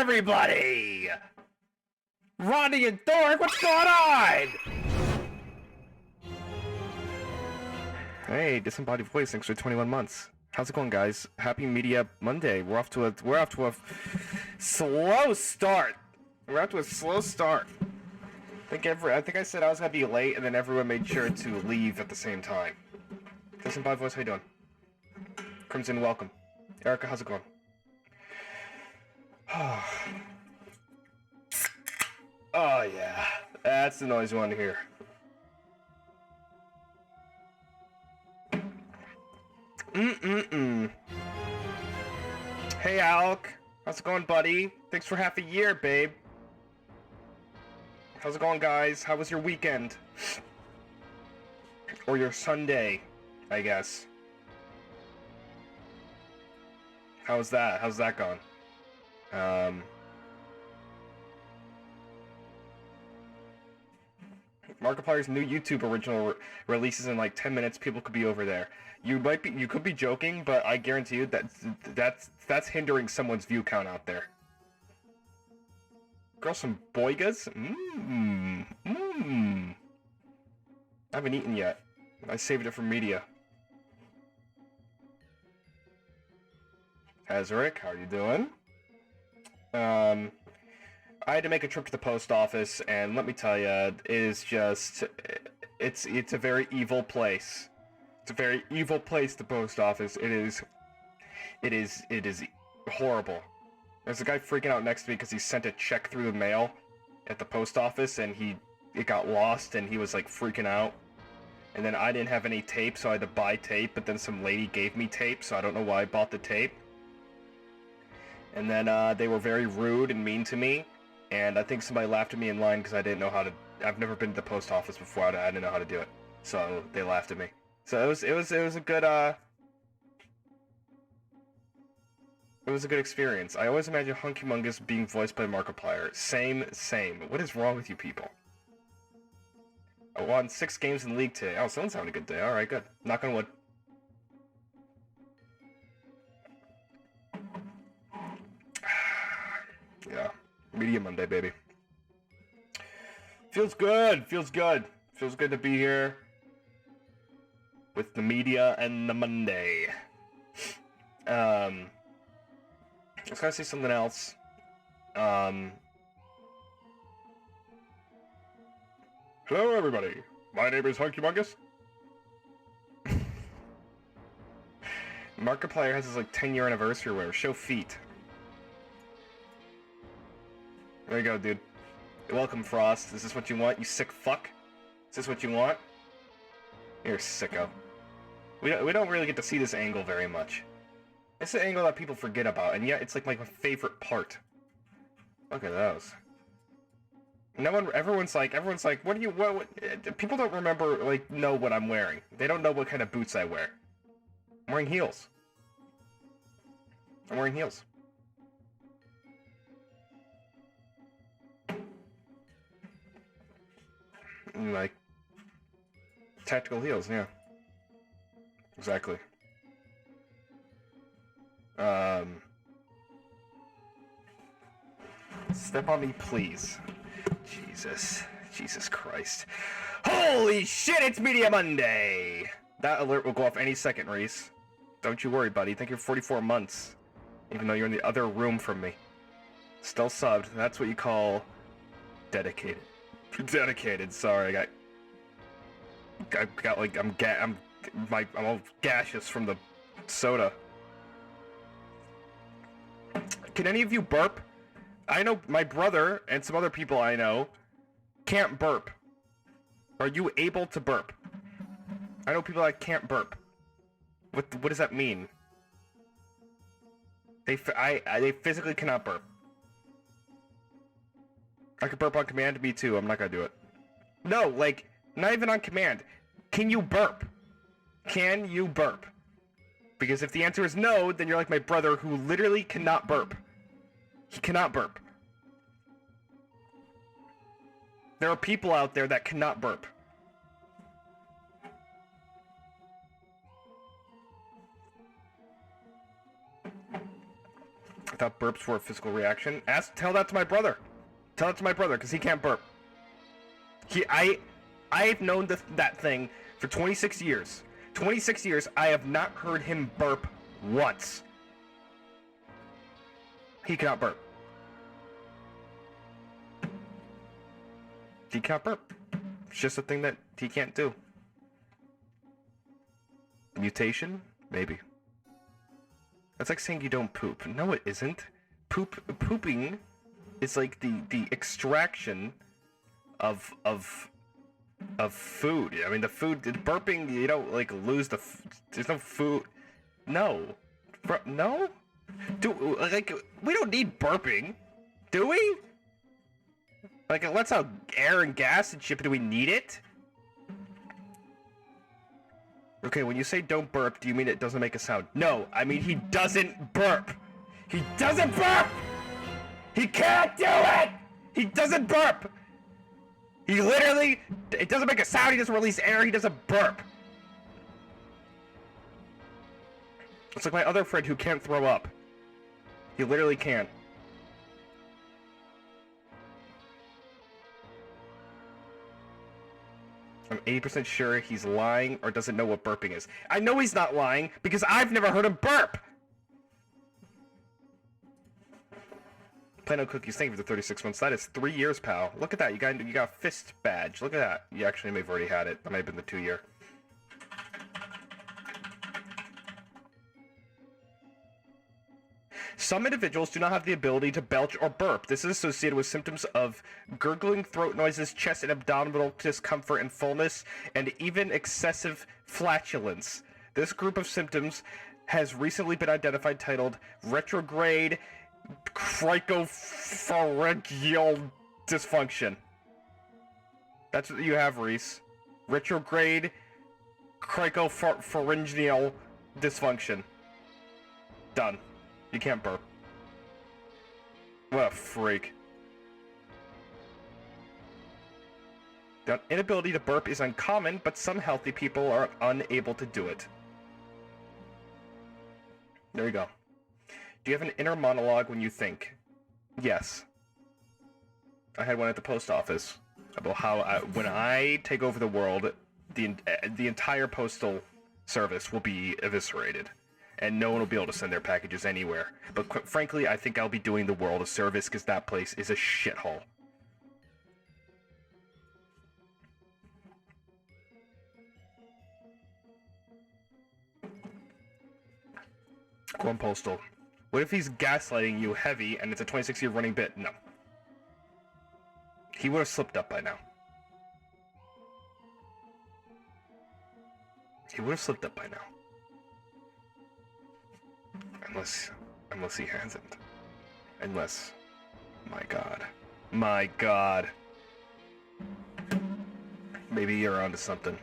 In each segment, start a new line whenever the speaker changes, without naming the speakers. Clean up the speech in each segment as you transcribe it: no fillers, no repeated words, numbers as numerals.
everybody? Ronnie and Thork, what's going on? Hey, Disembodied Voice, thanks for 21 months. How's it going, guys? Happy Media Monday. We're off to a slow start. We're off to a slow start. I think I said I was gonna be late, and then everyone made sure to leave at the same time. Disembodied Voice, how you doing? Crimson, welcome. Erica, how's it going? Oh yeah, that's the noise you want to hear. Hey Alec, how's it going, buddy? Thanks for half a year, babe. How's it going, guys? How was your weekend? Or your Sunday, I guess. How's that? How's that going? Markiplier's new YouTube original releases in like 10 minutes. People could be over there. You could be joking, but I guarantee you that's hindering someone's view count out there. Girl, some boigas? I haven't eaten yet. I saved it for media. Ezric, how are you doing? I had to make a trip to the post office, and let me tell you, it is just, it's a very evil place. It's a very evil place, the post office. It is horrible. There's a guy freaking out next to me because he sent a check through the mail at the post office, and it got lost, and he was like freaking out. And then I didn't have any tape, so I had to buy tape, but then some lady gave me tape, so I don't know why I bought the tape. And then they were very rude and mean to me, and I think somebody laughed at me in line because I didn't know how to. I've never been to the post office before. I didn't know how to do it, so they laughed at me. So it was a good it was a good experience. I always imagine Hunkymungus being voiced by Markiplier. Same. What is wrong with you people? I won 6 games in League today. Oh, someone's having a good day. All right, good. Knock on wood. Yeah, Media Monday, baby. Feels good. Feels good to be here with the media and the Monday. I was gonna say something else. Hello, everybody. My name is Hunkymungus. Markiplier has his like 10-year anniversary or whatever. Show feet. There you go, dude. Welcome, Frost. Is this what you want, you sick fuck? Is this what you want? You're a sicko. We don't really get to see this angle very much. It's an angle that people forget about, and yet it's like my favorite part. Look at those. Everyone's like, what people don't remember, like, know what I'm wearing. They don't know what kind of boots I wear. I'm wearing heels. Like, tactical heels, yeah. Exactly. Step on me, please. Jesus Christ. Holy shit, it's Media Monday! That alert will go off any second, Reese. Don't you worry, buddy. Thank you for 44 months. Even though you're in the other room from me. Still subbed. That's what you call dedicated. Dedicated, sorry, I'm all gaseous from the soda. Can any of you burp? I know my brother and some other people I know can't burp. Are you able to burp? I know people that can't burp. What does that mean? They physically cannot burp. I can burp on command, me too. I'm not gonna do it. No, like, not even on command. Can you burp? Can you burp? Because if the answer is no, then you're like my brother who literally cannot burp. He cannot burp. There are people out there that cannot burp. I thought burps were a physical reaction. Tell that to my brother. Tell it to my brother, because he can't burp. I've known that thing for 26 years. 26 years, I have not heard him burp once. He cannot burp. He can't burp. It's just a thing that he can't do. Mutation? Maybe. That's like saying you don't poop. No, it isn't. Pooping is like the extraction of food. I mean, the food, burping, you don't like lose there's no food. No. No? We don't need burping. Do we? Like, it lets out air and gas and shit, but do we need it? Okay, when you say don't burp, do you mean it doesn't make a sound? No, I mean he doesn't burp. He doesn't burp! He can't do it! He doesn't burp! He literally, it doesn't make a sound, he doesn't release air, he doesn't burp. It's like my other friend who can't throw up. He literally can't. I'm 80% sure he's lying or doesn't know what burping is. I know he's not lying because I've never heard him burp! Plano Cookies, thank you for the 36 months. That is 3 years, pal. Look at that. You got a fist badge. Look at that. You actually may have already had it. That might have been the 2-year. Some individuals do not have the ability to belch or burp. This is associated with symptoms of gurgling, throat noises, chest and abdominal discomfort and fullness, and even excessive flatulence. This group of symptoms has recently been identified titled retrograde cricopharyngeal dysfunction. That's what you have, Reese. Retrograde cricopharyngeal dysfunction. Done. You can't burp. What a freak. The inability to burp is uncommon, but some healthy people are unable to do it. There you go. Do you have an inner monologue when you think? Yes. I had one at the post office about how when I take over the world, the entire postal service will be eviscerated. And no one will be able to send their packages anywhere. But frankly, I think I'll be doing the world a service because that place is a shithole. Go on postal. What if he's gaslighting you heavy and it's a 26-year running bit? No. He would have slipped up by now. He would have slipped up by now. Unless he hasn't. Unless... My God. My God. Maybe you're onto something.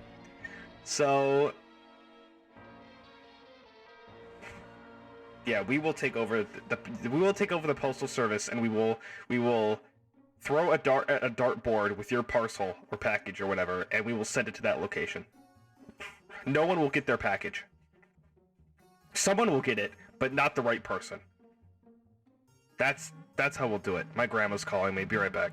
So... Yeah, we will take over the postal service, and we will throw a dartboard with your parcel or package or whatever, and we will send it to that location. No one will get their package. Someone will get it, but not the right person. That's how we'll do it. My grandma's calling me. Be right back.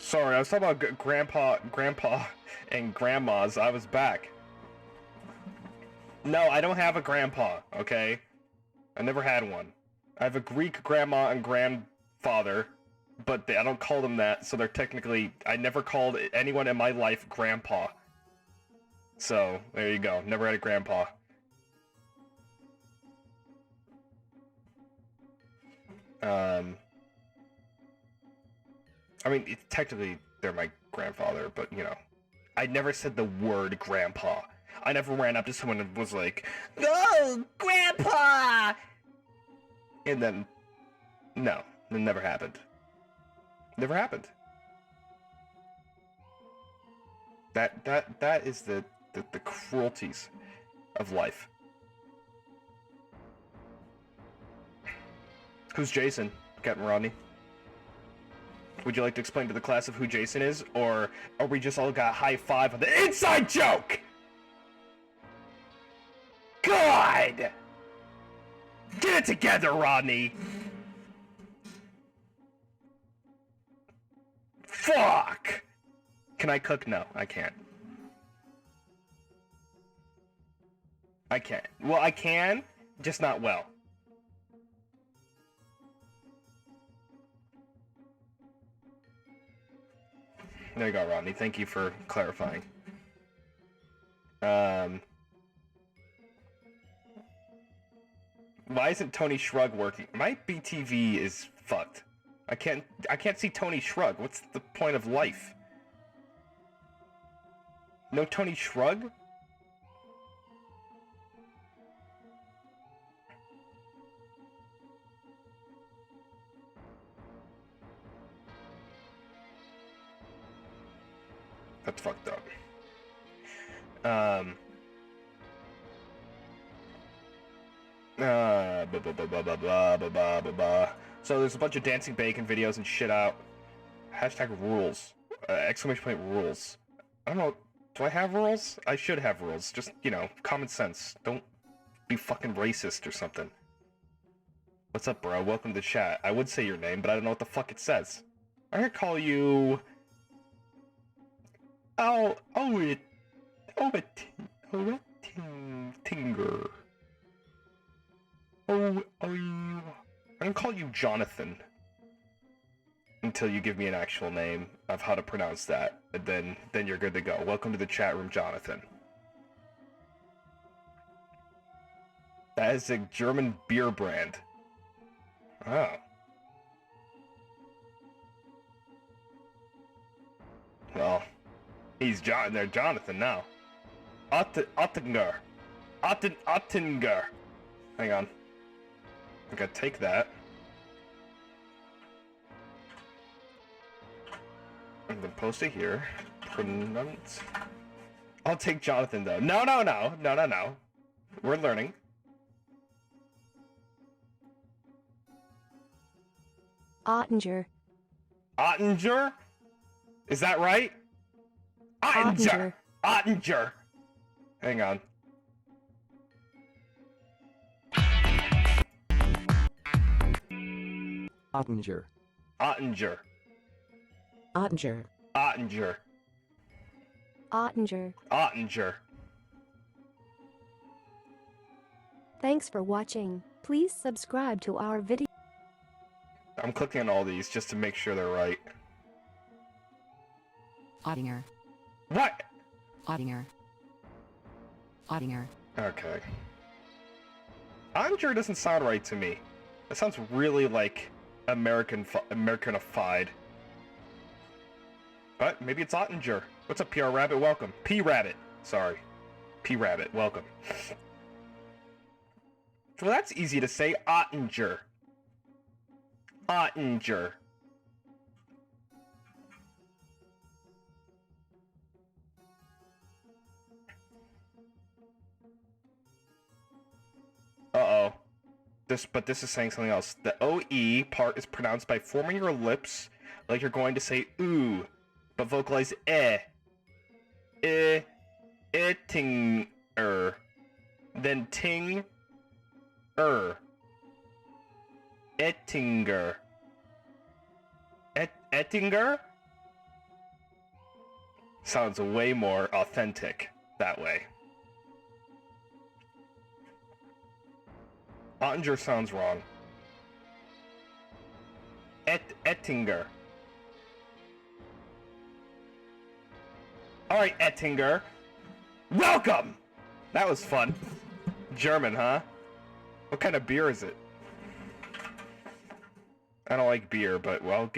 Sorry, I was talking about grandpa, and grandmas. I was back. No, I don't have a grandpa, okay? I never had one. I have a Greek grandma and grandfather, but I don't call them that, so they're technically... I never called anyone in my life grandpa. So, there you go. Never had a grandpa. I mean, technically, they're my grandfather, but, you know. I never said the word grandpa. I never ran up to someone and was like, "Oh, grandpa!" And then, no, it never happened. Never happened. That is the cruelties of life. Who's Jason, Captain Rodney? Would you like to explain to the class of who Jason is, or are we just all got high five on the inside joke? God! Get it together, Rodney! Fuck! Can I cook? No, I can't. I can't. Well, I can, just not well. There you go, Rodney. Thank you for clarifying. Why isn't Tony Shrug working? My BTV is fucked. I can't see Tony Shrug. What's the point of life? No Tony Shrug? That's fucked up. So there's a bunch of dancing bacon videos and shit out. Hashtag rules. Exclamation point rules. I don't know. Do I have rules? I should have rules. Just, you know, common sense. Don't be fucking racist or something. What's up, bro? Welcome to the chat. I would say your name, but I don't know what the fuck it says. I'm gonna call you... Tinger. I'm gonna call you Jonathan until you give me an actual name of how to pronounce that, and then you're good to go. Welcome to the chat room, Jonathan. That is a German beer brand. Oh. Well, he's Jonathan now. Ottinger. Hang on. I gotta take that. And then post it here. Pronounce. I'll take Jonathan though. No. We're learning.
Ottinger.
Ottinger? Is that right? Ottinger. Ottinger. Hang on.
Ottinger.
Ottinger. Thanks for watching. Please subscribe to our video.
I'm clicking on all these just to make sure they're right.
Ottinger.
What?
Ottinger.
Okay. Ottinger doesn't sound right to me. That sounds really like Americanified. But maybe it's Ottinger. What's up, PR Rabbit? Welcome. P Rabbit. Sorry. P Rabbit. Welcome. Well, that's easy to say. Ottinger. Ottinger. Uh-oh. But this is saying something else. The OE part is pronounced by forming your lips like you're going to say ooh, but vocalize eh. Ettinger. Then ting Ettinger. Ettinger? Sounds way more authentic that way. Ottinger sounds wrong. Ettinger. Alright, Ettinger. Welcome! That was fun. German, huh? What kind of beer is it? I don't like beer, but well,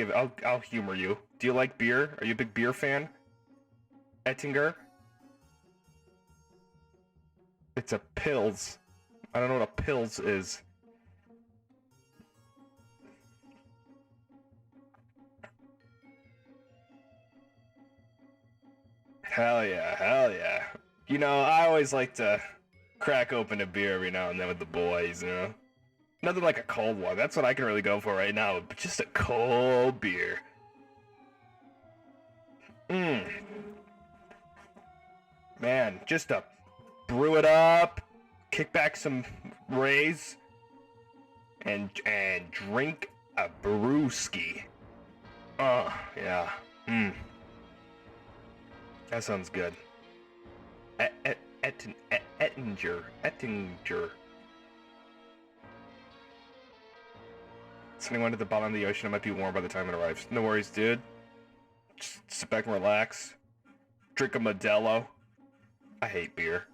I'll humor you. Do you like beer? Are you a big beer fan? Ettinger? It's a Pils. I don't know what a Pils is. Hell yeah, hell yeah. You know, I always like to crack open a beer every now and then with the boys, you know? Nothing like a cold one. That's what I can really go for right now. But just a cold beer. Man, just to brew it up, kick back some Rays, and drink a brewski. Oh, yeah. That sounds good. Ettinger. Sending one to the bottom of the ocean. It might be warm by the time it arrives. No worries, dude. Just sit back and relax. Drink a Modelo. I hate beer.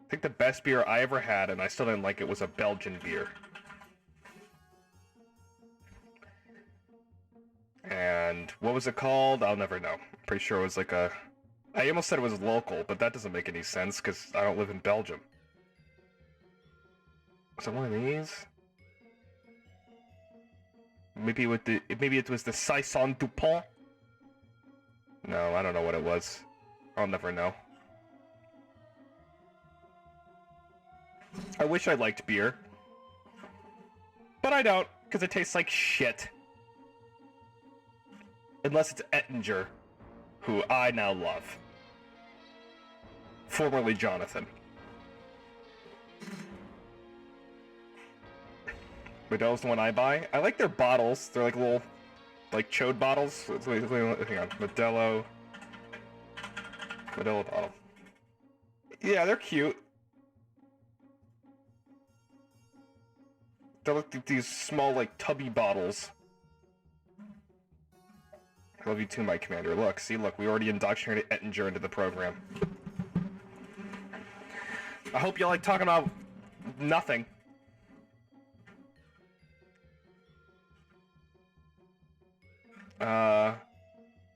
I think the best beer I ever had, and I still didn't like it, was a Belgian beer. And what was it called? I'll never know. Pretty sure it was like a... I almost said it was local, but that doesn't make any sense because I don't live in Belgium. Was it one of these? Maybe it was the Saison Dupont? No, I don't know what it was. I'll never know. I wish I liked beer. But I don't, because it tastes like shit. Unless it's Ettinger, who I now love. Formerly Jonathan. Modelo's the one I buy. I like their bottles. They're like little, like chode bottles. Hang on. Modelo bottle. Yeah, they're cute. They're like these small, like, tubby bottles. I love you too, my commander. Look, we already indoctrinated Ettinger into the program. I hope you like talking about nothing.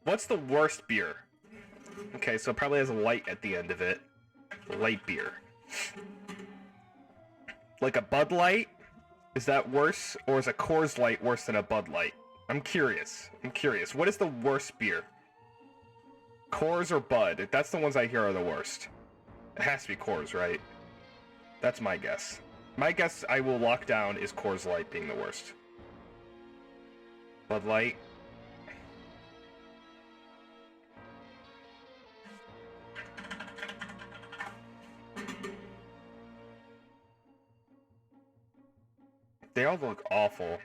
What's the worst beer? Okay, so it probably has a light at the end of it. Light beer. Like a Bud Light? Is that worse? Or is a Coors Light worse than a Bud Light? I'm curious. What is the worst beer? Coors or Bud? That's the ones I hear are the worst. It has to be Coors, right? That's my guess. My guess I will lock down is Coors Light being the worst. Bud Light. They all look awful.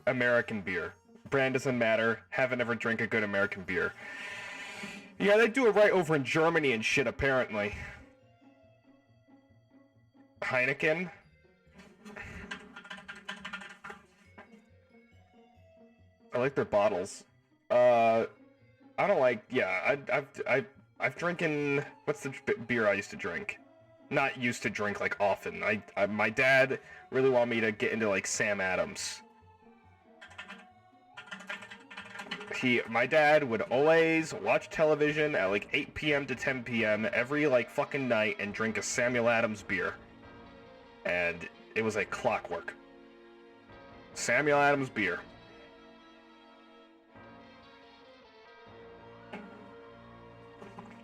American beer. Brand doesn't matter. Haven't ever drank a good American beer. Yeah, they do it right over in Germany and shit, apparently. Heineken. I like their bottles. I don't like. Yeah, I've drinking. What's the beer I used to drink? Not used to drink like often. My dad really wanted me to get into like Sam Adams. My dad would always watch television at like 8 p.m. to 10 p.m. every like fucking night and drink a Samuel Adams beer. And it was like clockwork. Samuel Adams beer.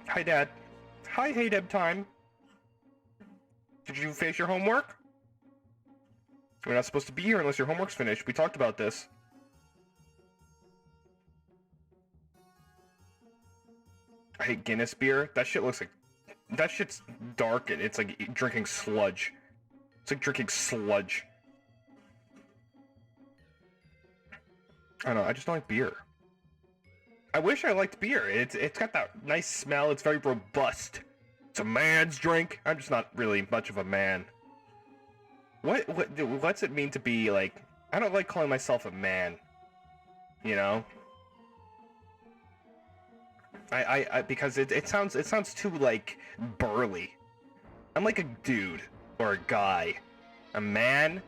Hi, Dad. Hi, Hey Deb time. Did you finish your homework? We're not supposed to be here unless your homework's finished. We talked about this. I hate Guinness beer. That shit looks like... That shit's dark and it's like drinking sludge. It's like drinking sludge. I don't know, I just don't like beer. I wish I liked beer. It's got that nice smell. It's very robust. It's a man's drink. I'm just not really much of a man. What's it mean to be like? I don't like calling myself a man. You know? Because it sounds too like burly. I'm like a dude or a guy. A man?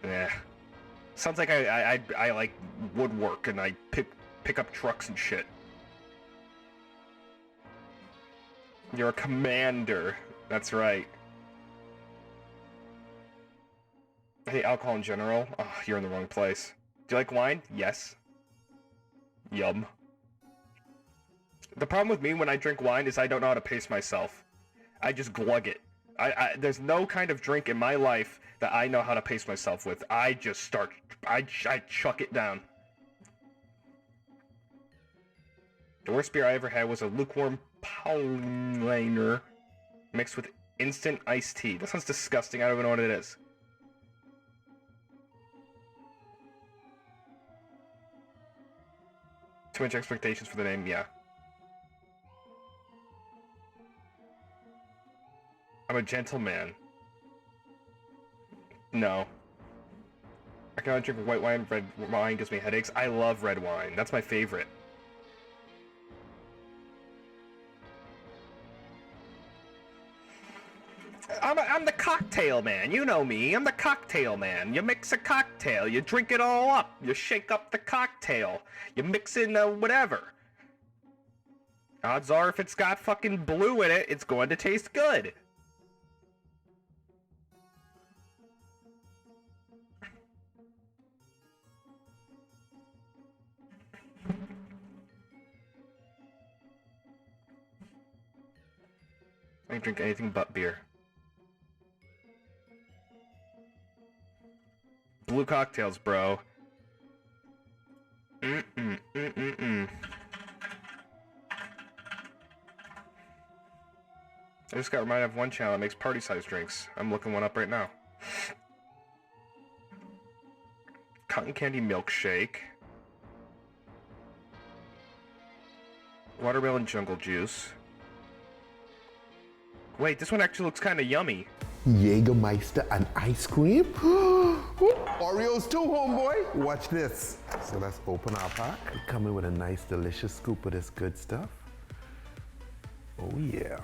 Eh. Sounds like I like woodwork and I pick up trucks and shit. You're a commander. That's right. I hate alcohol in general. Oh, you're in the wrong place. Do you like wine? Yes. Yum. The problem with me when I drink wine is I don't know how to pace myself. I just glug it. There's no kind of drink in my life that I know how to pace myself with. I just start. I chuck it down. The worst beer I ever had was a lukewarm Paulaner mixed with instant iced tea. That sounds disgusting. I don't even know what it is. Too much expectations for the name, yeah. I'm a gentleman. No. I cannot drink white wine. Red wine gives me headaches. I love red wine. That's my favorite. I'm the cocktail man. You know me. I'm the cocktail man. You mix a cocktail. You drink it all up. You shake up the cocktail. You mix in whatever. Odds are if it's got fucking blue in it, it's going to taste good. I don't drink anything but beer. Blue cocktails, bro. I just got reminded of one channel that makes party-sized drinks. I'm looking one up right now. Cotton candy milkshake. Watermelon jungle juice. Wait, this one actually looks kind of yummy.
Jägermeister and ice cream? Oreos too, homeboy. Watch this. So let's open our pack. We come in with a nice, delicious scoop of this good stuff. Oh yeah.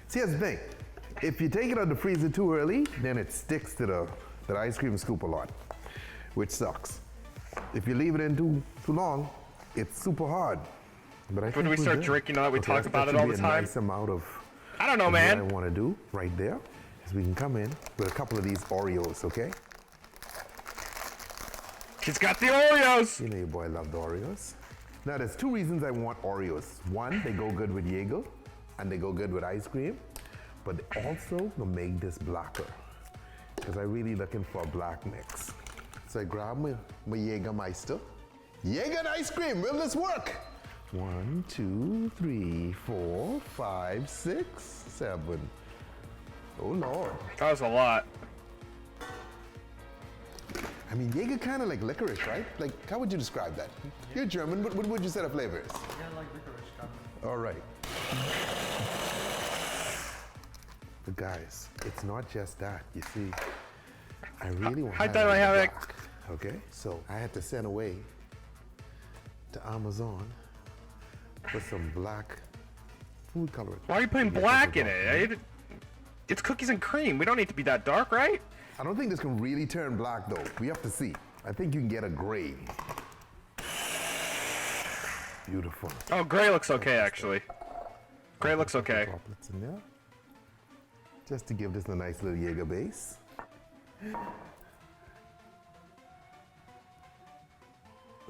See, here's the thing. If you take it out of the freezer too early, then it sticks to the ice cream scoop a lot, which sucks. If you leave it in too long, it's super hard. But I think
when do we start drinking now that we talk about it all the time?
Nice amount of
I don't know, man.
What I want to do right there is we can come in with a couple of these Oreos, okay?
She's got the Oreos!
You know your boy loved Oreos. Now there's two reasons I want Oreos. One, they go good with Jaeger, and they go good with ice cream, but they also will make this blacker, because I'm really looking for a black mix. So I grab my Jägermeister. Jaeger and ice cream, will this work? 1, 2, 3, 4, 5, 6, 7. Oh Lord.
That was a lot.
I mean, Jaeger kind of like licorice, right? Like, how would you describe that? You're German, what would you say the flavor is?
Yeah, like licorice kind of.
All right. But guys, it's not just that. You see, I really want to have it black. Okay, so I had to send away to Amazon for some black food coloring.
Why are you putting black in it? It's cookies and cream. We don't need to be that dark, right?
I don't think this can really turn black though. We have to see. I think you can get a gray. Beautiful.
Oh, gray looks okay, actually. Gray looks okay.
Droplets in there. Just to give this a nice little Jaeger base.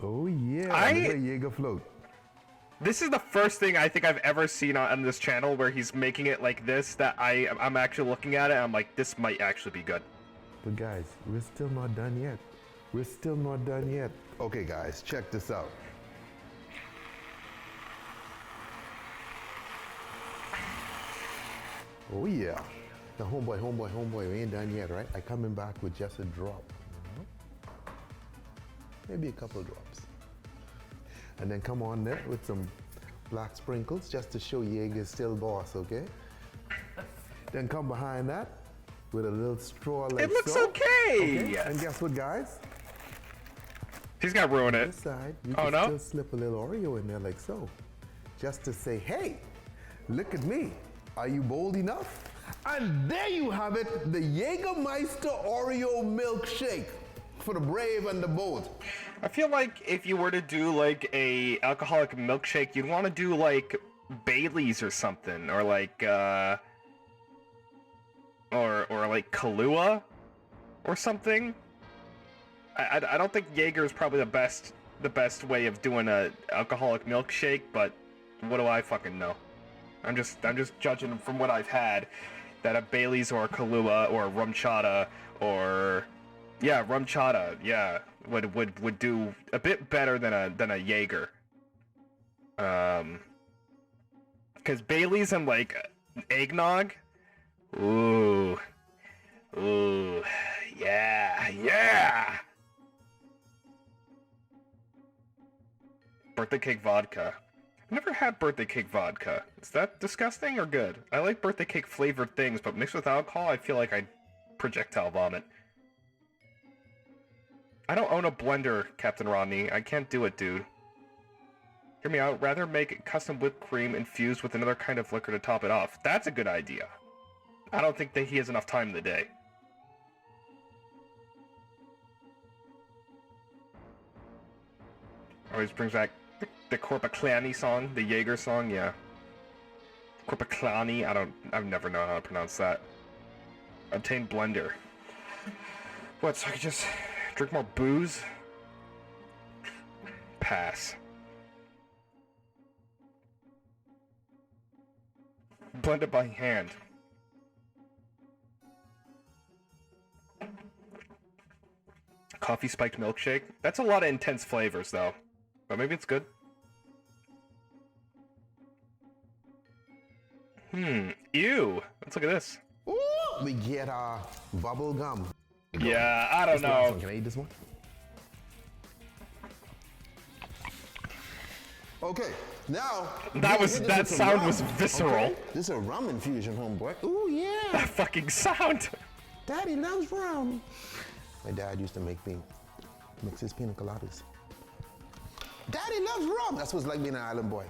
Oh yeah, a Jaeger float.
This is the first thing I think I've ever seen on this channel where he's making it like this, that I'm actually looking at it and I'm like, this might actually be good.
But guys, we're still not done yet. We're still not done yet. Okay guys, check this out. Oh yeah. Now homeboy, we ain't done yet, right? I coming back with just a drop. maybe a couple drops. And then come on there with some black sprinkles just to show Jaeger's still boss, okay? Then come behind that with a little straw like
It looks
so.
okay.
And guess what, guys?
He's gonna ruin it.
This side, you
Oh,
can
no?
still slip a little Oreo in there like so. Just to say, hey, look at me. Are you bold enough? And there you have it, the Jägermeister Oreo milkshake for the brave and the bold.
I feel like if you were to do like a alcoholic milkshake, you'd want to do like Bailey's or something, or like or like Kahlua or something. I don't think Jaeger is probably the best way of doing a alcoholic milkshake, but what do I fucking know? I'm just judging from what I've had, that a Bailey's or a Kahlua or a rum chata or rum chata, would do a bit better than a Jaeger. Because Bailey's and like eggnog, ooh, yeah. Birthday cake vodka. I've never had birthday cake vodka. Is that disgusting or good? I like birthday cake flavored things, but mixed with alcohol, I feel like I'd projectile vomit. I don't own a blender, Captain Rodney. I can't do it, dude. Hear me out. Rather make custom whipped cream infused with another kind of liquor to top it off. That's a good idea. I don't think that he has enough time in the day. Always brings back the Korpiklani song, the Jaeger song, yeah. Korpiklani, I've never known how to pronounce that. Obtain blender. What, so I could just drink more booze? Pass. Blend it by hand. Coffee spiked milkshake. That's a lot of intense flavors though. But maybe it's good. Ew. Let's look at this.
Ooh, we get our bubble gum.
Yeah, I don't
This last
know.
one. Can I eat this one? Okay, now
That sound was visceral.
Okay? This is a rum infusion, homeboy. Ooh yeah.
That fucking sound.
Daddy loves rum. My dad used to make me mix his pina coladas. Daddy loves rum. That's what's like being an island boy.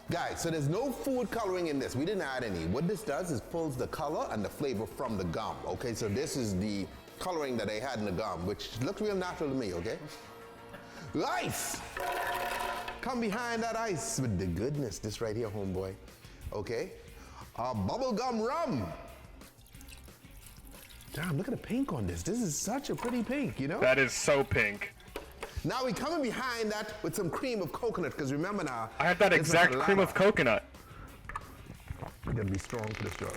Guys, so there's no food coloring in this. We didn't add any. What this does is pulls the color and the flavor from the gum, okay? So this is the coloring that they had in the gum, which looks real natural to me, okay? Ice! Come behind that ice with the goodness. This right here, homeboy, okay? Bubblegum rum. Damn, look at the pink on this. This is such a pretty pink, you know?
That is so pink.
Now we're coming behind that with some cream of coconut, because remember now,
I had that
this is
exact
for
cream
lava.
of coconut.
You gotta be strong for this job.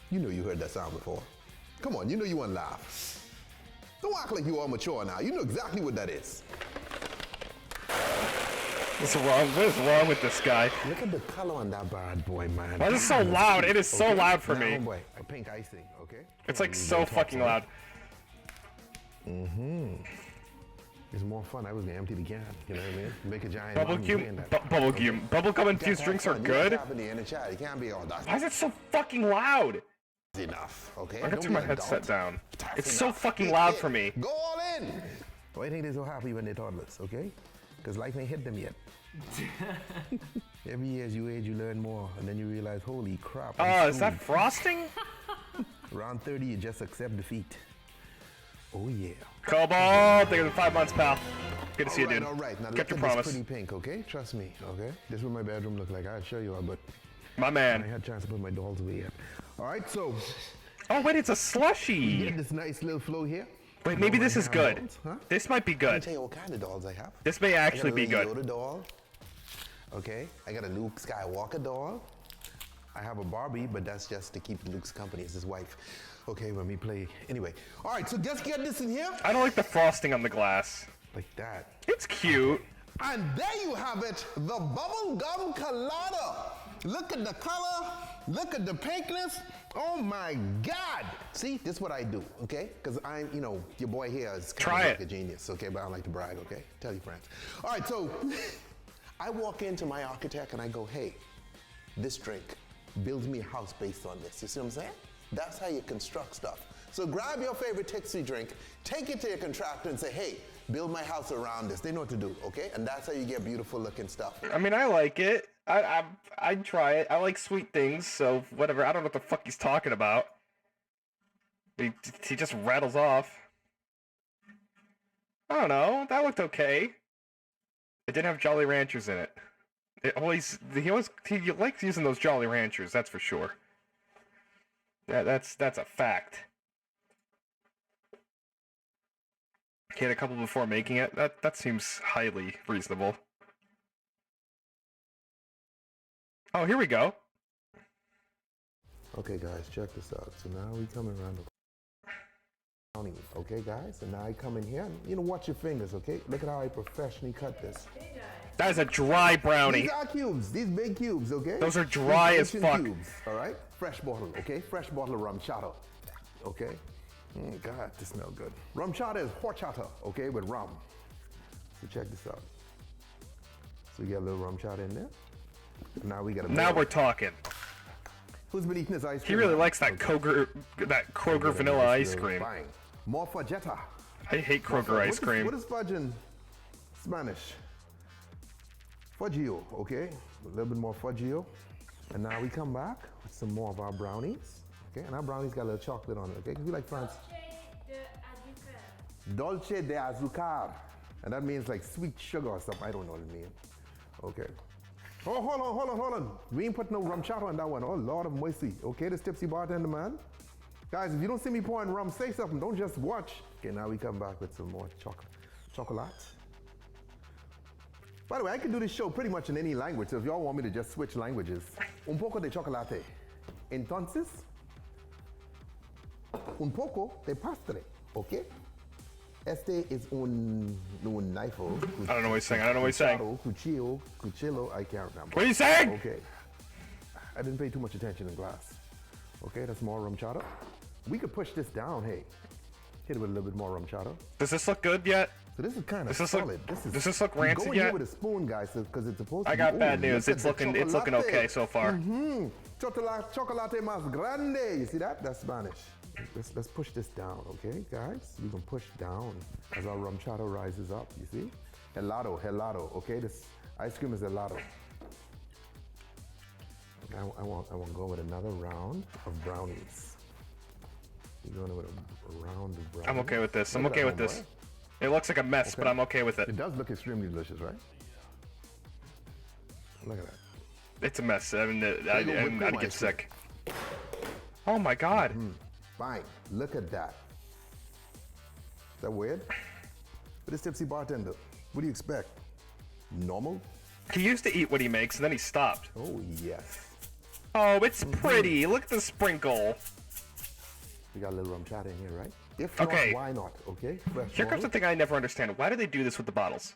You know you heard that sound before. Come on, you know you want to laugh. Don't act like you are mature now. You know exactly what that is.
What's wrong? What is wrong with this guy?
Look at the color on that bad boy, man.
Why is it so loud? It is so
Okay,
loud for
now,
me.
Homeboy, a pink icing, okay?
It's
Come
like
on,
so
you talk
fucking
to me.
loud.
It's more fun. I was gonna empty the can. You know what I mean? Make a giant.
Bubblegum infused drinks are good.
In the chat. It can't be all that.
Why is it so fucking loud?
Enough, okay?
I gotta
Don't
turn
be
my
an
headset
adult.
down.
That's
It's so
enough.
fucking
Hit
loud
it.
for me.
Go all in. Why do you think they're so happy when they're toddlers, okay? Because life ain't hit them yet. Every year as you age, you learn more, and then you realize, holy crap. I'm
Is that
screwed.
frosting?
Around 30, you just accept defeat. Oh yeah.
Cobalt, thank you for 5 months, pal. Good to see you, dude.
All right. Now
Kept
look
your
at
promise.
this pretty pink, okay? Trust me, okay? This is what my bedroom looked like. I'll show you all, but
My
I
man.
had a chance to put my dolls away yet. All right, so
Oh, wait, it's a
you
slushy.
get this nice little flow here.
Wait, maybe this is good.
Dolls, huh?
This might be
Let me
good.
tell you what kind of dolls I have.
This may actually be
I got a
good.
little Yoda doll. Okay, I got a Luke Skywalker doll. I have a Barbie, but that's just to keep Luke's company as his wife. Okay, when we play. Anyway, all right, so just get this in here.
I don't like the frosting on the glass.
Like that.
It's cute.
And there you have it, the bubble gum colada. Look at the color, look at the pinkness, Oh my God! See, this is what I do, okay? Because I'm, you know, your boy here is kind
Try
of like
it.
a genius, okay? But I don't like to brag, okay? Tell your friends. All right, so I walk into my architect and I go, hey, this drink, build me a house based on this. You see what I'm saying? That's how you construct stuff. So grab your favorite Tixie drink, take it to your contractor and say, hey, build my house around this. They know what to do, okay? And that's how you get beautiful looking stuff.
I mean, I like it. I'd try it. I like sweet things, so whatever. I don't know what the fuck he's talking about. He just rattles off. I don't know. That looked okay. It didn't have Jolly Ranchers in it. He likes using those Jolly Ranchers. That's for sure. That's a fact. He had a couple before making it. That seems highly reasonable. Oh, here we go.
Okay, guys, check this out. So now we coming around the brownie, okay, guys? And now I come in here, and, you know, watch your fingers, okay? Look at how I professionally cut this.
That is a dry brownie.
These are cubes, these big cubes, okay?
Those are dry as
These
fuck.
cubes, all right? Fresh bottle, okay? Fresh bottle of rum chata, okay? God, this smells good. Rum chata is horchata, okay, with rum. So check this out. So we got a little rum chata in there. Now we got a
Now
barrel.
we're talking.
Who's been eating this ice cream?
He really
now?
likes that
Okay.
Kroger vanilla ice cream.
Bang. More fudgetta.
I hate Kroger ice cream.
What is fudge in Spanish? Fudgio, okay? A little bit more fudgio. And now we come back with some more of our brownies. Okay, and our brownies got a little chocolate on it, okay? 'Cause we like France. Dolce de azúcar. And that means like sweet sugar or something. I don't know what it means. Okay. Oh, hold on. We ain't put no rum chata on that one. Oh, Lord of mercy. Okay, this tipsy bartender, man. Guys, if you don't see me pouring rum, say something. Don't just watch. Okay, now we come back with some more chocolate. By the way, I can do this show pretty much in any language, so if y'all want me to just switch languages. Un poco de chocolate. Entonces, un poco de pastre, okay? Este es un knife.
I don't know what he's saying.
Cuchillo, I can't remember.
What are you saying?
Okay. I didn't pay too much attention in class. Okay, that's more rum chata. We could push this down, hey. Hit it with a little bit more rum chata.
Does this look good yet?
So this is kind of
Does
solid.
this look
you
rancid
go in here
yet?
with a spoon, guys, because it's supposed to
I
be.
got bad
Ooh,
news.
look
It's
at the
looking okay so far.
Chocolate más grande. You see that? That's Spanish. Let's push this down, okay, guys? We can push down as our rum chata rises up. You see? Helado. Okay, this ice cream is helado. I want to go with another round of brownies. You're going with a round of brownies.
I'm okay with this. I'm
Look at
okay
that,
with this.
homeboy.
It looks like a mess, but I'm okay with it.
It does look extremely delicious, right? Look at that.
It's a mess. I mean,
go
I'd
whipped cream
get
ice
sick. Oh my god.
Fine. Look at that. Is that weird? But this tipsy bartender, what do you expect? Normal?
He used to eat what he makes, and then he stopped.
Oh, yes.
Oh, it's pretty. Look at the sprinkle.
We got a little rum chata in here, right? If
Okay.
not, why not? Okay. Fresh
Here comes the thing I never understand. Why do they do this with the bottles?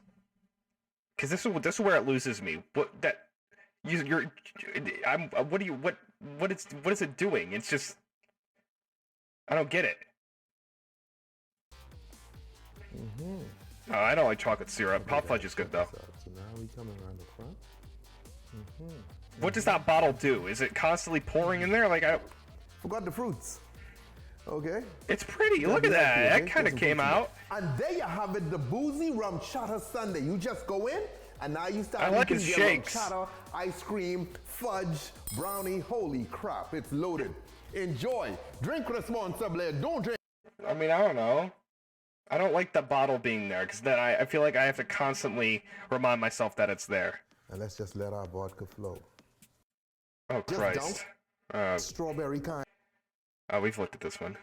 Because this is where it loses me. What is it doing? It's just I don't get it. Oh, I don't like chocolate syrup. Pop fudge is good though.
So now we coming around the front.
What does that bottle do? Is it constantly pouring in there? Like
Forgot the fruits. Okay.
it's pretty. Look at that.
Okay?
That kind of came out.
And there you have it, the boozy rum chata sundae. You just go in, and now you start
I like
eating
his
your
shakes.
rum chata, ice cream, fudge, brownie. Holy crap, it's loaded. Enjoy. Drink responsibly. Don't drink.
I mean, I don't know. I don't like the bottle being there because then I feel like I have to constantly remind myself that it's there.
And let's just let our vodka flow.
Oh
Just
Christ.
Strawberry kind.
Oh, we've looked at this one.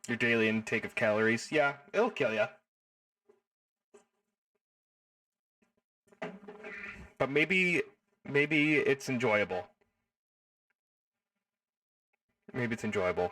Your daily intake of calories. Yeah, it'll kill you. But maybe it's enjoyable. Maybe it's enjoyable.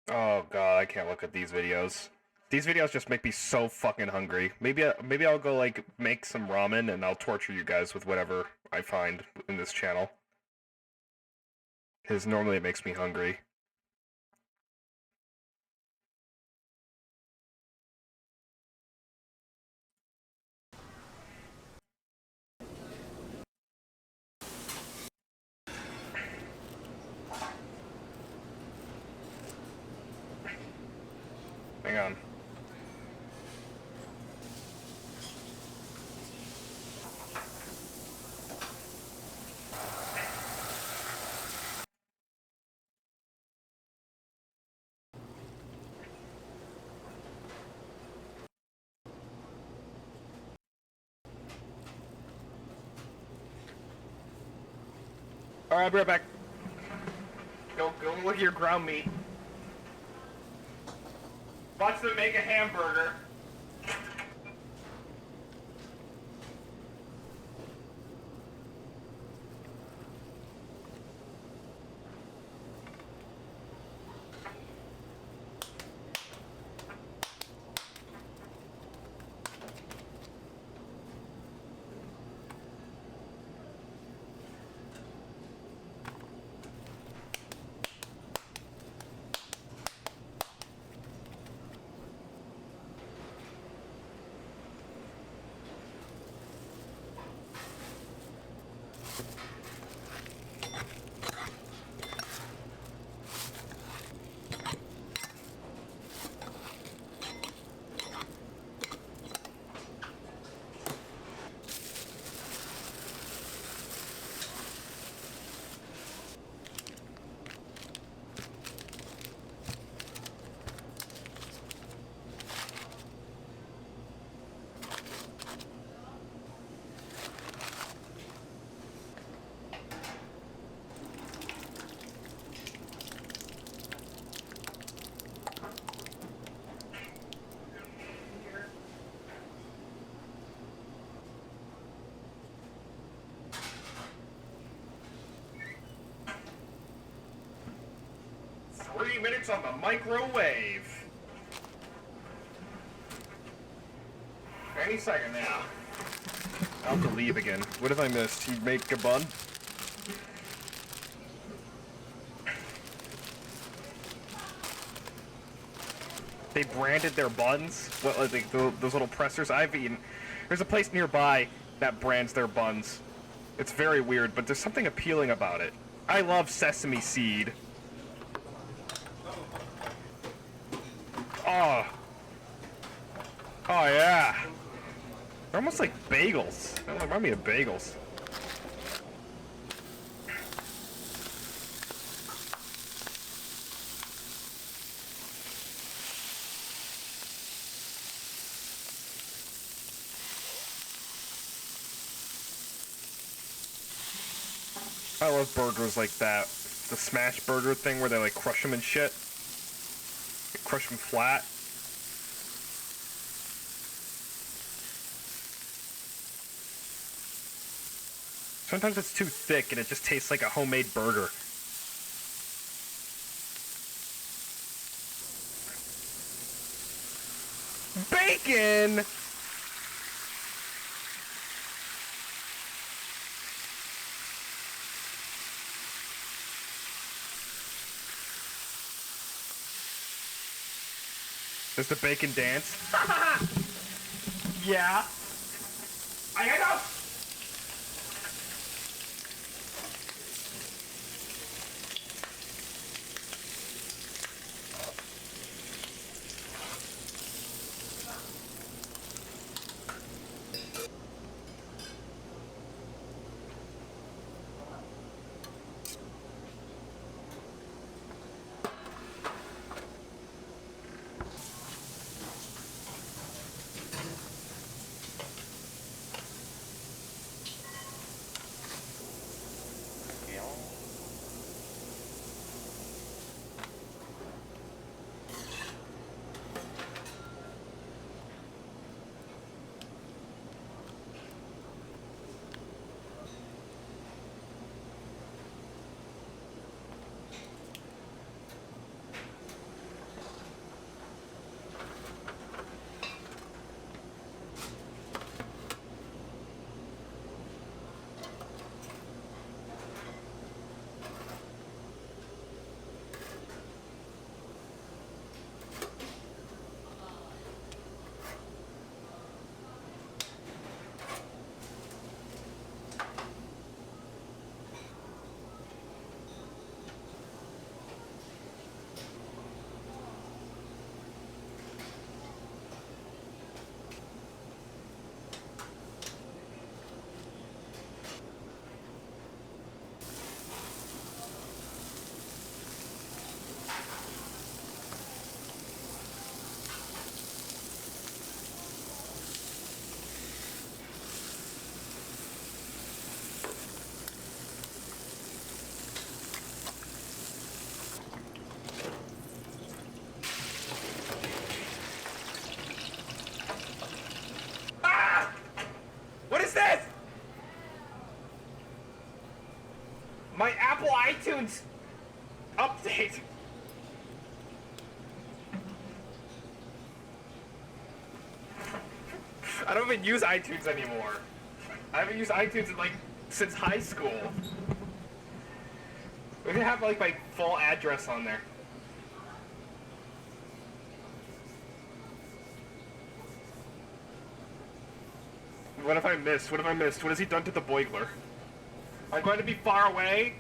Oh god, I can't look at these videos. These videos just make me so fucking hungry. Maybe I'll go like make some ramen and I'll torture you guys with whatever I find in this channel. Because normally it makes me hungry. Hang on. Alright, I'll be right back. Go look at your ground meat. Watch them make a hamburger. Minutes on the microwave. Any second now. I'll have to leave again. What have I missed? You make a bun? They branded their buns? What, like those little pressers I've eaten? There's a place nearby that brands their buns. It's very weird, but there's something appealing about it. I love sesame seed. Oh. Oh, yeah. They're almost like bagels. They remind me of bagels. I love burgers like that. The smash burger thing where they like crush them and shit. Crush them flat. Sometimes it's too thick and it just tastes like a homemade burger. Bacon! Does the bacon dance? Yeah. I know. My Apple iTunes update. I don't even use iTunes anymore. I haven't used iTunes in, like, since high school. We can have, like, my full address on there. What have I missed? What have I missed? What has he done to the boiler? I'm going to be far away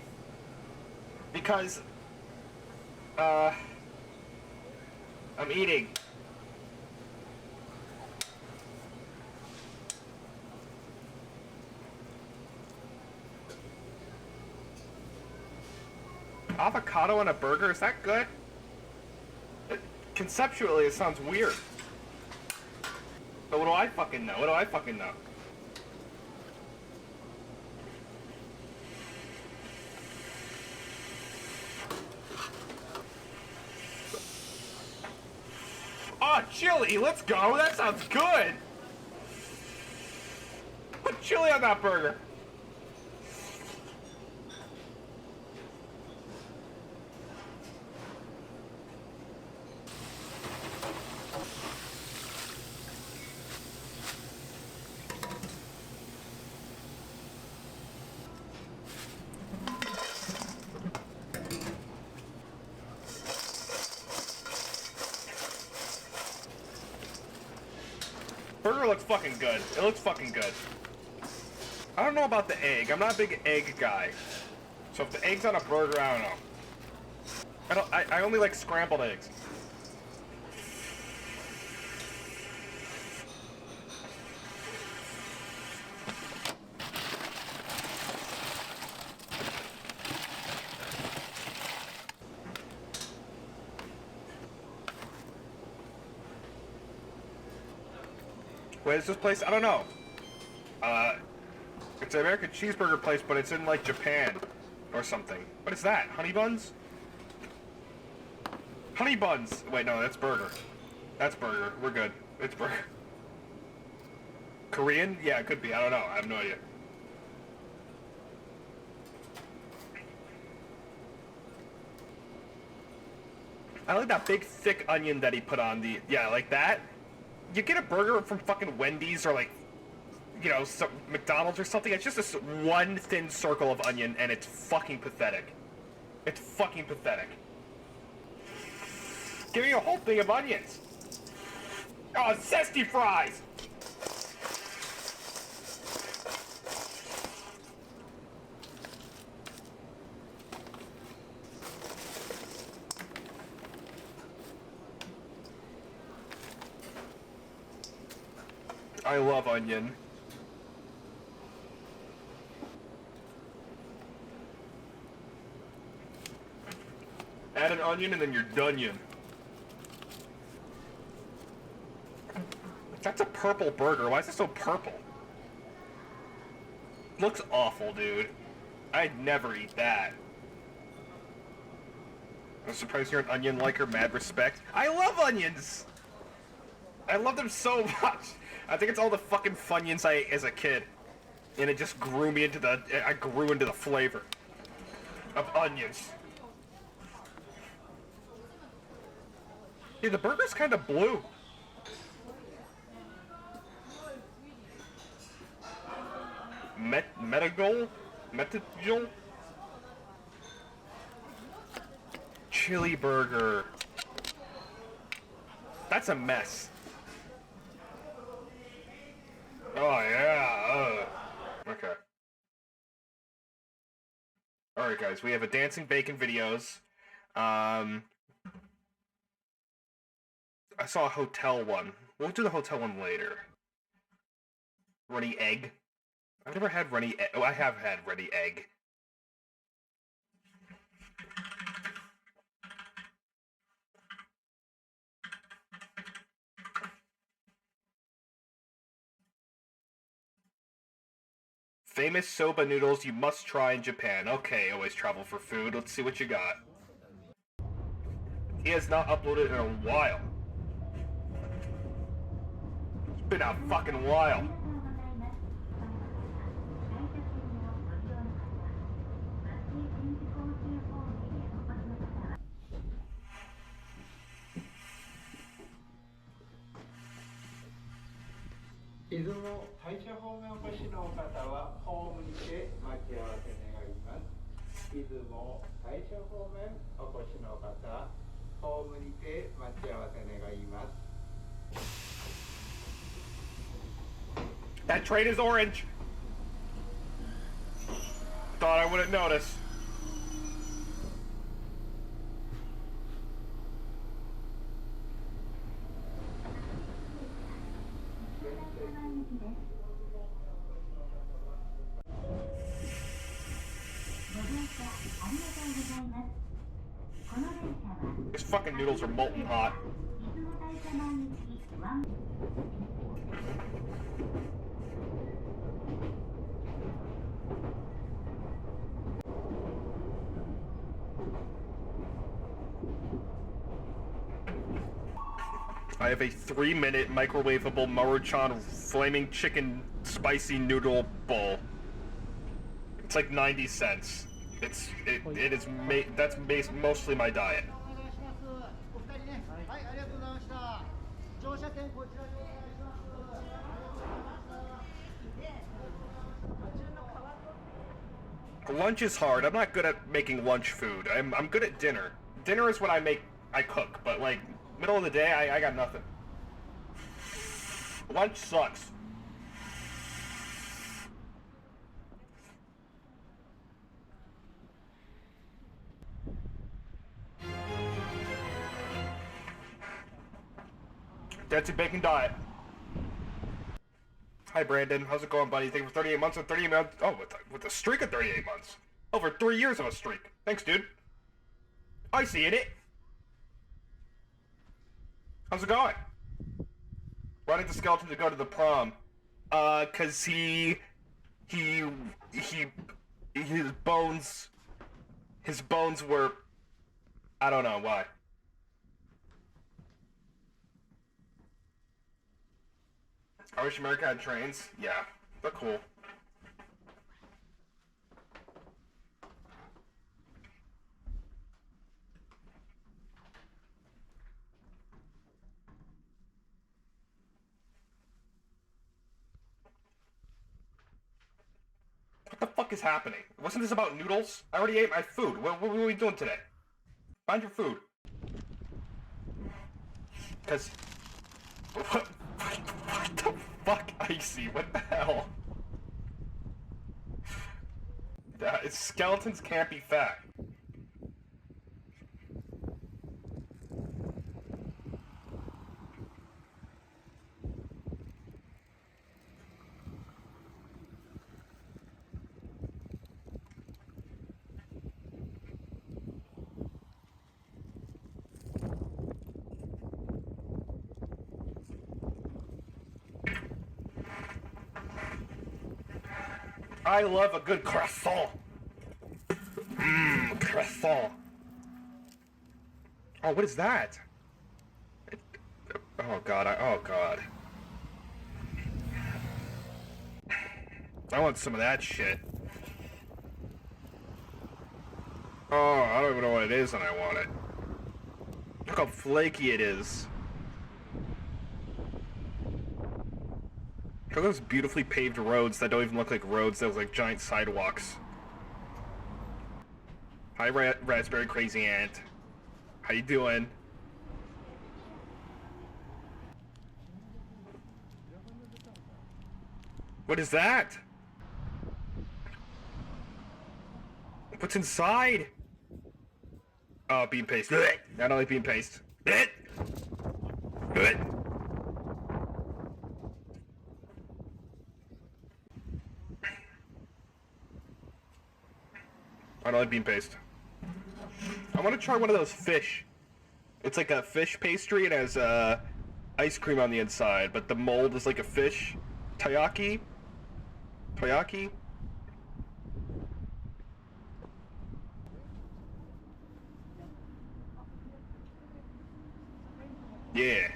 because I'm eating. Avocado on a burger? Is that good? Conceptually, it sounds weird. But what do I fucking know? What do I fucking know? Oh, chili! Let's go! That sounds good! Put chili on that burger! Burger looks fucking good. It looks fucking good. I don't know about the egg. I'm not a big egg guy. So if the egg's on a burger, I don't know. I only like scrambled eggs. Where is this place? I don't know. It's an American cheeseburger place, but it's in, like, Japan or something. What is that? Honey buns? Honey buns! Wait, no, that's burger. That's burger. We're good. It's burger. Korean? Yeah, it could be. I don't know. I have no idea. I like that big, thick onion that he put on the... Yeah, like that. You get a burger from fucking Wendy's or, like, you know, some McDonald's or something, it's just this one thin circle of onion, and it's fucking pathetic. It's fucking pathetic. Give me a whole thing of onions. Oh, zesty fries! I love onion. Add an onion and then you're done-yin. That's a purple burger. Why is it so purple? Looks awful, dude. I'd never eat that. I'm surprised you're an onion liker. Mad respect. I love onions! I love them so much. I think it's all the fucking Funyuns I ate as a kid. And it just grew me into the... I grew into the flavor of onions. Yeah, the burger's kind of blue. Metagol? Chili burger. That's a mess. Oh, yeah. Okay. Alright, guys. We have a dancing bacon videos. I saw a hotel one. We'll do the hotel one later. Runny egg. I've never had runny egg. Oh, I have had runny egg. Famous soba noodles you must try in Japan. Okay, always travel for food. Let's see what you got. He has not uploaded in a while. It's been a fucking while.
出雲大社方面お越しの方はホームにて待ち合わせ願います。出雲大社方面お越しの方、ホームにて待ち合わせ願います。
That train is orange. Thought I wouldn't notice. These fucking noodles are molten hot. I have a 3-minute microwavable Maruchan flaming chicken spicy noodle bowl. It's like 90 cents. That's mostly my diet. Lunch is hard. I'm not good at making lunch food. I'm good at dinner. Dinner is what I cook, but like middle of the day, I got nothing. Lunch sucks. That's a bacon diet. Hi Brandon, how's it going, buddy? Thank you for 38 months and 38 months. Oh, with a streak of 38 months. Over 3 years of a streak. Thanks, dude. I see it. How's it going? Why did the skeleton to go to the prom? Cause his bones were, I don't know why. I wish America had trains. Yeah, they're cool. What the fuck is happening? Wasn't this about noodles? I already ate my food. What are we doing today? Find your food. Cause... What the fuck, Icy? What the hell? Skeletons can't be fat. I love a good croissant. Mmm, croissant. Oh, what is that? Oh god, oh god. I want some of that shit. Oh, I don't even know what it is and I want it. Look how flaky it is. Look at those beautifully paved roads that don't even look like roads, those like giant sidewalks. Hi, Raspberry Crazy Ant. How you doing? What is that? What's inside? Oh, bean paste. I don't like bean paste. I don't like bean paste. I want to try one of those fish. It's like a fish pastry. It has ice cream on the inside, but the mold is like a fish. Taiyaki? Taiyaki? Yeah.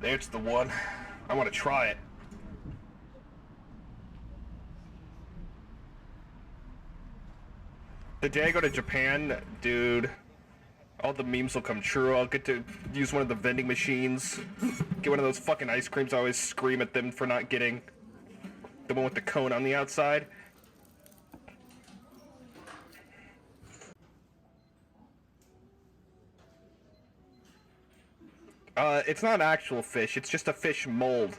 There's the one. I want to try it. The day I go to Japan, dude, All the memes will come true. I'll get to use one of the vending machines. Get one of those fucking ice creams I always scream at them for not getting. The one with the cone on the outside. It's not actual fish. It's just a fish mold.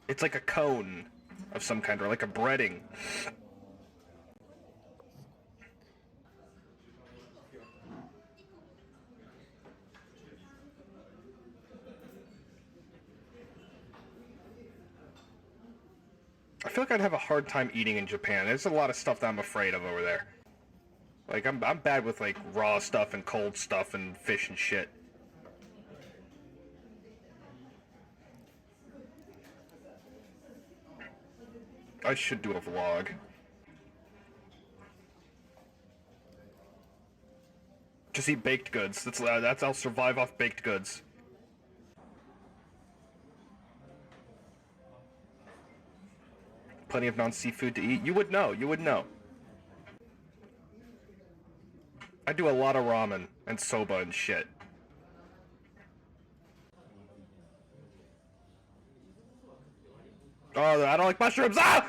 It's like a cone of some kind, or like a breading. I feel like I'd have a hard time eating in Japan. There's a lot of stuff that I'm afraid of over there. Like, I'm bad with, like, raw stuff and cold stuff and fish and shit. I should do a vlog. Just eat baked goods. That's I'll survive off baked goods. Plenty of non-seafood to eat. You would know. You would know. I do a lot of ramen and soba and shit. Oh, I don't like mushrooms. Ah!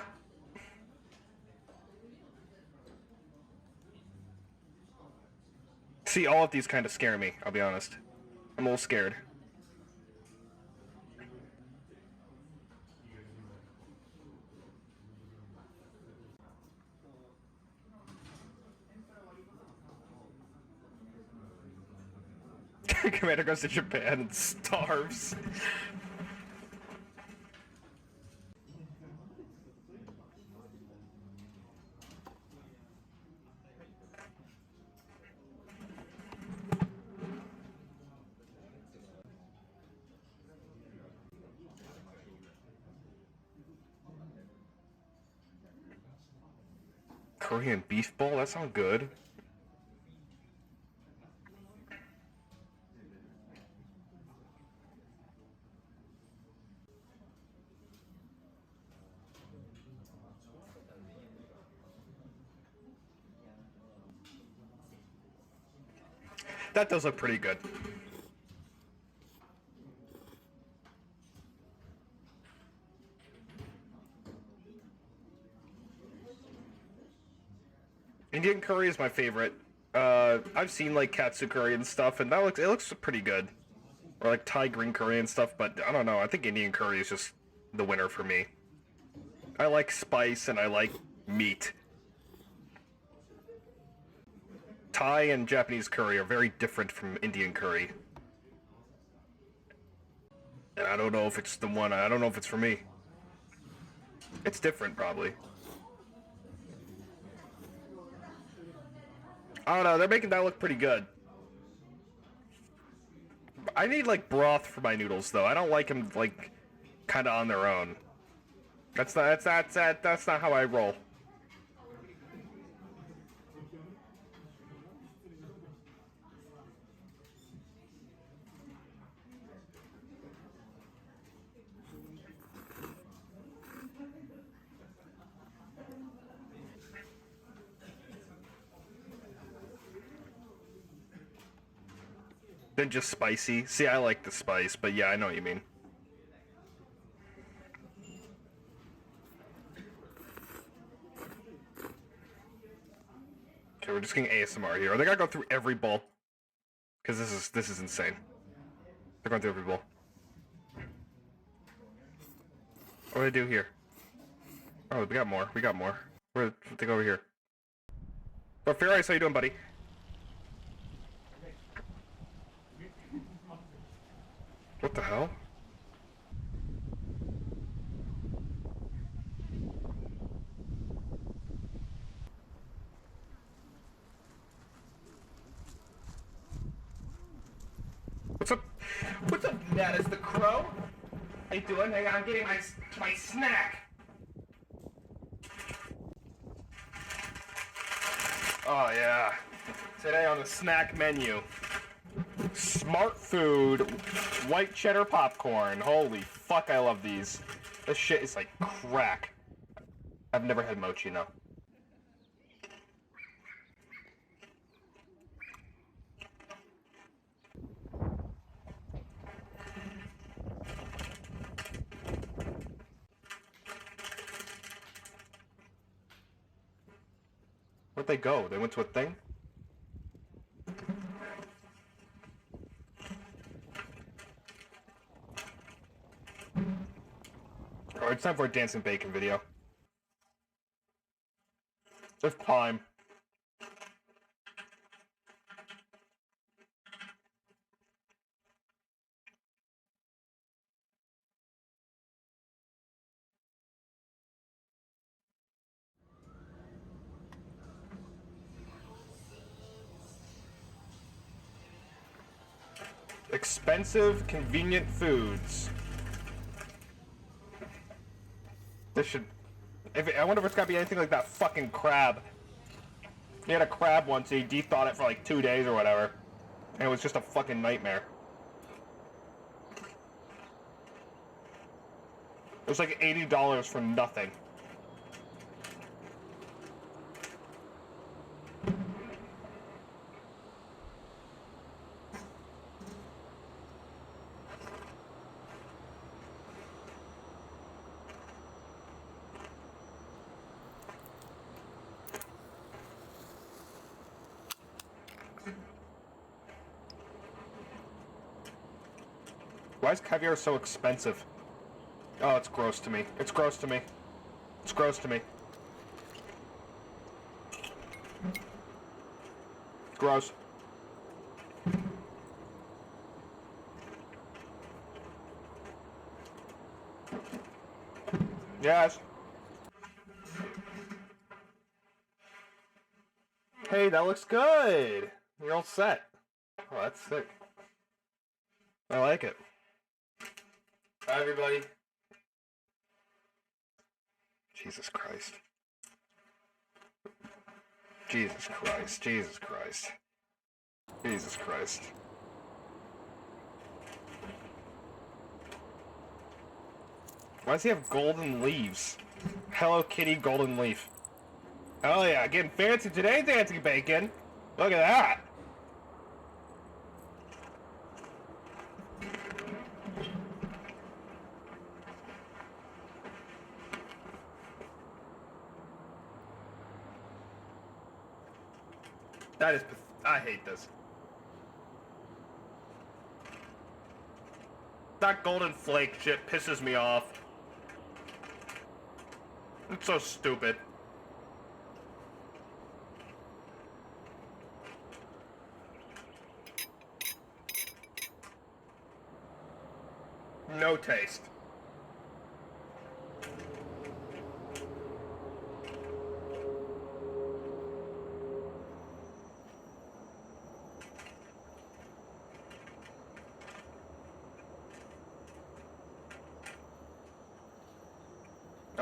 See, all of these kind of scare me, I'll be honest. I'm a little scared. Commander goes to Japan and starves. Korean beef bowl? That sounds good. That does look pretty good. Indian curry is my favorite. I've seen like katsu curry and stuff, and it looks pretty good. Or like Thai green curry and stuff, but I don't know. I think Indian curry is just the winner for me. I like spice and I like meat. Thai and Japanese curry are very different from Indian curry. And I don't know if it's the one. I don't know if it's for me. It's different, probably. I don't know, they're making that look pretty good. I need, like, broth for my noodles, though. I don't like them, like, kind of on their own. That's not how I roll. Than just spicy. See, I like the spice, but yeah, I know what you mean. Okay, we're just getting ASMR here. They gotta go through every bowl. Because this is insane. They're going through every bowl. What do I do here? Oh, we got more. We got more. Where they go over here? Oh, Fair Ice, how you doing, buddy? What the hell? What's up? What's up, Nat? Is the crow? How you doing? Hang on, I'm getting my snack. Oh yeah. Today on the snack menu. Smart food, white cheddar popcorn. Holy fuck, I love these. This shit is like crack. I've never had mochi, no. Where'd they go? They went to a thing? Alright, it's time for a dancing bacon video. It's time. Expensive, convenient foods. This should... I wonder if it's gotta be anything like that fucking crab. He had a crab once, he de-thawed it for like 2 days or whatever. And it was just a fucking nightmare. It was like $80 for nothing. Why is caviar so expensive? Oh, it's gross to me. It's gross to me. It's gross to me. Gross. Yes. Hey, that looks good. You're all set. Oh, that's sick. I like it. Hi, everybody. Jesus Christ. Jesus Christ. Jesus Christ. Jesus Christ. Why does he have golden leaves? Hello Kitty golden leaf. Oh yeah, getting fancy today, dancing bacon. Look at that. That is I hate this. That golden flake shit pisses me off. It's so stupid. No taste.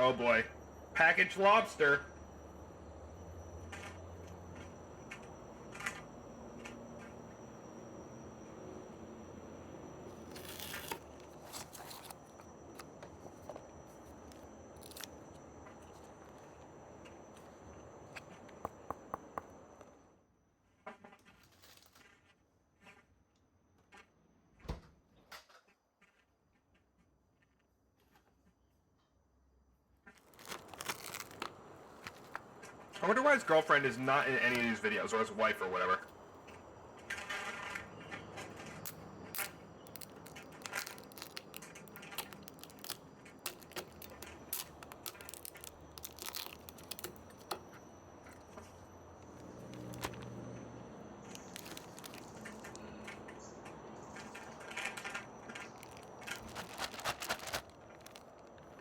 Oh boy. Packaged lobster. I wonder why his girlfriend is not in any of these videos, or his wife, or whatever.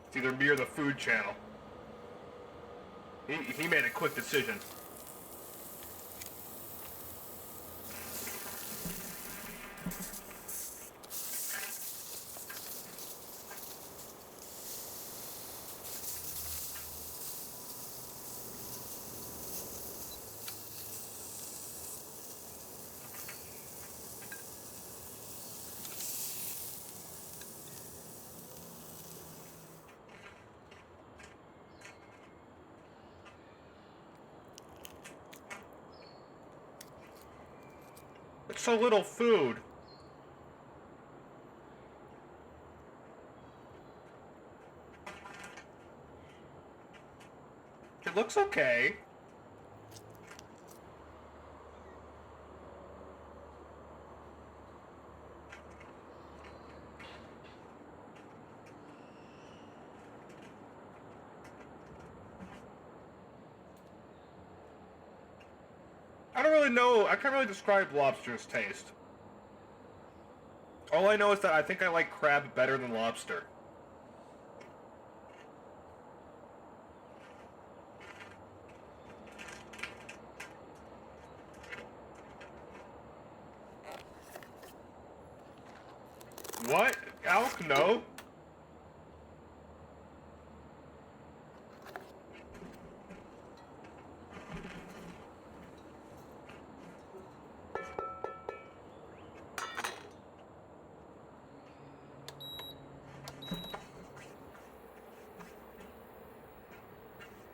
It's either me or the food channel. He made a quick decision. It's so little food. It looks okay. don't really know. I can't really describe lobster's taste. All I know is that I think I like crab better than lobster. What? Alec, no?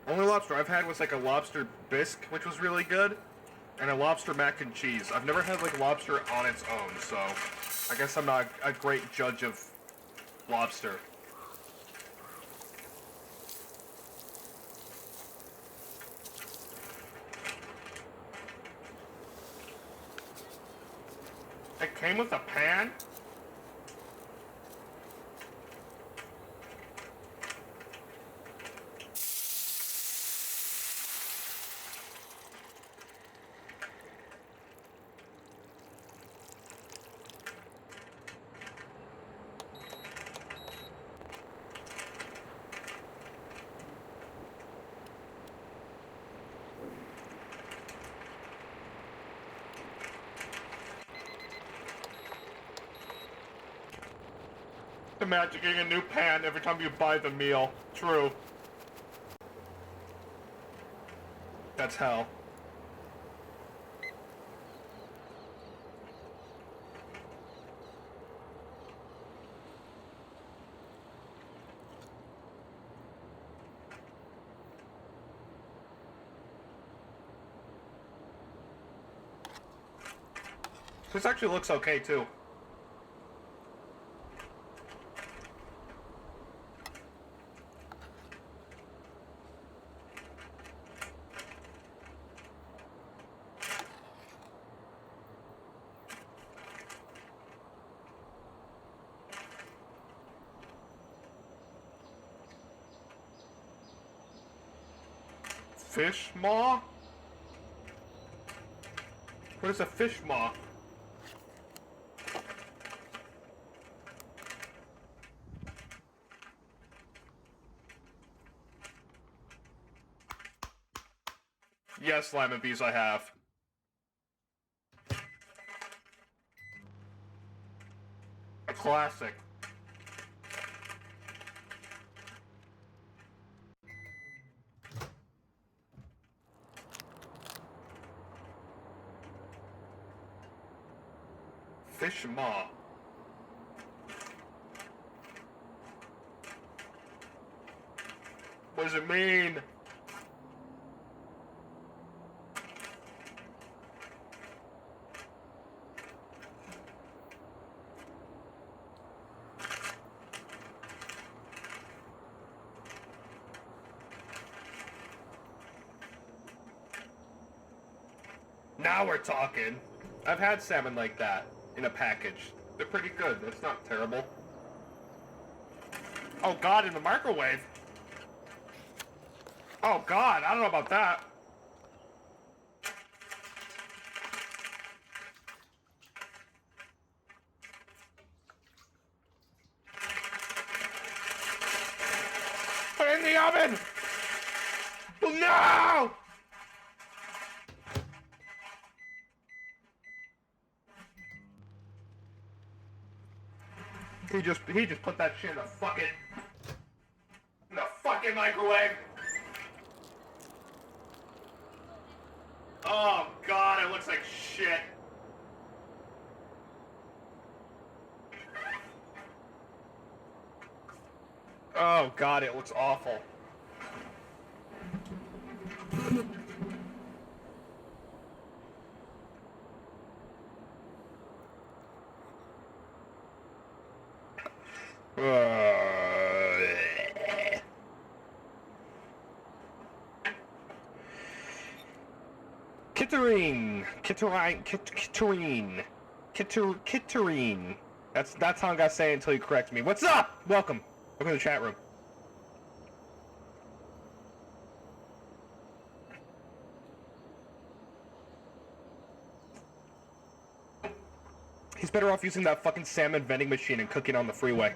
Only lobster I've had was like a lobster bisque, which was really good, and a lobster mac and cheese. I've never had like lobster on its own, so I guess I'm not a great judge of lobster. It came with a pan? Imagine getting a new pan every time you buy the meal. True. That's hell. This actually looks okay too. Fish maw? What is a fish maw? Yes, Lemon Bees, I have. A classic. Fish maw. What does it mean? Now we're talking. I've had salmon like that in a package. They're pretty good. That's not terrible. Oh god, in the microwave. Oh god, I don't know about that. Put it in the oven! No! He just put that shit in the fucking microwave. Oh god, it looks like shit. Oh god, it looks awful. Kitterine. That's how I'm gonna say it until you correct me. What's up? Welcome to the chat room. He's better off using that fucking salmon vending machine and cooking on the freeway.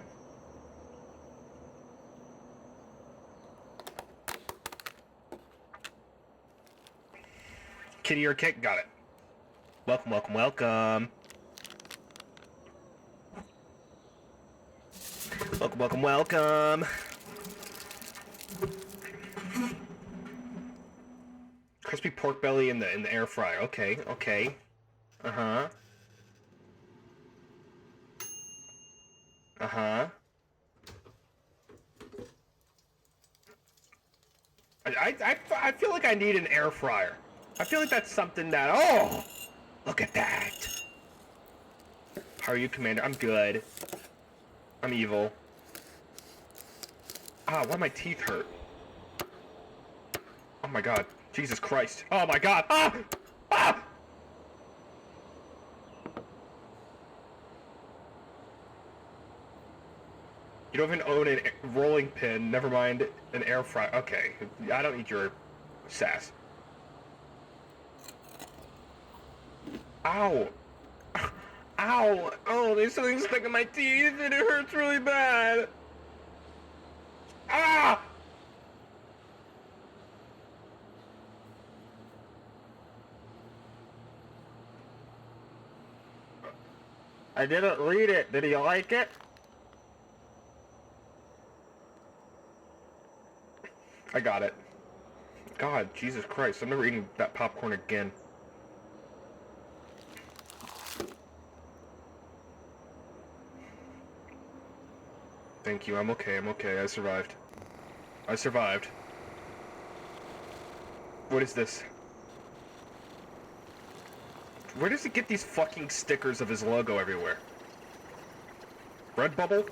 Kitty or kick? Got it. Welcome, welcome, welcome. Welcome, welcome, welcome. Crispy pork belly in the air fryer. Okay, okay. Uh-huh. Uh-huh. I feel like I need an air fryer. I feel like that's something that... Oh! Look at that! How are you, Commander? I'm good. I'm evil. Ah, why my teeth hurt? Oh my god. Jesus Christ. Oh my god! Ah! Ah! You don't even own a rolling pin, never mind an air fryer. Okay, I don't need your sass. Ow! Ow! Oh, there's something stuck in my teeth and it hurts really bad! Ah! I didn't read it. Did he like it? I got it. God, Jesus Christ, I'm never eating that popcorn again. Thank you, I'm okay, I survived. I survived. What is this? Where does he get these fucking stickers of his logo everywhere? Redbubble?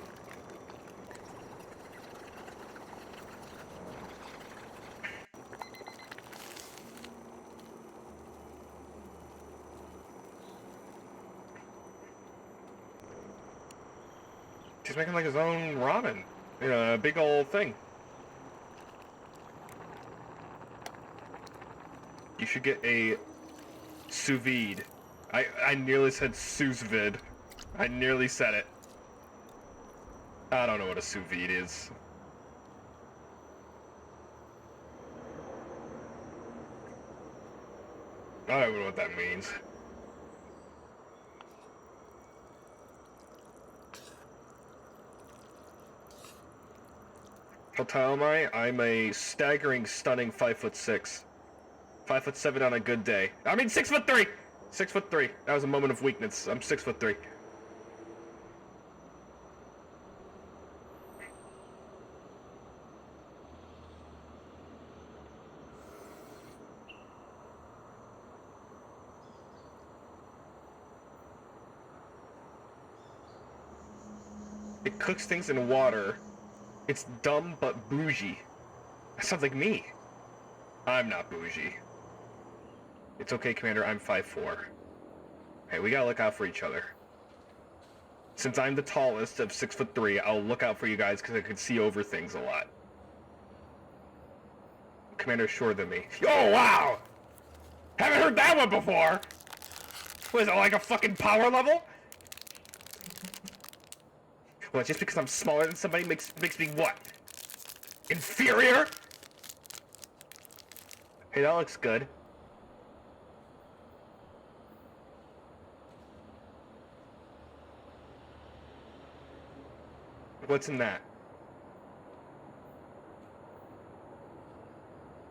He's making like his own ramen. You know, a big old thing. You should get a sous vide. I nearly said sous vide. I nearly said it. I don't know what a sous vide is. I don't know what that means. How tall am I? I'm a staggering, stunning 5'6". 5'7" on a good day. I mean 6'3". 6'3". That was a moment of weakness. I'm 6'3". It cooks things in water. It's dumb but bougie. That sounds like me. I'm not bougie. It's okay, Commander, I'm 5'4". Hey, we gotta look out for each other. Since I'm the tallest of 6'3", I'll look out for you guys because I can see over things a lot. Commander's shorter than me. Oh, wow! Haven't heard that one before! What is it, like a fucking power level? Well, just because I'm smaller than somebody makes me what? Inferior? Hey, that looks good. What's in that?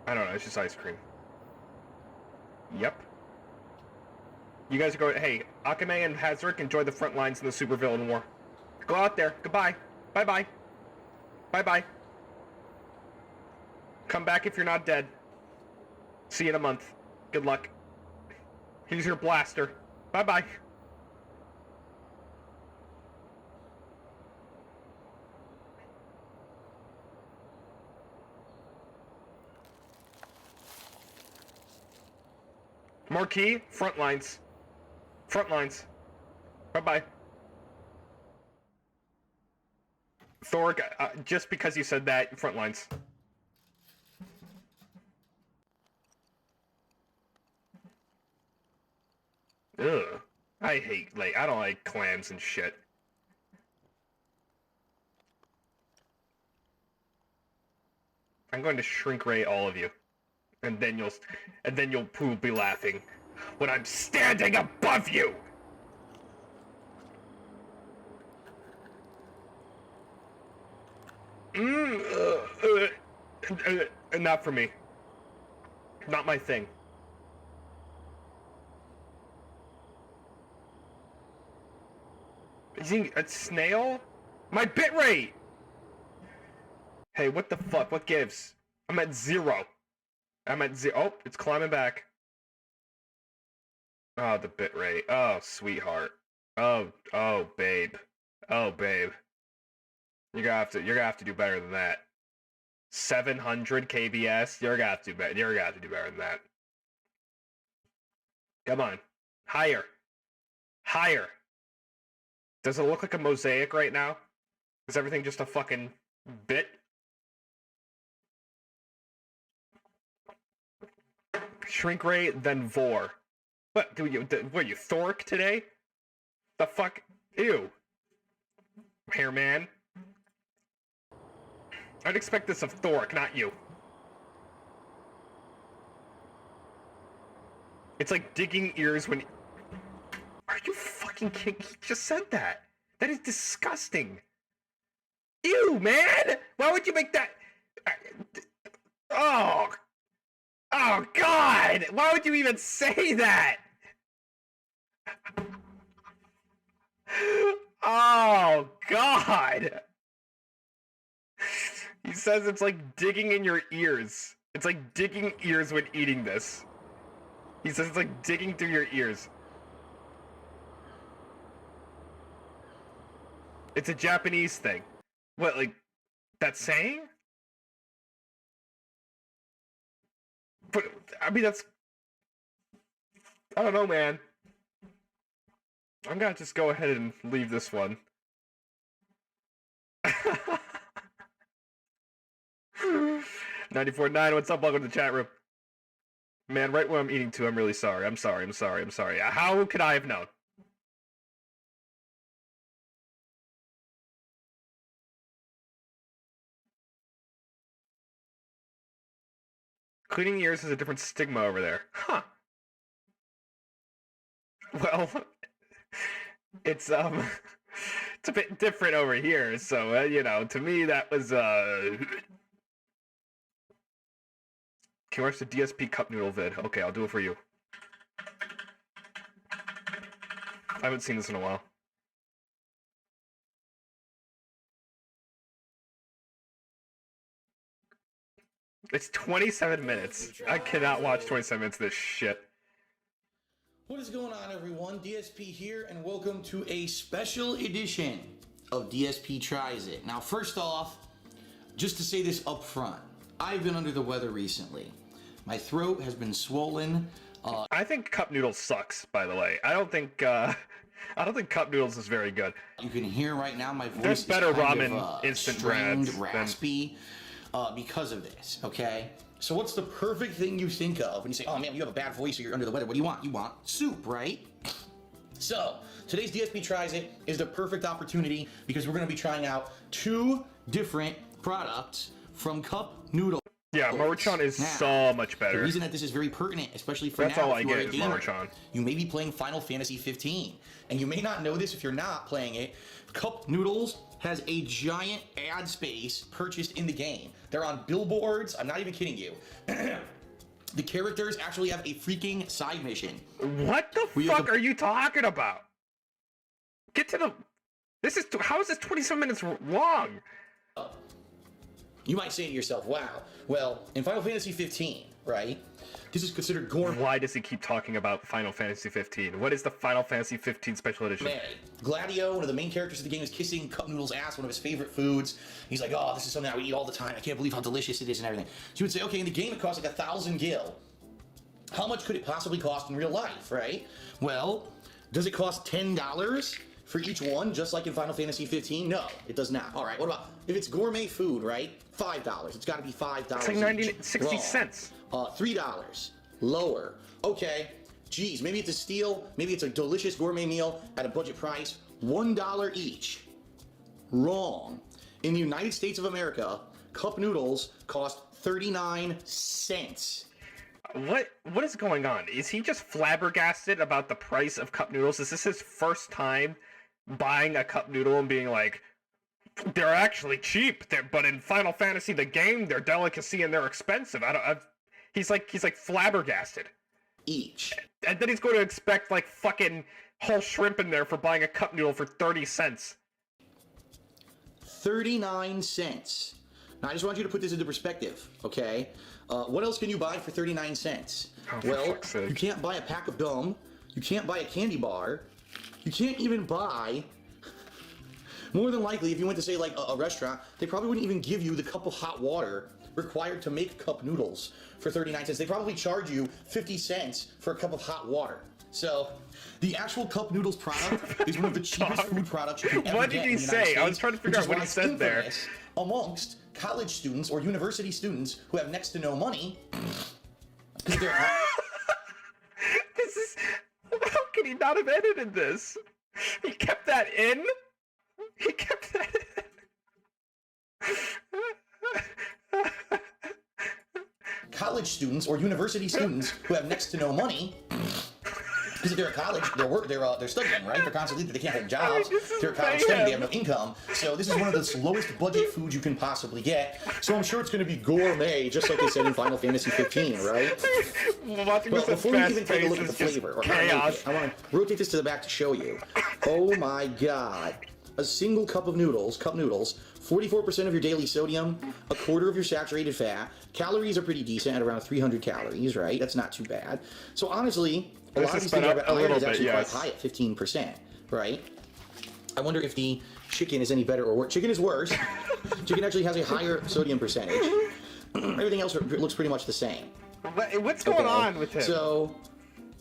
I don't know, it's just ice cream. Yep. You guys are going, hey, Akame and Hazrick enjoy the front lines in the supervillain war. Go out there. Goodbye. Bye-bye. Bye-bye. Come back if you're not dead. See you in a month. Good luck. Here's your blaster. Bye-bye. Marquis, front lines. Front lines. Bye-bye. Thor, just because you said that, front lines. Ugh. I hate, like, I don't like clams and shit. I'm going to shrink ray all of you. And then you'll be laughing when I'm standing above you! Not for me. Not my thing. Is he a snail? My bitrate! Hey, what the fuck? What gives? I'm at 0. I'm at 0. Oh, it's climbing back. Oh, the bitrate. Oh, sweetheart. Oh, babe. Oh, babe. You're gonna have to do better than that. 700 kbs. You're gonna have to do better. You're gonna have to do better than that. Come on, higher, higher. Does it look like a mosaic right now? Is everything just a fucking bit? Shrink rate, then vor. What do you? What are you, Thork today? The fuck? Ew. Hairman. I'd expect this of Thork, not you. It's like digging ears when... Are you fucking kidding? He just said that. That is disgusting. Ew, man! Why would you make that... Oh! Oh, God! Why would you even say that? Oh, God! He says it's like digging in your ears. It's like digging ears when eating this. He says it's like digging through your ears. It's a Japanese thing. What, like, that saying? But, I mean, that's... I don't know, man. I'm gonna just go ahead and leave this one. 94.9, what's up? Welcome to the chat room. Man, right when I'm eating too, I'm really sorry. I'm sorry. How could I have known? Cleaning ears has a different stigma over there. Huh. Well, it's a bit different over here, so, you know, to me that was, Can you watch the DSP cup noodle vid? Okay, I'll do it for you. I haven't seen this in a while. It's 27 minutes. I cannot watch 27 minutes of this shit.
What is going on, everyone? DSP here, and welcome to a special edition of DSP Tries It. Now, first off, just to say this up front, I've been under the weather recently. My throat has been swollen.
I think cup noodles sucks, by the way. I don't think cup noodles is very good.
You can hear right now my voice
There's better
is kind
ramen
of,
instant
strained,
rads
raspy, because of this, okay? So what's the perfect thing you think of when you say, oh man, you have a bad voice or you're under the weather? What do you want? You want soup, right? So, today's DSP Tries It is the perfect opportunity because we're going to be trying out 2 different products from Cup Noodles.
Yeah, Maruchan is so much better.
The reason that this is very pertinent, especially for
That's
now,
all
if
I
you are
get
a
is
gamer,
Maruchan.
you may be playing Final Fantasy 15, and you may not know this if you're not playing it. Cup Noodles has a giant ad space purchased in the game. They're on billboards. I'm not even kidding you. The characters actually have a freaking side mission.
What the fuck are you talking about? Get to the... How is this 27 minutes long?
You might say to yourself, wow, well, in Final Fantasy 15, right, this is considered gourmet.
Why does he keep talking about Final Fantasy 15? What is the Final Fantasy 15 Special Edition?
Gladio, one of the main characters of the game, is kissing Cup Noodle's ass, one of his favorite foods. He's like, oh, this is something I would eat all the time. I can't believe how delicious it is and everything. So you would say, okay, in the game it costs like 1,000 gil. How much could it possibly cost in real life, right? Well, does it cost $10 for each one, just like in Final Fantasy 15? No, it does not. All right, what about if it's gourmet food, right? $5. It's got to be $5.
It's like 60 cents.
$3. Lower. Okay. Geez, maybe it's a steal, maybe it's a delicious gourmet meal at a budget price, $1 each. Wrong. In the United States of America, cup noodles cost 39 cents.
What is going on? Is he just flabbergasted about the price of cup noodles? Is this his first time buying a cup noodle and being like, they're actually cheap, but in Final Fantasy the game, they're delicacy and they're expensive. He's like flabbergasted.
Each.
And then he's going to expect like fucking whole shrimp in there for buying a cup noodle for 30 cents.
39 cents. Now I just want you to put this into perspective, okay? What else can you buy for 39 cents?
Oh,
well, you can't buy a pack of gum. You can't buy a candy bar. You can't even buy... More than likely, if you went to, say, like, a restaurant, they probably wouldn't even give you the cup of hot water required to make cup noodles for 39 cents. They probably charge you 50 cents for a cup of hot water. So, the actual cup noodles product is one of the cheapest food products you can ever
What
get
did he
in the United
say?
States,
I was trying to figure out what he said there.
Infamous amongst college students or university students who have next to no money. Because they're...
This is... How could he not have edited this? He kept that in? He kept that in.
College students or university students who have next to no money, because if they're at college, they're studying, right? They're constantly, they can't have jobs. They're at college studying, they have no income. So this is one of the lowest budget foods you can possibly get. So I'm sure it's going to be gourmet, just like they said in Final Fantasy 15, right?
Well,
before we even take a look at the flavor, or
chaos.
I want to rotate this to the back to show you. Oh my god. A single cup of noodles, 44% of your daily sodium, a quarter of your saturated fat. Calories are pretty decent at around 300 calories, right? That's not too bad. So honestly, a lot of these things are actually quite high at 15%, right? I wonder if the chicken is any better or worse. Chicken is worse. Chicken actually has a higher sodium percentage. Everything else looks pretty much the same.
What's going on with him?
So,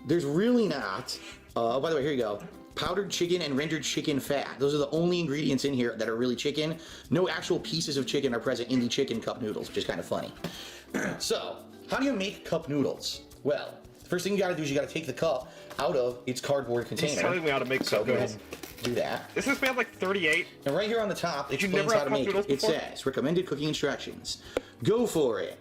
there's really not... oh, by the way, here you go. Powdered chicken and rendered chicken fat. Those are the only ingredients in here that are really chicken. No actual pieces of chicken are present in the chicken cup noodles, which is kind of funny. So, how do you make cup noodles? Well, the first thing you gotta do is you gotta take the cup out of its cardboard container.
He's telling me how to make cup noodles.
Do that.
This is made like 38.
And right here on the top, it explains how to make it. It says, recommended cooking instructions. Go for it.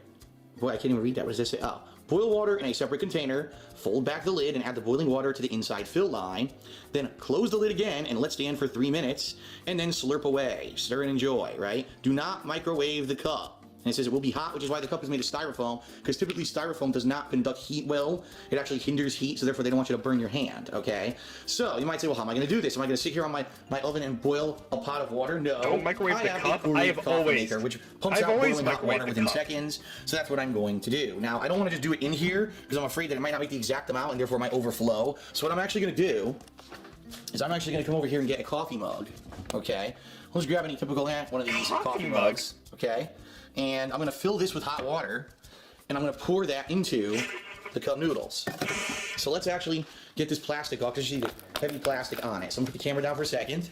Boy, I can't even read that. What does this say? Oh. Boil water in a separate container, fold back the lid and add the boiling water to the inside fill line, then close the lid again and let stand for 3 minutes, and then slurp away. Stir and enjoy, right? Do not microwave the cup. And it says it will be hot, which is why the cup is made of styrofoam, because typically styrofoam does not conduct heat well. It actually hinders heat, so therefore they don't want you to burn your hand, okay? So, you might say, well, how am I going to do this? Am I going to sit here on my oven and boil a pot of water? No.
Don't microwave the cup. I have always...
Maker, which pumps out boiling hot water within seconds, so that's what I'm going to do. Now, I don't want to just do it in here, because I'm afraid that it might not make the exact amount, and therefore it might overflow. So what I'm actually going to do is I'm actually going to come over here and get a coffee mug, okay? I'll just grab any typical one of these coffee mugs, okay? And I'm going to fill this with hot water, and I'm going to pour that into the cup noodles. So let's actually get this plastic off, because you see the heavy plastic on it. So I'm going to put the camera down for a second. See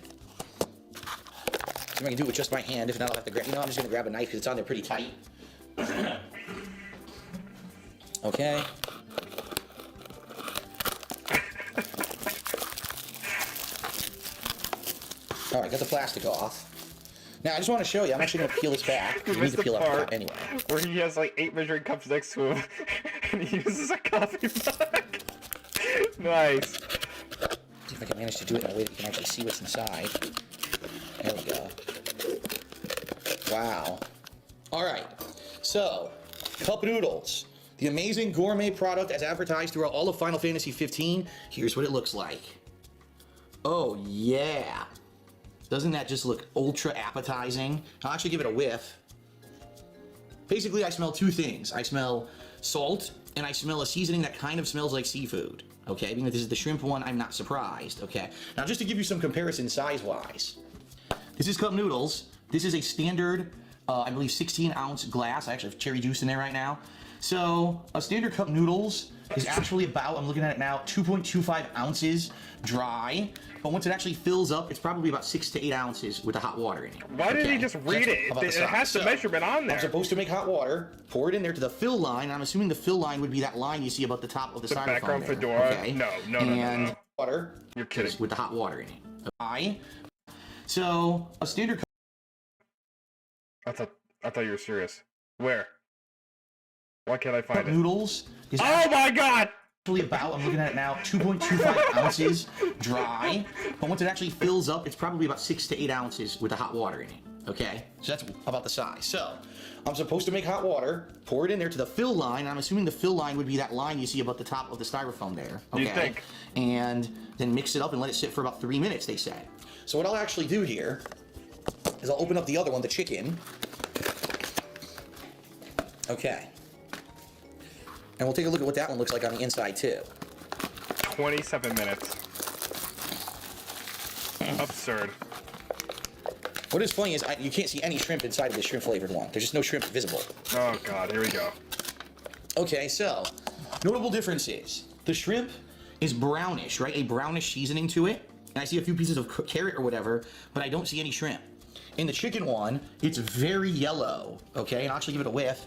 if I can do it with just my hand. If not, I'll have to grab, I'm just going to grab a knife because it's on there pretty tight. Okay. All right, got the plastic off. Now, I just want to show you, I'm actually going to peel this back. You need to peel up anyway.
Where he has like 8 measuring cups next to him, and he uses a coffee mug. Nice.
See if I can manage to do it in a way that you can actually see what's inside. There we go. Wow. All right. So, cup noodles. The amazing gourmet product as advertised throughout all of Final Fantasy 15. Here's what it looks like. Oh, yeah. Doesn't that just look ultra appetizing? I'll actually give it a whiff. Basically, I smell two things. I smell salt, and I smell a seasoning that kind of smells like seafood. Okay, being that this is the shrimp one, I'm not surprised. Okay, now just to give you some comparison size-wise. This is cup noodles. This is a standard, I believe 16-ounce glass. I actually have cherry juice in there right now. So, a standard cup noodles is actually about, I'm looking at it now, 2.25 ounces dry. But once it actually fills up, it's probably about 6 to 8 ounces with the hot water in it.
Why did he just read it? It has the measurement on there.
I'm supposed to make hot water, pour it in there to the fill line. And I'm assuming the fill line would be that line you see above the top of the styrofoam
background
there.
fedora?
Okay.
No.
And water.
You're kidding.
With the hot water in it. So a standard.
I thought you were serious. Where? Why can't I find it?
Noodles.
Oh my god!
Actually about, I'm looking at it now, 2.25 ounces dry. But once it actually fills up, it's probably about 6 to 8 ounces with the hot water in it. Okay? So that's about the size. So I'm supposed to make hot water, pour it in there to the fill line. And I'm assuming the fill line would be that line you see above the top of the styrofoam there. Okay?
You'd think.
And then mix it up and let it sit for about 3 minutes, they said. So what I'll actually do here is I'll open up the other one, the chicken. Okay. And we'll take a look at what that one looks like on the inside, too.
27 minutes. Absurd.
What is funny is you can't see any shrimp inside of this shrimp-flavored one. There's just no shrimp visible.
Oh, God. Here we go.
Okay, so, notable differences. The shrimp is brownish, right? A brownish seasoning to it. And I see a few pieces of carrot or whatever, but I don't see any shrimp. In the chicken one, it's very yellow, okay? And I'll actually give it a whiff.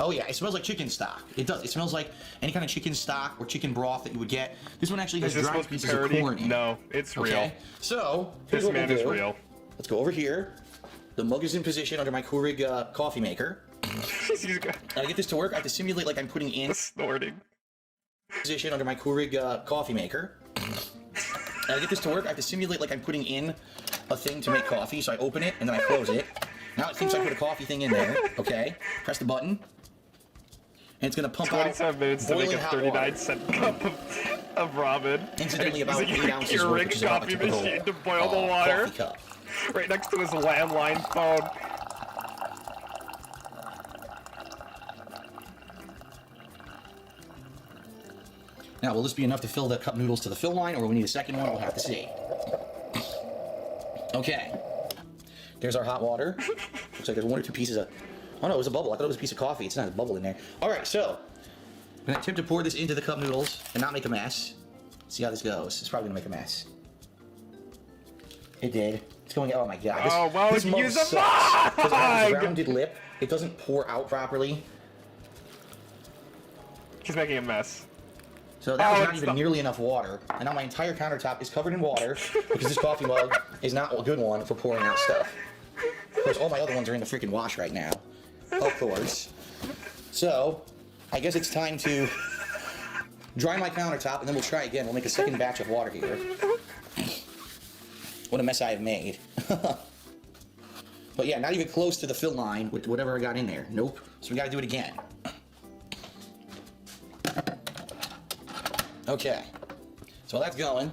Oh yeah, it smells like chicken stock. It does. It smells like any kind of chicken stock or chicken broth that you would get. This one actually has dried pieces of corn in it.
No, it's real.
Okay, so
This man is real.
Let's go over here. The mug is in position under my Keurig coffee maker. Now to get this to work, I have to simulate like I'm putting in
snorting.
Position under my Keurig coffee maker. Now to get this to work, I have to simulate like I'm putting in a thing to make coffee. So I open it and then I close it. Now it thinks I put a coffee thing in there. Okay, press the button. And it's going to pump
27 minutes to make a 39-cent cup of ramen.
Incidentally, about 8 ounces worth, which is
Keurig
about
coffee
a typical
machine to boil the water.
coffee cup.
Right next to his landline phone.
Now, will this be enough to fill the cup noodles to the fill line, or will we need a second one? We'll have to see. Okay. There's our hot water. Looks like there's 1 or 2 pieces of... Oh no, it was a bubble. I thought it was a piece of coffee. It's not a bubble in there. Alright, so I'm going to attempt to pour this into the cup noodles and not make a mess. See how this goes. It's probably going to make a mess. It did. It's going... Oh my god. This mug
use a
sucks. Because it has a
mug!
rounded lip. It doesn't pour out properly.
He's making a mess.
So that was not even nearly enough water. And now my entire countertop is covered in water because this coffee mug is not a good one for pouring out stuff. Of course, all my other ones are in the freaking wash right now. Of course. So, I guess it's time to dry my countertop, and then we'll try again. We'll make a second batch of water here. What a mess I have made. But yeah, not even close to the fill line with whatever I got in there. Nope. So we gotta do it again. Okay. So while that's going,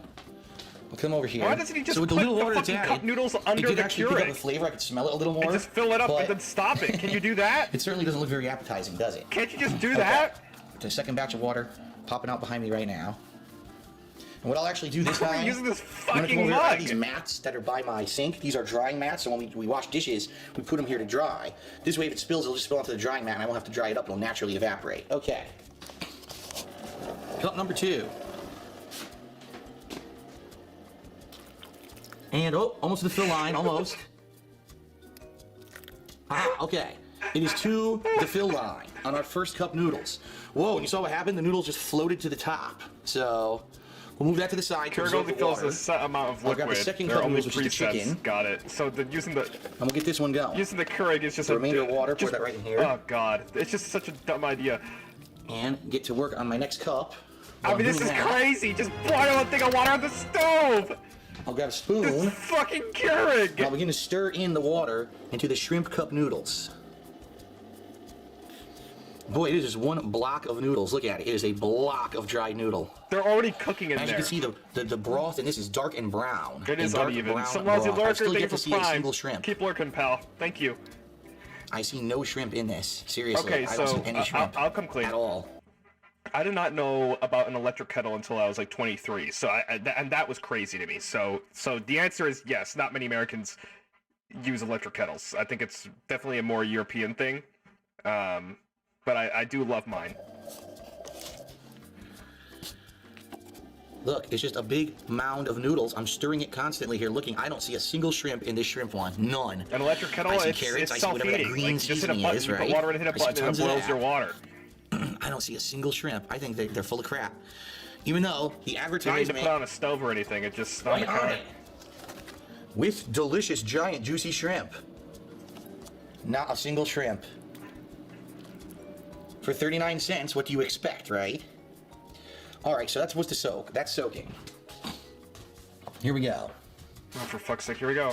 we'll come over here.
Why doesn't he just
put
the fucking cup noodles under the
actually pick up the
Keurig?
flavor. I could smell it a little more.
And just fill it up and then stop it. Can you do that?
It certainly doesn't look very appetizing, does it?
Can't you just do that?
The second batch of water popping out behind me right now. And what I'll actually do this time,
using this
I'm gonna come
fucking
over here. I have
mug.
these mats that are by my sink. These are drying mats, so when we wash dishes, we put them here to dry. This way, if it spills, it'll just spill onto the drying mat, and I won't have to dry it up. It'll naturally evaporate. Okay. Cup number 2. And, oh, almost to the fill line, almost. Ah, okay. It is to the fill line on our first cup noodles. Whoa, and you saw what happened? The noodles just floated to the top. So, we'll move that to the side.
Keurig only fills a set amount of liquid.
I'll grab the second
There are
cup
only
noodles, which is the chicken.
Got it. So using the...
I'm gonna get this one going.
Using the Keurig is just
the remainder of water, pour that right in here.
Oh, God. It's just such a dumb idea.
And get to work on my next cup.
I mean, this is crazy. Just boil a thing of water on the stove.
I'll grab a spoon.
This fucking Keurig.
I'll begin to stir in the water into the shrimp cup noodles. Boy, it is just one block of noodles. Look at it. It is a block of dried noodle.
They're already cooking in
As
there.
you can see, the broth in this is dark and brown.
It is
dark
uneven.
brown
Some lousy
broth. I
lurker,
still
thank you
get
for
to see a
Prime.
single shrimp.
Keep lurking, pal. Thank you.
I see no shrimp in this. Seriously,
Okay,
I don't
so
see any shrimp
I'll come clean.
at all.
I did not know about an electric kettle until I was like 23. So and that was crazy to me. So the answer is yes. Not many Americans use electric kettles. I think it's definitely a more European thing. But I do love mine.
Look, it's just a big mound of noodles. I'm stirring it constantly here, looking. I don't see a single shrimp in this shrimp one. None.
An electric kettle,
I see
it's
carrots, I see whatever that
self-heating.
green
Like, just hit a
seasoning
button,
is,
you
right?
put water in, hit a
I see
button, and
tons
it
of
boils
that.
your water.
I don't see a single shrimp. I think they're full of crap. Even though the
You don't need to
advertisement...
put on a stove or anything, it just on the
Right on
counter.
it. With delicious, giant, juicy shrimp. Not a single shrimp. For 39 cents, what do you expect, right? Alright, so that's supposed to soak. That's soaking. Here we go.
Oh, for fuck's sake, here we go.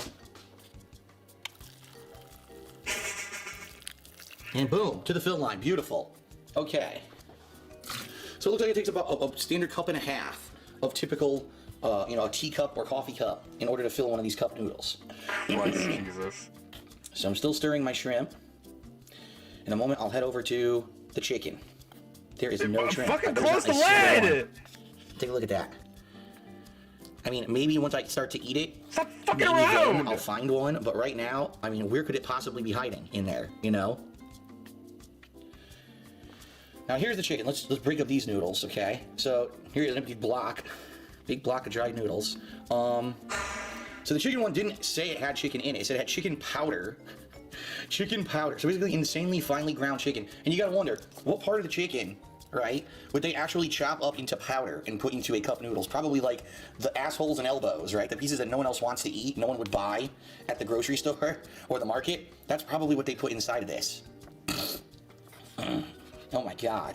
And boom, to the fill line. Beautiful. Okay. So it looks like it takes about a standard cup and a half of typical, a teacup or coffee cup in order to fill one of these cup noodles.
Christ, Jesus.
So I'm still stirring my shrimp. In a moment, I'll head over to the chicken. There is no shrimp.
Fucking
There's
close
not
the
a single
lid!
one. Take a look at that. I mean, maybe once I start to eat it,
Stop fucking
maybe then
around!
I'll find one. But right now, I mean, where could it possibly be hiding in there? You know. Now here's the chicken. Let's break up these noodles, okay? So here's an empty block, big block of dried noodles. So the chicken one didn't say it had chicken in it. It said it had chicken powder. Chicken powder. So basically insanely finely ground chicken. And you gotta wonder, what part of the chicken, right, would they actually chop up into powder and put into a cup noodles? Probably like the assholes and elbows, right? The pieces that no one else wants to eat, no one would buy at the grocery store or the market. That's probably what they put inside of this. Oh my god.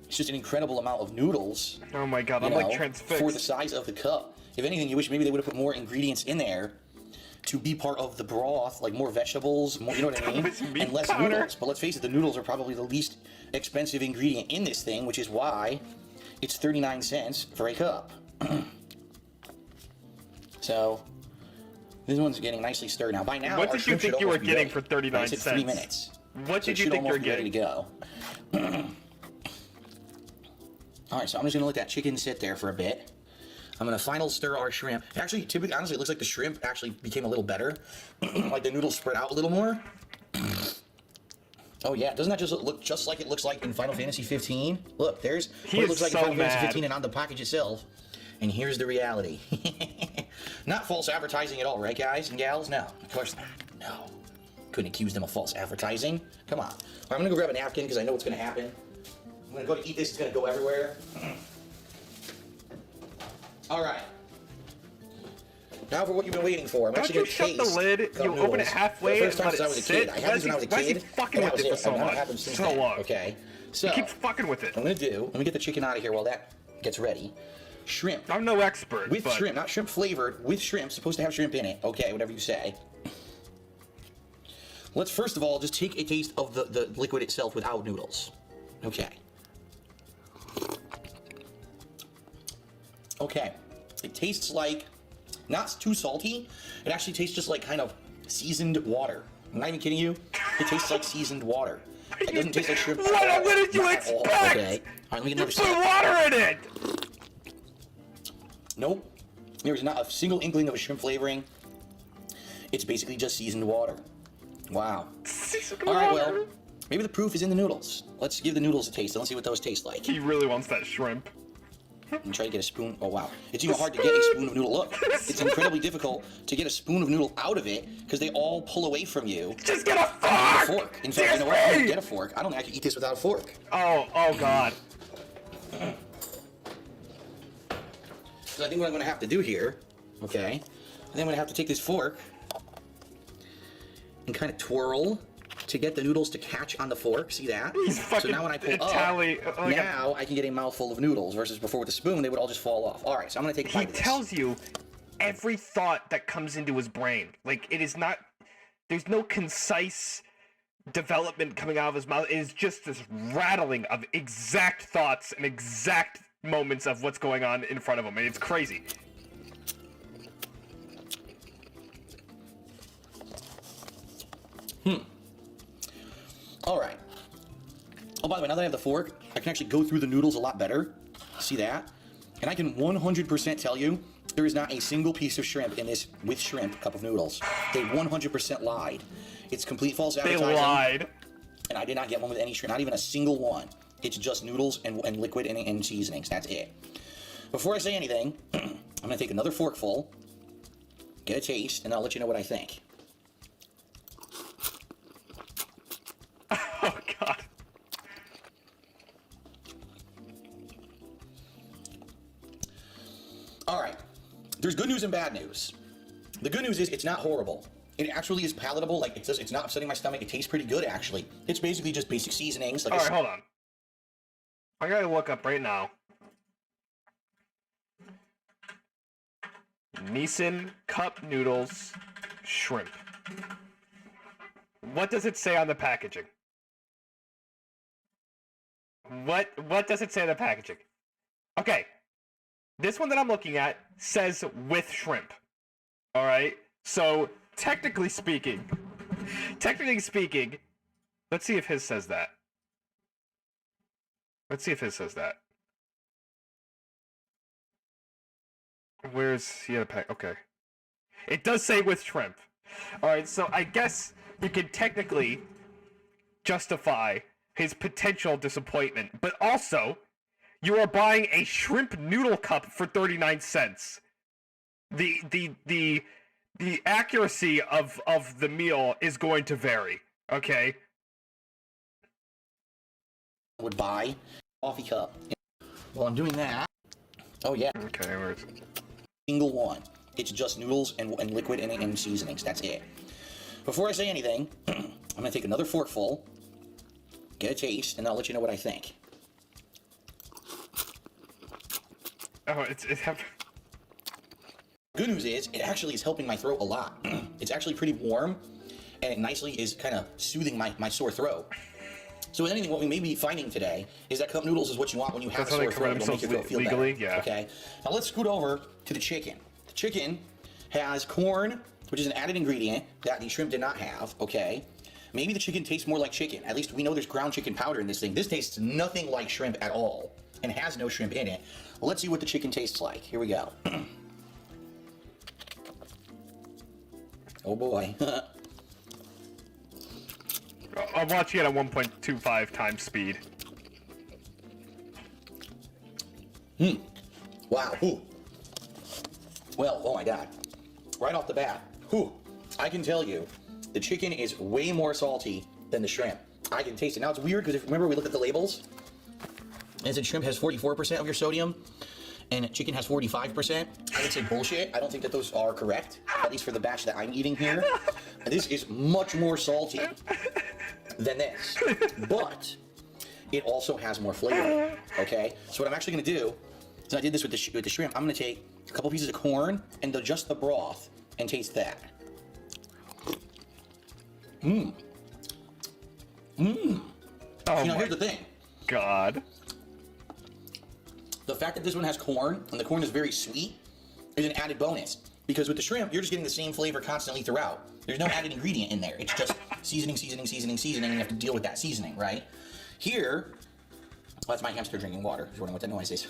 It's just an incredible amount of noodles.
Oh my god, I'm
you
like
know,
transfixed.
for the size of the cup. If anything, you wish maybe they would have put more ingredients in there to be part of the broth, like more vegetables, more, you know what I mean?
With meat
And less
powder.
noodles. But let's face it, the noodles are probably the least expensive ingredient in this thing, which is why it's 39 cents for a cup. So, this one's getting nicely stirred now. By now,
What
our
did you
shrimp should
think you were
almost be
getting
ready.
for 39
I said 3
cents?
minutes.
What
So
did
it
you
should
think you were
almost be ready
getting?
to go. All right, so I'm just gonna let that chicken sit there for a bit. I'm gonna final stir our shrimp. Actually, typically, honestly, it looks like the shrimp actually became a little better. Like the noodles spread out a little more. Oh yeah, doesn't that just look just like it looks like in Final Fantasy 15? Look, there's
He
what it
is
looks like
so
in Final Fantasy
mad.
15 and on the package itself. And here's the reality. Not false advertising at all, right, guys and gals? No, of course not. No. Couldn't accuse them of false advertising. Come on. All right, I'm gonna go grab a napkin because I know what's gonna happen. I'm gonna go to eat this, it's gonna go everywhere. All right. Now for what you've been waiting for. I'm
Don't
actually
you
gonna
shut the
taste
lid,
cup
you open it
noodles.
halfway
For the first
and
time
let
since I
it
was a
sit?
kid. I had these when I was a
Why is he
kid.
fucking
and
with
that
it
was
for so
and I
much?
haven't since
So
then,
long.
okay? So,
He keeps fucking with it.
I'm gonna do, let me get the chicken out of here while that gets ready. Shrimp.
I'm no expert,
With
but
shrimp, not shrimp flavored, with shrimp, supposed to have shrimp in it. Okay, whatever you say. Let's first of all just take a taste of the liquid itself without noodles. Okay. Okay. It tastes like, not too salty, it actually tastes just like kind of seasoned water. I'm not even kidding you. It tastes like seasoned water. It doesn't taste like shrimp.
What did you
Not at all.
expect?
Okay. All right, let me get
you
another
put
sip.
water in it!
Nope. There is not a single inkling of a shrimp flavoring. It's basically just seasoned water. Wow. All right, well, maybe the proof is in the noodles. Let's give the noodles a taste and let's see what those taste like.
He really wants that shrimp.
And try to get a spoon. Oh, wow. It's even hard to get a spoon of noodle. Look, it's incredibly difficult to get a spoon of noodle out of it because they all pull away from you.
Just get a
I don't need
fork!
a fork. In fact, you know what? I don't get a fork. I don't think I can eat this without a fork.
Oh god.
So I think what I'm going to have to do here, okay, I think I'm going to have to take this fork and kind of twirl to get the noodles to catch on the fork. See that?
He's
So
fucking
now when I pull
Italian.
up, now I can get a mouthful of noodles versus before with the spoon, they would all just fall off. All right, so I'm going to take a
He
bite of this.
tells you every thought that comes into his brain. Like, it is not... There's no concise development coming out of his mouth. It is just this rattling of exact thoughts and exact moments of what's going on in front of him. And it's crazy.
All right. Oh, by the way, now that I have the fork, I can actually go through the noodles a lot better. See that? And I can 100% tell you there is not a single piece of shrimp in this with shrimp cup of noodles. They 100% lied. It's complete false
They
advertising.
lied.
And I did not get one with any shrimp, not even a single one. It's just noodles and liquid and seasonings. That's it. Before I say anything, I'm gonna take another forkful, get a taste, and I'll let you know what I think.
Oh God.
All right, there's good news and bad news. The good news is it's not horrible. It actually is palatable. Like it's not upsetting my stomach. It tastes pretty good actually. It's basically just basic seasonings. Like
All right, hold on. I gotta look up right now. Nissan cup noodles shrimp. What does it say on the packaging? What does it say on the packaging? Okay. This one that I'm looking at says with shrimp. All right? So, technically speaking, let's see if his says that. Let's see if his says that. Where's he had a pack? Okay. It does say with shrimp. Alright, so I guess you can technically justify his potential disappointment. But also, you are buying a shrimp noodle cup for 39 cents. The accuracy of the meal is going to vary. Okay?
would buy coffee cup. While I'm doing that, oh yeah.
Okay, where is it?
Single one. It's just noodles and liquid and seasonings. That's it. Before I say anything, I'm gonna take another forkful, get a taste, and I'll let you know what I think.
Oh, it's
Good news is, it actually is helping my throat a lot. It's actually pretty warm, and it nicely is kind of soothing my sore throat. So with anything, what we may be finding today is that cup noodles is what you want when you have a sore throat. It'll make your throat feel
legally,
better.
yeah.
Okay. Now let's scoot over to the chicken. The chicken has corn, which is an added ingredient that the shrimp did not have. Okay. Maybe the chicken tastes more like chicken. At least we know there's ground chicken powder in this thing. This tastes nothing like shrimp at all, and has no shrimp in it. Let's see what the chicken tastes like. Here we go. Oh boy.
I'm watching it at 1.25 times speed.
Wow. Ooh. Well, oh my god. Right off the bat, I can tell you, the chicken is way more salty than the shrimp. I can taste it. Now it's weird because if remember we looked at the labels, and it said shrimp has 44% of your sodium, and chicken has 45%. I would say bullshit. I don't think that those are correct, at least for the batch that I'm eating here. This is much more salty than this, but it also has more flavor. Okay, so what I'm actually going to do is I did this with the shrimp. I'm going to take a couple pieces of corn and just the broth and taste that.
Oh,
Here's the thing.
God.
The fact that this one has corn and the corn is very sweet is an added bonus, because with the shrimp you're just getting the same flavor constantly throughout. There's no added ingredient in there. It's just seasoning, and you have to deal with that seasoning, right? Here, that's my hamster drinking water. If you're wondering what that noise is.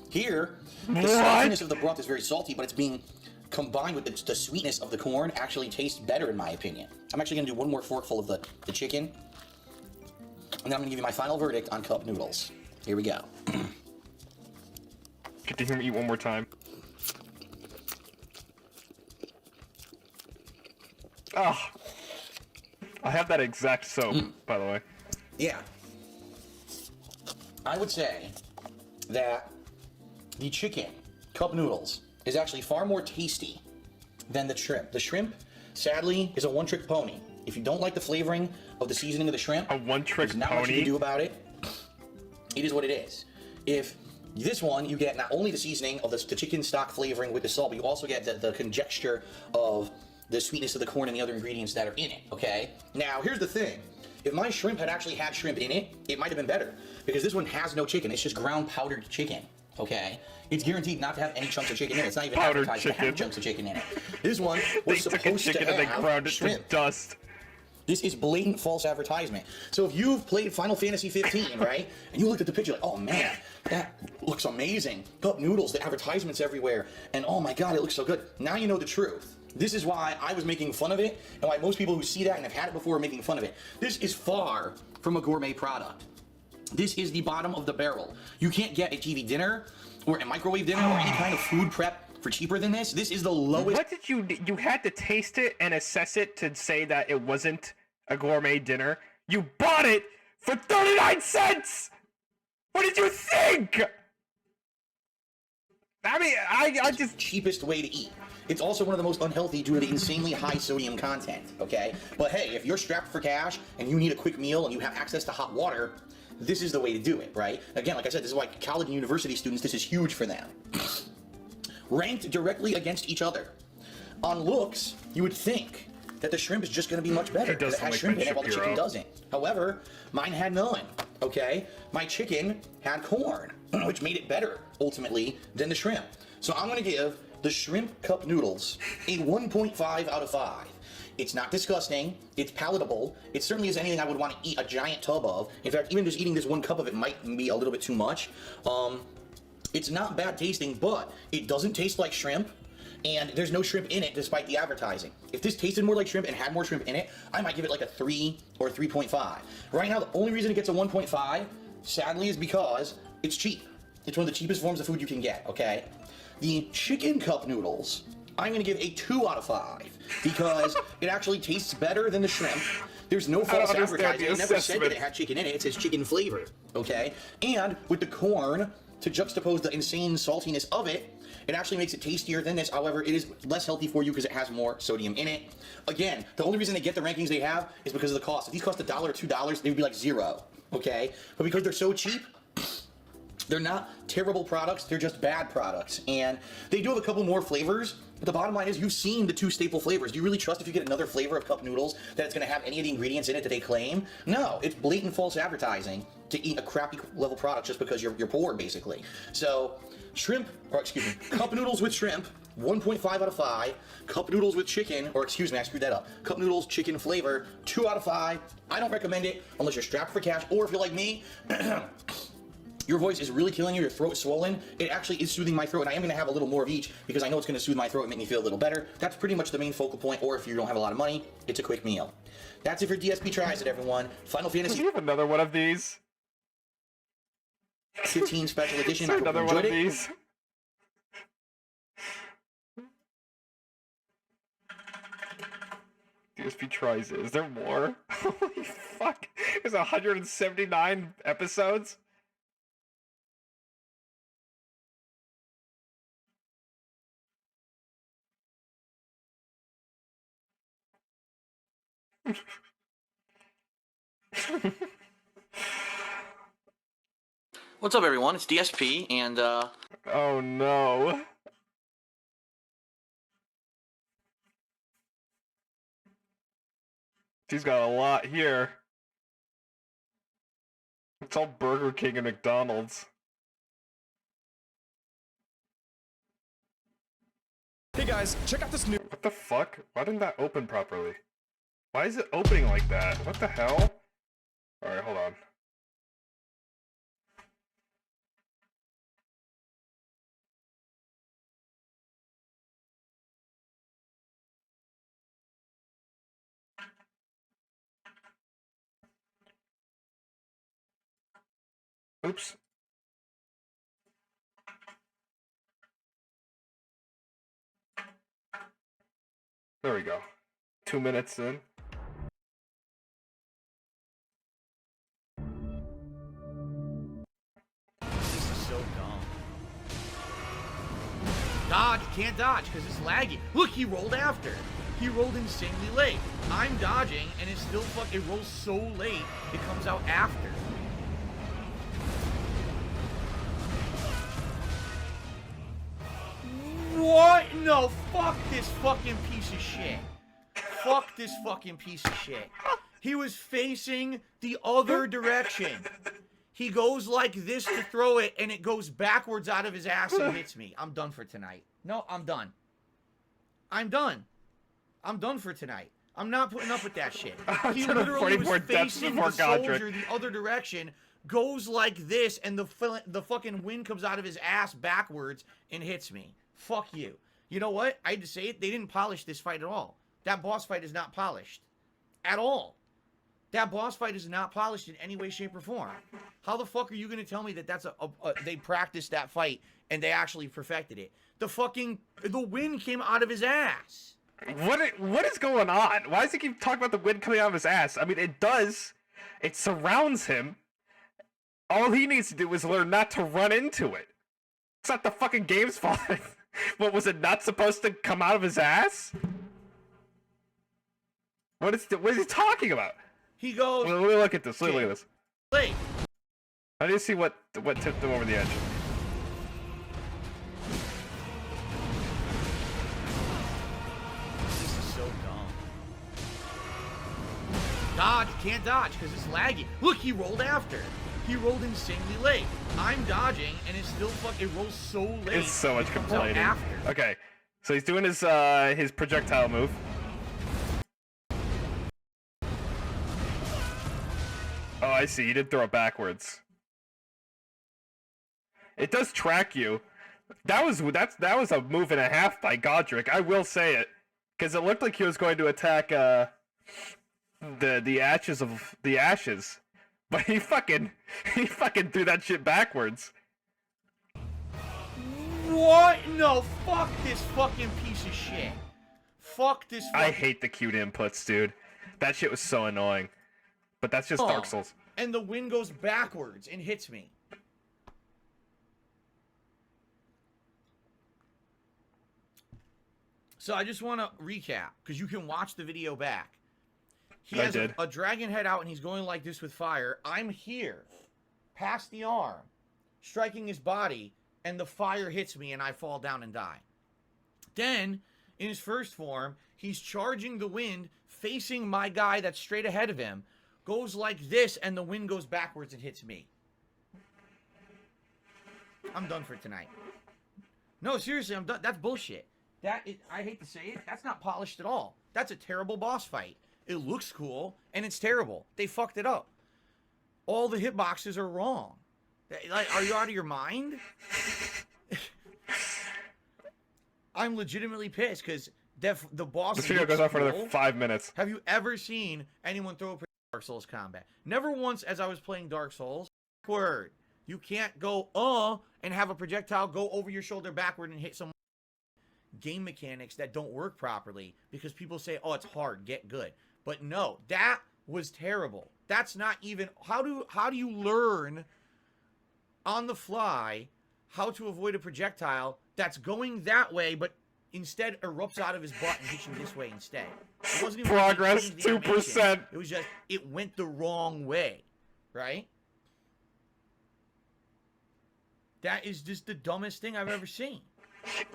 Here, the saltiness of the broth is very salty, but it's being combined with the sweetness of the corn actually tastes better in my opinion. I'm actually going to do one more forkful of the chicken, and then I'm going to give you my final verdict on cup noodles. Here we go.
Get to hear me eat one more time. Oh, I have that exact soap, by the way.
Yeah. I would say that the chicken cup noodles is actually far more tasty than the shrimp. The shrimp, sadly, is a one-trick pony. If you don't like the flavoring of the seasoning of the shrimp,
A one-trick
there's not
pony?
much you can do about it. It is what it is. If this one, you get not only the seasoning of the chicken stock flavoring with the salt, but you also get the conjecture of the sweetness of the corn and the other ingredients that are in it, okay? Now, here's the thing. If my shrimp had actually had shrimp in it, it might have been better, because this one has no chicken. It's just ground powdered chicken, okay? It's guaranteed not to have any chunks of chicken in it. It's not even
Powdered
advertised to have
chicken.
chunks of chicken in it. This one
They
was
took a
supposed
chicken
to
and they
have
ground it to
shrimp.
dust.
This is blatant false advertisement. So if you've played Final Fantasy 15, right, and you looked at the picture like, oh man, that looks amazing. Cup noodles, the advertisements everywhere, and oh my god, it looks so good. Now you know the truth. This is why I was making fun of it, and why most people who see that and have had it before are making fun of it. This is far from a gourmet product. This is the bottom of the barrel. You can't get a TV dinner or a microwave dinner or any kind of food prep for cheaper than this, this is the lowest.
What did you had to taste it and assess it to say that it wasn't a gourmet dinner? You bought it for 39 cents! What did you think? I mean, I just...
cheapest way to eat. It's also one of the most unhealthy due to the insanely high sodium content, okay? But hey, if you're strapped for cash and you need a quick meal and you have access to hot water, this is the way to do it, right? Again, like I said, this is why college and university students, this is huge for them. Ranked directly against each other. On looks, you would think that the shrimp is just going to be much better because it has shrimp in it while the chicken doesn't. However, mine had none, okay? My chicken had corn, which made it better, ultimately, than the shrimp. So I'm going to give the shrimp cup noodles a 1.5 out of 5. It's not disgusting, it's palatable, it certainly is anything I would want to eat a giant tub of. In fact, even just eating this one cup of it might be a little bit too much. It's not bad tasting, but it doesn't taste like shrimp, and there's no shrimp in it despite the advertising. If this tasted more like shrimp and had more shrimp in it, I might give it like a 3 or 3.5. Right now, the only reason it gets a 1.5, sadly, is because it's cheap. It's one of the cheapest forms of food you can get, okay? The chicken cup noodles, I'm going to give a 2 out of 5 because it actually tastes better than the shrimp. There's no false advertising. It never said that it had chicken in it. It says chicken flavor, okay? And with the corn, to juxtapose the insane saltiness of it, it actually makes it tastier than this. However, it is less healthy for you because it has more sodium in it. Again, the only reason they get the rankings they have is because of the cost. If these cost $1 or $2, they would be like 0, okay? But because they're so cheap, they're not terrible products, they're just bad products. And they do have a couple more flavors, but the bottom line is you've seen the 2 staple flavors. Do you really trust if you get another flavor of cup noodles that it's going to have any of the ingredients in it that they claim? No, it's blatant false advertising to eat a crappy level product just because you're poor, basically. So, cup noodles with shrimp, 1.5 out of 5. Cup noodles with chicken, or excuse me, I screwed that up. Cup noodles, chicken flavor, 2 out of 5. I don't recommend it unless you're strapped for cash, or if you're like me, your voice is really killing you, your throat's swollen. It actually is soothing my throat, and I am going to have a little more of each because I know it's going to soothe my throat and make me feel a little better. That's pretty much the main focal point, or if you don't have a lot of money, it's a quick meal. That's it for DSP Tries It, everyone. Final Fantasy...
Do you have another one of these?
15 Special Edition. I hope you
Another one
enjoyed
of
it.
these? DSP Tries It. Is there more? Holy fuck. There's 179 episodes?
What's up, everyone? It's DSP, and
Oh no. She's got a lot here. It's all Burger King and McDonald's.
Hey guys, check out this new...
What the fuck? Why didn't that open properly? Why is it opening like that? What the hell? Alright, hold on. Oops. There we go. 2 minutes in.
This is so dumb. Dodge, can't dodge because it's laggy. Look, he rolled after. He rolled insanely late. I'm dodging and it's still it rolls so late, it comes out after. What? No, fuck this fucking piece of shit. Fuck this fucking piece of shit. He was facing the other direction. He goes like this to throw it, and it goes backwards out of his ass and hits me. I'm done for tonight. No, I'm done. I'm done. I'm done for tonight. I'm not putting up with that shit. He literally was facing the soldier the other direction, goes like this, and the fucking wind comes out of his ass backwards and hits me. Fuck you. You know what? I had to say it. They didn't polish this fight at all. That boss fight is not polished. At all. That boss fight is not polished in any way, shape, or form. How the fuck are you gonna tell me that that's they practiced that fight and they actually perfected it? The wind came out of his ass.
What is going on? Why does he keep talking about the wind coming out of his ass? I mean, it does. It surrounds him. All he needs to do is learn not to run into it. It's not the fucking game's fault. What, was it not supposed to come out of his ass? What is he talking about?
He goes.
Let me look at this. Let me look at this.
Wait.
How do you see what tipped him over the edge?
This is so dumb. Dodge, can't dodge because it's laggy. Look, he rolled after. He rolled insanely late. I'm dodging and it's still it rolls so late.
It's so much complaining.
After.
Okay, so he's doing his projectile move. Oh, I see. He did throw it backwards. It does track you. That was a move and a half by Godric. I will say it, because it looked like he was going to attack the ashes, but he fucking threw that shit backwards.
What? No, fuck this fucking piece of shit. Fuck this.
I hate the cute inputs, dude. That shit was so annoying. But that's just Dark Souls.
And the wind goes backwards and hits me. So I just want to recap, because you can watch the video back. He has a dragon head out and he's going like this with fire. I'm here, past the arm, striking his body, and the fire hits me and I fall down and die. Then, in his first form, he's charging the wind, facing my guy that's straight ahead of him, goes like this, and the wind goes backwards and hits me. I'm done for tonight. No, seriously, I'm done. That's bullshit. I hate to say it, that's not polished at all. That's a terrible boss fight. It looks cool, and it's terrible. They fucked it up. All the hitboxes are wrong. Like, are you out of your mind? I'm legitimately pissed, because the boss...
This video goes on for another 5 minutes.
Have you ever seen anyone throw a Dark Souls combat? Never once as I was playing Dark Souls. Word. You can't go, and have a projectile go over your shoulder backward and hit someone. Game mechanics that don't work properly because people say, oh, it's hard, get good. But no, that was terrible. That's not even... How do you learn on the fly how to avoid a projectile that's going that way, but instead erupts out of his butt and hits you this way instead? It wasn't even
Progress 2%.
It was just, it went the wrong way, right? That is just the dumbest thing I've ever seen.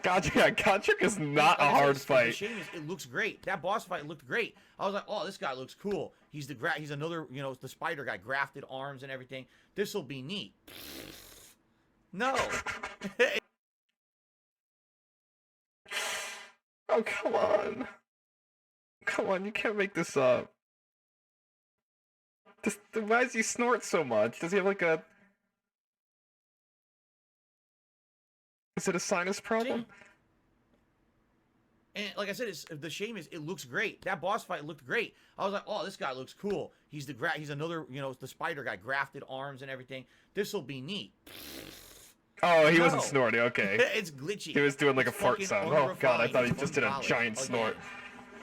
Godric is not a hard fight.
The shame is, it looks great. That boss fight looked great. I was like, oh, this guy looks cool. He's another, the spider guy, grafted arms and everything. This will be neat. No.
Oh, come on. Come on, you can't make this up. Why does he snort so much? Does he have like a... Is it a sinus problem?
And like I said, the shame is it looks great. That boss fight looked great. I was like, oh, this guy looks cool. He's another, the spider guy, grafted arms and everything. This will be neat.
Oh, he wasn't snorting. Okay.
It's glitchy.
He was doing like a fart sound. Oh god, I thought he just did a giant snort.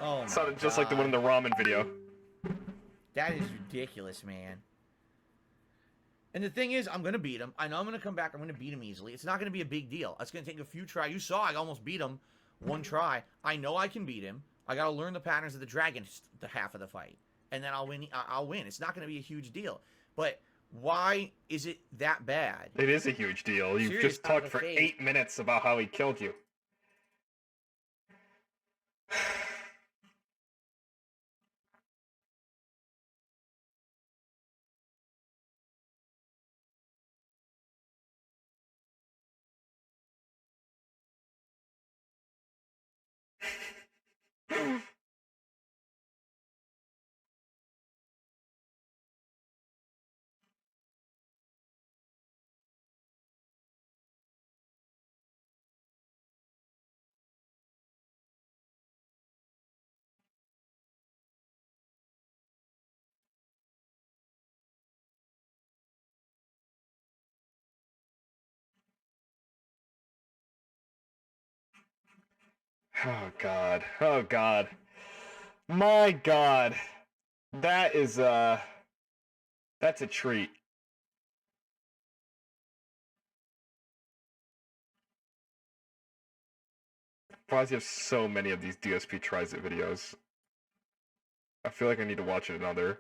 Oh my
sounded just
God.
like the one in the ramen video.
That is ridiculous, man. And the thing is, I'm going to beat him. I know I'm going to come back. I'm going to beat him easily. It's not going to be a big deal. It's going to take a few tries. You saw I almost beat him one try. I know I can beat him. I got to learn the patterns of the dragon the half of the fight. And then I'll win. It's not going to be a huge deal. But why is it that bad?
It is a huge deal. You've just talked for 8 minutes about how he killed you. Oh god. Oh god. My god. That is that's a treat. Why does he have so many of these DSP tries it videos? I feel like I need to watch another.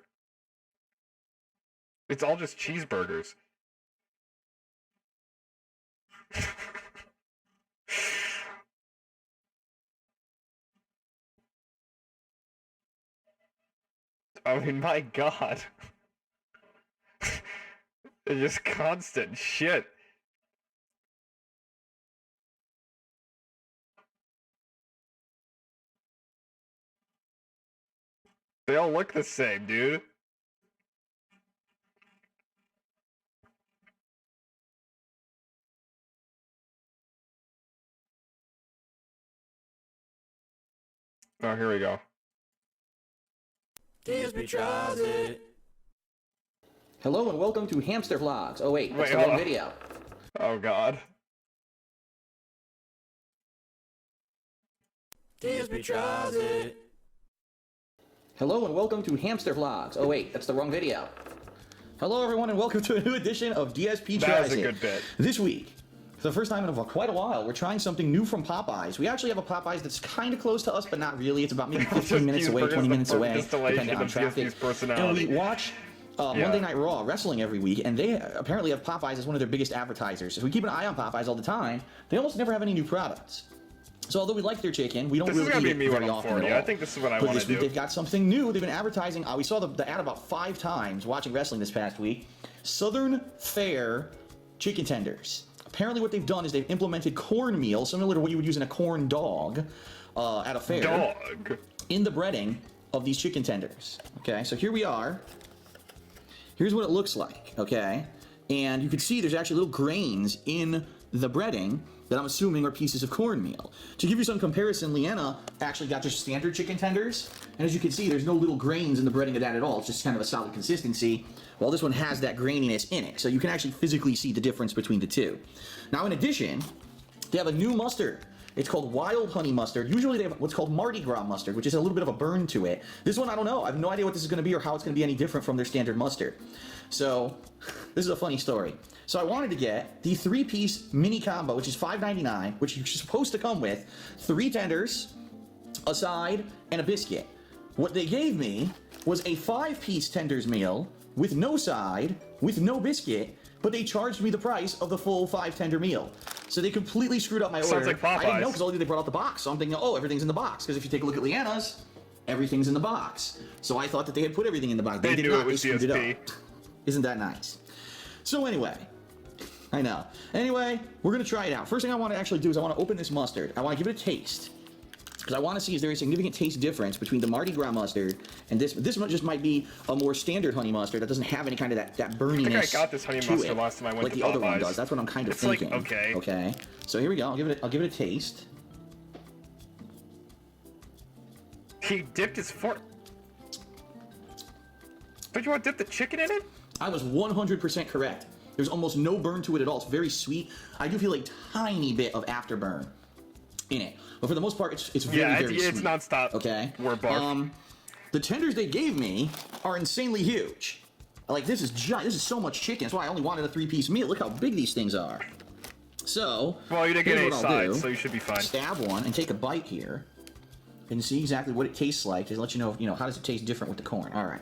It's all just cheeseburgers. I mean, my god. It's just constant shit. They all look the same, dude. Oh, here we go.
DSP tries it.
Hello and welcome to Hamster Vlogs. Oh wait, that's the
hold
wrong
on.
video.
Oh god.
DSP tries it.
Hello and welcome to Hamster Vlogs. Oh wait, that's the wrong video. Hello everyone and welcome to a new edition of DSP
That
Tries
was a
It.
good bit.
This week, for the first time in quite a while, we're trying something new from Popeyes. We actually have a Popeyes that's kind of close to us, but not really. It's about maybe 15 minutes away, 20 minutes away, depending on traffic. And we watch Monday Night Raw wrestling every week, and they apparently have Popeyes as one of their biggest advertisers. If we keep an eye on Popeyes all the time, they almost never have any new products. So although we like their chicken, we don't
This is
really
gonna
eat
be me
it
when
very
I'm
often
40.
at all.
I think this is what I
But
want
this
to
week
do.
they've got something new. They've been advertising. We saw the ad about 5 times watching wrestling this past week. Southern Fare chicken tenders. Apparently what they've done is they've implemented cornmeal, similar to what you would use in a corn dog at a fair,
Dog.
in the breading of these chicken tenders. Okay, so here we are. Here's what it looks like, okay? And you can see there's actually little grains in the breading that I'm assuming are pieces of cornmeal. To give you some comparison, Leanna actually got just standard chicken tenders, and as you can see, there's no little grains in the breading of that at all. It's just kind of a solid consistency. Well, this one has that graininess in it, so you can actually physically see the difference between the two. Now, in addition, they have a new mustard. It's called Wild Honey Mustard. Usually they have what's called Mardi Gras mustard, which is a little bit of a burn to it. This one, I don't know. I have no idea what this is going to be or how it's going to be any different from their standard mustard. So, this is a funny story. So I wanted to get the 3-piece mini combo, which is $5.99, which you're supposed to come with 3 tenders, a side, and a biscuit. What they gave me was a 5-piece tenders meal with no side, with no biscuit, but they charged me the price of the full 5-tender meal. So they completely screwed up my order.
Sounds like Popeyes.
I didn't know because all they brought out the box. So I'm thinking, oh, everything's in the box. Because if you take a look at Leanna's, everything's in the box. So I thought that they had put everything in the box. They did
knew
not.
it was
They screwed
DSP.
it up. Isn't that nice? So anyway, I know. Anyway, we're gonna try it out. First thing I want to actually do is I want to open this mustard. I want to give it a taste. Because I want to see is there a significant taste difference between the Mardi Gras mustard and this. This one just might be a more standard honey mustard that doesn't have any kind of that burniness.
I think I got this honey
to
mustard
it,
last time I went
like
to
the other one
Popeyes.
does. That's what I'm kind of
It's like,
thinking.
okay.
Okay. So here we go. I'll give it a taste.
He dipped his fork. Don't you want to dip the chicken in it?
I was 100% correct. There's almost no burn to it at all. It's very sweet. I do feel a tiny bit of afterburn in it, but for the most part, it's very, very sweet.
It's nonstop.
Okay.
We're barf.
The tenders they gave me are insanely huge. Like this is this is so much chicken. That's why I only wanted a 3-piece meal. Look how big these things are. So.
Well, you didn't get
here's
any
what I'll
sides,
do.
so you should be fine.
Stab one and take a bite here, and see exactly what it tastes like. To let you know, how does it taste different with the corn. All right.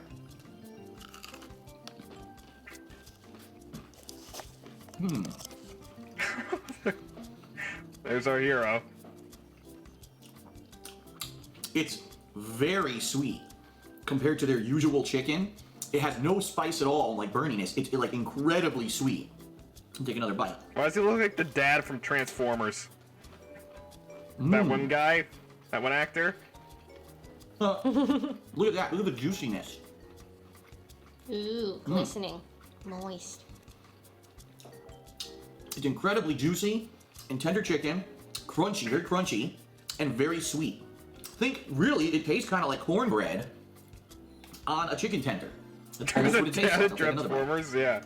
There's our hero.
It's very sweet compared to their usual chicken. It has no spice at all, like burniness. It's like incredibly sweet. Take another bite.
Why does he look like the dad from Transformers? That one guy? That one actor?
Look at that. Look at the juiciness.
Ooh, glistening. Moist.
It's incredibly juicy and tender chicken, crunchy, very crunchy, and very sweet. Think, really, it tastes kind of like cornbread on a chicken tender. That's almost what it tastes like. I'll take another bite.
Transformers, yeah.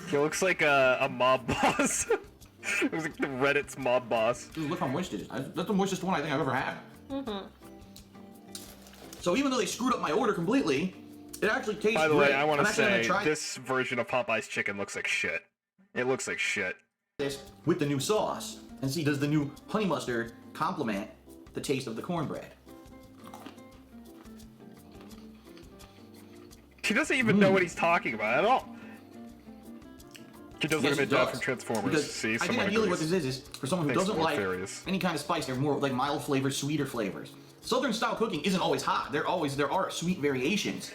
He looks like a mob boss. It was like the Reddit's mob boss.
Dude, look how moist it is. That's the moistest one I think I've ever had.
Mm-hmm.
So even though they screwed up my order completely, it actually tastes great.
By the way, I want to say
try
this version of Popeye's chicken looks like shit. It looks like shit.
this with the new sauce and see, does the new honey mustard complement the taste of the cornbread?
He doesn't even know what he's talking about at all. He does
Yes,
look
it
at
does.
from Transformers.
Because
See,
I think
someone
ideally what
agrees.
this is for someone who
Thanks,
doesn't
Lord
like
Farius.
any kind of spice, they're more like mild flavors, sweeter flavors. Southern style cooking isn't always hot. There are sweet variations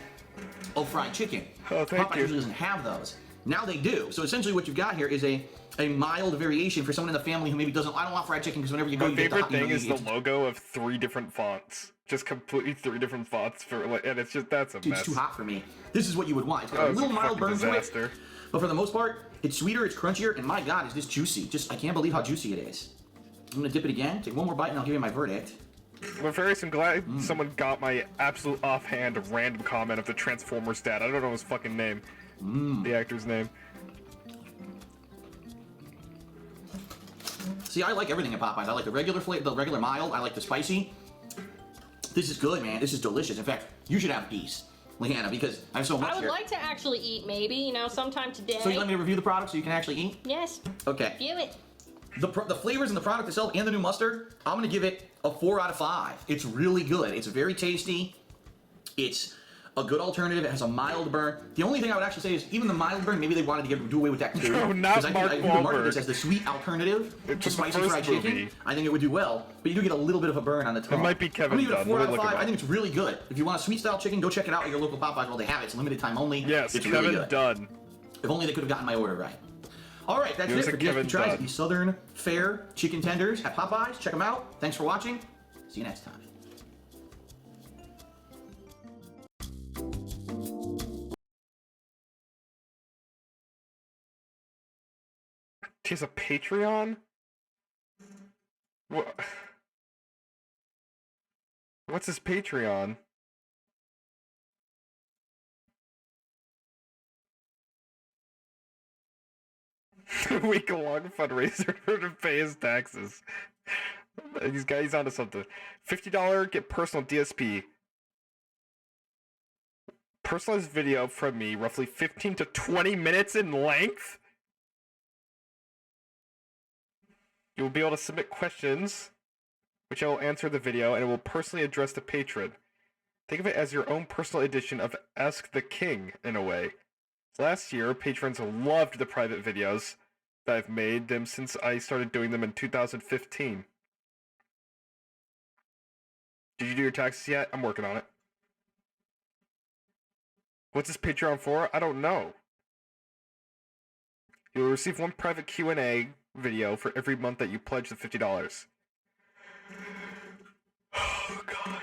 of fried chicken.
Oh, thank
Popeyes
you.
usually doesn't have those. Now they do. So essentially what you've got here is a mild variation for someone in the family who maybe doesn't, I don't want fried chicken because whenever you go,
My
you get the
favorite
hot,
thing is the
it's
logo of 3 different fonts. Just completely 3 different fonts for like, and it's just that's a mess.
too hot for me. This is what you would want. It's got
Oh,
a
it's
little
a
mild
fucking
burn to it,
disaster.
but for the most part, it's sweeter, it's crunchier, and my God, is this juicy. Just, I can't believe how juicy it is. I'm gonna dip it again, take one more bite, and I'll give you my verdict.
Well, Farius, I'm glad someone got my absolute offhand random comment of the Transformers dad. I don't know his fucking name. The actor's name.
See, I like everything at Popeyes. I like the regular flavor, the regular mild. I like the spicy. This is good, man. This is delicious. In fact, you should have a piece, Leanna, because I have so much
I would
here.
like to actually eat, maybe, you know, sometime today.
So you let me review the product so you can actually eat?
Yes.
Okay.
View it.
The flavors in the product itself and the new mustard, I'm gonna give it a 4 out of 5. It's really good. It's very tasty. It's a good alternative. It has a mild burn. The only thing I would actually say is even the mild burn, maybe they wanted to do away with that too.
No, not
'Cause I
Mark
think I market this
Wahlberg.
as the sweet alternative
It's
to
the
spicy
first
fried
movie.
chicken. I think it would do well, but you do get a little bit of a burn on the tongue.
might be Kevin
I'm gonna give it a
Dunn.
4
Let
out
me
of
look
5.
him
I think it's really good. If you want a sweet style chicken, go check it out at your local Popeyes. Well, they have it. It's limited time only.
Yes,
it's
Kevin
really good.
Dunn.
If only they could have gotten my order right. All right, that's
Here's
it
a
for
given
DSP Tries,
done.
the Southern Fare Chicken Tenders at Popeyes. Check them out. Thanks for watching. See you next time.
He has a Patreon? What? What's his Patreon? Week-long fundraiser to pay his taxes. He's onto something. $50 get personal DSP. Personalized video from me, roughly 15 to 20 minutes in length. You will be able to submit questions, which I will answer in the video, and it will personally address the patron. Think of it as your own personal edition of Ask the King, in a way. Last year, patrons loved the private videos that I've made them since I started doing them in 2015. Did you do your taxes yet? I'm working on it. What's this Patreon for? I don't know. You'll receive one private Q&A video for every month that you pledge the $50. Oh, God.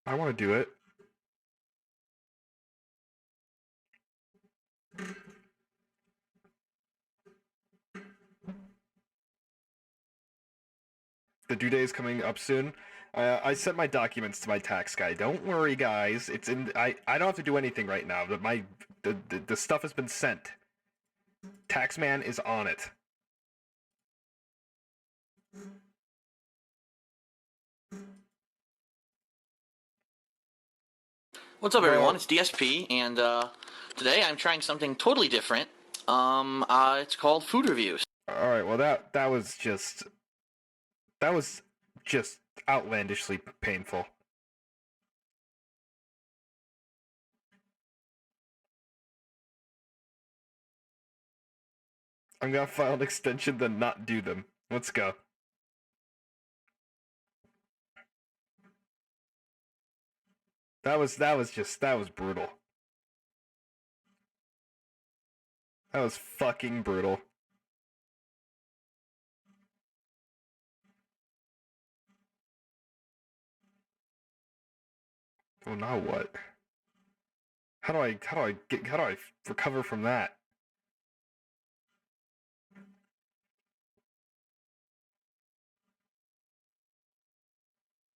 I want to do it. The due date is coming up soon. I sent my documents to my tax guy. Don't worry, guys. It's in. I don't have to do anything right now. The stuff has been sent. Taxman is on it.
What's up, everyone? It's DSP, and today I'm trying something totally different. It's called food reviews.
All right. Well, that was just outlandishly painful. I'm gonna file an extension, then not do them. Let's go. That was brutal. That was fucking brutal. Well, now what? How do I recover from that?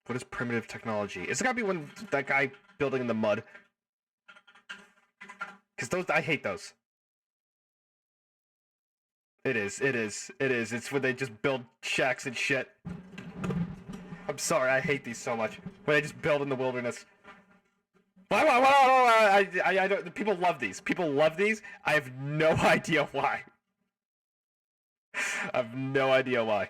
What is primitive technology? Is it gotta be that guy building in the mud? Because I hate those. It is. It's when they just build shacks and shit. I'm sorry, I hate these so much. When they just build in the wilderness. I don't. People love these. People love these. I have no idea why. I have no idea why.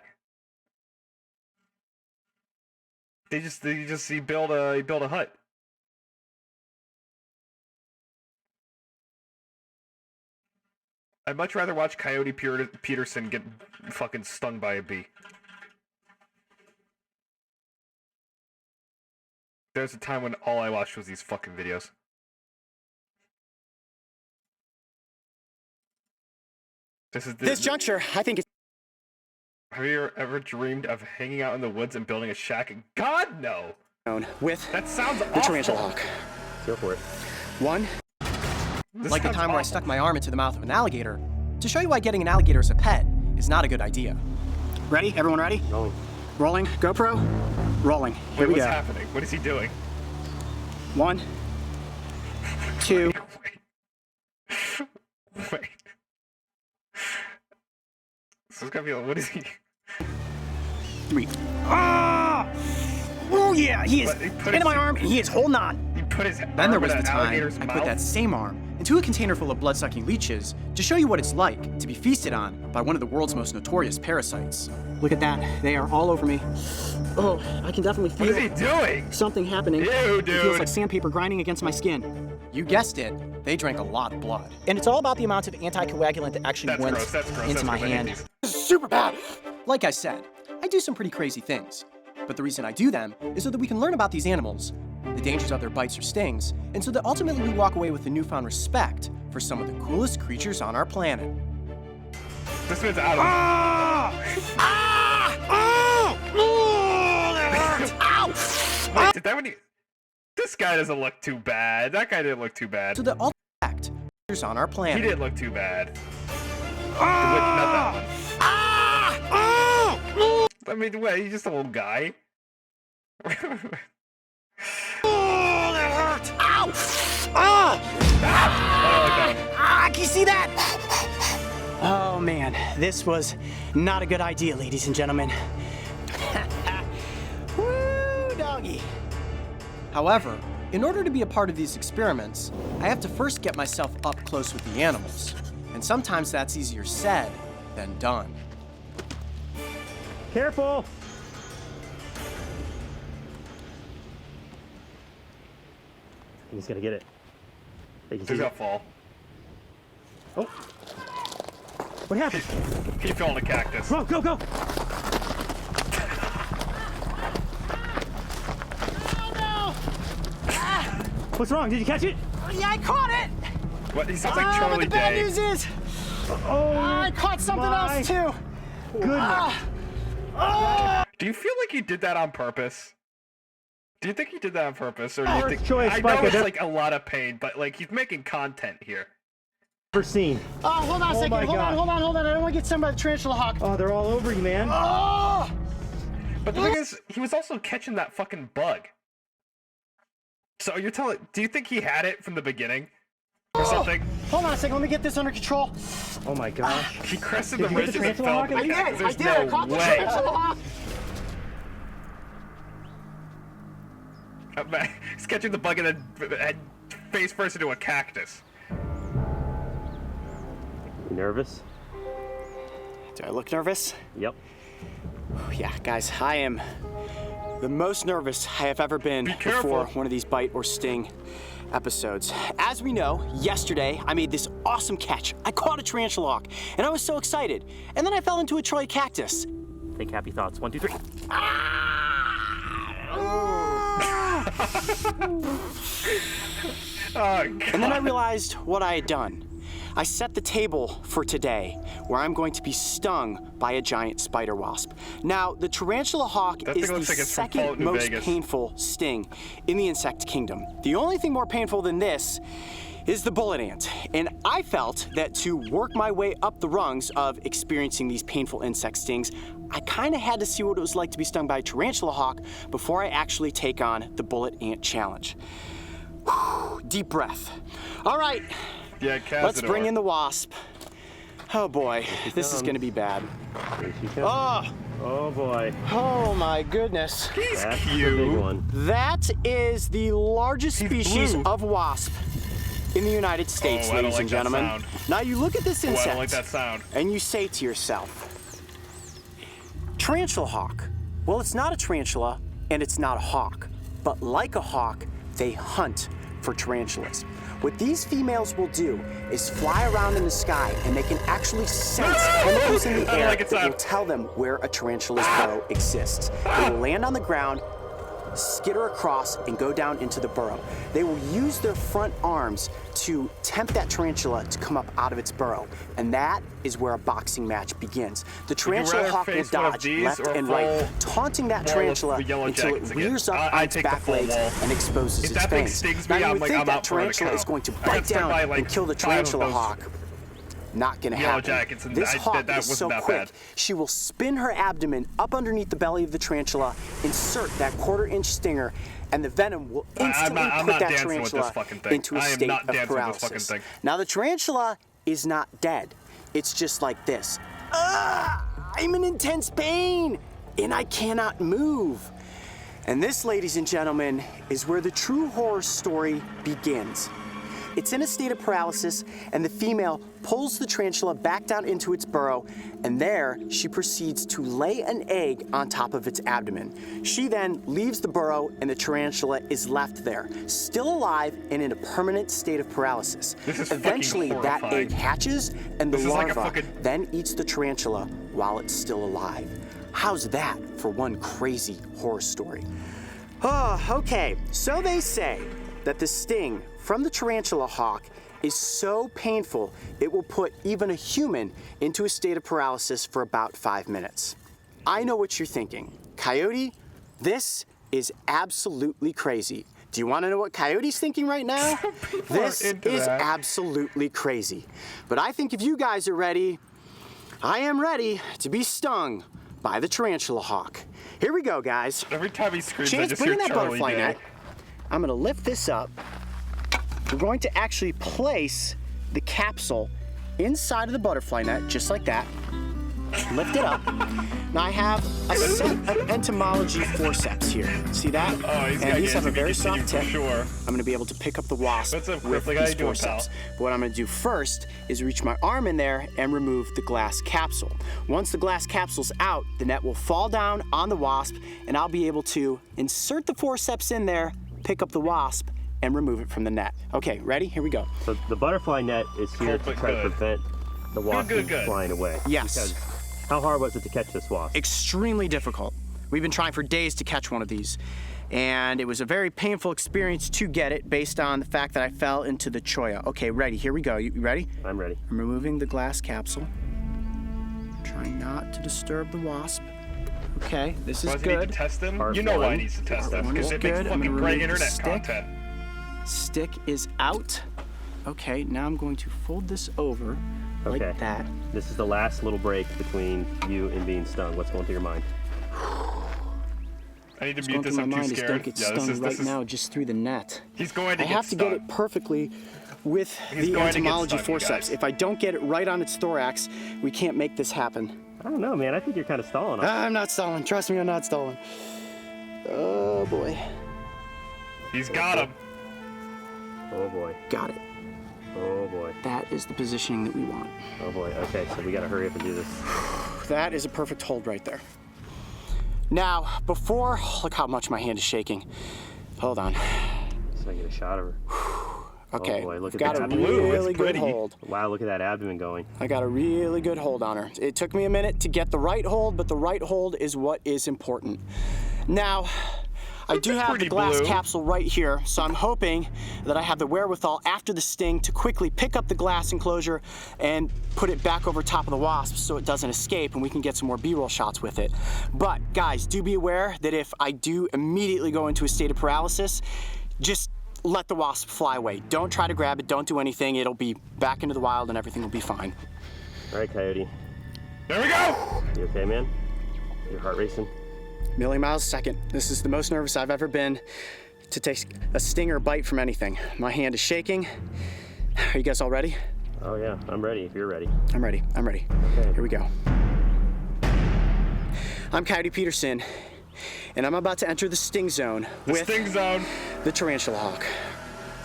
They just build a hut. I'd much rather watch Coyote Peterson get fucking stung by a bee. There's a time when all I watched was these fucking videos. This juncture, I think it's... Have you ever dreamed of hanging out in the woods and building a shack? God, no! With that sounds awful.
The Tarantula Hawk. Go for it. One. Like the time where I stuck my arm into the mouth of an alligator, to show you why getting an alligator as a pet is not a good idea. Ready? Everyone ready? Rolling. Rolling. GoPro. Rolling. Here we go.
What's happening? What is he doing?
1, 2.
Wait. This is gonna be. What is he?
3. Ah! Oh yeah, he is into my arm, and he is holding on.
He put his
Then there was the time I put that same arm into a container full of blood-sucking leeches to show you what it's like to be feasted on by one of the world's most notorious parasites. Look at that. They are all over me. Oh, I can definitely feel
What is he doing?
something happening.
Ew, dude.
It feels like sandpaper grinding against my skin. You guessed it. They drank a lot of blood. And it's all about the amount of anticoagulant that actually went into my hand. This is super bad. Like I said, I do some pretty crazy things. But the reason I do them is so that we can learn about these animals, the dangers of their bites or stings, and so that ultimately we walk away with a newfound respect for some of the coolest creatures on our planet.
This one's out of Wait, did that one? This guy doesn't look too bad. That guy didn't look too bad.
So that all creatures on our planet.
He didn't look too bad. Not that one. I mean, what? He's just a little guy.
Oh, that hurt! Ow! Ah! Can you see that? Oh man, this was not a good idea, ladies and gentlemen. Woo, doggy. However, in order to be a part of these experiments, I have to first get myself up close with the animals. And sometimes that's easier said than done. Careful!
He's gonna get it.
He's gonna fall.
Oh. What happened?
He fell in a cactus.
Go, go, go! Oh no! Ah. What's wrong? Did you catch it?
Yeah, I caught it!
What? He sounds like Charlie
but the bad
Day.
news is,
oh,
I caught something else too.
Goodness.
Do you feel like he did that on purpose? Do you think he did that on purpose, or do you think?
Choice,
I
Spike,
know it's like a lot of pain, but like he's making content here.
Never seen.
Oh, hold on a second. Hold on. I don't want to get stung by the Tarantula Hawk.
Oh, they're all over you, man.
Oh!
But the thing is, he was also catching that fucking bug. So you're telling? Do you think he had it from the beginning, or something?
Hold on a second. Let me get this under control.
Oh my gosh.
He crested
Did
the
you get the
ridges and
Tarantula
fell.
Hawk?
There's
I did.
no
I caught the
way.
Tarantula Hawk.
He's catching the bug and then face first into a cactus.
You nervous?
Do I look nervous?
Yep.
Yeah, guys, I am the most nervous I have ever been before one of these bite or sting episodes. As we know, yesterday I made this awesome catch. I caught a Tarantula Hawk, and I was so excited. And then I fell into a Troy cactus.
Think happy thoughts. 1, 2, 3.
Oh, God.
And then I realized what I had done. I set the table for today, where I'm going to be stung by a giant spider wasp. Now, the Tarantula Hawk is the second most painful sting in the insect kingdom. The only thing more painful than this is the bullet ant. And I felt that to work my way up the rungs of experiencing these painful insect stings, I kind of had to see what it was like to be stung by a Tarantula Hawk before I actually take on the bullet ant challenge. Whew, deep breath. All right.
Yeah,
let's bring in the wasp. Oh boy, this is gonna be bad. Oh!
Oh boy.
Oh my goodness.
He's
That's
cute.
the big one.
That is the largest species
blue.
of wasp in the United States,
I don't
ladies
like
and
that
gentlemen.
sound.
Now you look at this
Oh, I
insect
don't like that sound.
and you say to yourself, Tarantula hawk. Well, it's not a tarantula and it's not a hawk, but like a hawk, they hunt for tarantulas. What these females will do is fly around in the sky and they can actually sense chemicals in the air that will tell them where a tarantula's burrow exists. They will land on the ground, skitter across, and go down into the burrow. They will use their front arms to tempt that tarantula to come up out of its burrow. And that is where a boxing match begins. The tarantula hawk will dodge left and right, taunting that tarantula until it rears up on its back legs and exposes its fangs. Now you would think that tarantula is going to bite down and kill the tarantula hawk. Not gonna happen. This hawk is so quick, she will spin her abdomen up underneath the belly of the tarantula, insert that 1/4-inch stinger, and the venom will instantly put that tarantula into a state of paralysis. Now the tarantula is not dead. It's just like this. I'm in intense pain, and I cannot move. And this, ladies and gentlemen, is where the true horror story begins. It's in a state of paralysis, and the female pulls the tarantula back down into its burrow, and there she proceeds to lay an egg on top of its abdomen. She then leaves the burrow, and the tarantula is left there, still alive and in a permanent state of paralysis. Eventually, that egg hatches, and the larva then eats the tarantula while it's still alive. How's that for one crazy horror story? Oh, okay, so they say that the sting from the tarantula hawk is so painful it will put even a human into a state of paralysis for about 5 minutes. I know what you're thinking. Coyote, this is absolutely crazy. Do you want to know what Coyote's thinking right now? This is absolutely crazy. But I think if you guys are ready, I am ready to be stung by the tarantula hawk. Here we go, guys.
Every time he screams,
Chance,
I just
bring
hear
in that
Charlie
butterfly
Day.
net. I'm gonna lift this up. We're going to actually place the capsule inside of the butterfly net, just like that. Lift it up. Now I have a set of entomology forceps here. See that? And these have a very soft tip. I'm gonna be able to pick up the wasp with these forceps. But what I'm gonna do first is reach my arm in there and remove the glass capsule. Once the glass capsule's out, the net will fall down on the wasp, and I'll be able to insert the forceps in there, pick up the wasp, and remove it from the net. Okay, ready? Here we go.
So the butterfly net is here to try to prevent the wasp from flying away.
Yes.
Because how hard was it to catch this wasp?
Extremely difficult. We've been trying for days to catch one of these. And it was a very painful experience to get it based on the fact that I fell into the cholla. Okay, ready, here we go. You ready?
I'm ready.
I'm removing the glass capsule. Trying not to disturb the wasp. Okay, this is good.
Does he need to test them? You know why he needs to test them, because it makes fucking great internet content.
Stick is out. Okay, now I'm going to fold this over like that.
This is the last little break between you and being stung. What's going through your mind?
I need to mute this. I'm too scared.
Don't get stung right now just through the net.
He's going to
I have to get it perfectly with the entomology forceps. If I don't get it right on its thorax, we can't make this happen.
I don't know, man. I think you're kind of stalling.
I'm not stalling. Trust me, I'm not stalling. Oh, boy.
He's got him.
Oh, boy.
Got it.
Oh, boy.
That is the positioning that we want.
Oh, boy. Okay, so we got to hurry up and do this.
That is a perfect hold right there. Now, before... Look how much my hand is shaking. Hold on.
So I get a shot of her.
Okay,
oh boy, look at
got
that
a really good hold.
Wow, look at that abdomen going.
I got a really good hold on her. It took me a minute to get the right hold, but the right hold is what is important. Now, I do have the glass capsule right here, so I'm hoping that I have the wherewithal after the sting to quickly pick up the glass enclosure and put it back over top of the wasp so it doesn't escape and we can get some more B-roll shots with it. But guys, do be aware that if I do immediately go into a state of paralysis, just let the wasp fly away. Don't try to grab it, don't do anything. It'll be back into the wild and everything will be fine.
All right, Coyote.
There we go!
You okay, man? Your heart racing?
Million miles a second. This is the most nervous I've ever been to take a sting or bite from anything. My hand is shaking. Are you guys all ready?
Oh yeah, I'm ready if you're ready.
I'm ready. I'm ready.
Okay.
Here we go. I'm Coyote Peterson, and I'm about to enter the sting zone with the Tarantula Hawk.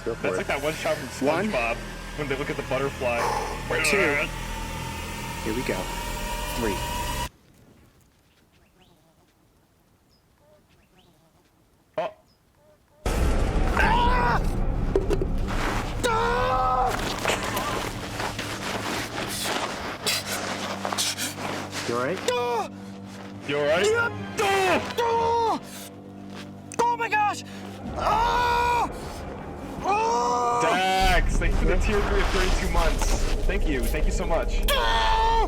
That's like that one shot from SpongeBob when they look at the butterfly.
2. Here we go. 3.
Oh.
Ah! Ah!
You alright?
Ah!
You alright?
Yep. Ah! Oh my gosh! Ah! Ah!
Dax, thank you for the tier 3 of 32 months. Thank you so much.
Ah!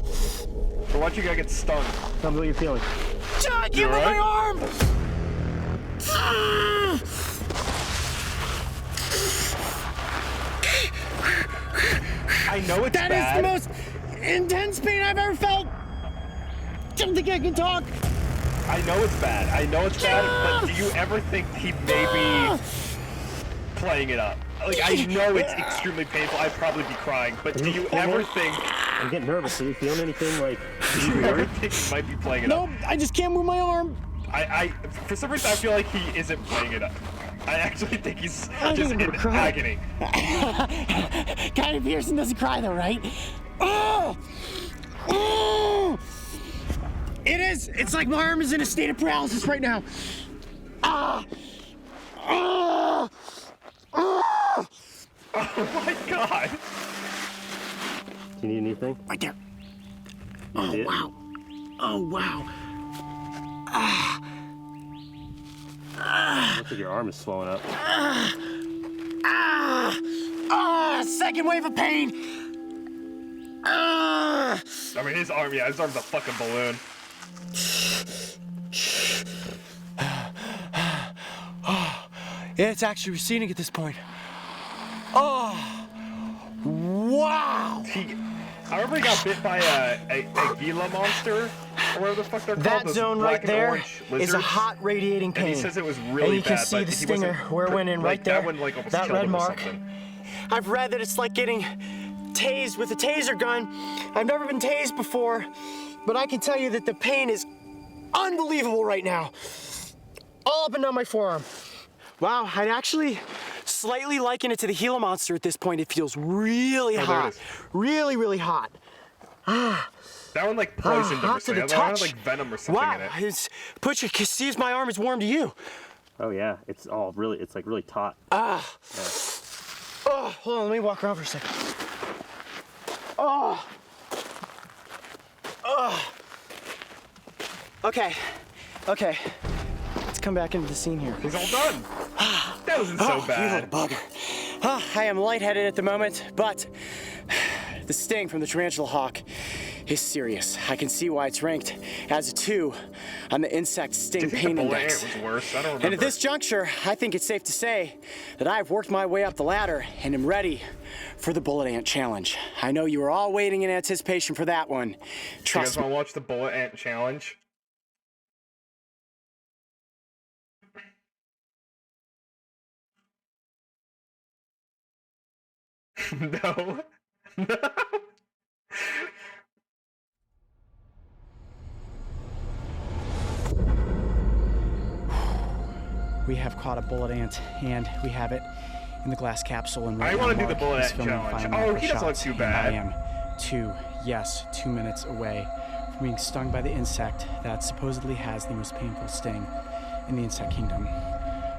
For watching you guys get stung.
Tell me what you're feeling.
John, give me my arm! Ah!
I know it's bad.
That is the most intense pain I've ever felt. I don't think I can talk.
I know it's bad. But do you ever think he may be playing it up? Like, I know it's extremely painful. I'd probably be crying. But do you ever think...
I'm getting nervous. Are you feeling anything like...
Do you ever think he might be playing it up?
No, I just can't move my arm.
For some reason, I feel like he isn't playing it up. I actually think he's just in agony.
Coyote Peterson doesn't cry though, right? Oh! Oh! It is! It's like my arm is in a state of paralysis right now. Ah! Ah! Ah!
Oh my god!
Do you need anything?
Right there.
You did?
Wow. Oh wow. Ah!
Looks like your arm is swelling up.
Second wave of pain.
I mean, his arm's a fucking balloon.
It's actually receding at this point. Oh, wow!
I remember he got bit by a Gila monster, or whatever the fuck they're called.
That
those
zone
black
right
and
there
orange
is a
lizards.
hot radiating pain.
And he says it was really bad.
And you can
bad,
see
but
the
he
stinger
wasn't
where it went in right there.
That one almost
that
killed
red
him or
mark.
something.
I've read that it's like getting tased with a taser gun. I've never been tased before, but I can tell you that the pain is unbelievable right now. All up and down my forearm. Wow, I'd actually slightly liken it to the Gila monster at this point. It feels really hot. Really, really hot.
That one like poisoned him or something. That one had like venom or something in it.
See if my arm is warm to you.
Oh yeah, it's like really taut.
Oh, hold on, let me walk around for a second. Okay. Let's come back into the scene here.
He's all done. That wasn't so bad.
You little bugger. I am lightheaded at the moment, but the sting from the Tarantula Hawk is serious. I can see why it's ranked as a 2 on the insect sting pain index.
Was worse? I don't remember.
And at this juncture, I think it's safe to say that I've worked my way up the ladder and am ready for the bullet ant challenge. I know you were all waiting in anticipation for that one. Trust
me. You guys want
me.
to watch the bullet ant challenge? No.
We have caught a bullet ant, and we have it in the glass capsule. And
I want to do the bullet ant challenge. Oh, he doesn't look too bad.
I am 2 minutes away from being stung by the insect that supposedly has the most painful sting in the insect kingdom.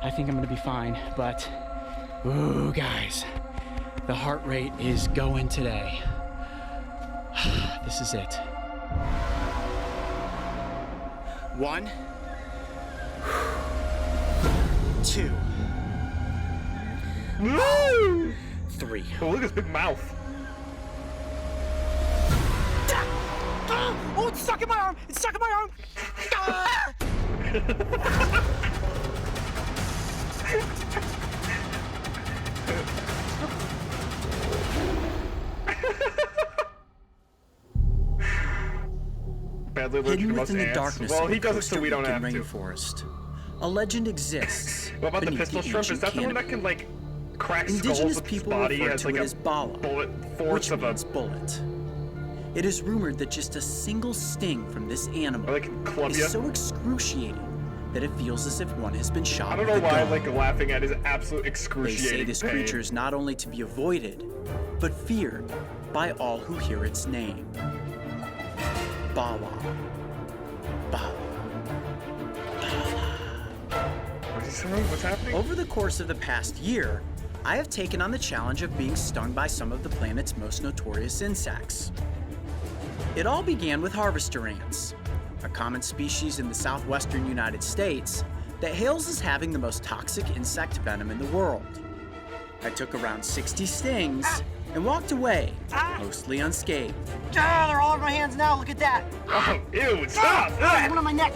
I think I'm gonna be fine, but ooh, guys, the heart rate is going today. This is it. 1, 2,
Woo!
3.
Oh, look at his big mouth.
Oh, it's stuck in my arm! It's stuck in my arm! Ah!
Badly allergic to most ants. Well, he does it so we don't have to.
Rainforest. A legend exists.
What about the pistol shrimp? Is that the one that can, like, cracked
Indigenous
skulls with
people
his body
refer
has
to
like
it
a
as bala,
bullet force
which
of
means
a
bullet. It is rumored that just a single sting from this animal is
ya.
so excruciating that it feels as if one has been shot.
I don't
with
know
a
why
gun.
I like laughing at his absolute
They
excruciating
say this
pain.
creature is not only to be avoided, but feared by all who hear its name. Bala. Bala.
What's he saying? What's happening?
Over the course of the past year, I have taken on the challenge of being stung by some of the planet's most notorious insects. It all began with harvester ants, a common species in the southwestern United States that hails as having the most toxic insect venom in the world. I took around 60 stings and walked away, mostly unscathed.
Ah, they're all over my hands now. Look at that.
Oh, ew, stop!
There's one on my neck.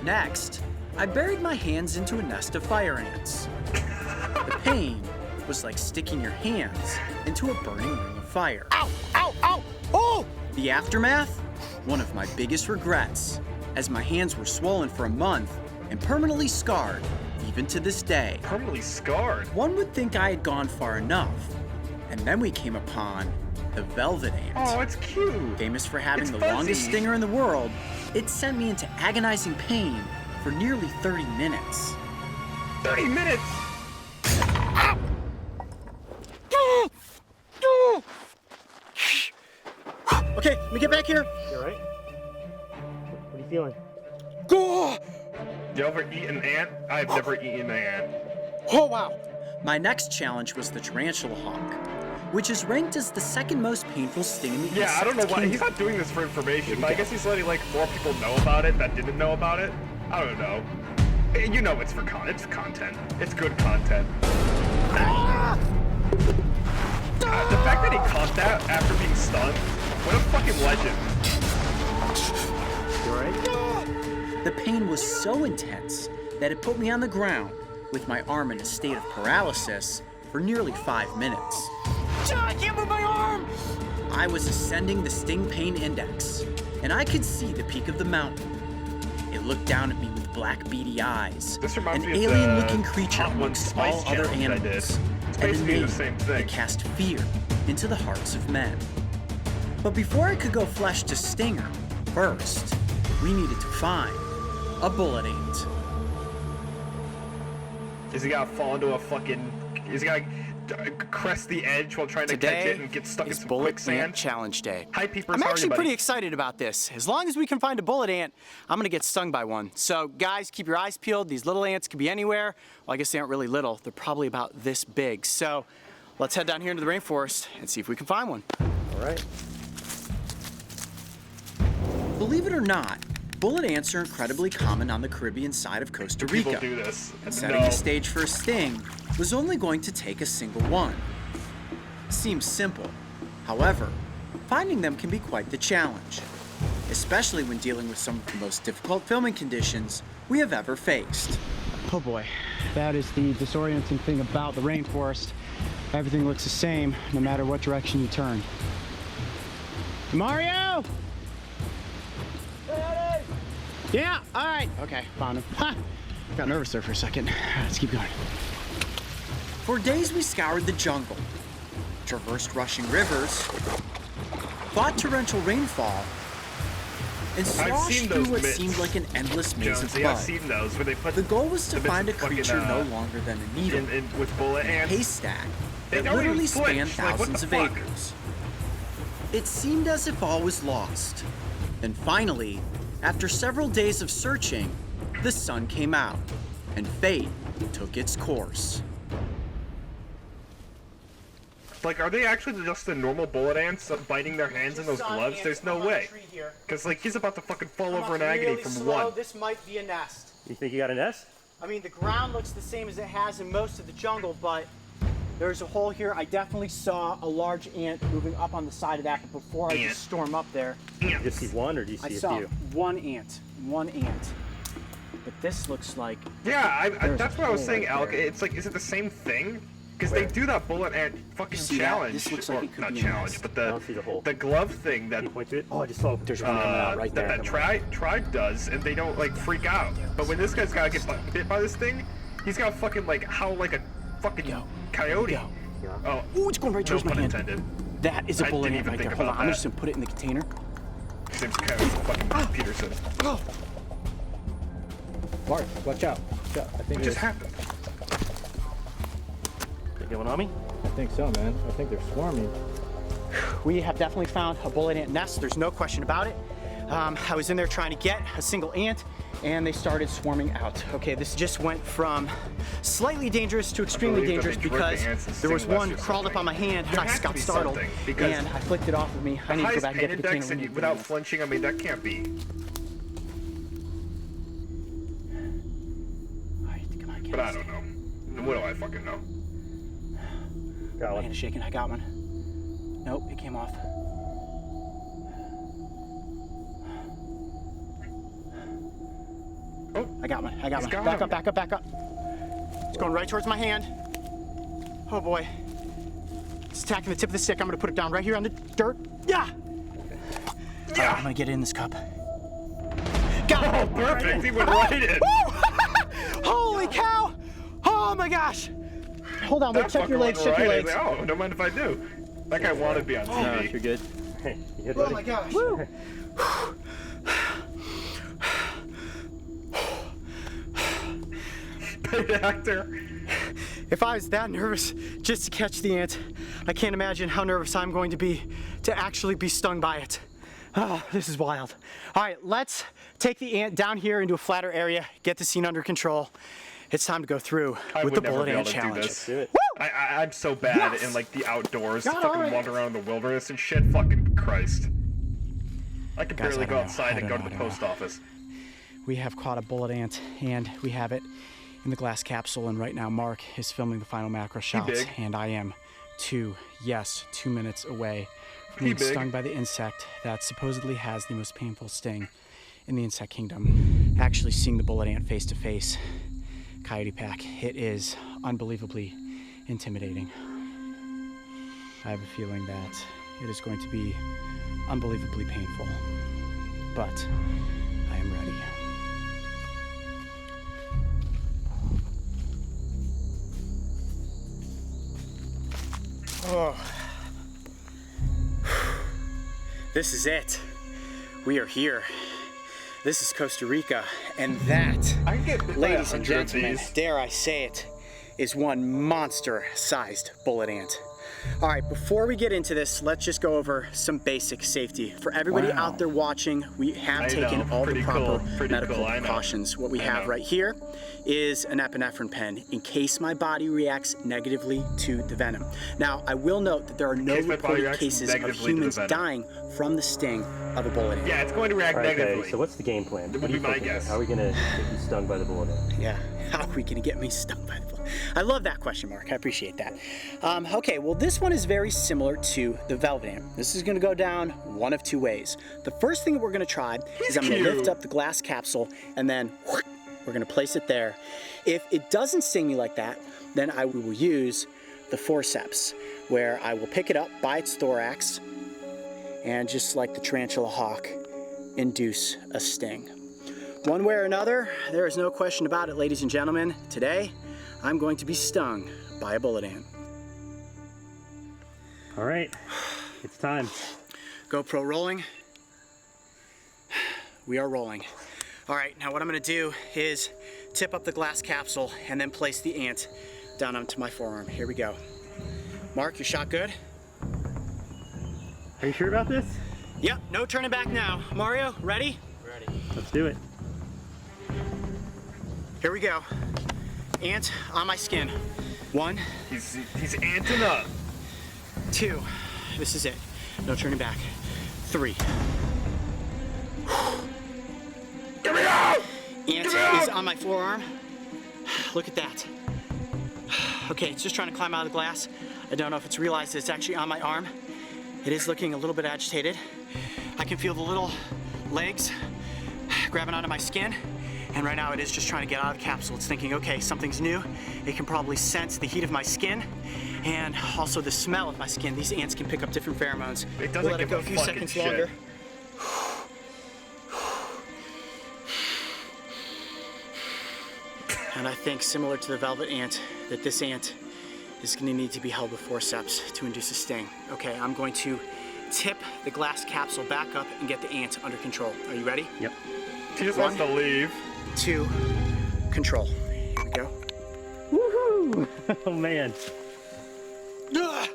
Next, I buried my hands into a nest of fire ants. The pain was like sticking your hands into a burning ring of fire.
Ow, ow, ow. Oh!
The aftermath? One of my biggest regrets, as my hands were swollen for a month and permanently scarred, even to this day.
Permanently scarred?
One would think I had gone far enough, and then we came upon the velvet ant.
Oh, it's cute.
Famous for having
It's
the
fuzzy.
longest stinger in the world, it sent me into agonizing pain for nearly 30 minutes.
30 minutes?
Okay, let me get back here.
You alright? What are you feeling?
Go!
You ever eat an ant? I've never eaten an ant.
Oh, wow. My next challenge was the Tarantula Hawk, which is ranked as the second most painful sting in the
Yeah, I don't know
insect
why.
kingdom.
He's not doing this for information, but I guess he's letting, like, more people know about it that didn't know about it. I don't know. You know it's for it's content. It's good content. The fact that he caught that after being stunned, what a fucking legend.
You alright?
The pain was so intense that it put me on the ground with my arm in a state of paralysis for nearly 5 minutes.
I can't move my arm.
I was ascending the sting pain index, and I could see the peak of the mountain. It looked down at me with black beady eyes,
This reminds
an
me of the
alien-looking creature
Hot Ones
amongst
Spice
all other
challenge I did.
animals,
It's
and a
basically the
name
same thing.
that cast fear into the hearts of men. But before I could go flesh to stinger, first, we needed to find a bullet ant.
Is he gotta fall into a fucking... Is he gotta crest the edge while trying to catch it and get stuck in some quicksand?
Challenge Day.
Hi, peepers.
I'm
how are
actually
you, buddy?
pretty excited about this. As long as we can find a bullet ant, I'm gonna get stung by one. So guys, keep your eyes peeled. These little ants could be anywhere. Well, I guess they aren't really little. They're probably about this big. So let's head down here into the rainforest and see if we can find one.
Alright.
Believe it or not, bullet ants are incredibly common on the Caribbean side of Costa Rica.
People do this.
And setting the stage for a sting was only going to take a single one. Seems simple. However, finding them can be quite the challenge, especially when dealing with some of the most difficult filming conditions we have ever faced.
Oh boy, that is the disorienting thing about the rainforest. Everything looks the same no matter what direction you turn. Mario! Daddy! Yeah, all right. Okay, found him. Ha! Got nervous there for a second. Let's keep going.
For days we scoured the jungle, traversed rushing rivers, fought torrential rainfall, and sloshed through what seemed like an endless maze of
Jonesy, I've
mud.
seen those where they put
The goal was to
the bits
find a
of fucking,
creature no longer than a needle
with bullet
in a
ants.
haystack
They
that
don't even
literally
flinch.
spanned
Like, what the
thousands of
fuck?
acres. It seemed as if all was lost. Then finally, after several days of searching, the sun came out, and fate took its course.
Like, are they actually just the normal bullet ants biting their hands in those gloves? There's no way. Because, like, he's about to fucking fall over in agony from one.
This might be a nest.
You think you got a nest?
I mean, the ground looks the same as it has in most of the jungle, but there's a hole here. I definitely saw a large ant moving up on the side of that, but before I just storm up there,
Do you just see one or do you see
I
a
saw
few?
one ant. But this looks like...
Yeah,
there's
that's
a
what I was
hole
saying,
right
Alec.
there.
It's like, is it the same thing? Because they do that bullet ant fucking
see that?
challenge.
This looks like
Well,
it could
not
be a
challenge,
nest.
but
I don't see the hole.
the glove thing that
Can you point to it? Oh, I just saw there's one coming out right there.
that tribe does, and they don't like freak out. But when this guy's gotta get bit by this thing, he's gotta fucking like howl like a fucking Coyote. Oh,
ooh, it's going right towards my hand.
Intended.
That is a bullet ant right there. Hold on, I'm just gonna put it in the container.
Seems kind of fucking Peterson.
Oh.
Mark, watch out. Watch out. I think
what just happened?
They going on me? I think so, man. I think they're swarming.
We have definitely found a bullet ant nest. There's no question about it. I was in there trying to get a single ant, and they started swarming out. Okay, this just went from slightly dangerous to extremely dangerous because there was one crawled up on my hand, and I just got startled, and I flicked it off of me. I need to go back and get the container.
Without flinching, I mean, that can't be. But I don't know. What do I fucking know?
Got one. My hand is shaking. I got one. Nope, it came off.
Oh,
I got one. I got one. Back up, back up, back up. It's going right towards my hand. Oh boy. It's attacking the tip of the stick. I'm gonna put it down right here on the dirt. Yeah! Yeah! Right, I'm gonna get it in this cup. Got it!
Oh, perfect! He went right in!
Holy cow! Oh my gosh! Hold on, wait, check your legs, check your legs.
Oh, don't mind if I do. That guy wanted to be on TV.
No, you're good. Hey, you good, buddy?
Oh my gosh! Woo!
Paid actor.
If I was that nervous just to catch the ant, I can't imagine how nervous I'm going to be to actually be stung by it. Oh, this is wild. All right, let's take the ant down here into a flatter area, get the scene under control. It's time to go through with the bullet ant challenge.
I'm so bad in like the outdoors, fucking wander around in the wilderness and shit. Fucking Christ. I can barely go outside and go to the post office.
We have caught a bullet ant, and we have it in the glass capsule, and right now Mark is filming the final macro shots, and I am 2 minutes away from being stung by the insect that supposedly has the most painful sting in the insect kingdom. Actually seeing the bullet ant face to face, Coyote Pack, it is unbelievably intimidating. I have a feeling that it is going to be unbelievably painful, but I am ready. Oh. This is it. We are here. This is Costa Rica, and that, ladies and gentlemen, dare I say it, is one monster-sized bullet ant. All right, before we get into this, let's just go over some basic safety. For everybody out there watching, we have taken all the proper medical precautions. What we have right here is an epinephrine pen in case my body reacts negatively to the venom. Now, I will note that there are no reported cases of humans dying from the sting of a bullet ant.
Yeah, it's going to react negatively.
Okay, so what's the game plan?
That would be my guess.
How are we going to get you stung by the bullet ant?
Yeah, how are we going to get me stung by the bullet ant? I love that question, Mark. I appreciate that. Okay, well, this one is very similar to the velvet ant. This is going to go down one of two ways. The first thing that we're going to try is I'm going to lift up the glass capsule, and then we're going to place it there. If it doesn't sting me like that, then I will use the forceps, where I will pick it up by its thorax and, just like the Tarantula Hawk, induce a sting. One way or another, there is no question about it, ladies and gentlemen. Today, I'm going to be stung by a bullet ant.
All right, it's time.
GoPro rolling. We are rolling. All right, now what I'm gonna do is tip up the glass capsule and then place the ant down onto my forearm. Here we go. Mark, your shot good?
Are you sure about this?
Yep, no turning back now. Mario, ready?
Ready. Let's do it.
Here we go. Ant on my skin. 1.
He's anting up.
2. This is it. No turning back. 3.
Get me out!
Ant is on my forearm. Look at that. Okay, it's just trying to climb out of the glass. I don't know if it's realized that it's actually on my arm. It is looking a little bit agitated. I can feel the little legs grabbing onto my skin. And right now it is just trying to get out of the capsule. It's thinking, okay, something's new. It can probably sense the heat of my skin and also the smell of my skin. These ants can pick up different pheromones.
It doesn't
we'll let it
give
go
a
a few
fucking
seconds
shit.
longer. And I think, similar to the velvet ant, that this ant is going to need to be held with forceps to induce a sting. Okay, I'm going to tip the glass capsule back up and get the ant under control. Are you ready?
Yep.
She just wants to leave.
2, control. Here we go.
Woohoo! Oh man.
Ugh.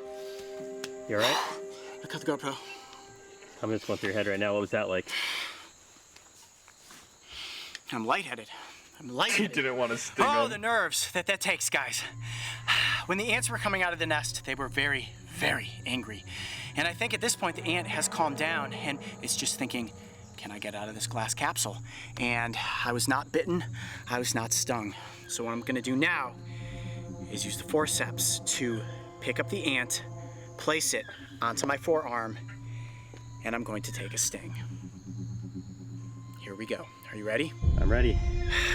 You alright?
I cut the GoPro.
I'm just going through your head right now. What was that like?
I'm lightheaded. I'm lightheaded.
He didn't want to sting
Oh,
him.
the nerves that takes, guys. When the ants were coming out of the nest, they were very, very angry. And I think at this point the ant has calmed down and it's just thinking, can I get out of this glass capsule? And I was not bitten, I was not stung. So what I'm gonna do now is use the forceps to pick up the ant, place it onto my forearm, and I'm going to take a sting. Here we go. Are you ready?
I'm ready.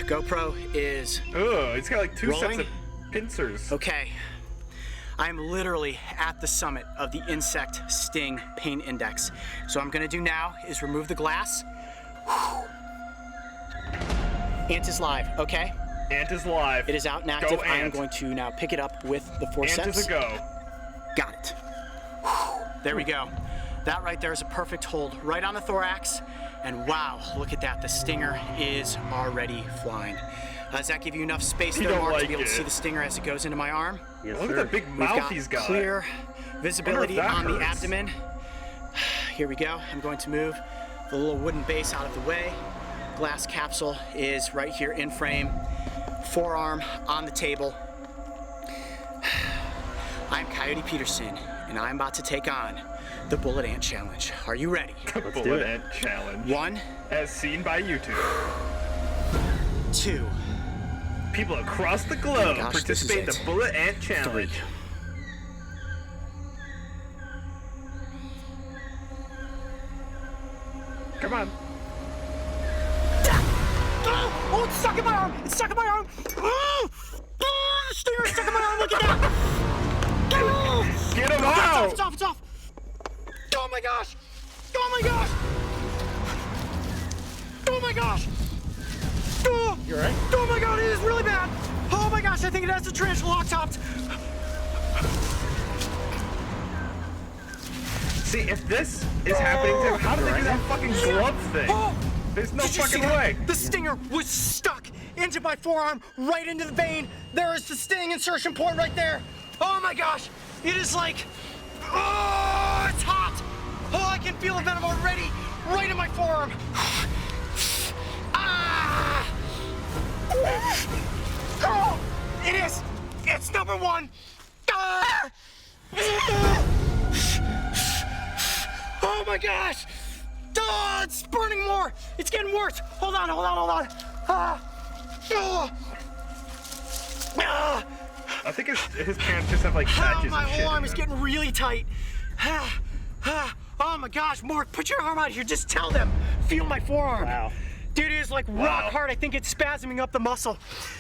GoPro is
Ugh, it's got like 2
rolling.
sets of pincers.
Okay. I'm literally at the summit of the insect sting pain index. So what I'm gonna do now is remove the glass. Ant is live, okay?
Ant is live.
It is out and active.
Go,
I am
ant.
going to now pick it up with the forceps.
Ant is a go.
Got it. There we go. That right there is a perfect hold right on the thorax. And wow, look at that. The stinger is already flying. Does that give you enough space
You
there,
don't
Mark,
like
to be able
it.
to see the stinger as it goes into my arm?
Yes,
Look
sir.
at that big
We've
mouth
got
he's got.
clear visibility
that
on the
hurts.
abdomen. Here we go. I'm going to move the little wooden base out of the way. Glass capsule is right here in frame. Forearm on the table. I'm Coyote Peterson, and I'm about to take on the Bullet Ant Challenge. Are you ready?
Let's do
Bullet
it.
Ant Challenge.
1,
As seen by YouTube.
2,
People across the globe
gosh, this is
participate in
it.
the Bullet Ant Challenge.
3.
Come on.
Oh, it's stuck in my arm! It's stuck in my arm! Oh, the stinger's stuck in my arm! Look at that!
Get him out!
It's off! It's off! Oh my gosh! Oh my gosh! Oh my gosh! Oh,
You alright?
oh my god, it is really bad! Oh my gosh, I think it has the Tarantula Hawk topped!
See, if this is happening to him, how did they do that fucking glove thing?
Oh!
There's no
Did you see
fucking
that?
way.
The stinger was stuck into my forearm, right into the vein. There is the sting insertion point right there. Oh my gosh, it is like, oh, it's hot. Oh, I can feel the venom already, right in my forearm. Ah! Oh, it is. It's number 1. Ah! Oh my gosh. Oh, it's burning more! It's getting worse! Hold on! Ah! Oh! Ah!
I think his pants just have like
Oh,
patches
my
and shit
whole arm
in
is
them.
getting really tight. Ah! Ah! Oh my gosh, Mark, put your arm out here. Just tell them. Feel my forearm.
Wow.
Dude, it is like rock hard. I think it's spasming up the muscle.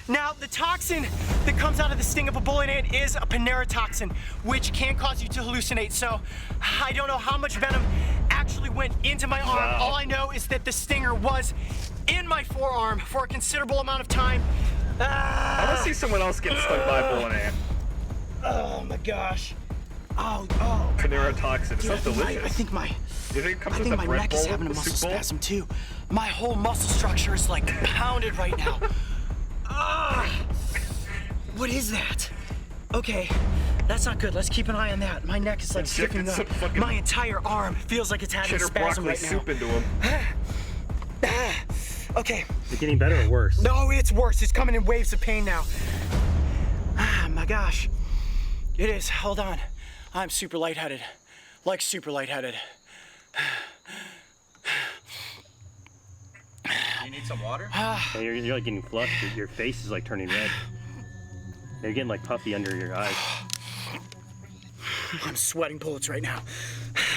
Now, the toxin that comes out of the sting of a bullet ant is a panerotoxin, which can cause you to hallucinate. So, I don't know how much venom actually went into my arm.
Wow.
All I know is that the stinger was in my forearm for a considerable amount of time.
I want to see someone else get stung by a bullet ant.
Oh my gosh. Oh.
Panerotoxin. It
Dude,
sounds delicious.
I think my
Do you think it comes
I
with
think
a
my
bread
neck
bowl,
is having a
the
muscle
soup bowl?
spasm too. My whole muscle structure is like pounded right now. What is that? Okay, that's not good. Let's keep an eye on that. My neck is like
Injected
stiffening
some
up.
fucking
My entire arm feels like it's having a
cheddar
spasm
broccoli
right
soup
now.
into him.
Okay.
Is it getting better or worse?
No, it's worse. It's coming in waves of pain now. Ah, my gosh. It is. Hold on. I'm super lightheaded. Like super lightheaded.
You need some water?
Yeah, you're like getting flushed. Your face is like turning red. You're getting like puffy under your eyes.
I'm sweating bullets right now.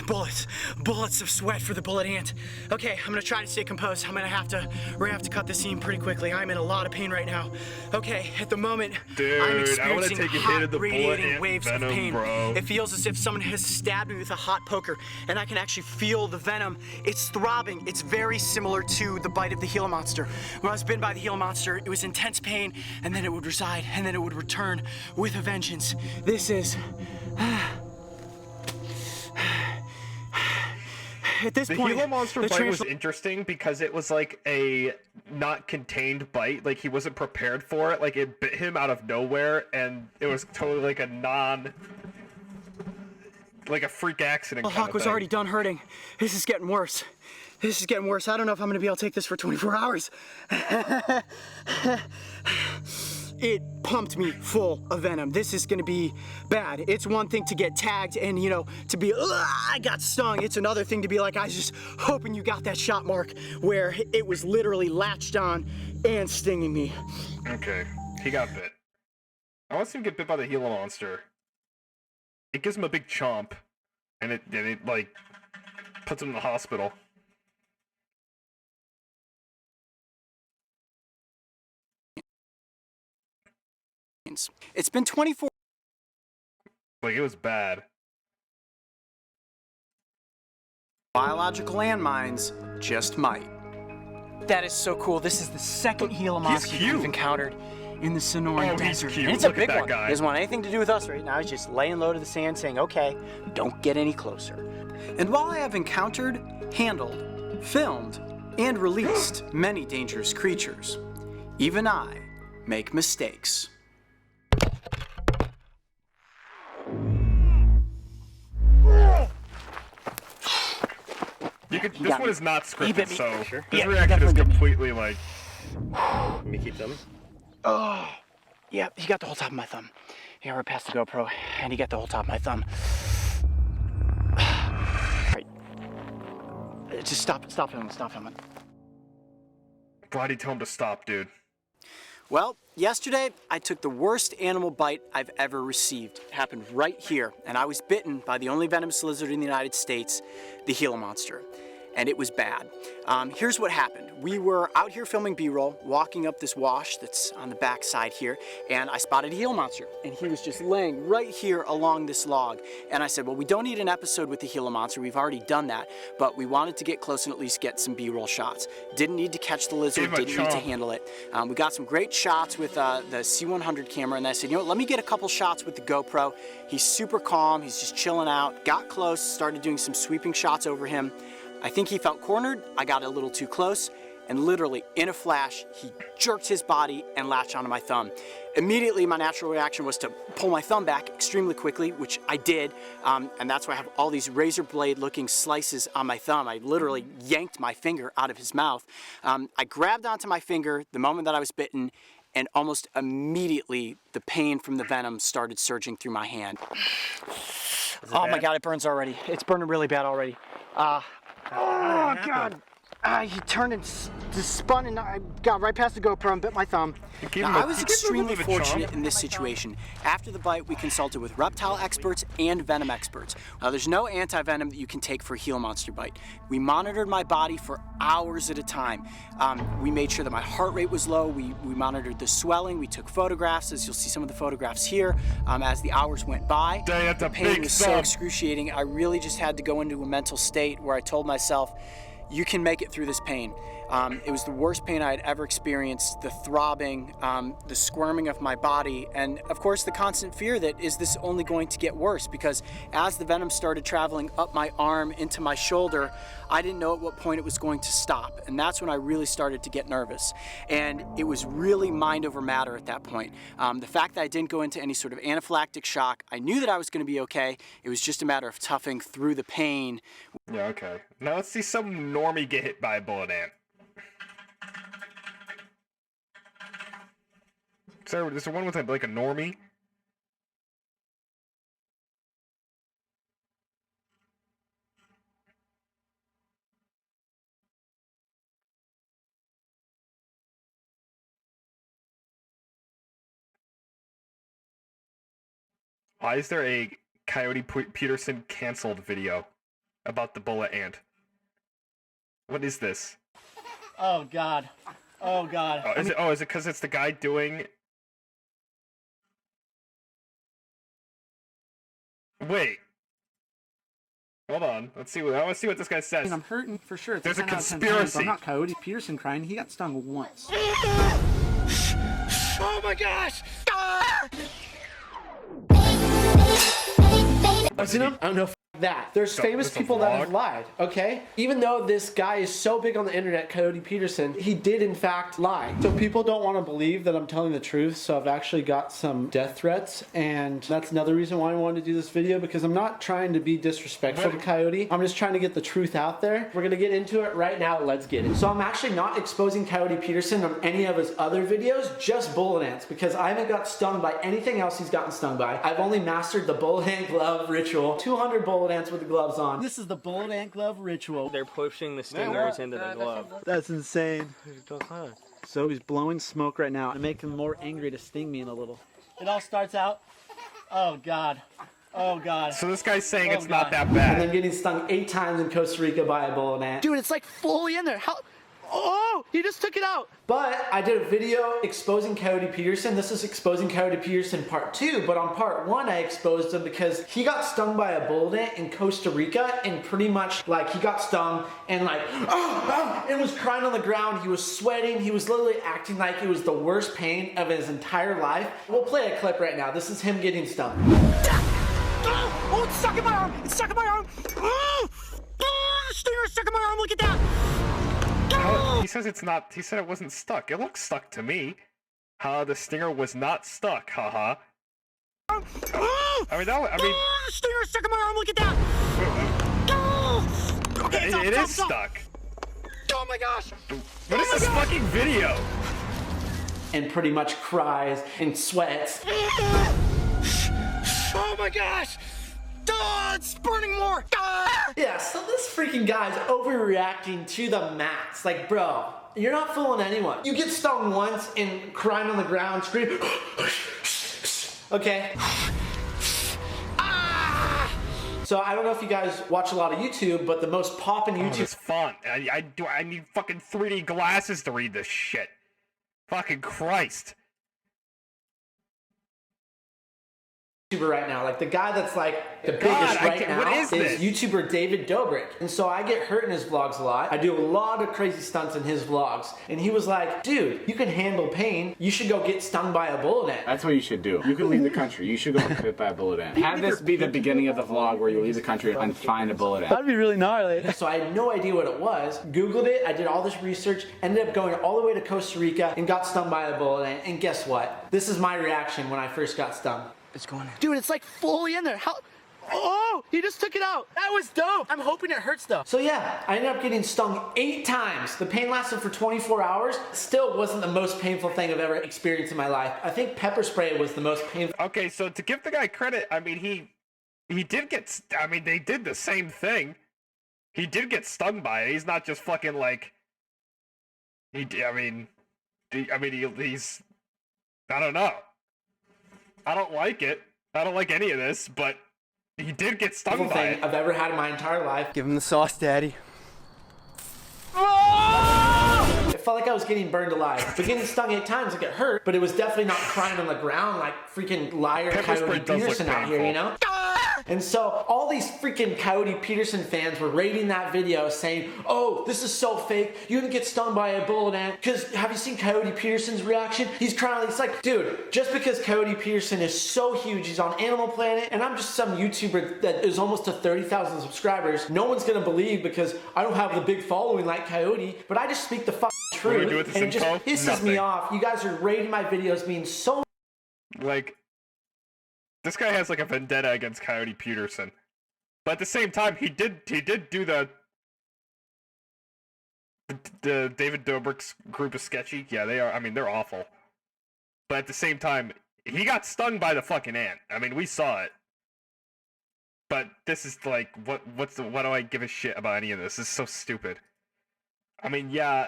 Bullets of sweat for the bullet ant. Okay, I'm gonna try to stay composed. We're gonna have to cut this scene pretty quickly. I'm in a lot of pain right now. Okay, at the moment,
dude,
I'm
I wanna
experiencing
take a hit
hot,
of the bullet
radiating
ant
waves
venom,
of pain.
bro.
It feels as if someone has stabbed me with a hot poker, and I can actually feel the venom. It's throbbing. It's very similar to the bite of the Gila monster. When I was bitten by the Gila monster, it was intense pain, and then it would reside, and then it would return with a vengeance. This is... At this
the
point,
Gila monster
the
bite was interesting because it was like a not contained bite. Like he wasn't prepared for it. Like it bit him out of nowhere, and it was totally like a freak accident.
The hawk was already done hurting. This is getting worse. This is getting worse. I don't know if I'm gonna be able to take this for 24 hours. It pumped me full of venom. This is gonna be bad. It's one thing to get tagged and, you know, to be, I got stung. It's another thing to be like, I was just hoping you got that shot mark where it was literally latched on and stinging me.
Okay, he got bit. I want to see him get bit by the Gila monster. It gives him a big chomp, and it like puts him in the hospital.
It's been 24.
Like, it was bad.
Biological landmines just might. That is so cool. This is the second Gila monster we've encountered in the Sonoran Desert. And it's a big one. He doesn't want anything to do with us right now. He's just laying low to the sand saying, okay, don't get any closer. And while I have encountered, handled, filmed, and released many dangerous creatures, even I make mistakes.
This one is not scripted, so his
Yeah,
reaction is completely like.
Let me keep them.
Oh, yeah, he got the whole top of my thumb. Yeah, right past the GoPro, and he got the whole top of my thumb. Right. Just stop filming.
Why'd he tell him to stop, dude?
Well, yesterday I took the worst animal bite I've ever received. It happened right here, and I was bitten by the only venomous lizard in the United States, the Gila monster. And it was bad. Here's what happened. We were out here filming B-roll, walking up this wash that's on the back side here, and I spotted a Gila monster, and he was just laying right here along this log. And I said, well, we don't need an episode with the Gila monster. We've already done that, but we wanted to get close and at least get some B-roll shots. Didn't need to catch the lizard, didn't need to handle it. We got some great shots with the C100 camera, and I said, you know what, let me get a couple shots with the GoPro. He's super calm, he's just chilling out. Got close, started doing some sweeping shots over him. I think he felt cornered, I got a little too close, and literally, in a flash, he jerked his body and latched onto my thumb. Immediately, my natural reaction was to pull my thumb back extremely quickly, which I did, and that's why I have all these razor blade looking slices on my thumb. I literally yanked my finger out of his mouth. I grabbed onto my finger the moment that I was bitten, and almost immediately, the pain from the venom started surging through my hand. Oh my God, it burns already. It's burning really bad already. Oh God! He turned and just spun, and I got right past the GoPro and bit my thumb. Now, I was extremely fortunate in this situation. After the bite, we consulted with reptile experts and venom experts. Now, there's no anti-venom that you can take for a Gila monster bite. We monitored my body for hours at a time. We made sure that my heart rate was low. We monitored the swelling. We took photographs, as you'll see some of the photographs here, as the hours went by. The pain was so excruciating. I really just had to go into a mental state where I told myself, you can make it through this pain. It was the worst pain I had ever experienced, the throbbing, the squirming of my body, and of course the constant fear that is this only going to get worse, because as the venom started traveling up my arm into my shoulder, I didn't know at what point it was going to stop, and that's when I really started to get nervous. And it was really mind over matter at that point. The fact that I didn't go into any sort of anaphylactic shock, I knew that I was going to be okay. It was just a matter of toughing through the pain.
Yeah, okay. Now let's see some normie get hit by a bullet ant. Is there one with like a normie? Why is there a Coyote Peterson canceled video? about the bullet ant. What is this?
Oh God. Oh God.
Oh, is it because it's the guy doing... Wait. Hold on. I want to see what this guy says.
I'm hurting for sure.
There's a conspiracy.
I'm not Coyote Peterson crying. He got stung once.
Oh my gosh! I don't know that. There's famous people that have lied, okay? Even though this guy is so big on the internet, Coyote Peterson, he did in fact lie. So people don't want to believe that I'm telling the truth, so I've actually got some death threats, and that's another reason why I wanted to do this video, because I'm not trying to be disrespectful to Coyote. I'm just trying to get the truth out there. We're gonna get into it right now. Let's get it. So I'm actually not exposing Coyote Peterson on any of his other videos, just bullet ants, because I haven't got stung by anything else he's gotten stung by. I've only mastered the bullet ant glove ritual. 200 bullet ants with the gloves on. This is the bullet ant glove ritual.
They're pushing the stingers into the glove.
That's insane. So he's blowing smoke right now to make him more angry to sting me in a little. It all starts out, oh God. Oh God.
So this guy's saying it's not that bad.
And then getting stung 8 times in Costa Rica by a bullet ant. Dude, it's like fully in there. How? Oh, he just took it out. But I did a video exposing Coyote Peterson. This is exposing Coyote Peterson part 2, but on part 1 I exposed him because he got stung by a bullet ant in Costa Rica, and pretty much like he got stung and like and was crying on the ground. He was sweating. He was literally acting like it was the worst pain of his entire life. We'll play a clip right now. This is him getting stung. Oh, it's stuck in my arm. It's stuck in my arm. Oh, the stinger is stuck in my arm. Look at that.
He says it's not. He said it wasn't stuck. It looks stuck to me. The stinger was not stuck. Haha. I mean,
the stinger is stuck in my arm. Look at that. Okay,
it is stuck.
Oh my gosh.
What is this fucking video?
And pretty much cries and sweats. Oh my gosh. It's burning more. Yeah, so this freaking guy's overreacting to the max. Like, bro, you're not fooling anyone. You get stung once and crying on the ground, screaming. Okay. So I don't know if you guys watch a lot of YouTube, but the most poppin' YouTube.
It's fun. I need fucking 3D glasses to read this shit. Fucking Christ.
Right now, like the guy that's like the biggest right now is YouTuber David Dobrik, and so I get hurt in his vlogs a lot. I do a lot of crazy stunts in his vlogs, and he was like, dude, you can handle pain, you should go get stung by a bullet ant.
That's what you should do. You can leave the country, you should go get bit by a bullet ant. Have this be the beginning of the vlog where you leave the country and find a bullet ant.
That'd be really gnarly. So I had no idea what it was, googled it, I did all this research, ended up going all the way to Costa Rica and got stung by a bullet ant, and guess what? This is my reaction when I first got stung.
It's going in.
Dude, it's like fully in there. How? Oh, he just took it out. That was dope. I'm hoping it hurts though. So yeah, I ended up getting stung 8 times. The pain lasted for 24 hours. Still wasn't the most painful thing I've ever experienced in my life. I think pepper spray was the most painful.
Okay, so to give the guy credit, I mean, he did get, I mean, they did the same thing. He did get stung by it. He's not just fucking like, he's, I don't know. I don't like it. I don't like any of this, but he did get stung by it.
I've ever had in my entire life.
Give him the sauce, Daddy.
It felt like I was getting burned alive. But getting stung 8 times, like it hurt, but it was definitely not crying on the ground like freaking liar Coyote Peterson out here, you know? And so all these freaking Coyote Peterson fans were rating that video saying, oh, this is so fake. You didn't get stung by a bullet ant. Because have you seen Coyote Peterson's reaction? He's crying. He's like, dude, just because Coyote Peterson is so huge, he's on Animal Planet, and I'm just some YouTuber that is almost to 30,000 subscribers, no one's going to believe because I don't have the big following like Coyote, but I just speak the fucking truth. And it just pisses me off. You guys are rating my videos being so...
Like... This guy has like a vendetta against Coyote Peterson, but at the same time, he did do the David Dobrik's group is sketchy. Yeah, they are. I mean, they're awful. But at the same time, he got stung by the fucking ant. I mean, we saw it. But this is like, what do I give a shit about any of this? This is so stupid. I mean, yeah,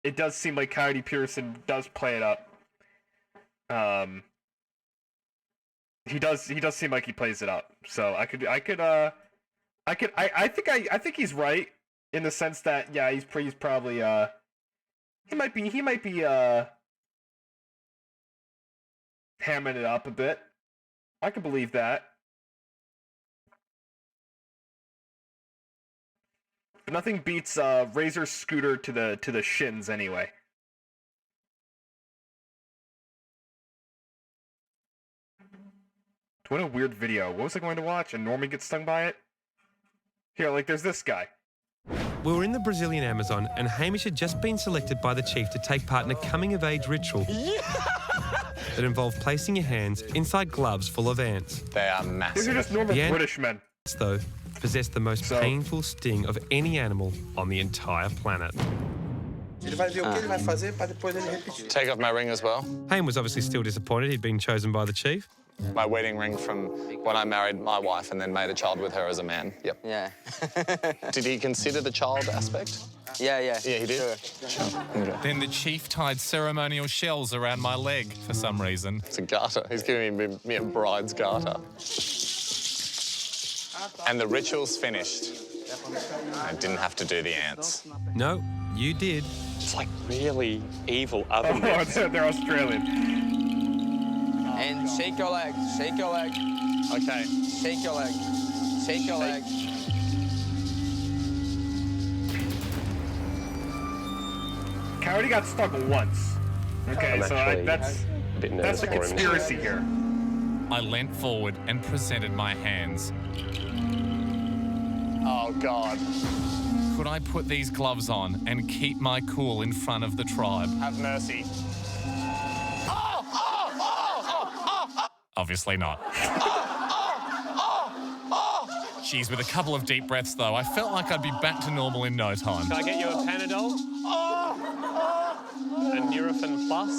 it does seem like Coyote Peterson does play it up. He does seem like he plays it up. So I could I think he's right in the sense that yeah, he's probably he might be hamming it up a bit. I could believe that. But nothing beats Razor's scooter to the shins anyway. What a weird video. What was I going to watch? And Normie gets stung by it? Here, like, there's this guy.
We were in the Brazilian Amazon, and Hamish had just been selected by the chief to take part in a coming-of-age ritual that involved placing your hands inside gloves full of ants.
They are massive.
These are just normal British men.
Though, possess the most painful sting of any animal on the entire planet.
Ele vai ver o que ele vai fazer para depois ele repetir. Take off my ring as well.
Hayne was obviously still disappointed he'd been chosen by the chief.
My wedding ring from when I married my wife and then made a child with her as a man. Yep.
Yeah.
Did he consider the child aspect?
Yeah.
Yeah, he did? Sure. Okay.
Then the chief tied ceremonial shells around my leg for some reason.
It's a garter. He's giving me a bride's garter. And the ritual's finished. I didn't have to do the ants.
No, you did.
It's like really evil oven.
Oh, they're Australian.
And shake your leg. Shake your leg.
Okay.
Shake your leg. Shake your leg.
I already got stuck once. Okay, so that's the conspiracy here.
I leant forward and presented my hands.
Oh, God.
Could I put these gloves on and keep my cool in front of the tribe?
Have mercy.
Obviously not. Jeez, with a couple of deep breaths, though, I felt like I'd be back to normal in no time.
Can I get you a Panadol? A Nurofen Plus?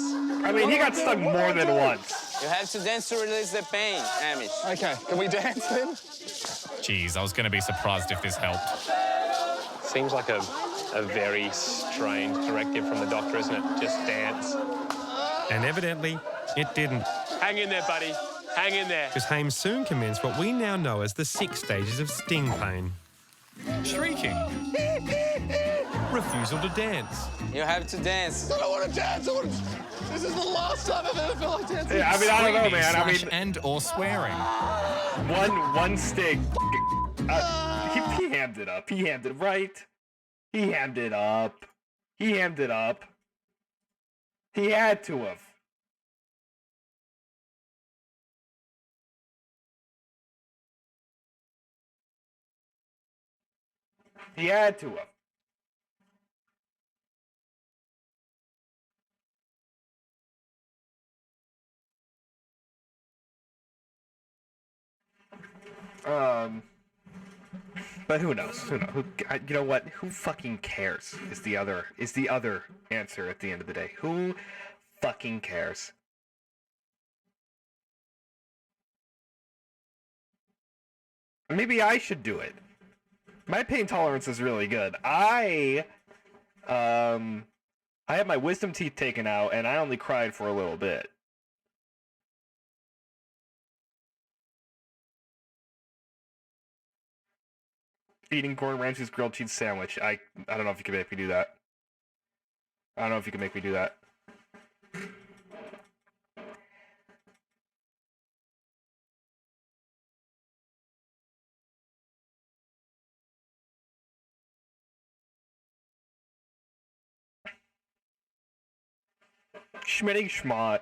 I mean, he got stung more than once.
You have to dance to release the pain, Hamish.
Okay, can we dance then?
Jeez, I was going to be surprised if this helped.
Seems like a very strange directive from the doctor, isn't it? Just dance.
And evidently, it didn't.
Hang in there, buddy. Hang in there.
Because Hames soon commenced what we now know as the 6 stages of sting pain.
Shrieking.
Refusal to dance.
You have to dance.
I don't want to dance. This is the last time I've ever felt like dancing.
Yeah, I mean, I don't know, man. I mean,
and or swearing.
One sting. He hammed it up. He hammed it right. He hammed it up. He hammed it up. He had to have. He had to have. But who knows? Who knows? You know what? Who fucking cares? Is the other answer at the end of the day? Who fucking cares? Maybe I should do it. My pain tolerance is really good. I had my wisdom teeth taken out, and I only cried for a little bit. Eating Gordon Ramsay's grilled cheese sandwich. I don't know if you can make me do that. I don't know if you can make me do that. Schmitty Schmott.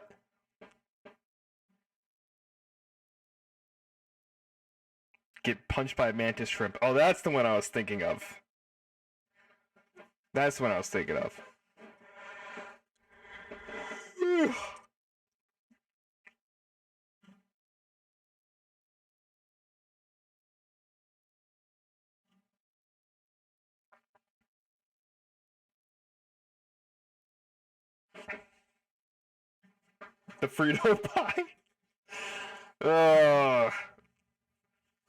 Get punched by a mantis shrimp. Oh, that's the one I was thinking of. That's the one I was thinking of. The Frito pie.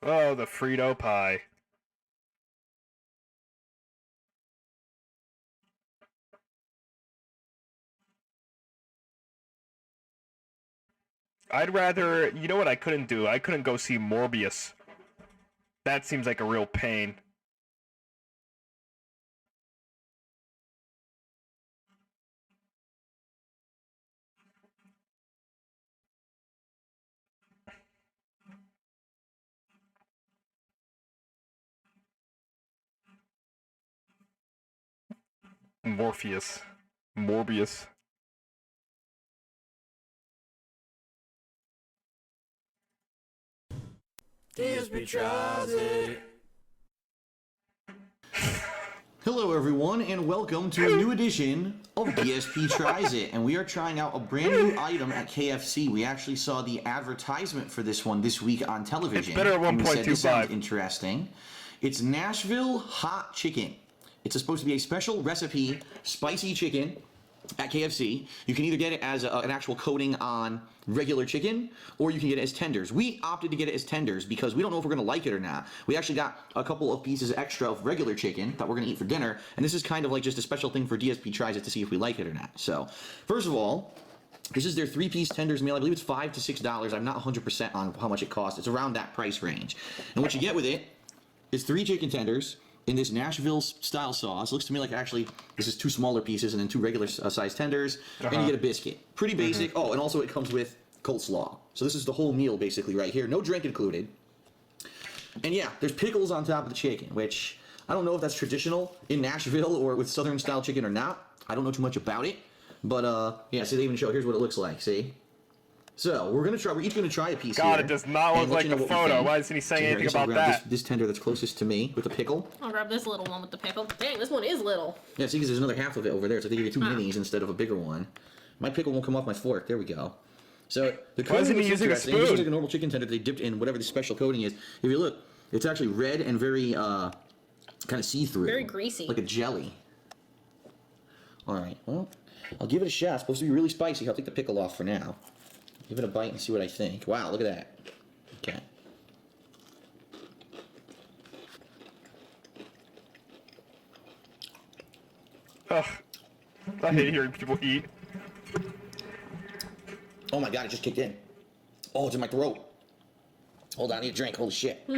Oh, the Frito pie. I'd rather, you know what I couldn't do? I couldn't go see Morbius. That seems like a real pain. Morbius.
DSP tries it.
Hello everyone, and welcome to a new edition of DSP Tries It. And we are trying out a brand new item at KFC. We actually saw the advertisement for this one this week on television.
It's better at 1.25.
This sounds interesting. It's Nashville Hot Chicken. It's supposed to be a special recipe, spicy chicken at KFC. You can either get it as an actual coating on regular chicken, or you can get it as tenders. We opted to get it as tenders because we don't know if we're going to like it or not. We actually got a couple of pieces extra of regular chicken that we're going to eat for dinner, and this is kind of like just a special thing for DSP Tries It to see if we like it or not. So, first of all, this is their 3-piece tenders meal. I believe it's $5 to $6. I'm not 100% on how much it costs. It's around that price range. And what you get with it is 3 chicken tenders in this Nashville style sauce. It looks to me like actually this is 2 smaller pieces and then 2 regular sized tenders, and you get a biscuit. Pretty basic. Oh, and also it comes with coleslaw. So this is the whole meal basically right here. No drink included. And yeah, there's pickles on top of the chicken, which I don't know if that's traditional in Nashville or with Southern style chicken or not. I don't know too much about it. But yeah, so they even show, here's what it looks like, see? So we're each gonna try a piece.
God,
here,
it does not look like the photo. Why isn't he saying anything about that?
This tender that's closest to me with the pickle.
I'll grab this little one with the pickle. Dang, this one is little.
Yeah, see, because there's another half of it over there, so they give you 2 minis instead of a bigger one. My pickle won't come off my fork. There we go. So the coating is interesting. This is like a normal chicken tender they dipped in whatever the special coating is. If you look, it's actually red and very kind of see-through.
Very greasy.
Like a jelly. All right, well, I'll give it a shot. It's supposed to be really spicy. I'll take the pickle off for now. Give it a bite and see what I think. Wow, look at that. Okay.
Ugh. I hate hearing people eat.
Oh my god, it just kicked in. Oh, it's in my throat. Hold on, I need a drink. Holy shit.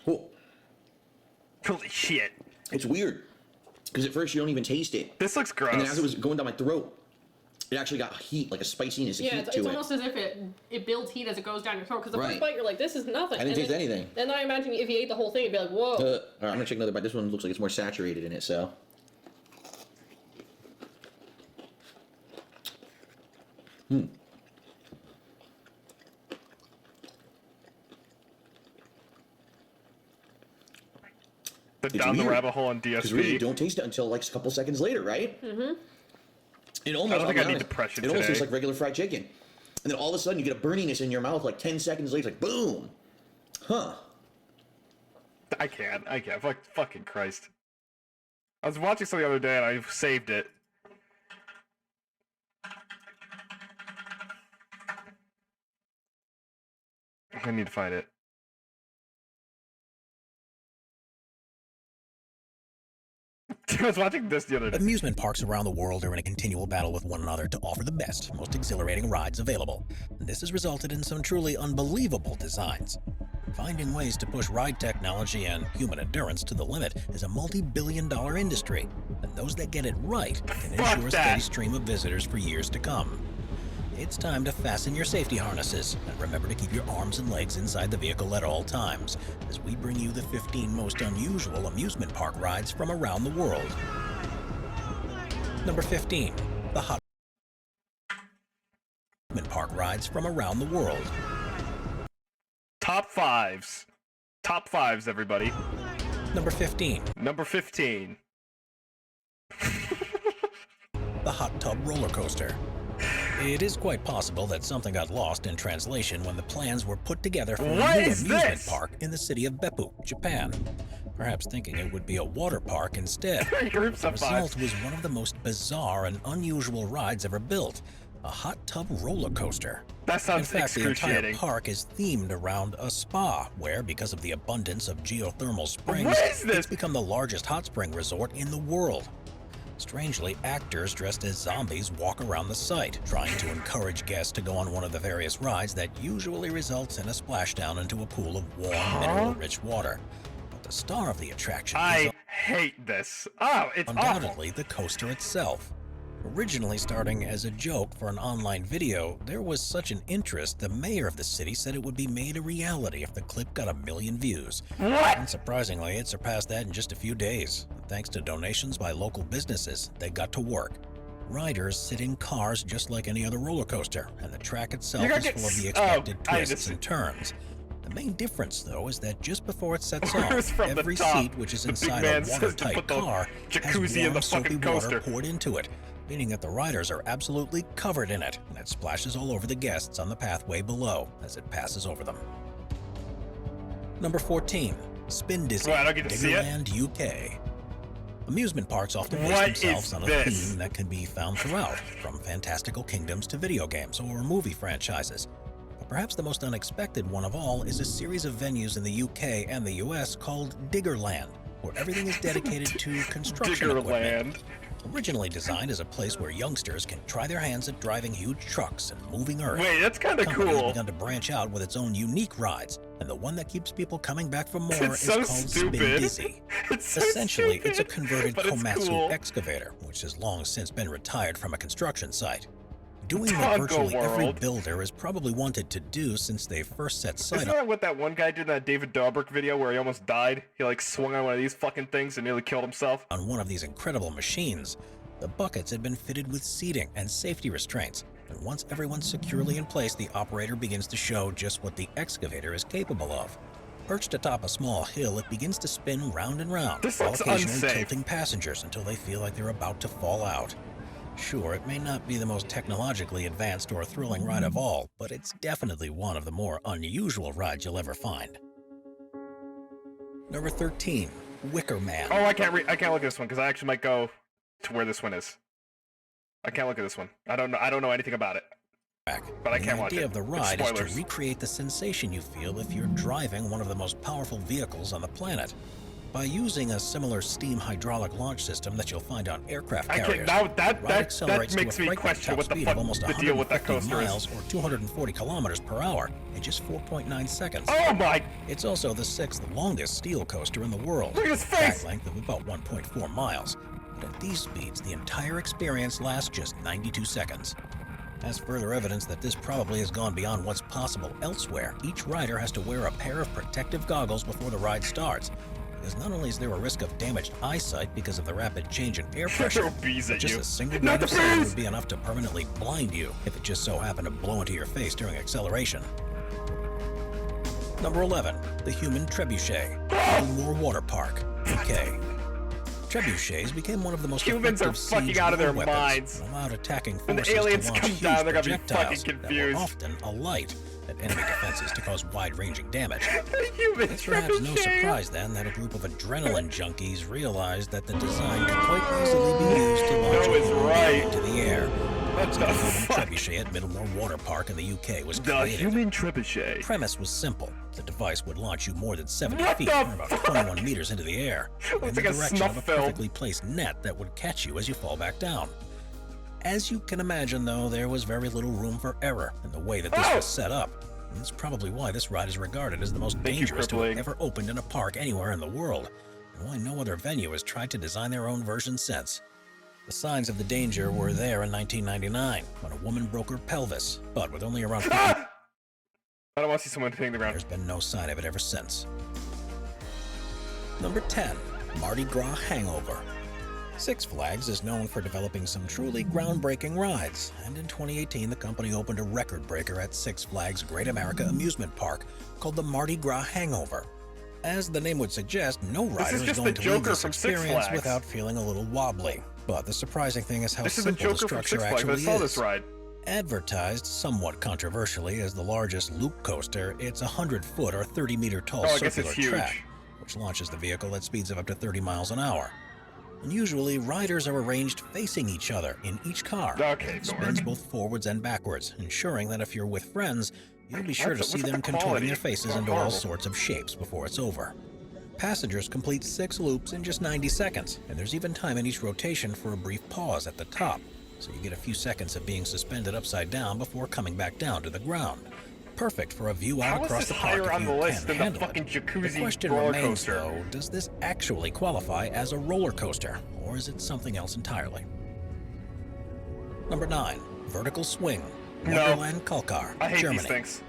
Oh.
Holy shit.
It's weird. Because at first you don't even taste it.
This looks gross.
And then as it was going down my throat, it actually got heat, like a spiciness,
Yeah,
heat
it's
to it.
almost as if it builds heat as it goes down your throat. Because the
Right.
first bite, you're like, this is nothing.
I didn't taste
then,
anything.
Then I imagine if you ate the whole thing, you'd be like, whoa.
All right, I'm gonna take another bite. This one looks like it's more saturated in it, so.
Down the rabbit hole on DSP.
Because really, you don't taste it until like a couple seconds later, right?
Mm-hmm.
It almost,
I don't think I need
honest,
depression
it almost
today.
tastes like regular fried chicken. And then all of a sudden you get a burniness in your mouth like 10 seconds later, it's like boom. Huh.
I can't. Fucking Christ. I was watching something the other day and I saved it. I need to find it. I was watching this the other day.
Amusement parks around the world are in a continual battle with one another to offer the best, most exhilarating rides available. This has resulted in some truly unbelievable designs. Finding ways to push ride technology and human endurance to the limit is a multi-billion-dollar industry, and those that get it right can ensure a steady stream of visitors for years to come. It's time to fasten your safety harnesses and remember to keep your arms and legs inside the vehicle at all times as we bring you the 15 most unusual amusement park rides from around the world. Number 15, the Hot Amusement Park rides from around the world.
Top fives. Top fives, everybody.
Number 15.
Number 15.
The Hot Tub Roller Coaster. It is quite possible that something got lost in translation when the plans were put together for a new amusement park in the city of Beppu, Japan. Perhaps thinking it would be a water park instead. The result was one of the most bizarre and unusual rides ever built, a hot tub roller coaster.
That sounds
In fact, the entire
excruciating.
park is themed around a spa, where, because of the abundance of geothermal springs,
What is this?
it's become the largest hot spring resort in the world. Strangely, actors dressed as zombies walk around the site, trying to encourage guests to go on one of the various rides that usually results in a splashdown into a pool of warm, mineral-rich water. But the star of the attraction is
hate this. Oh, it's
undoubtedly the coaster itself. Originally starting as a joke for an online video, there was such an interest, the mayor of the city said it would be made a reality if the clip got 1 million views.
What?
Unsurprisingly, it surpassed that in just a few days. Thanks to donations by local businesses, they got to work. Riders sit in cars just like any other roller coaster, and the track itself is full of the expected twists and turns. The main difference, though, is that just before it sets off, every seat which is inside a watertight car has warm, soapy water poured into it, meaning that the riders are absolutely covered in it, and it splashes all over the guests on the pathway below as it passes over them. Number 14. Spin Dizzy, Diggerland, UK. Amusement parks often base themselves on a theme that can be found throughout, from fantastical kingdoms to video games or movie franchises. But perhaps the most unexpected one of all is a series of venues in the UK and the US called Diggerland, where everything is dedicated to construction equipment. Originally designed as a place where youngsters can try their hands at driving huge trucks and moving earth.
Wait, that's kind of cool.
The company has begun to branch out with its own unique rides, and the one that keeps people coming back for more is called Spin Dizzy. Essentially, it's a converted Komatsu excavator, which has long since been retired from a construction site. Doing what virtually every builder has probably wanted to do since they first set sight on.
Isn't that what that one guy did in that David Dobrik video where he almost died? He like swung on one of these fucking things and nearly killed himself.
On one of these incredible machines, the buckets had been fitted with seating and safety restraints, and once everyone's securely in place, the operator begins to show just what the excavator is capable of. Perched atop a small hill, it begins to spin round and round, while occasionally tilting passengers until they feel like they're about to fall out. Sure, it may not be the most technologically advanced or thrilling ride of all, but it's definitely one of the more unusual rides you'll ever find. Number 13, Wicker Man.
Oh, I can't look at this one because I actually might go to where this one is. I can't look at this one. I don't know anything about it. But I can't watch it.
The idea of the ride is to recreate the sensation you feel if you're driving one of the most powerful vehicles on the planet. By using a similar steam hydraulic launch system that you'll find on aircraft carriers,
that makes me question what the fuck the deal with that coaster is.
Or 240 kilometers per hour in just 4.9 seconds.
Oh my!
It's also the 6th longest steel coaster in the world.
Look at his face!
Track length of about 1.4 miles. But at these speeds, the entire experience lasts just 92 seconds. As further evidence that this probably has gone beyond what's possible elsewhere, each rider has to wear a pair of protective goggles before the ride starts. Because not only is there a risk of damaged eyesight because of the rapid change in air pressure, but just a single grain of sand would be enough to permanently blind you if it just so happened to blow into your face during acceleration. Number 11, the Human Trebuchet, Middlemore Water Park, UK. Trebuchets became one of the most effective siege
out of their
weapons,
minds.
and allowed attacking
When
forces
the aliens
to launch
come
huge
down, they're gonna be
projectiles
fucking
that
confused.
were often alight at enemy defenses to cause wide-ranging damage.
Human
It's perhaps no surprise then that a group of adrenaline junkies realized that the design could quite easily be used to launch a human into the air. So the Human Trebuchet at Middlemore Water Park in the UK was created.
The Human Trebuchet.
The premise was simple. The device would launch you more than 70 feet, or about 21 meters into the air, in the direction of a perfectly placed net that would catch you as you fall back down. As you can imagine, though, there was very little room for error in the way that this was set up. And that's probably why this ride is regarded as the most dangerous to have ever opened in a park anywhere in the world, and why no other venue has tried to design their own version since. The signs of the danger were there in 1999, when a woman broke her pelvis, but with only around 50...
I don't want to see someone hitting the ground.
There's been no sign of it ever since. Number 10, Mardi Gras Hangover. Six Flags is known for developing some truly groundbreaking rides, and in 2018 the company opened a record breaker at Six Flags Great America Amusement Park called the Mardi Gras Hangover. As the name would suggest, no rider is going to leave this experience without feeling a little wobbly. But the surprising thing is how simple the structure actually is. Advertised somewhat controversially as the largest loop coaster, it's a 100-foot or 30-meter tall circular track, which launches the vehicle at speeds of up to 30 miles an hour. And usually, riders are arranged facing each other in each car. It spins both forwards and backwards, ensuring that if you're with friends, you'll be sure to see them contorting their faces into all sorts of shapes before it's over. Passengers complete 6 loops in just 90 seconds, and there's even time in each rotation for a brief pause at the top, so you get a few seconds of being suspended upside down before coming back down to the ground. Perfect for a view out across the park if you can handle it. The question remains, though, does this actually qualify as a roller coaster, or is it something else entirely? Number 9. Vertical Swing, Wonderland Kalkar,
I hate
Germany.
these things.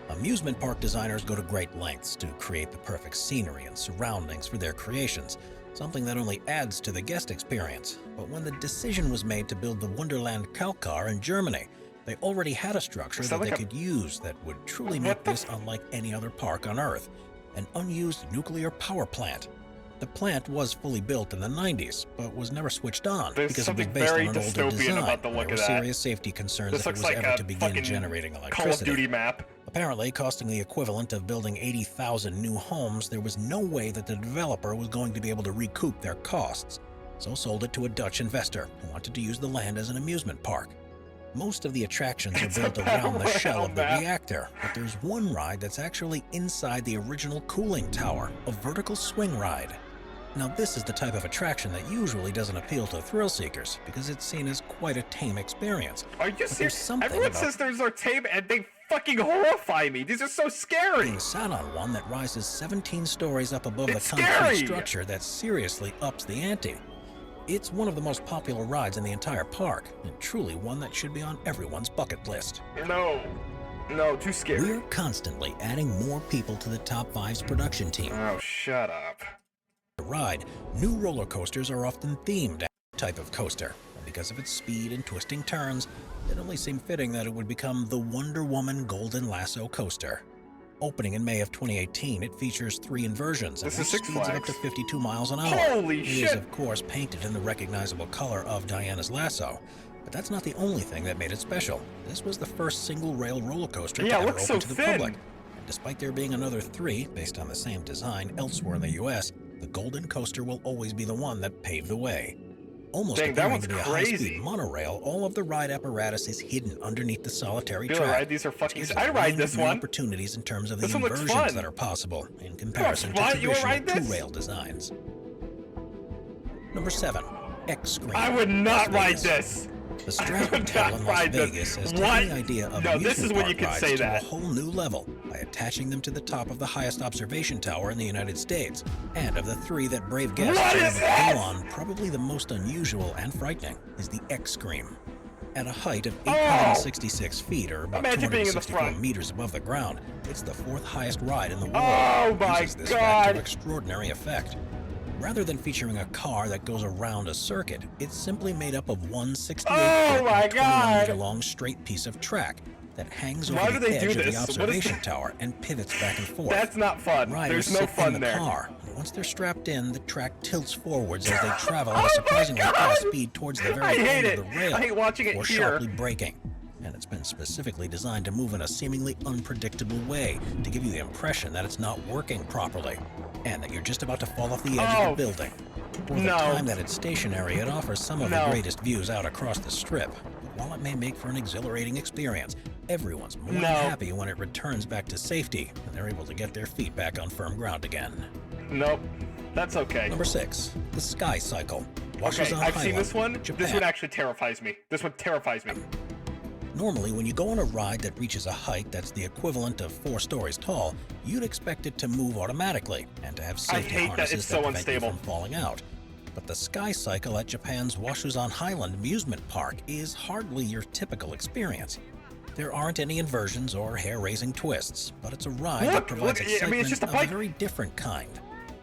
Amusement park designers go to great lengths to create the perfect scenery and surroundings for their creations, something that only adds to the guest experience. But when the decision was made to build the Wonderland Kalkar in Germany, they already had a structure that they could use that would truly make this unlike any other park on Earth, an unused nuclear power plant. The plant was fully built in the 90s, but was never switched on because it was based on an older design. There were serious safety concerns if it was ever to begin generating electricity.
Call of Duty map.
Apparently, costing the equivalent of building 80,000 new homes, there was no way that the developer was going to be able to recoup their costs, so sold it to a Dutch investor who wanted to use the land as an amusement park. Most of the attractions are built around the shell of the reactor, but there's one ride that's actually inside the original cooling tower, a vertical swing ride. Now this is the type of attraction that usually doesn't appeal to thrill seekers because it's seen as quite a tame experience.
Are you serious? Everyone says those are tame and they fucking horrify me. These are so scary.
Being sat on one that rises 17 stories up above the concrete structure that seriously ups the ante. It's one of the most popular rides in the entire park, and truly one that should be on everyone's bucket list.
No, too scary.
We're constantly adding more people to the Top 5's production team.
Oh, shut up.
The ride, new roller coasters are often themed after a type of coaster, and because of its speed and twisting turns, it only seemed fitting that it would become the Wonder Woman Golden Lasso coaster. Opening in May of 2018, it features 3 inversions and speeds of up to 52 miles an hour.
Holy
shit! It is, of course, painted in the recognizable color of Diana's lasso, but that's not the only thing that made it special. This was the first single-rail roller coaster to ever open to the public. And despite there being another 3, based on the same design, elsewhere in the US, the Golden Coaster will always be the one that paved the way. Almost appearing to be a high-speed monorail, all of the ride apparatus is hidden underneath the solitary track.
These are fucking. I ride this one.
Opportunities in terms of the inversions that are possible in comparison to traditional 2-rail designs. Number 7, X-Screen.
I would not ride this.
The Strat Hotel in Las Vegas has taken the idea of amusement park rides to a whole new level by attaching them to the top of the highest observation tower in the United States. And of the 3 that brave guests have ever on, probably the most unusual and frightening is the X-Scream. At a height of 866 feet, or about 264 meters above the ground, it's the 4th highest ride in the world.
Oh my
uses this fact to extraordinary effect. Rather than featuring a car that goes around a circuit, it's simply made up of one 68-foot, 21-meter-long straight piece of track that hangs over the edge of the observation tower and pivots back and forth.
That's not fun.
Riders
There's no fun
in the
there.
car, and once they're strapped in, the track tilts forwards as they travel at a surprisingly fast speed towards the very end of the rail
I hate watching it
before
here.
sharply braking. And it's been specifically designed to move in a seemingly unpredictable way to give you the impression that it's not working properly and that you're just about to fall off the edge of the building. For the time that it's stationary, it offers some of the greatest views out across the strip. But while it may make for an exhilarating experience, everyone's more than happy when it returns back to safety and they're able to get their feet back on firm ground again.
Nope, that's okay.
Number 6, the Sky Cycle.
Okay, I've seen this one. This one actually terrifies me. This one terrifies me.
Normally, when you go on a ride that reaches a height that's the equivalent of 4 stories tall, you'd expect it to move automatically and to have safety harnesses that prevent you from falling out. But the Sky Cycle at Japan's Washuzan Highland Amusement Park is hardly your typical experience. There aren't any inversions or hair-raising twists, but it's a ride that provides excitement of a very different kind.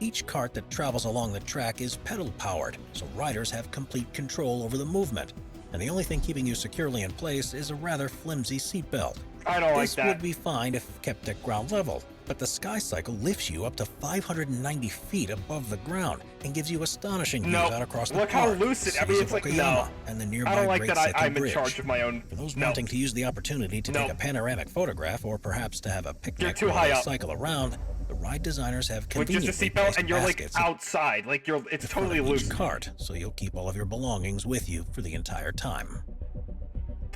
Each cart that travels along the track is pedal-powered, so riders have complete control over the movement. And the only thing keeping you securely in place is a rather flimsy seatbelt.
I don't like that.
This would be fine if kept at ground level, but the Sky Cycle lifts you up to 590 feet above the ground and gives you astonishing views out across the park.
Look how loose it is. I mean, it's like,
and the nearby
I don't like
Great
that
Seto
I'm in
Bridge.
charge of my own.
For those wanting to use the opportunity to take a panoramic photograph or perhaps to have a picnic
too
while
high
they
up.
cycle around, the ride designers have
With
conveniently
just a seatbelt
placed
and you're like
baskets
outside, like it's totally loose.
Cart, so you'll keep all of your belongings with you for the entire time.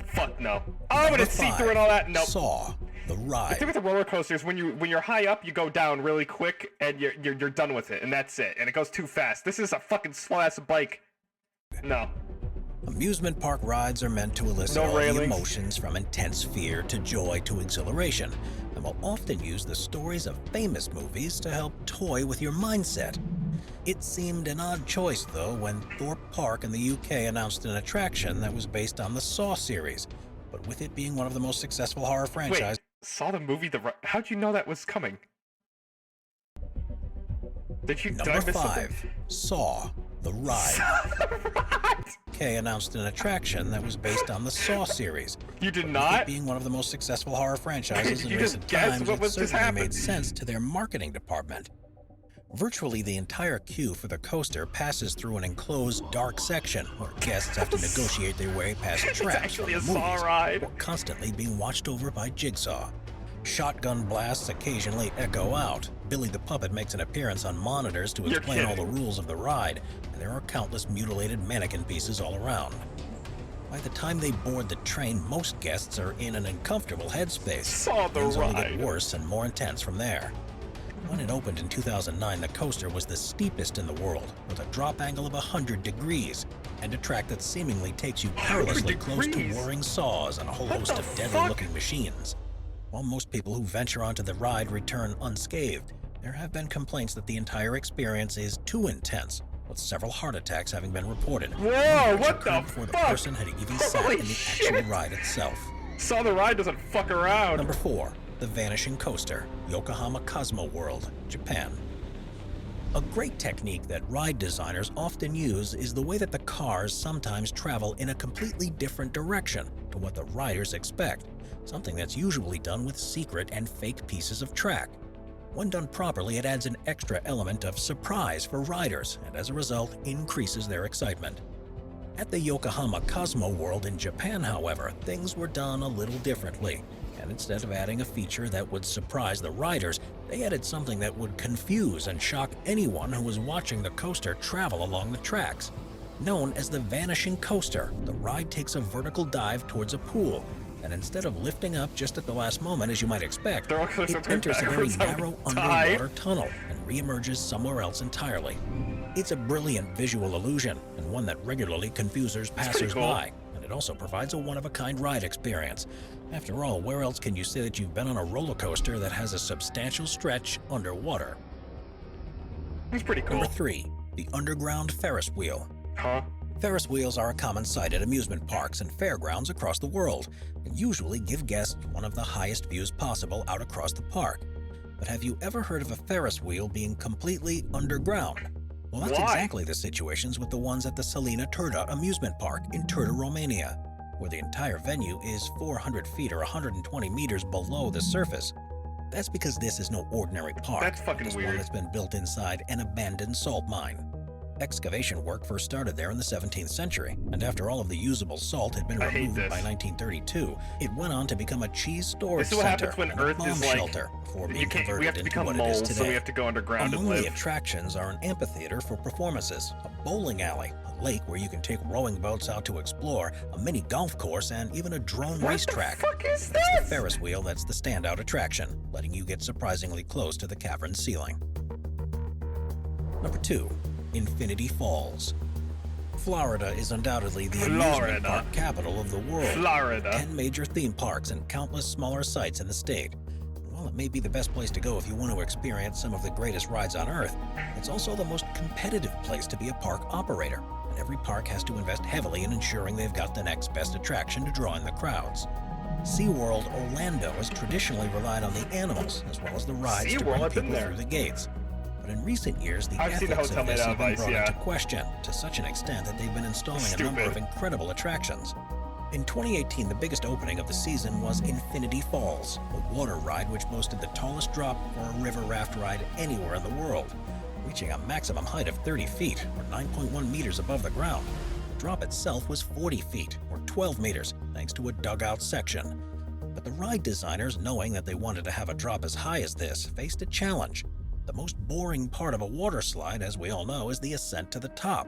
Fuck no. Oh, but it's see-through and all that. Nope.
Saw. the
The
ride.
thing with the roller coasters, when you're high up, you go down really quick, and you're done with it, and that's it. And it goes too fast. This is a fucking slow-ass bike. No.
Amusement park rides are meant to elicit all the emotions from intense fear to joy to exhilaration, and will often use the stories of famous movies to help toy with your mindset. It seemed an odd choice, though, when Thorpe Park in the UK announced an attraction that was based on the Saw series, but with it being one of the most successful horror franchises.
Wait, saw the movie how'd you know that was coming? Did I
Number
miss
5,
something?
Saw, the ride. UK announced an attraction that was based on the Saw series.
You did
With
not?
it being one of the most successful horror franchises in
You just
recent
guessed
times,
what
it
was just
certainly made
happened.
sense to their marketing department. Virtually the entire queue for the coaster passes through an enclosed, dark section where guests have to negotiate their way past
It's
traps
actually
from
a
the
Saw
movies,
ride.
or constantly being watched over by Jigsaw. Shotgun blasts occasionally echo out. Billy the Puppet makes an appearance on monitors to
You're
explain all the
kidding.
rules of the ride, and there are countless mutilated mannequin pieces all around. By the time they board the train, most guests are in an uncomfortable headspace.
Saw the
Things only
ride.
get worse and more intense from there. When it opened in 2009, the coaster was the steepest in the world, with a drop angle of 100 degrees, and a track that seemingly takes you perilously close to
degrees?
whirring saws and a whole host
the
of deadly-looking machines. While most people who venture onto the ride return unscathed, there have been complaints that the entire experience is too intense, with several heart attacks having been reported.
Whoa, what the
Before the
fuck?
person had even sat
Holy
in the
shit.
actual ride itself.
Saw the ride doesn't fuck around.
Number 4, the Vanishing Coaster, Yokohama Cosmo World, Japan. A great technique that ride designers often use is the way that the cars sometimes travel in a completely different direction to what the riders expect, something that's usually done with secret and fake pieces of track. When done properly, it adds an extra element of surprise for riders, and as a result, increases their excitement. At the Yokohama Cosmo World in Japan, however, things were done a little differently, and instead of adding a feature that would surprise the riders, they added something that would confuse and shock anyone who was watching the coaster travel along the tracks. Known as the Vanishing Coaster, the ride takes a vertical dive towards a pool, and instead of lifting up just at the last moment as you might expect, it enters a very narrow underwater tunnel and reemerges somewhere else entirely. It's a brilliant visual illusion, and one that regularly confuses passers-by, and it also provides a one-of-a-kind ride experience. After all, where else can you say that you've been on a roller coaster that has a substantial stretch underwater?
It's pretty cool.
Number 3, the underground Ferris wheel.
Huh?
Ferris wheels are a common sight at amusement parks and fairgrounds across the world, and usually give guests one of the highest views possible out across the park. But have you ever heard of a Ferris wheel being completely underground? Well, that's exactly the situations with the ones at the Salina Turda amusement park in Turda, Romania, where the entire venue is 400 feet or 120 meters below the surface. That's because this is no ordinary park.
That's fucking
It's
weird.
one that's been built inside an abandoned salt mine. Excavation work first started there in the 17th century, and after all of the usable salt had been removed by 1932, it went on to become a cheese storage
This is what
center
happens when
and a
Earth
bomb
is like,
shelter before
we
being
have
converted
to
into
become
what it
moles,
is today.
so we have to go underground
Among
and live.
the attractions are an amphitheater for performances, a bowling alley, a lake where you can take rowing boats out to explore, a mini golf course, and even a drone racetrack.
What the fuck is
It's
this?
the Ferris wheel that's the standout attraction, letting you get surprisingly close to the cavern's ceiling. Number 2, Infinity Falls. Florida is undoubtedly the amusement park capital of the world.
Florida.
10 major theme parks and countless smaller sites in the state. While it may be the best place to go if you want to experience some of the greatest rides on Earth, it's also the most competitive place to be a park operator, and every park has to invest heavily in ensuring they've got the next best attraction to draw in the crowds. SeaWorld Orlando has traditionally relied on the animals as well as the rides to
SeaWorld,
bring
I've been
people
there.
through the gates. But in recent years, the
I've seen the
ethics
hotel
of
made
this
out
have
of
been
ice,
brought
yeah.
into question to such an extent that they've been installing a number of incredible attractions. In 2018, the biggest opening of the season was Infinity Falls, a water ride which boasted the tallest drop for a river raft ride anywhere in the world, reaching a maximum height of 30 feet, or 9.1 meters above the ground. The drop itself was 40 feet, or 12 meters, thanks to a dugout section. But the ride designers, knowing that they wanted to have a drop as high as this, faced a challenge. The most boring part of a water slide, as we all know, is the ascent to the top,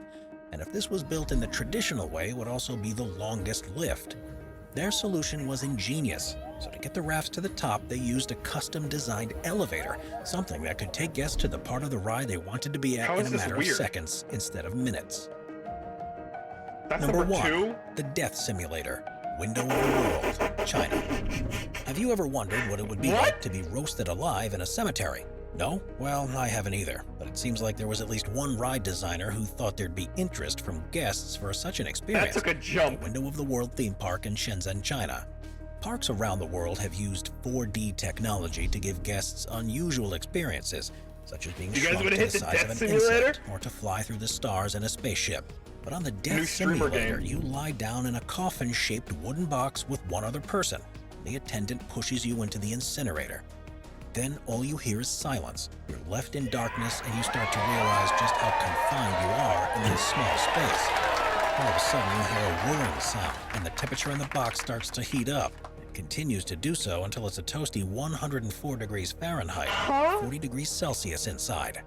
and if this was built in the traditional way, it would also be the longest lift. Their solution was ingenious. So to get the rafts to the top, they used a custom-designed elevator, something that could take guests to the part of the ride they wanted to be at in a matter of seconds instead of minutes.
That's
Number 1,
2?
the Death Simulator. Window of the World, China. Have you ever wondered what it would be like to be roasted alive in a cemetery? No? Well, I haven't either, but it seems like there was at least one ride designer who thought there'd be interest from guests for such an experience.
That took a jump.
The Window of the World theme park in Shenzhen, China. Parks around the world have used 4D technology to give guests unusual experiences, such as being shrunk to the size of an insect or to fly through the stars in a spaceship. But on the Death Simulator, you lie down in a coffin-shaped wooden box with one other person. The attendant pushes you into the incinerator. Then all you hear is silence. You're left in darkness and you start to realize just how confined you are in this small space. All of a sudden you hear a whirring sound and the temperature in the box starts to heat up. It continues to do so until it's a toasty 104 degrees Fahrenheit, 40 degrees Celsius inside.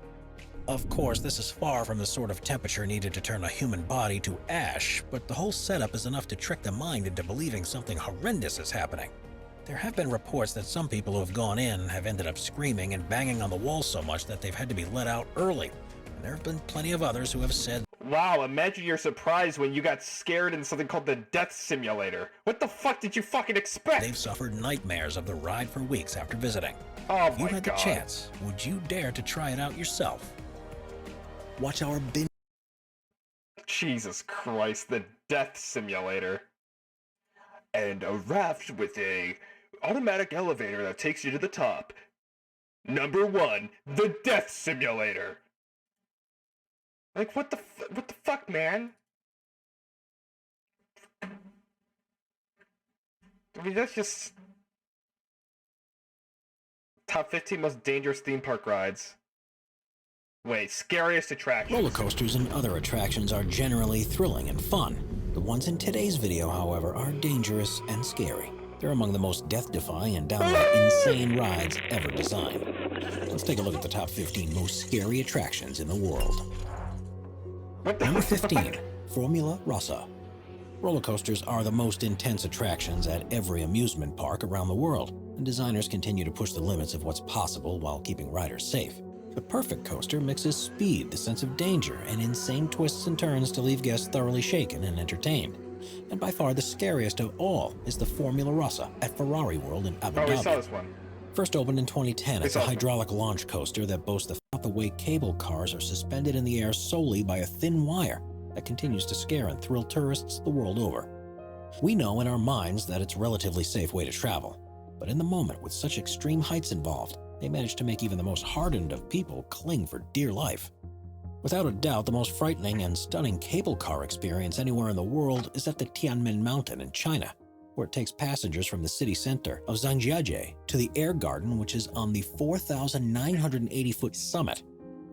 Of course, this is far from the sort of temperature needed to turn a human body to ash, but the whole setup is enough to trick the mind into believing something horrendous is happening. There have been reports that some people who have gone in have ended up screaming and banging on the walls so much that they've had to be let out early. And there have been plenty of others who have said,
"Wow, imagine your surprise when you got scared in something called the Death Simulator. What the fuck did you fucking expect?"
They've suffered nightmares of the ride for weeks after visiting.
Oh
if you
my
had
God.
the chance, would you dare to try it out yourself? Watch our binge.
Jesus Christ, the Death Simulator. And a raft with a automatic elevator that takes you to the top. Number 1, the Death Simulator. Like, what the fuck, man? I mean, that's just... Top 15 most dangerous theme park rides. Wait, scariest attractions.
Roller coasters and other attractions are generally thrilling and fun. The ones in today's video, however, are dangerous and scary. They're among the most death-defying and downright insane rides ever designed. Let's take a look at the top 15 most scary attractions in the world. Number 15, Formula Rossa. Roller coasters are the most intense attractions at every amusement park around the world, and designers continue to push the limits of what's possible while keeping riders safe. The perfect coaster mixes speed, the sense of danger, and insane twists and turns to leave guests thoroughly shaken and entertained. And by far the scariest of all is the Formula Rossa at Ferrari World in Abu Dhabi.
We saw this one.
First opened in 2010, it's a hydraulic launch coaster that boasts the out-the-way cable cars are suspended in the air solely by a thin wire that continues to scare and thrill tourists the world over. We know in our minds that it's a relatively safe way to travel, but in the moment with such extreme heights involved, they managed to make even the most hardened of people cling for dear life. Without a doubt, the most frightening and stunning cable car experience anywhere in the world is at the Tianmen Mountain in China, where it takes passengers from the city center of Zhangjiajie to the air garden, which is on the 4,980-foot summit.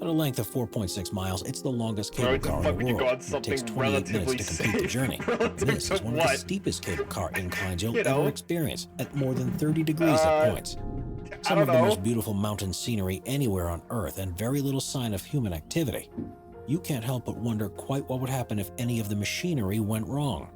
At a length of 4.6 miles, it's the longest cable car in the world. It takes 28 minutes to complete the journey. This is one of the steepest cable car inclines you'll ever experience, at more than 30 degrees at points. Some of the most beautiful mountain scenery anywhere on Earth, and very little sign of human activity. You can't help but wonder quite what would happen if any of the machinery went wrong.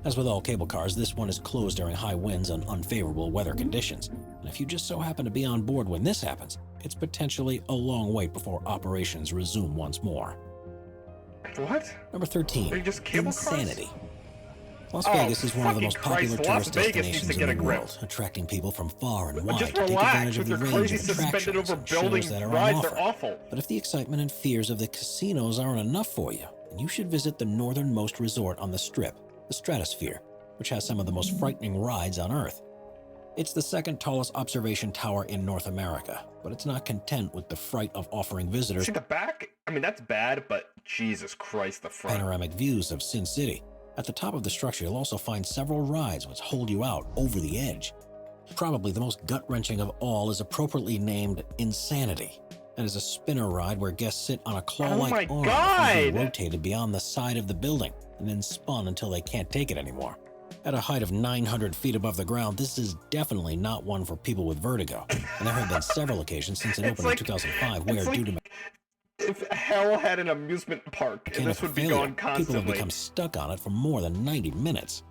As with all cable cars, this one is closed during high winds and unfavorable weather conditions. And if you just so happen to be on board when this happens, it's potentially a long wait before operations resume once more.
What?
Number 13,
Are you just cable
Insanity.
cars?
Las Vegas is one of the most popular
Las
tourist
Vegas needs
destinations
to get
in the
a grip.
world, attracting people from far and wide
Just
to take
relax
advantage of
with
the
your
range
crazy
of
suspended
attractions
over
and
building
shows that are
rides.
on
They're
offer.
awful.
But if the excitement and fears of the casinos aren't enough for you, then you should visit the northernmost resort on the Strip, the Stratosphere, which has some of the most frightening rides on Earth. It's the second tallest observation tower in North America, but it's not content with the fright of offering visitors
See the back? I mean, that's bad, but Jesus Christ, the front.
panoramic views of Sin City. At the top of the structure, you'll also find several rides which hold you out over the edge. Probably the most gut-wrenching of all is appropriately named Insanity. That is a spinner ride where guests sit on a claw-like arm and be rotated beyond the side of the building and then spun until they can't take it anymore. At a height of 900 feet above the ground, this is definitely not one for people with vertigo. And there have been several occasions since it opened in 2005 where, due to
if hell had an amusement park, this would be going
people have
constantly.
become stuck on it for more than 90 minutes.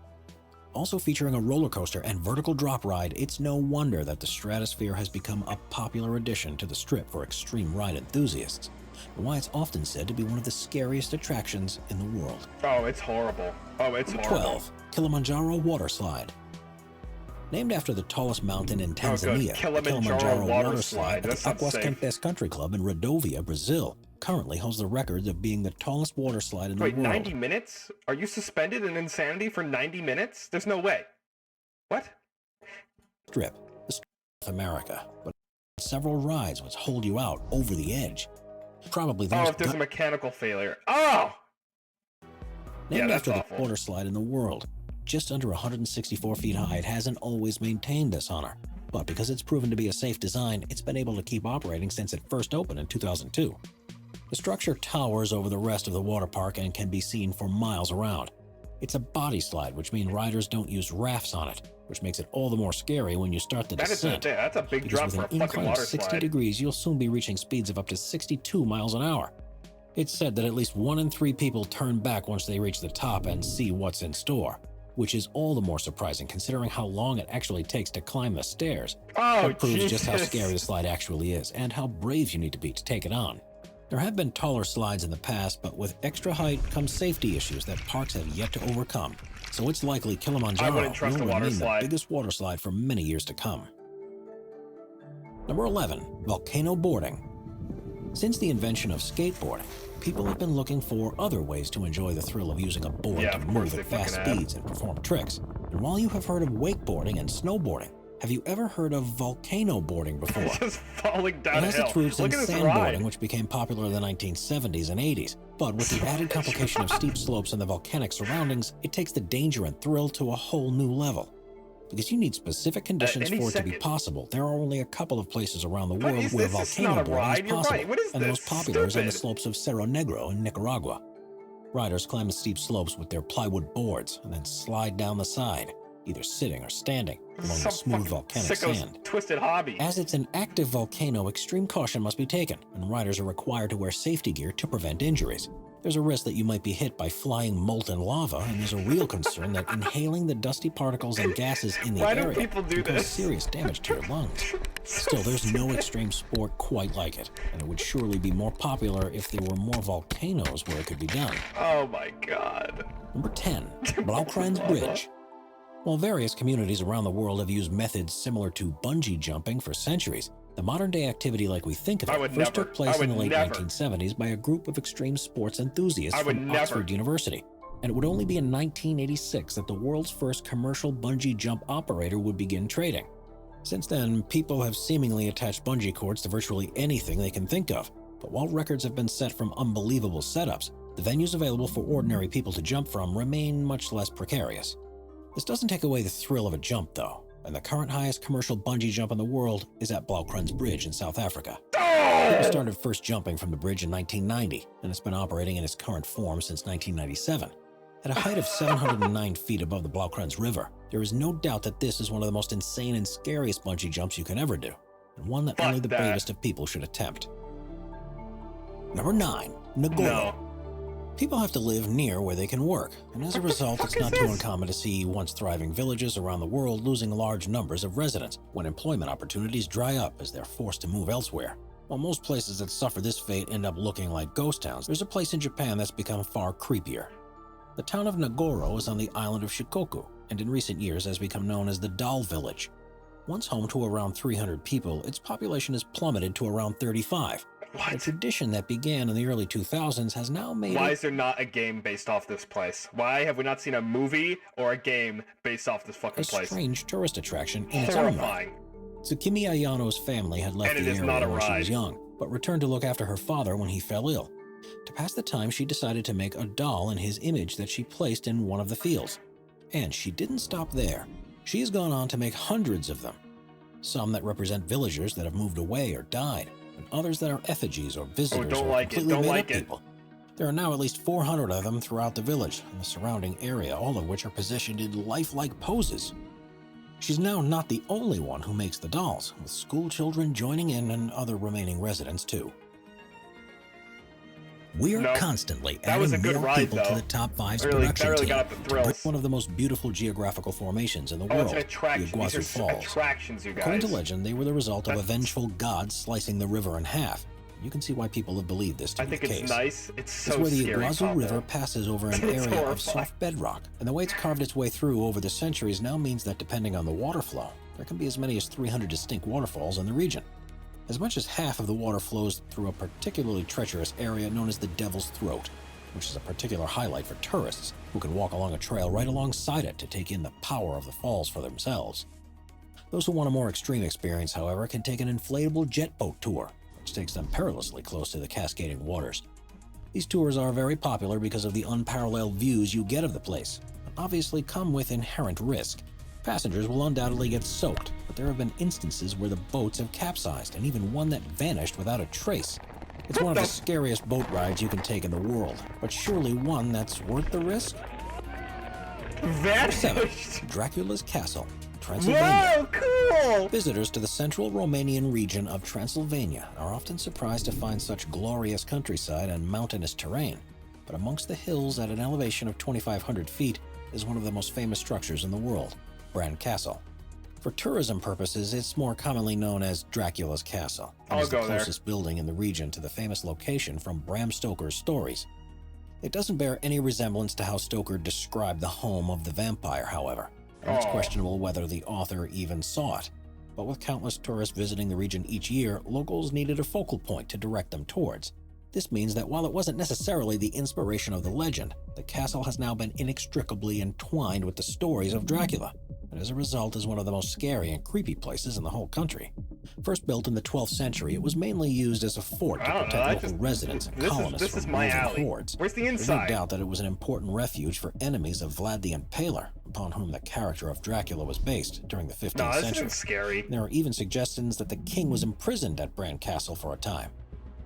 Also featuring a roller coaster and vertical drop ride, it's no wonder that the Stratosphere has become a popular addition to the Strip for extreme ride enthusiasts, and why it's often said to be one of the scariest attractions in the world.
Oh, it's horrible. Oh, it's
Number
horrible.
12. Kilimanjaro Water Slide. Named after the tallest mountain in Tanzania, the Kilimanjaro Water Slide at the Aquas Country Club in Rodovia, Brazil, currently holds the record of being the tallest water slide in the world.
Wait, 90 minutes? Are you suspended in insanity for 90 minutes? There's no way. What?
Strip, the Strip of America, but several rides which hold you out over the edge. Probably the
Oh,
most
if there's a mechanical failure. Oh!
Named
yeah,
after
that's
the water slide in the world, just under 164 feet high, it hasn't always maintained this honor. But because it's proven to be a safe design, it's been able to keep operating since it first opened in 2002. The structure towers over the rest of the water park and can be seen for miles around. It's a body slide, which means riders don't use rafts on it, which makes it all the more scary when you start the descent.
That's a big drop for a fucking water slide.
60 degrees, you'll soon be reaching speeds of up to 62 miles an hour. It's said that at least 1 in 3 people turn back once they reach the top and see what's in store, which is all the more surprising considering how long it actually takes to climb the stairs.
Oh,
that proves
Jesus.
just how scary the slide actually is and how brave you need to be to take it on. There have been taller slides in the past, but with extra height comes safety issues that parks have yet to overcome. So it's likely Kilimanjaro will remain the biggest water slide for many years to come. Number 11. Volcano Boarding. Since the invention of skateboarding, people have been looking for other ways to enjoy the thrill of using a board to move at fast speeds and perform tricks. And while you have heard of wakeboarding and snowboarding, have you ever heard of volcano boarding before?
It's just falling down
It has its roots in
Look at this
sandboarding,
ride.
which became popular in the 1970s and 80s. But with the added complication of steep slopes and the volcanic surroundings, it takes the danger and thrill to a whole new level. Because you need specific conditions for it to be possible, there are only a couple of places around the world where volcano boarding is possible, and the most popular is on the slopes of Cerro Negro in Nicaragua. Riders climb the steep slopes with their plywood boards and then slide down the side, either sitting or standing along the smooth volcanic sand.
Twisted hobby.
As it's an active volcano, extreme caution must be taken, and riders are required to wear safety gear to prevent injuries. There's a risk that you might be hit by flying molten lava, and there's a real concern that inhaling the dusty particles and gases in the area can cause serious damage to your lungs. Still, there's no extreme sport quite like it, and it would surely be more popular if there were more volcanoes where it could be done.
Oh my god.
Number 10. Blaukreins Bridge. While various communities around the world have used methods similar to bungee jumping for centuries, the modern-day activity like we think of it first took place in the late 1970s by a group of extreme sports enthusiasts from Oxford University, and it would only be in 1986 that the world's first commercial bungee jump operator would begin trading. Since then, people have seemingly attached bungee cords to virtually anything they can think of, but while records have been set from unbelievable setups, the venues available for ordinary people to jump from remain much less precarious. This doesn't take away the thrill of a jump, though, and the current highest commercial bungee jump in the world is at Blaukreins Bridge in South Africa. People started first jumping from the bridge in 1990, and it's been operating in its current form since 1997. At a height of 709 feet above the Blaukreins River, there is no doubt that this is one of the most insane and scariest bungee jumps you can ever do, and one that only the bravest of people should attempt. Number 9. Ngoro. People have to live near where they can work, and as a result, it's not too uncommon to see once thriving villages around the world losing large numbers of residents when employment opportunities dry up as they're forced to move elsewhere. While most places that suffer this fate end up looking like ghost towns, there's a place in Japan that's become far creepier. The town of Ngoro is on the island of Shikoku, and in recent years has become known as the Doll Village. Once home to around 300 people, its population has plummeted to around 35. A tradition that began in the early 2000s has now made
Why is there not a game based off this place? Why have we not seen a movie or a game based off this fucking place?
a strange tourist attraction in its own right. Tsukimi Ayano's family had left the area when she was young, but returned to look after her father when he fell ill. To pass the time, she decided to make a doll in his image that she placed in one of the fields. And she didn't stop there. She has gone on to make hundreds of them. Some that represent villagers that have moved away or died, and others that are effigies or visitors or completely made up people. There are now at least 400 of them throughout the village and the surrounding area, all of which are positioned in lifelike poses. She's now not the only one who makes the dolls, with school children joining in and other remaining residents too. We're
Nope.
constantly
That was
adding
a good
more
ride,
people to
though.
the top 5's
That really
production
got up
team
the
to bring
thrills.
one of the most beautiful geographical formations in the
Oh,
world,
it's an attraction.
the
These
Iguazu
are
Falls.
attractions, you
According
guys.
to legend, they were the result of a vengeful god slicing the river in half. You can see why people have believed this to
I
be
think
the
it's
case.
nice. It's so
It's where the
scary.
Iguazu
Papa.
River passes over an
It's
area of
horrifying.
soft bedrock, and the way it's carved its way through over the centuries now means that depending on the water flow, there can be as many as 300 distinct waterfalls in the region. As much as half of the water flows through a particularly treacherous area known as the Devil's Throat, which is a particular highlight for tourists who can walk along a trail right alongside it to take in the power of the falls for themselves. Those who want a more extreme experience, however, can take an inflatable jet boat tour, which takes them perilously close to the cascading waters. These tours are very popular because of the unparalleled views you get of the place, but obviously come with inherent risk. Passengers will undoubtedly get soaked, but there have been instances where the boats have capsized, and even one that vanished without a trace. It's one of the scariest boat rides you can take in the world, but surely one that's worth the risk? Number 7. Dracula's Castle, Transylvania.
Whoa, cool!
Visitors to the central Romanian region of Transylvania are often surprised to find such glorious countryside and mountainous terrain, but amongst the hills at an elevation of 2,500 feet is one of the most famous structures in the world, Bran Castle. For tourism purposes, it's more commonly known as Dracula's Castle, and
I'll
is the
go there.
closest building in the region to the famous location from Bram Stoker's stories. It doesn't bear any resemblance to how Stoker described the home of the vampire, however, and it's
Aw.
questionable whether the author even saw it. But with countless tourists visiting the region each year, locals needed a focal point to direct them towards. This means that while it wasn't necessarily the inspiration of the legend, the castle has now been inextricably entwined with the stories of Dracula, and as a result is one of the most scary and creepy places in the whole country. First built in the 12th century, it was mainly used as a fort to
I don't
protect
know,
local residents and colonists
this is
from
my
roving
alley.
hordes.
Where's the
There's
inside?
no doubt that it was an important refuge for enemies of Vlad the Impaler, upon whom the character of Dracula was based during the 15th
No, this
century.
isn't scary.
There are even suggestions that the king was imprisoned at Bran Castle for a time.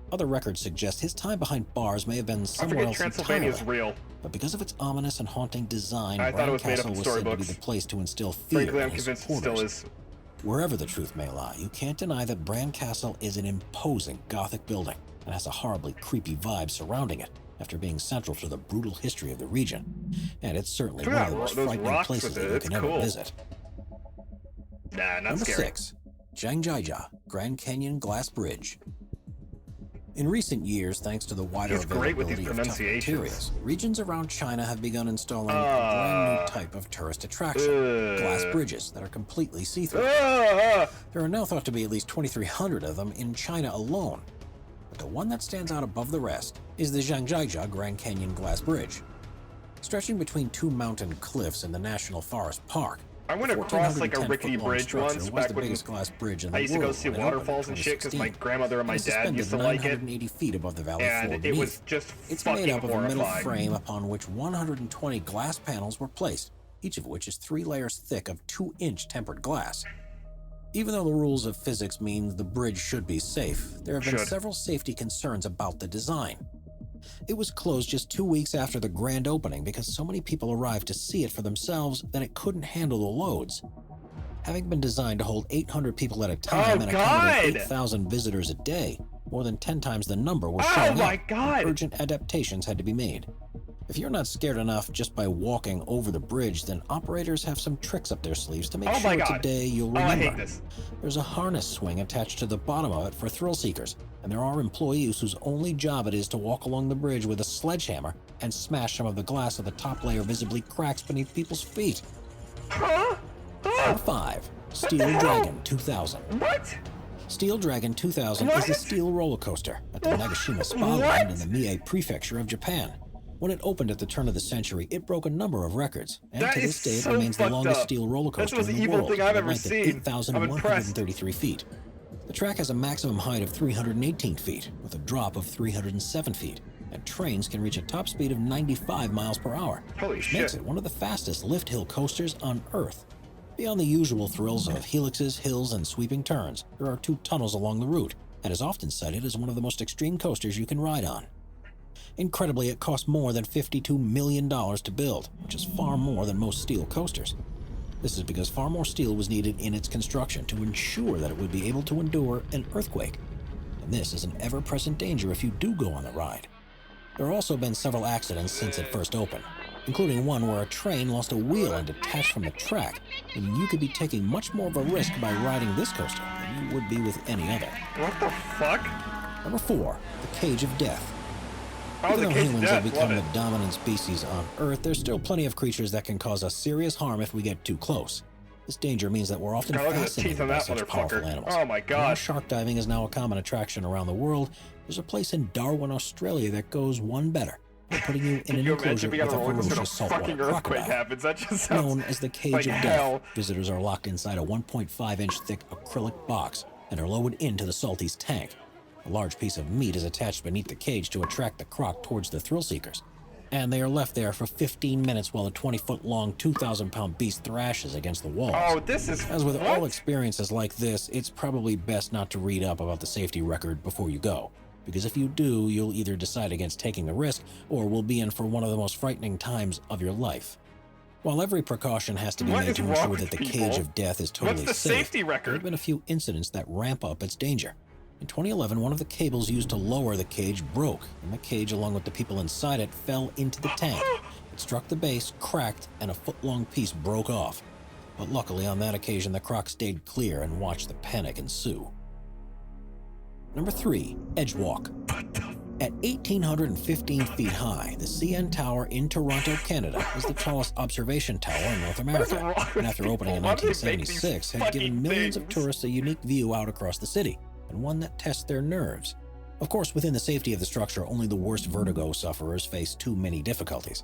Other records suggest his time behind bars may have been
I
somewhere
forget
else
Transylvania is
entirely.
real.
But because of its ominous and haunting design,
I thought
Bran
it was made up
Castle
of
was said to be
storybooks.
the place to instill fear
Frankly, I'm
in his
convinced it still
supporters.
is.
Wherever the truth may lie, you can't deny that Bran Castle is an imposing Gothic building and has a horribly creepy vibe surrounding it after being central to the brutal history of the region. And it's certainly
Look
one
at
of the most
those
frightening
rocks
places
with it.
that you
It's
can ever
cool.
visit.
Nah, not
Number
scary.
6. Zhangjiajia Grand Canyon Glass Bridge. In recent years, thanks to the wider
He's great with these
availability of tough
pronunciations.
materials, regions around China have begun installing a brand new type of tourist attraction, glass bridges that are completely see-through. There are now thought to be at least 2,300 of them in China alone. But the one that stands out above the rest is the Zhangjiajia Grand Canyon Glass Bridge. Stretching between two mountain cliffs in the National Forest Park,
I went
the
across like a
1,410
rickety
foot long
bridge
structure
once
was
back
the
when
biggest glass bridge in the
I used to go
world
see
when it opened in
waterfalls and shit because my
2016.
grandmother and my
It is
dad
suspended
used to like it.
980 feet above the valley floor
And it
beneath.
was just
It's
fucking
made up of a metal
horrifying.
frame upon which 120 glass panels were placed, each of which is 3 layers thick of 2-inch tempered glass. Even though the rules of physics mean the bridge should be safe, there have been
Should.
several safety concerns about the design. It was closed just 2 weeks after the grand opening because so many people arrived to see it for themselves that it couldn't handle the loads. Having been designed to hold 800 people at a time and accommodate 8,000 visitors a day, more than 10 times the number was showing up. Urgent adaptations had to be made. If you're not scared enough just by walking over the bridge, then operators have some tricks up their sleeves to make
Oh my
sure
God.
today you'll
Oh, I
remember.
hate this.
There's a harness swing attached to the bottom of it for thrill seekers, and there are employees whose only job it is to walk along the bridge with a sledgehammer and smash some of the glass so the top layer visibly cracks beneath people's feet. Number 5. Steel Dragon 2000.
What?
Steel Dragon 2000 is a steel roller coaster at the Nagashima Spa Land in the Mie Prefecture of Japan. When it opened at the turn of the century, it broke a number of records, and
That
to
is
this day it
so
remains the
fucked
longest
up.
steel roller
That's
coaster
the most
in the
evil
world,
thing I've
with a
ever
length of
seen. I'm impressed.
8,133 feet. The track has a maximum height of 318 feet, with a drop of 307 feet, and trains can reach a top speed of 95 miles per hour, which makes it one of the fastest lift hill coasters on Earth. Beyond the usual thrills of helixes, hills, and sweeping turns, there are 2 tunnels along the route, and is often cited as one of the most extreme coasters you can ride on. Incredibly, it cost more than $52 million to build, which is far more than most steel coasters. This is because far more steel was needed in its construction to ensure that it would be able to endure an earthquake. And this is an ever-present danger if you do go on the ride. There have also been several accidents since it first opened, including one where a train lost a wheel and detached from the track, meaning you could be taking much more of a risk by riding this coaster than you would be with any other.
What the fuck?
Number 4, the Cage of Death.
Oh,
Even
the
though
Cage of
humans
Death,
have become
love
the
it.
dominant species on Earth, there's still plenty of creatures that can cause us serious harm if we get too close. This danger means that we're often
God, look at the teeth
fascinated
on
by
that
such powerful
motherfucker.
animals.
Oh my
And while
god.
shark diving is now a common attraction around the world, there's a place in Darwin, Australia that goes one better, by putting you in
Can
an
you
enclosure
imagine
with
being
a
on a roller coaster and a
ferocious saltwater
fucking earthquake
crocodile.
happens? That just sounds
Known as the Cage
like
of
hell.
Death, visitors are locked inside a 1.5-inch thick acrylic box and are lowered into the Salty's tank. A large piece of meat is attached beneath the cage to attract the croc towards the thrill seekers, and they are left there for 15 minutes while the 20-foot-long, 2,000-pound beast thrashes against the walls.
Oh, this is
As with
what?
all experiences like this, it's probably best not to read up about the safety record before you go, because if you do, you'll either decide against taking the risk or will be in for one of the most frightening times of your life. While every precaution has to be
What
made
is
to
wrong
ensure
with
that the
people?
Cage of Death is totally
What's the
safe,
safety record?
there have been a few incidents that ramp up its danger. In 2011, one of the cables used to lower the cage broke, and the cage, along with the people inside it, fell into the tank. It struck the base, cracked, and a foot-long piece broke off. But luckily, on that occasion, the croc stayed clear and watched the panic ensue. Number 3, Edgewalk. At 1,815 feet high, the CN Tower in Toronto, Canada, is the tallest observation tower in North America, and after opening in
Why do they make these
1976, had
fucking
given millions of
things?
tourists a unique view out across the city, and one that tests their nerves. Of course, within the safety of the structure, only the worst vertigo sufferers face too many difficulties.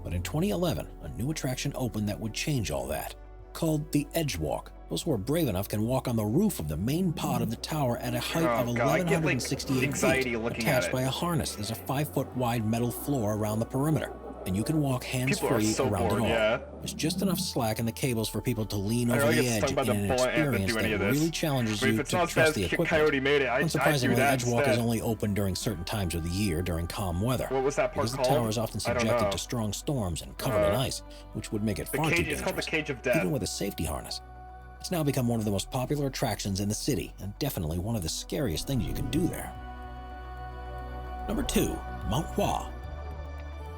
But in 2011, a new attraction opened that would change all that, called the Edgewalk. Those who are brave enough can walk on the roof of the main pod of the tower at a height of
Oh, God, I get, like,
1,168
anxiety
feet,
looking at
attached
it.
by a harness. There's a 5-foot wide metal floor around the perimeter, and you can walk
People are
hands-free
so
around
bored,
it all.
yeah.
There's just enough slack in the cables for people to lean
I
over
don't
the
get
edge
stung by
in
the
an
bullet and
experience
do any
that
of this.
really challenges
But if
you
it's
to
not as bad
trust
as
the equipment.
Coyote made it, I'd do
Unsurprisingly,
that
Edgewalk
instead.
is only open during certain times of the year during calm weather.
What was that part
because
called?
the tower is often
I don't
subjected
know.
to strong storms and covered in ice, which would make it
The
far too
cage,
dangerous,
it's called the Cage of Death.
even with a safety harness. It's now become one of the most popular attractions in the city, and definitely one of the scariest things you can do there. Number 2, Mount Hua.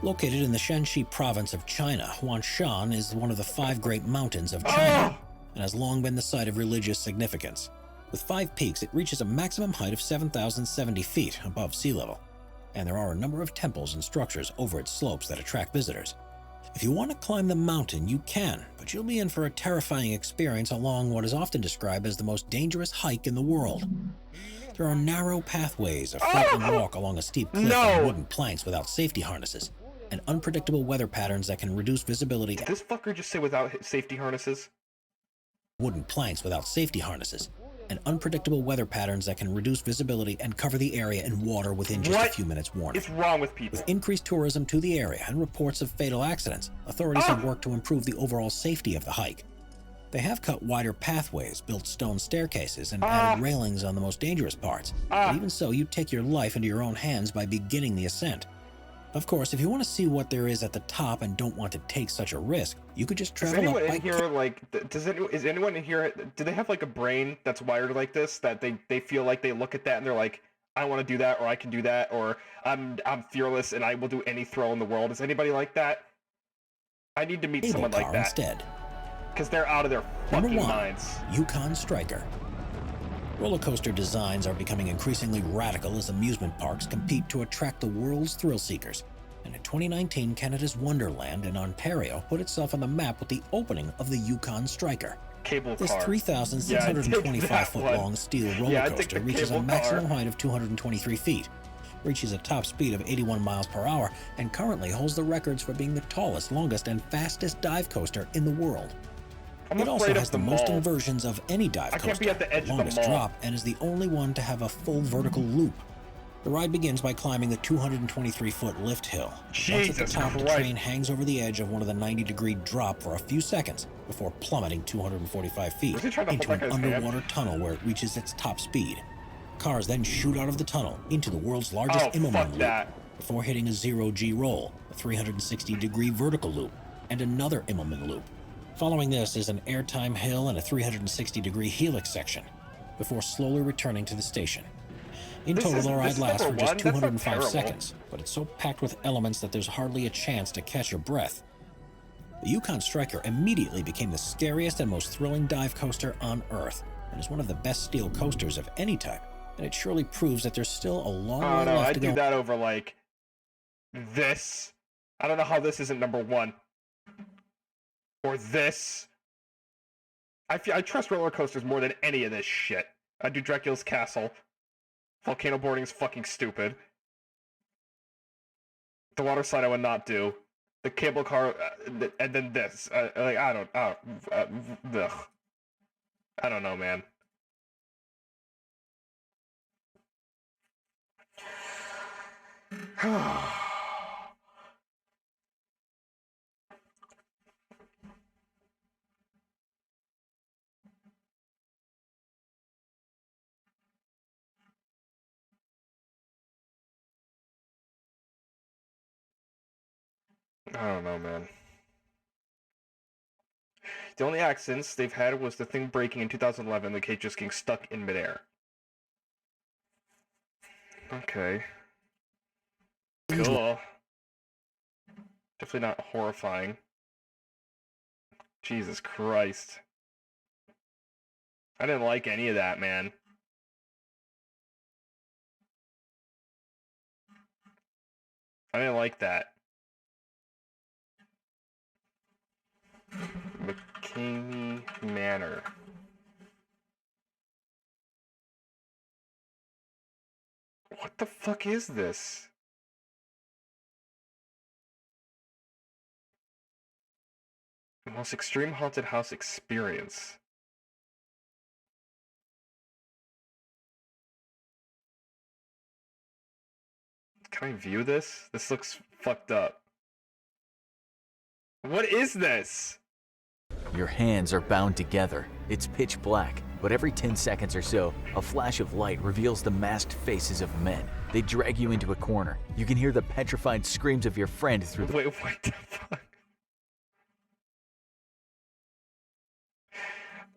Located in the Shanxi province of China, Huangshan is one of the 5 great mountains of China, and has long been the site of religious significance. With 5 peaks, it reaches a maximum height of 7,070 feet above sea level, and there are a number of temples and structures over its slopes that attract visitors. If you want to climb the mountain, you can, but you'll be in for a terrifying experience along what is often described as the most dangerous hike in the world. There are narrow pathways, a frightening walk along a steep cliff on wooden planks without safety harnesses, and unpredictable weather patterns that can reduce visibility.
Did this fucker just say without safety harnesses?
Wooden planks without safety harnesses, and unpredictable weather patterns that can reduce visibility and cover the area in water within just a few minutes warning.
What's wrong with people?
With increased tourism to the area and reports of fatal accidents, authorities have worked to improve the overall safety of the hike. They have cut wider pathways, built stone staircases, and added railings on the most dangerous parts. But even so, you take your life into your own hands by beginning the ascent. Of course, if you want to see what there is at the top and don't want to take such a risk, you could just
Is
travel up
anyone
by
in here like? Is anyone in here? Do they have like a brain that's wired like this? That they feel like they look at that and they're like, I want to do that, or I can do that, or I'm fearless and I will do any throw in the world. Is anybody like that? I need to meet someone like that.
Instead.
Because they're out of their
Number
fucking
1,
minds.
Yukon Striker. Roller coaster designs are becoming increasingly radical as amusement parks compete to attract the world's thrill seekers. And in 2019, Canada's Wonderland in Ontario put itself on the map with the opening of the Yukon Striker.
Cable
This
car.
3,625-foot-long steel roller
Yeah, I'd take
coaster
the
reaches a
cable
maximum
car.
height of 223 feet, reaches a top speed of 81 miles per hour, and currently holds the records for being the tallest, longest, and fastest dive coaster in the world.
I'm
It also
afraid
has
of
the
the
most
mall.
inversions of any dive
I
coaster,
can't be at the edge of the
longest
mall.
drop, and is the only one to have a full vertical loop. The ride begins by climbing the 223-foot lift hill. Once at the
Jesus
top, the
Christ.
train hangs over the edge of one of the 90-degree drop for a few seconds before plummeting 245 feet
Was he trying to
into
hold
an
that guy's hand?
underwater tunnel where it reaches its top speed. Cars then shoot out of the tunnel into the world's largest Immelmann loop before hitting a zero-G roll, a 360-degree vertical loop, and another Immelmann loop. Following this is an airtime hill and a 360-degree helix section, before slowly returning to the station. In total, the ride lasts for just
number one? That's not
205
terrible.
seconds, but it's so packed with elements that there's hardly a chance to catch your breath. The Yukon Striker immediately became the scariest and most thrilling dive coaster on Earth, and is one of the best steel coasters of any type, and it surely proves that there's still a long way
no,
left
I'd
to
do
go.
that over, like, this. I don't know how this isn't number one. Or this. I trust roller coasters more than any of this shit. I'd do Dracula's Castle. Volcano boarding is fucking stupid. The water slide I would not do. The cable car, and then this. Like, I don't know, man. I don't know, man. The only accidents they've had was the thing breaking in 2011, the cage just getting stuck in midair. Okay. Cool. Definitely not horrifying. Jesus Christ. I didn't like any of that, man. I didn't like that. McKamey Manor. What the fuck is this? Most extreme haunted house experience. Can I view this? This looks fucked up. What is this?
Your hands are bound together. It's pitch black, but every 10 seconds or so, a flash of light reveals the masked faces of men. They drag you into a corner. You can hear the petrified screams of your friend through the—
Wait, what the fuck?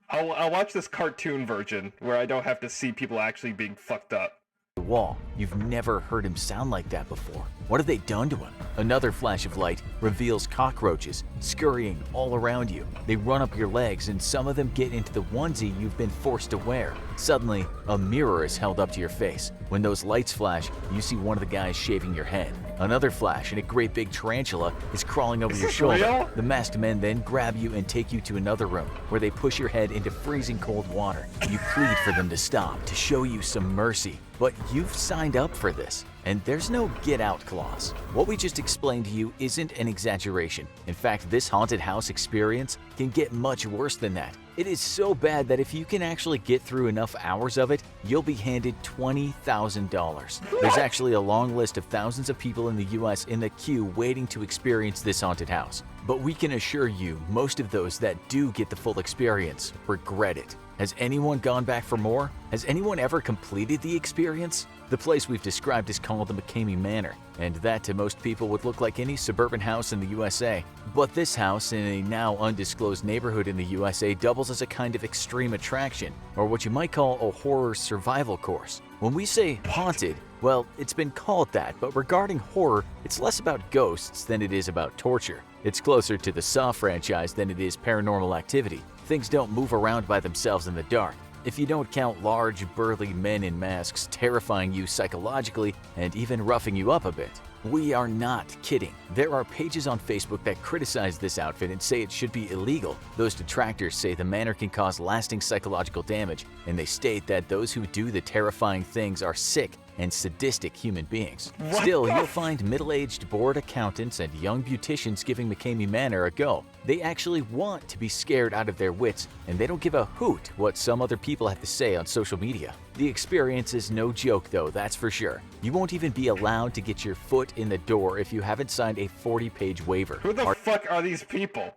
I'll watch this cartoon version where I don't have to see people actually being fucked up.
wall. You've never heard him sound like that before. What have they done to him? Another flash of light reveals cockroaches scurrying all around you. They run up your legs and some of them get into the onesie you've been forced to wear. Suddenly, a mirror is held up to your face. When those lights flash, you see one of the guys shaving your head. Another flash and a great big tarantula is crawling over your shoulder.
Real?
The masked men then grab you and take you to another room where they push your head into freezing cold water. You plead for them to stop, to show you some mercy. But you've signed up for this, and there's no get out clause. What we just explained to you isn't an exaggeration. In fact, this haunted house experience can get much worse than that. It is so bad that if you can actually get through enough hours of it, you'll be handed $20,000. There's actually a long list of thousands of people in the US in the queue waiting to experience this haunted house. But we can assure you, most of those that do get the full experience regret it. Has anyone gone back for more? Has anyone ever completed the experience? The place we've described is called the McKamey Manor, and that to most people would look like any suburban house in the USA. But this house in a now undisclosed neighborhood in the USA doubles as a kind of extreme attraction, or what you might call a horror survival course. When we say haunted, well, it's been called that, but regarding horror, it's less about ghosts than it is about torture. It's closer to the Saw franchise than it is Paranormal Activity. Things don't move around by themselves in the dark. If you don't count large, burly men in masks terrifying you psychologically and even roughing you up a bit. We are not kidding. There are pages on Facebook that criticize this outfit and say it should be illegal. Those detractors say the manor can cause lasting psychological damage, and they state that those who do the terrifying things are sick and sadistic human beings. Still, you'll find middle-aged bored accountants and young beauticians giving McKamey Manor a go. They actually want to be scared out of their wits, and they don't give a hoot what some other people have to say on social media. The experience is no joke though, that's for sure. You won't even be allowed to get your foot in the door if you haven't signed a 40-page waiver.
Who the fuck are these people?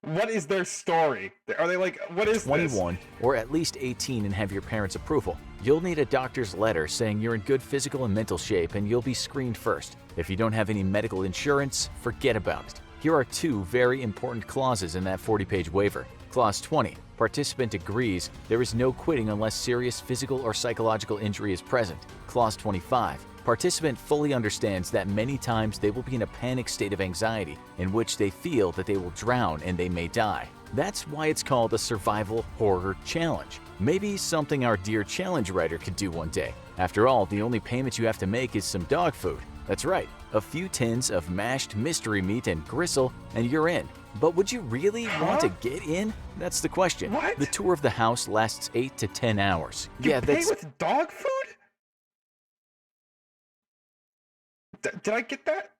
What is their story? Are they like, what is
21
this?
or at least 18 and have your parents' approval. You'll need a doctor's letter saying you're in good physical and mental shape, and you'll be screened first. If you don't have any medical insurance, forget about it. Here are two very important clauses in that 40-page waiver. Clause 20. Participant agrees there is no quitting unless serious physical or psychological injury is present. Clause 25. Participant fully understands that many times they will be in a panic state of anxiety in which they feel that they will drown and they may die. That's why it's called a survival horror challenge. Maybe something our dear challenge writer could do one day. After all, the only payment you have to make is some dog food. That's right, a few tins of mashed mystery meat and gristle, and you're in. But would you really want to get in? That's the question.
What?
The tour of the house lasts 8 to 10 hours.
You pay with dog food? Did I get that?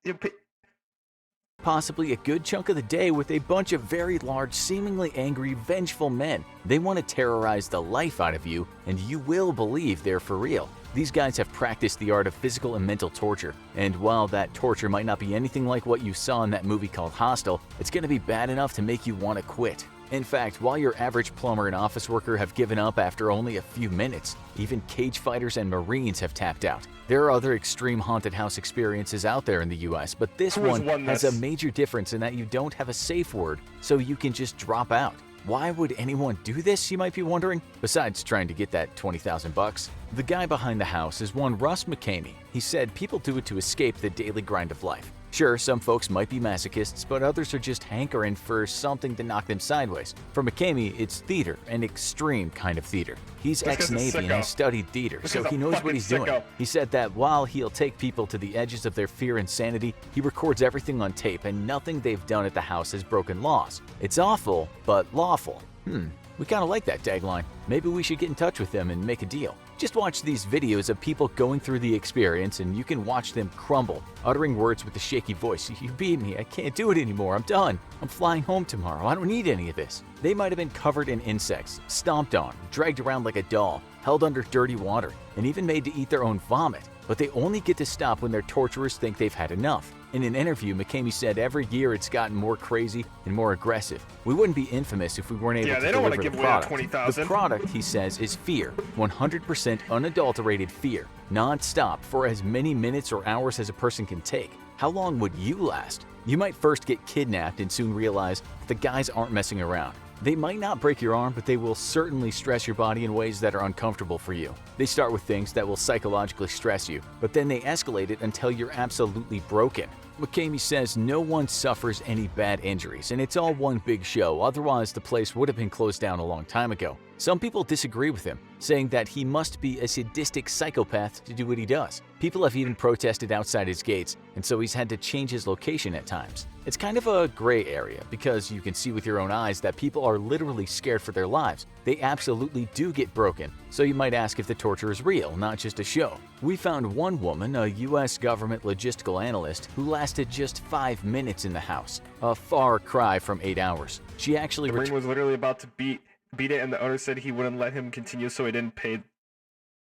Possibly a good chunk of the day with a bunch of very large, seemingly angry, vengeful men. They want to terrorize the life out of you, and you will believe they're for real. These guys have practiced the art of physical and mental torture, and while that torture might not be anything like what you saw in that movie called Hostel, it's going to be bad enough to make you want to quit. In fact, while your average plumber and office worker have given up after only a few minutes, even cage fighters and Marines have tapped out. There are other extreme haunted house experiences out there in the US, but this one has a major difference in that you don't have a safe word, so you can just drop out. Why would anyone do this, you might be wondering? Besides trying to get that $20,000 The guy behind the house is one Russ McCamey. He said people do it to escape the daily grind of life. Sure, some folks might be masochists, but others are just hankering for something to knock them sideways. For McCamey, it's theater, an extreme kind of theater. He's ex-Navy and has studied theater, so he knows what he's doing. He said that while he'll take people to the edges of their fear and sanity, he records everything on tape and nothing they've done at the house has broken laws. It's awful, but lawful. We kind of like that tagline. Maybe we should get in touch with them and make a deal. Just watch these videos of people going through the experience and you can watch them crumble, uttering words with a shaky voice. You beat me, I can't do it anymore, I'm done. I'm flying home tomorrow, I don't need any of this. They might have been covered in insects, stomped on, dragged around like a doll, held under dirty water, and even made to eat their own vomit. But they only get to stop when their torturers think they've had enough. In an interview, McCamey said every year it's gotten more crazy and more aggressive. We wouldn't be infamous if we weren't able to deliver the product. The product, he says, is fear. 100% unadulterated fear. Non-stop for as many minutes or hours as a person can take. How long would you last? You might first get kidnapped and soon realize that the guys aren't messing around. They might not break your arm, but they will certainly stress your body in ways that are uncomfortable for you. They start with things that will psychologically stress you, but then they escalate it until you're absolutely broken. McCamey says no one suffers any bad injuries, and it's all one big show, otherwise the place would have been closed down a long time ago. Some people disagree with him, saying that he must be a sadistic psychopath to do what he does. People have even protested outside his gates, and so he's had to change his location at times. It's kind of a gray area, because you can see with your own eyes that people are literally scared for their lives. They absolutely do get broken, so you might ask if the torture is real, not just a show. We found one woman, a US government logistical analyst, who lasted just 5 minutes in the house, a far cry from 8 hours. She actually
the Marine was literally about to beat it, and the owner said he wouldn't let him continue, so he didn't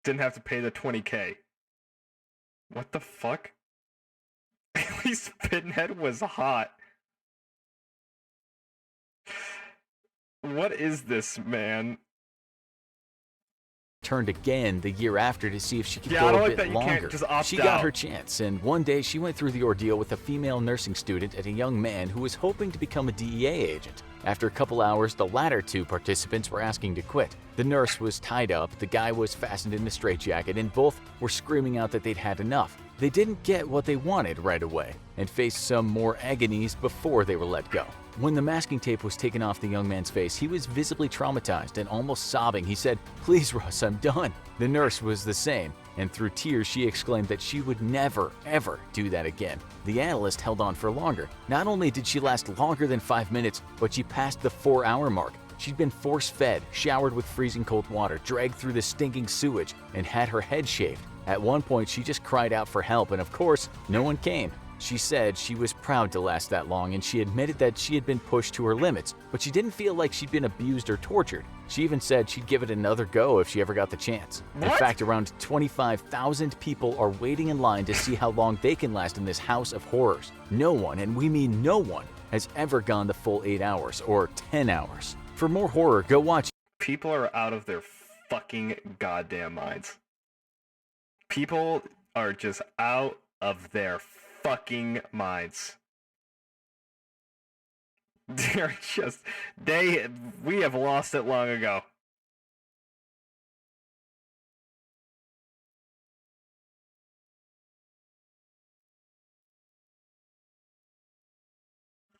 have to pay the $20K. What the fuck? At least Pinhead was hot. What is this, man?
Turned again the year after to see if she could go a bit longer. She got her chance, and one day she went through the ordeal with a female nursing student and a young man who was hoping to become a DEA agent. After a couple hours, the latter two participants were asking to quit. The nurse was tied up, the guy was fastened in a straitjacket, and both were screaming out that they'd had enough. They didn't get what they wanted right away, and faced some more agonies before they were let go. When the masking tape was taken off the young man's face, he was visibly traumatized and almost sobbing. He said, "Please, Russ, I'm done." The nurse was the same, and through tears she exclaimed that she would never, ever do that again. The analyst held on for longer. Not only did she last longer than 5 minutes, but she passed the 4-hour mark. She'd been force-fed, showered with freezing cold water, dragged through the stinking sewage, and had her head shaved. At one point, she just cried out for help, and of course, no one came. She said she was proud to last that long, and she admitted that she had been pushed to her limits, but she didn't feel like she'd been abused or tortured. She even said she'd give it another go if she ever got the chance. In fact, around 25,000 people are waiting in line to see how long they can last in this house of horrors. No one, and we mean no one, has ever gone the full 8 hours or 10 hours. For more horror, go watch.
People are out of their fucking goddamn minds. People are just out of their fucking minds. They're just we have lost it long ago.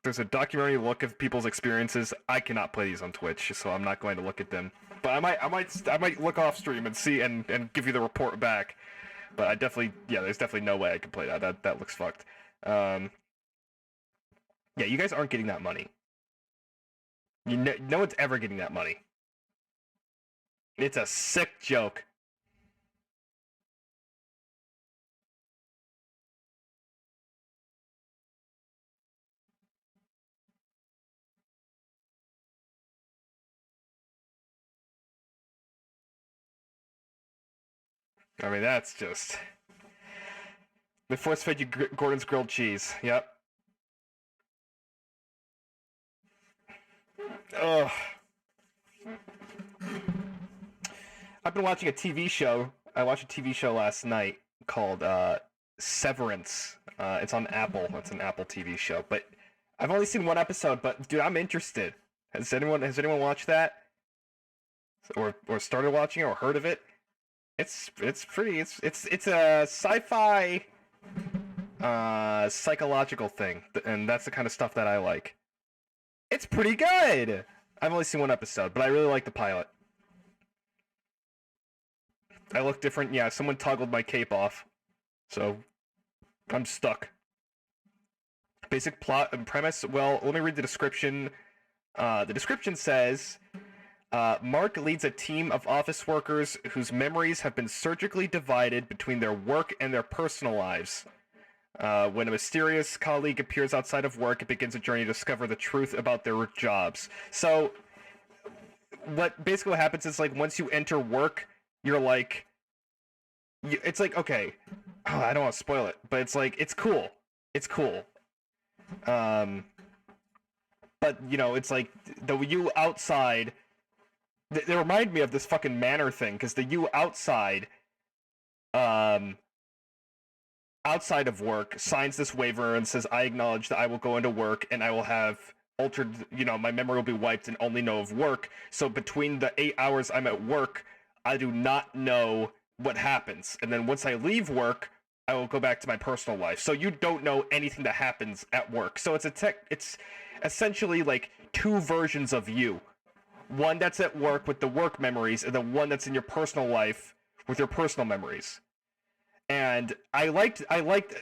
There's a documentary look of people's experiences. I cannot play these on Twitch, so I'm not going to look at them. But I might look off stream and see and give you the report back. But I definitely, yeah, there's definitely no way I can play that. That looks fucked. Yeah, you guys aren't getting that money. No one's ever getting that money. It's a sick joke. I mean, that's just... They force-fed you Gordon's grilled cheese. Yep. Ugh. I've been watching a TV show. I watched a TV show last night called Severance. It's on Apple. It's an Apple TV show. But I've only seen one episode, but dude, I'm interested. Has anyone watched that? Or started watching it or heard of it? It's pretty. It's a sci-fi psychological thing, and that's the kind of stuff that I like. It's pretty good. I've only seen one episode, but I really like the pilot. I look different. Yeah, someone toggled my cape off, so I'm stuck. Basic plot and premise. Well, let me read the description. The description says, Mark leads a team of office workers whose memories have been surgically divided between their work and their personal lives. When a mysterious colleague appears outside of work, it begins a journey to discover the truth about their jobs. So, what basically happens is, like, once you enter work, you're like... it's like, okay, oh, I don't want to spoil it, but it's like, it's cool. It's cool. But, you know, it's like, the you outside... They remind me of this fucking Manor thing, because the you outside... outside of work, signs this waiver and says, I acknowledge that I will go into work and I will have altered, you know, my memory will be wiped and only know of work. So between the 8 hours I'm at work, I do not know what happens. And then once I leave work, I will go back to my personal life. So you don't know anything that happens at work. So it's essentially like two versions of you. One that's at work with the work memories, and the one that's in your personal life with your personal memories. And I liked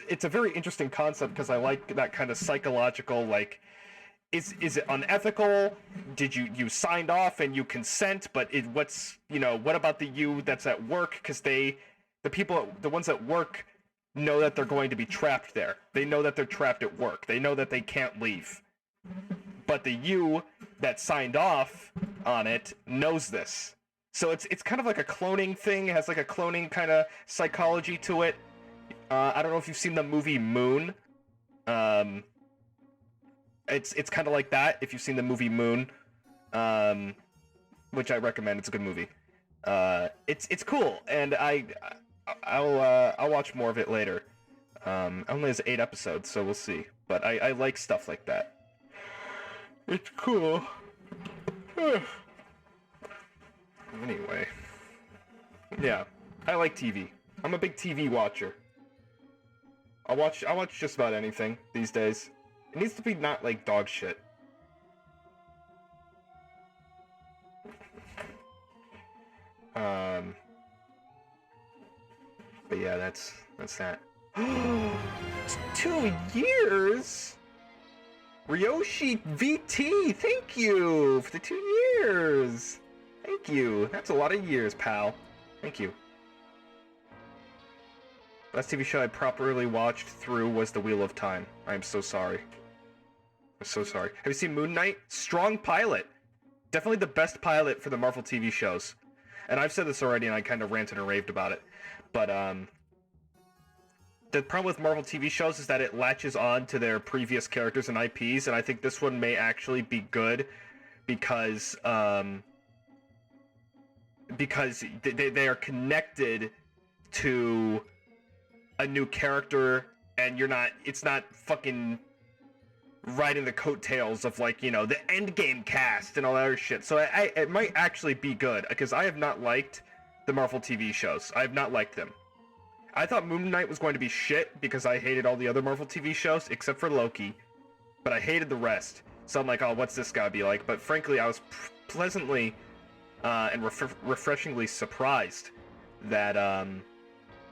it's a very interesting concept because I like that kind of psychological, like, is it unethical? Did you signed off and you consent, but what about the you that's at work? Because the ones at work know that they're going to be trapped there. They know that they're trapped at work. They know that they can't leave. But the you that signed off on it knows this. So it's kind of like a cloning thing. It has like a cloning kind of psychology to it. I don't know if you've seen the movie Moon. It's kind of like that. If you've seen the movie Moon, which I recommend, it's a good movie. It's cool, and I'll watch more of it later. Only has 8 episodes, so we'll see. But I like stuff like that. It's cool. Anyway, yeah, I like TV. I'm a big TV watcher. I'll watch just about anything these days. It needs to be not like dog shit. But yeah, that's that. 2 years. Ryoshi VT, thank you for the 2 years. Thank you. That's a lot of years, pal. Thank you. Last TV show I properly watched through was The Wheel of Time. I am so sorry. I'm so sorry. Have you seen Moon Knight? Strong pilot. Definitely the best pilot for the Marvel TV shows. And I've said this already and I kind of ranted and raved about it. But, the problem with Marvel TV shows is that it latches on to their previous characters and IPs, and I think this one may actually be good because they are connected to a new character, and it's not fucking riding the coattails of, like, you know, the Endgame cast and all that other shit. So it might actually be good, because I have not liked the Marvel TV shows. I have not liked them. I thought Moon Knight was going to be shit because I hated all the other Marvel TV shows except for Loki, but I hated the rest. So I'm like, oh, what's this gotta be like? But frankly, I was pleasantly and refreshingly surprised that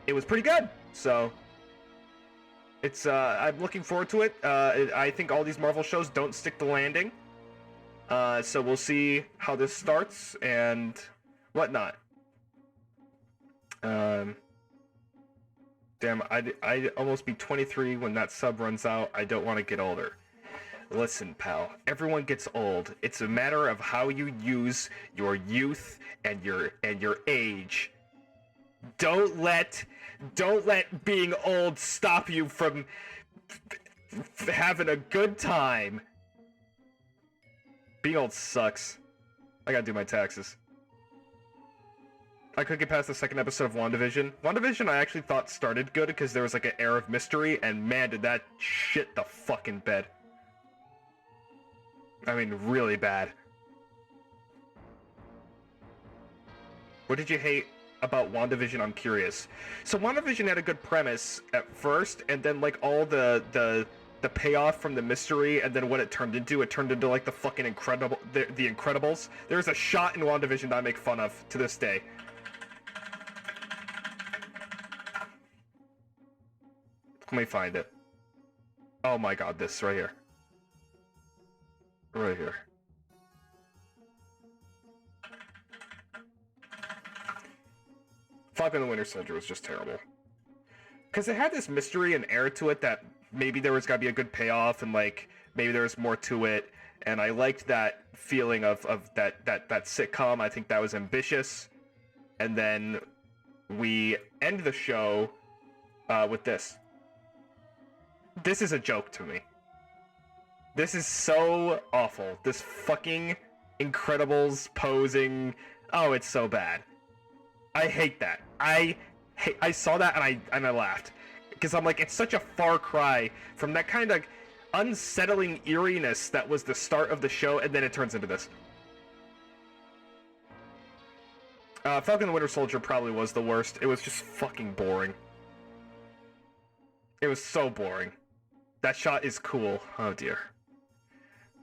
it was pretty good. So it's I'm looking forward to it. I think all these Marvel shows don't stick the landing. So we'll see how this starts and whatnot. Damn, I'd almost be 23 when that sub runs out. I don't want to get older. Listen, pal, everyone gets old. It's a matter of how you use your youth and your age. Don't let being old stop you from having a good time. Being old sucks. I gotta do my taxes. I couldn't get past the second episode of WandaVision. WandaVision I actually thought started good because there was like an air of mystery, and man, did that shit the fucking bed. I mean, really bad. What did you hate about WandaVision? I'm curious. So WandaVision had a good premise at first, and then like all the payoff from the mystery, and then what it turned into like the fucking the Incredibles. There's a shot in WandaVision that I make fun of to this day. Let me find it. Oh my god, this right here. Right here. Falcon and the Winter Soldier was just terrible. Because it had this mystery and air to it that maybe there was gotta be a good payoff and like maybe there was more to it. And I liked that feeling of that sitcom. I think that was ambitious. And then we end the show with this. This is a joke to me. This is so awful. This fucking Incredibles posing. Oh, it's so bad. I hate that. I saw that and I laughed. Because I'm like, it's such a far cry from that kind of unsettling eeriness that was the start of the show, and then it turns into this. Falcon and the Winter Soldier probably was the worst. It was just fucking boring. It was so boring. That shot is cool. Oh dear.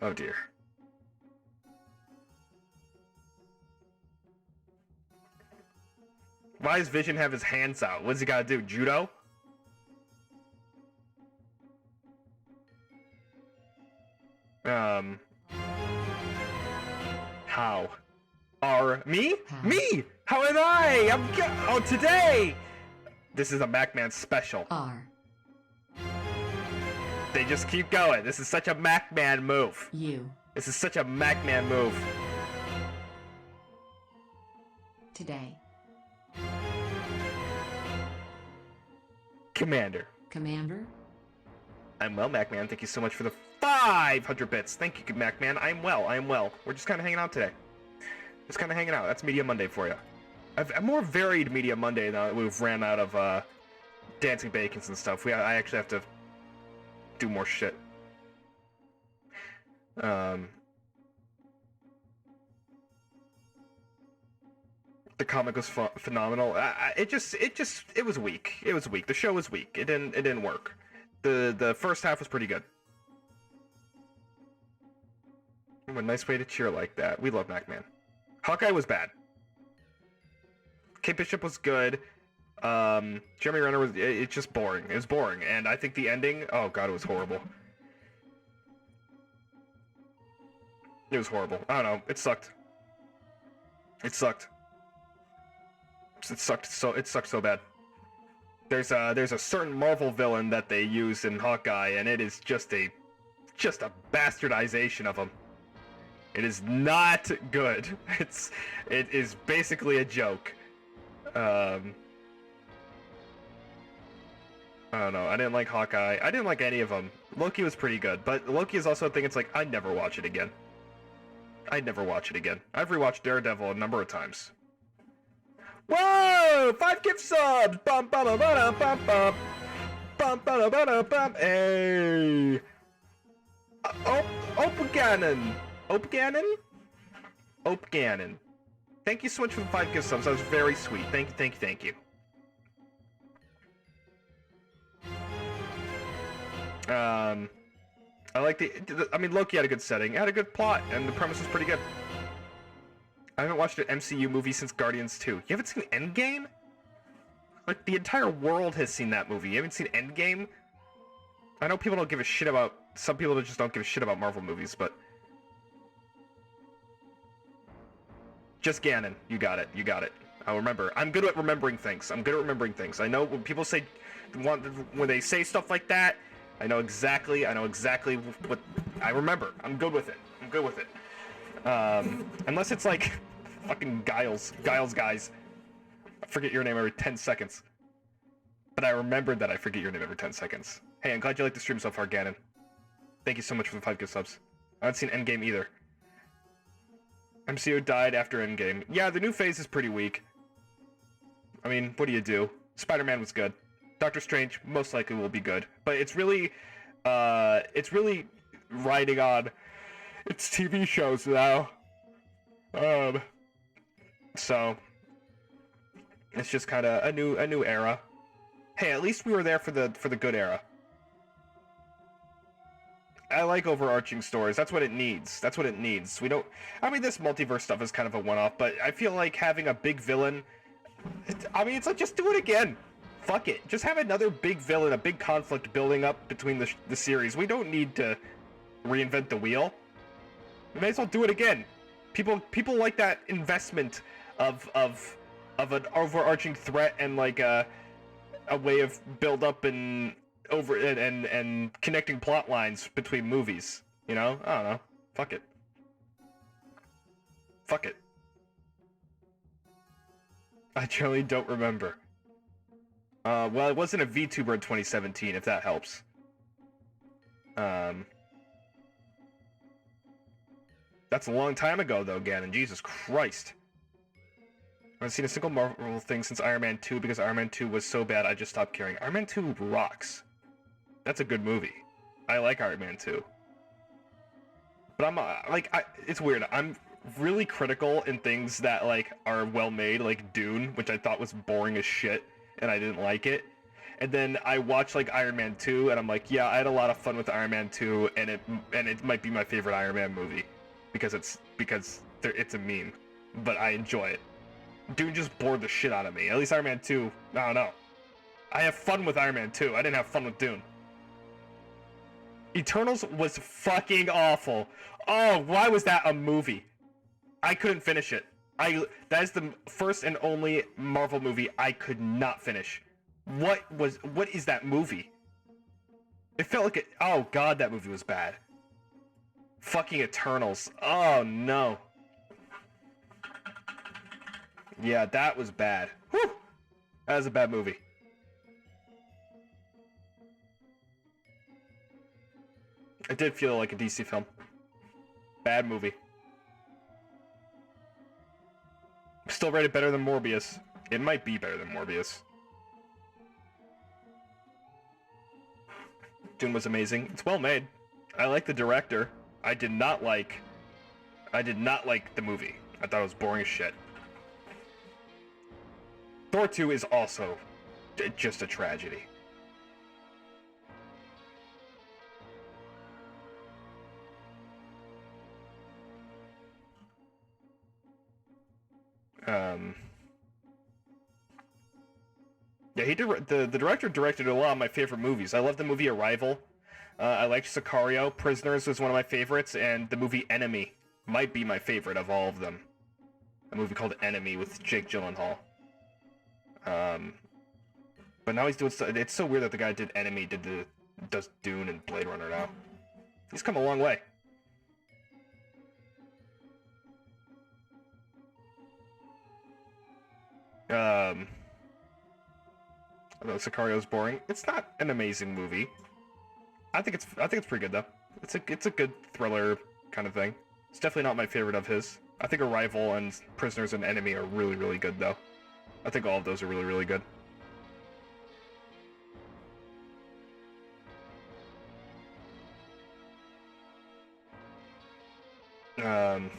Oh dear. Why does Vision have his hands out? What's he gotta do? Judo? How? Me? Me! How am I? Oh, today! This is a MacMan special. They just keep going. This is such a MacMan move. This is such a MacMan move.
Today.
Commander. I'm well, MacMan. Thank you so much for the 500 bits. Thank you, MacMan. I'm well. We're just kind of hanging out today. Just kind of hanging out. That's Media Monday for you. A more varied Media Monday now that we've ran out of dancing bacons and stuff. I actually have to do more shit. The comic was phenomenal. It was weak. It was weak. The show was weak. It didn't work. The first half was pretty good. Ooh, a nice way to cheer like that. We love MacMan. Hawkeye was bad. Kate Bishop was good. Jeremy Renner was. It's just boring. It was boring, and I think the ending. Oh god, it was horrible. It was horrible. I don't know. It sucked. It sucked. It sucked so bad. There's a certain Marvel villain that they use in Hawkeye, and it is just a bastardization of him. It is not good. It is basically a joke. I don't know. I didn't like Hawkeye. I didn't like any of them. Loki was pretty good, but Loki is also a thing. It's like I'd never watch it again. I've rewatched Daredevil a number of times. Whoa! 5 gift subs! Bum bum bum bum bum bum bum bum bum bum. Hey! Opganon. Opganon? Opganon. Thank you so much for the 5 gift subs. That was very sweet. Thank you, thank you, thank you. I like I mean, Loki had a good setting. It had a good plot, and the premise was pretty good. I haven't watched an MCU movie since Guardians 2. You haven't seen Endgame? Like, the entire world has seen that movie. You haven't seen Endgame? I know people don't give a shit about... Some people just don't give a shit about Marvel movies, but... Just Ganon. You got it. You got it. I'll remember. I'm good at remembering things. I'm good at remembering things. I know when people say... When they say stuff like that, I know exactly what... I remember. I'm good with it. I'm good with it. Unless it's like... Fucking Giles guys. I forget your name every 10 seconds. But I remembered that I forget your name every 10 seconds. Hey, I'm glad you like the stream so far, Ganon. Thank you so much for the 5 gift subs. I haven't seen Endgame either. MCU died after Endgame. Yeah, the new phase is pretty weak. I mean, what do you do? Spider-Man was good. Doctor Strange most likely will be good. But it's really riding on its TV shows now. So it's just kind of a new era. Hey, at least we were there for the good era. I like overarching stories. That's what it needs. That's what it needs. We don't... I mean, this multiverse stuff is kind of a one-off, but I feel like having a big villain... I mean, it's like, just do it again. Fuck it. Just have another big villain, a big conflict building up between the series. We don't need to reinvent the wheel. We may as well do it again. People like that investment of an overarching threat and like a way of build up and connecting plot lines between movies. You know? I don't know. Fuck it. Fuck it. I truly don't remember. Well, it wasn't a VTuber in 2017, if that helps. That's a long time ago, though, Ganon. Jesus Christ. I haven't seen a single Marvel thing since Iron Man 2 because Iron Man 2 was so bad I just stopped caring. Iron Man 2 rocks. That's a good movie. I like Iron Man 2. But I'm, it's weird. I'm really critical in things that, like, are well made, like Dune, which I thought was boring as shit, and I didn't like it. And then I watch, like, Iron Man 2, and I'm like, yeah, I had a lot of fun with Iron Man 2, and it might be my favorite Iron Man movie. Because it's a meme. But I enjoy it. Dune just bored the shit out of me. At least Iron Man 2, I don't know. I have fun with Iron Man 2. I didn't have fun with Dune. Eternals was fucking awful. Oh, why was that a movie? I couldn't finish it. That is the first and only Marvel movie I could not finish. What is that movie? It felt like oh god, that movie was bad. Fucking Eternals. Oh no. Yeah, that was bad. Whew! That was a bad movie. It did feel like a DC film. Bad movie. Still rated better than Morbius. It might be better than Morbius. Dune was amazing. It's well made. I like the director. I did not like the movie. I thought it was boring as shit. Thor 2 is also just a tragedy. Yeah, the director directed a lot of my favorite movies. I love the movie Arrival. I liked Sicario. Prisoners was one of my favorites, and the movie Enemy might be my favorite of all of them. A movie called Enemy with Jake Gyllenhaal. But now he's doing it's so weird that the guy did Enemy does Dune and Blade Runner now. He's come a long way. I know Sicario's boring. It's not an amazing movie. I think it's pretty good though. It's a good thriller kind of thing. It's definitely not my favorite of his. I think Arrival and Prisoners and Enemy are really, really good though. I think all of those are really, really good. I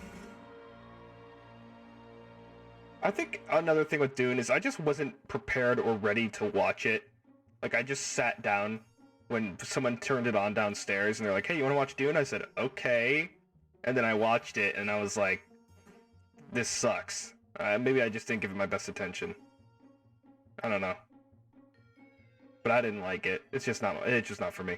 think another thing with Dune is I just wasn't prepared or ready to watch it. Like, I just sat down when someone turned it on downstairs, and they're like, hey, you want to watch Dune? I said, okay. And then I watched it, and I was like, this sucks. Maybe I just didn't give it my best attention. I don't know. But I didn't like it. It's just not for me.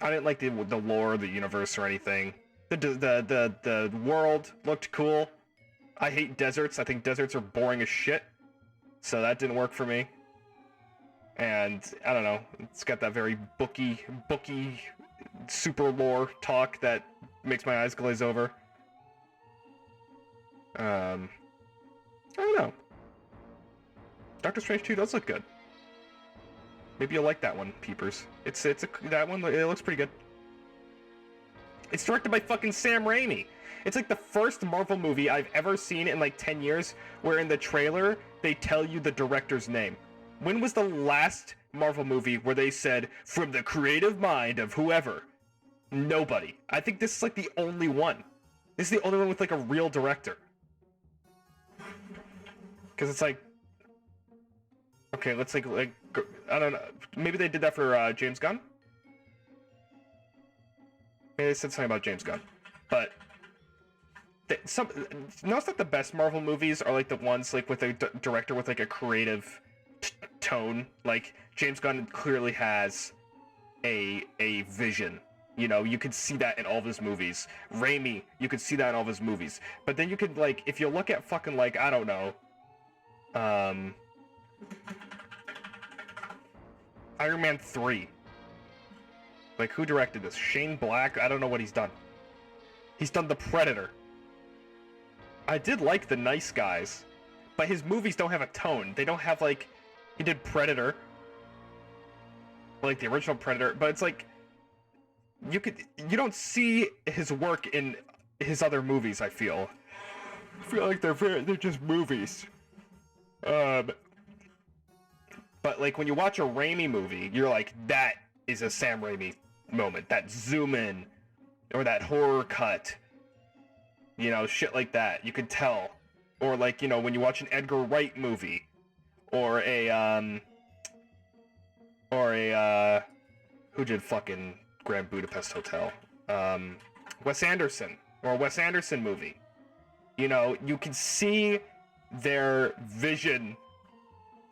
I didn't like the lore, the universe, or anything. The world looked cool. I hate deserts. I think deserts are boring as shit. So that didn't work for me. And I don't know. It's got that very booky, super lore talk that makes my eyes glaze over. I don't know. Doctor Strange 2 does look good. Maybe you'll like that one, peepers. That one, it looks pretty good. It's directed by fucking Sam Raimi. It's like the first Marvel movie I've ever seen in like 10 years where in the trailer they tell you the director's name. When was the last Marvel movie where they said, from the creative mind of whoever? Nobody. I think this is like the only one. This is the only one with like a real director. Because it's like, okay, let's like, I don't know. Maybe they did that for James Gunn? Maybe they said something about James Gunn. But notice that the best Marvel movies are like the ones like with a director with like a creative tone. Like James Gunn clearly has a vision. You know, you can see that in all of his movies. Raimi, you can see that in all of his movies. But then you could like, if you look at fucking like, I don't know, Iron Man 3. Like, who directed this? Shane Black? I don't know what he's done. He's done The Predator. I did like The Nice Guys, but his movies don't have a tone. They don't have, like... He did Predator. Like, the original Predator, but it's like... You don't see his work in his other movies, I feel. I feel like they're just movies. But, like, when you watch a Raimi movie, you're like, that is a Sam Raimi moment. That zoom in, or that horror cut, you know, shit like that. You could tell. Or like, you know, when you watch an Edgar Wright movie, or who did fucking Grand Budapest Hotel? Wes Anderson, or a Wes Anderson movie. You know, you can see their vision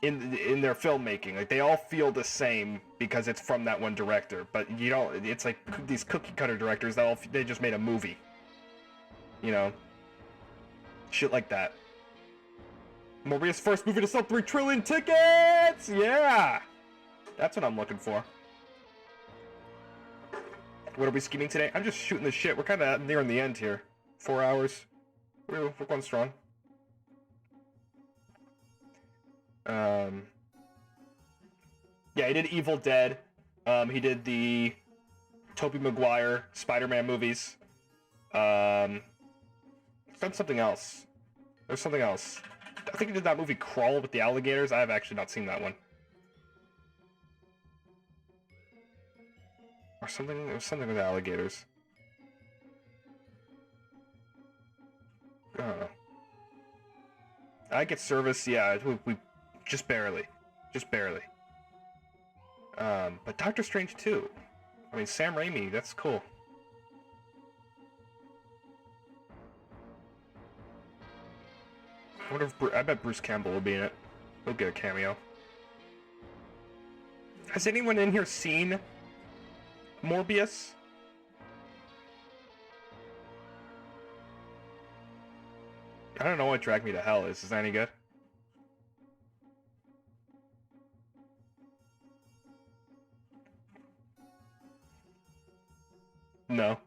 in their filmmaking. Like, they all feel the same because it's from that one director. But you don't, it's like these cookie cutter directors that they just made a movie. You know? Shit like that. Morbius' first movie to sell 3 trillion tickets! Yeah! That's what I'm looking for. What are we scheming today? I'm just shooting the shit. We're kind of nearing the end here. 4 hours. We're going strong. Yeah, he did Evil Dead. He did the Tobey Maguire Spider-Man movies. Done something else. There's something else. I think he did that movie Crawl with the alligators. I have actually not seen that one. Or something. There was something with alligators. I don't know. I Get Service. Yeah, we just barely. Just barely. But Doctor Strange 2. I mean, Sam Raimi, that's cool. I wonder if I bet Bruce Campbell will be in it. He'll get a cameo. Has anyone in here seen Morbius? I don't know what Drag Me to Hell is. Is that any good? No.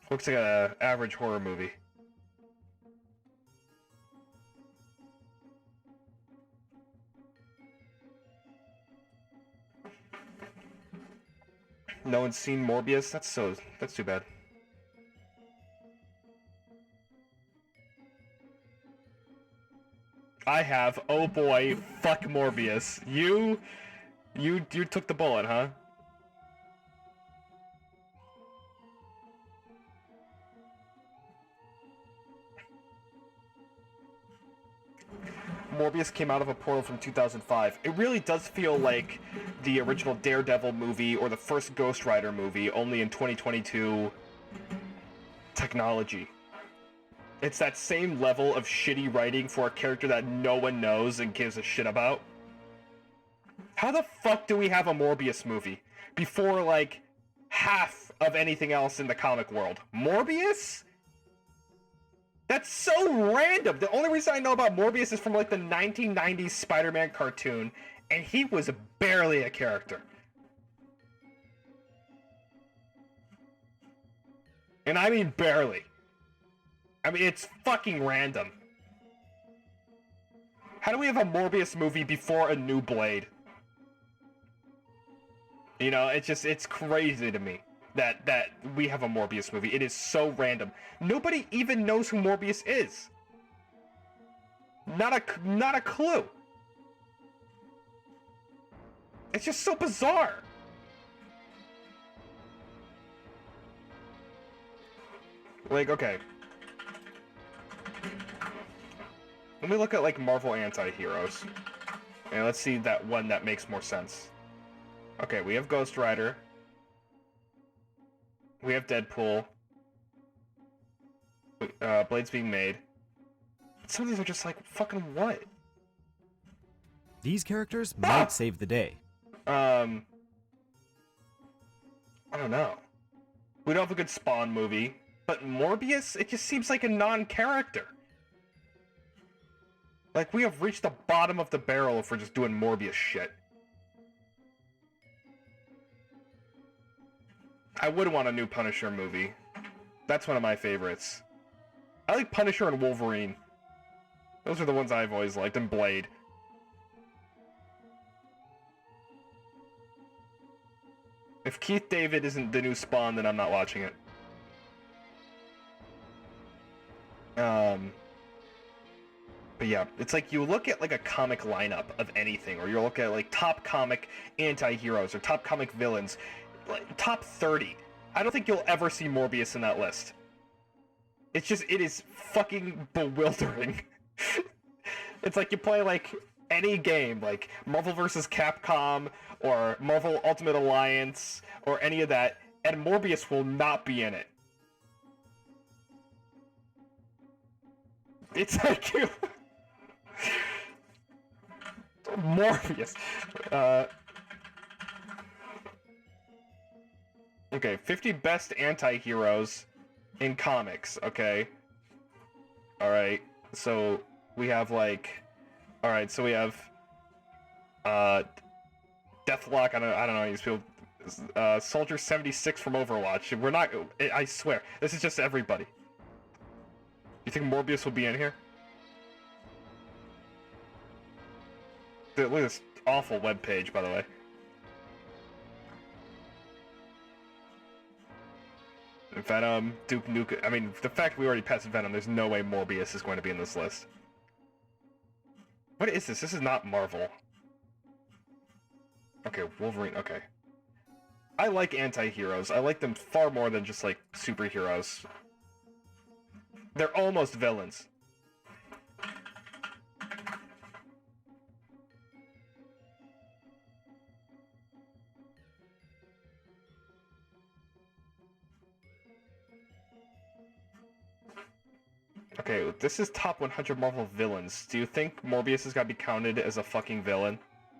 Looks like an average horror movie. No one's seen Morbius? That's too bad. I have. Oh boy, fuck Morbius. You took the bullet, huh? Morbius came out of a portal from 2005. It really does feel like the original Daredevil movie or the first Ghost Rider movie, only in 2022 technology. It's that same level of shitty writing for a character that no one knows and gives a shit about. How the fuck do we have a Morbius movie before, like, half of anything else in the comic world? Morbius? That's so random. The only reason I know about Morbius is from, like, the 1990s Spider-Man cartoon, and he was barely a character. And I mean barely. I mean, it's fucking random. How do we have a Morbius movie before a new Blade? You know, it's crazy to me that we have a Morbius movie. It is so random. Nobody even knows who Morbius is. Not a clue. It's just so bizarre. Like, okay. Let me look at, like, Marvel anti-heroes. And let's see that one that makes more sense. Okay, we have Ghost Rider. We have Deadpool. Blade's being made. Some of these are just like, fucking what?
These characters might save the day.
I don't know. We don't have a good Spawn movie. But Morbius, it just seems like a non-character. Like, we have reached the bottom of the barrel if we're just doing Morbius shit. I would want a new Punisher movie. That's one of my favorites. I like Punisher and Wolverine. Those are the ones I've always liked, and Blade. If Keith David isn't the new Spawn, then I'm not watching it. But yeah, it's like you look at like a comic lineup of anything, or you look at like top comic anti-heroes or top comic villains, like top 30. I don't think you'll ever see Morbius in that list. It is fucking bewildering. It's like you play like any game, like Marvel vs. Capcom or Marvel Ultimate Alliance or any of that, and Morbius will not be in it. It's like you... Morbius. Okay, 50 best anti-heroes in comics, okay? Alright, so we have like... Alright, so we have... Deathlock, I don't know these people... Soldier 76 from Overwatch. We're not... I swear, this is just everybody. You think Morbius will be in here? Look at this awful webpage, by the way. Venom, Duke Nukem... I mean, the fact we already passed Venom, there's no way Morbius is going to be in this list. What is this? This is not Marvel. Okay, Wolverine, okay. I like anti-heroes. I like them far more than just, like, superheroes. They're almost villains. Okay, this is top 100 Marvel villains. Do you think Morbius has got to be counted as a fucking villain?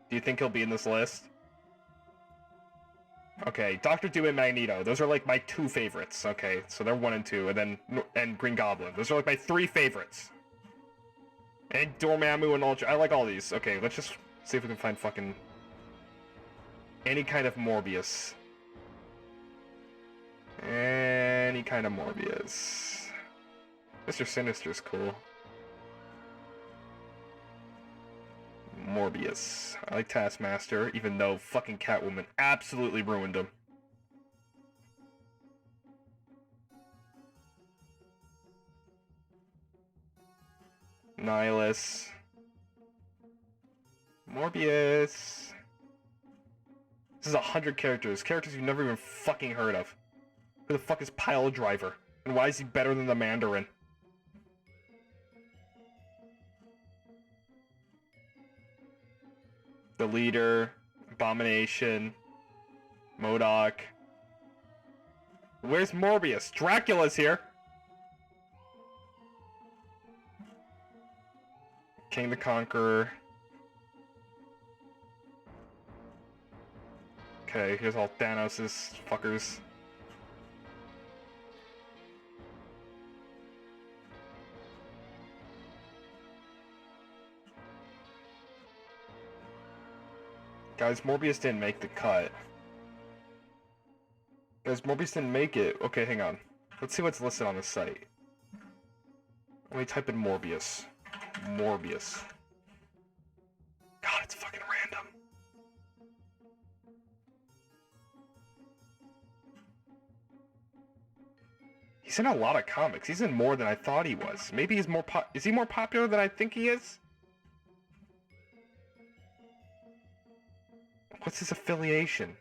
Do you think he'll be in this list? Okay, Doctor Doom and Magneto. Those are like my two favorites. Okay, so they're 1 and 2, and Green Goblin. Those are like my 3 favorites. And Dormammu and Ultra. I like all these. Okay, let's just see if we can find fucking any kind of Morbius. Any kind of Morbius. Mr. Sinister's cool. Morbius. I like Taskmaster, even though fucking Catwoman absolutely ruined him. Nihilus. Morbius. This is 100 characters. Characters you've never even fucking heard of. Who the fuck is Pile Driver? And why is he better than the Mandarin? The Leader, Abomination, MODOK. Where's Morbius? Dracula's here. King the Conqueror. Okay, here's all Thanos' fuckers. Guys, Morbius didn't make the cut. Guys, Morbius didn't make it. Okay, hang on. Let's see what's listed on the site. Let me type in Morbius. Morbius. God, it's fucking random. He's in a lot of comics. He's in more than I thought he was. Maybe he's more is he more popular than I think he is? What's his affiliation?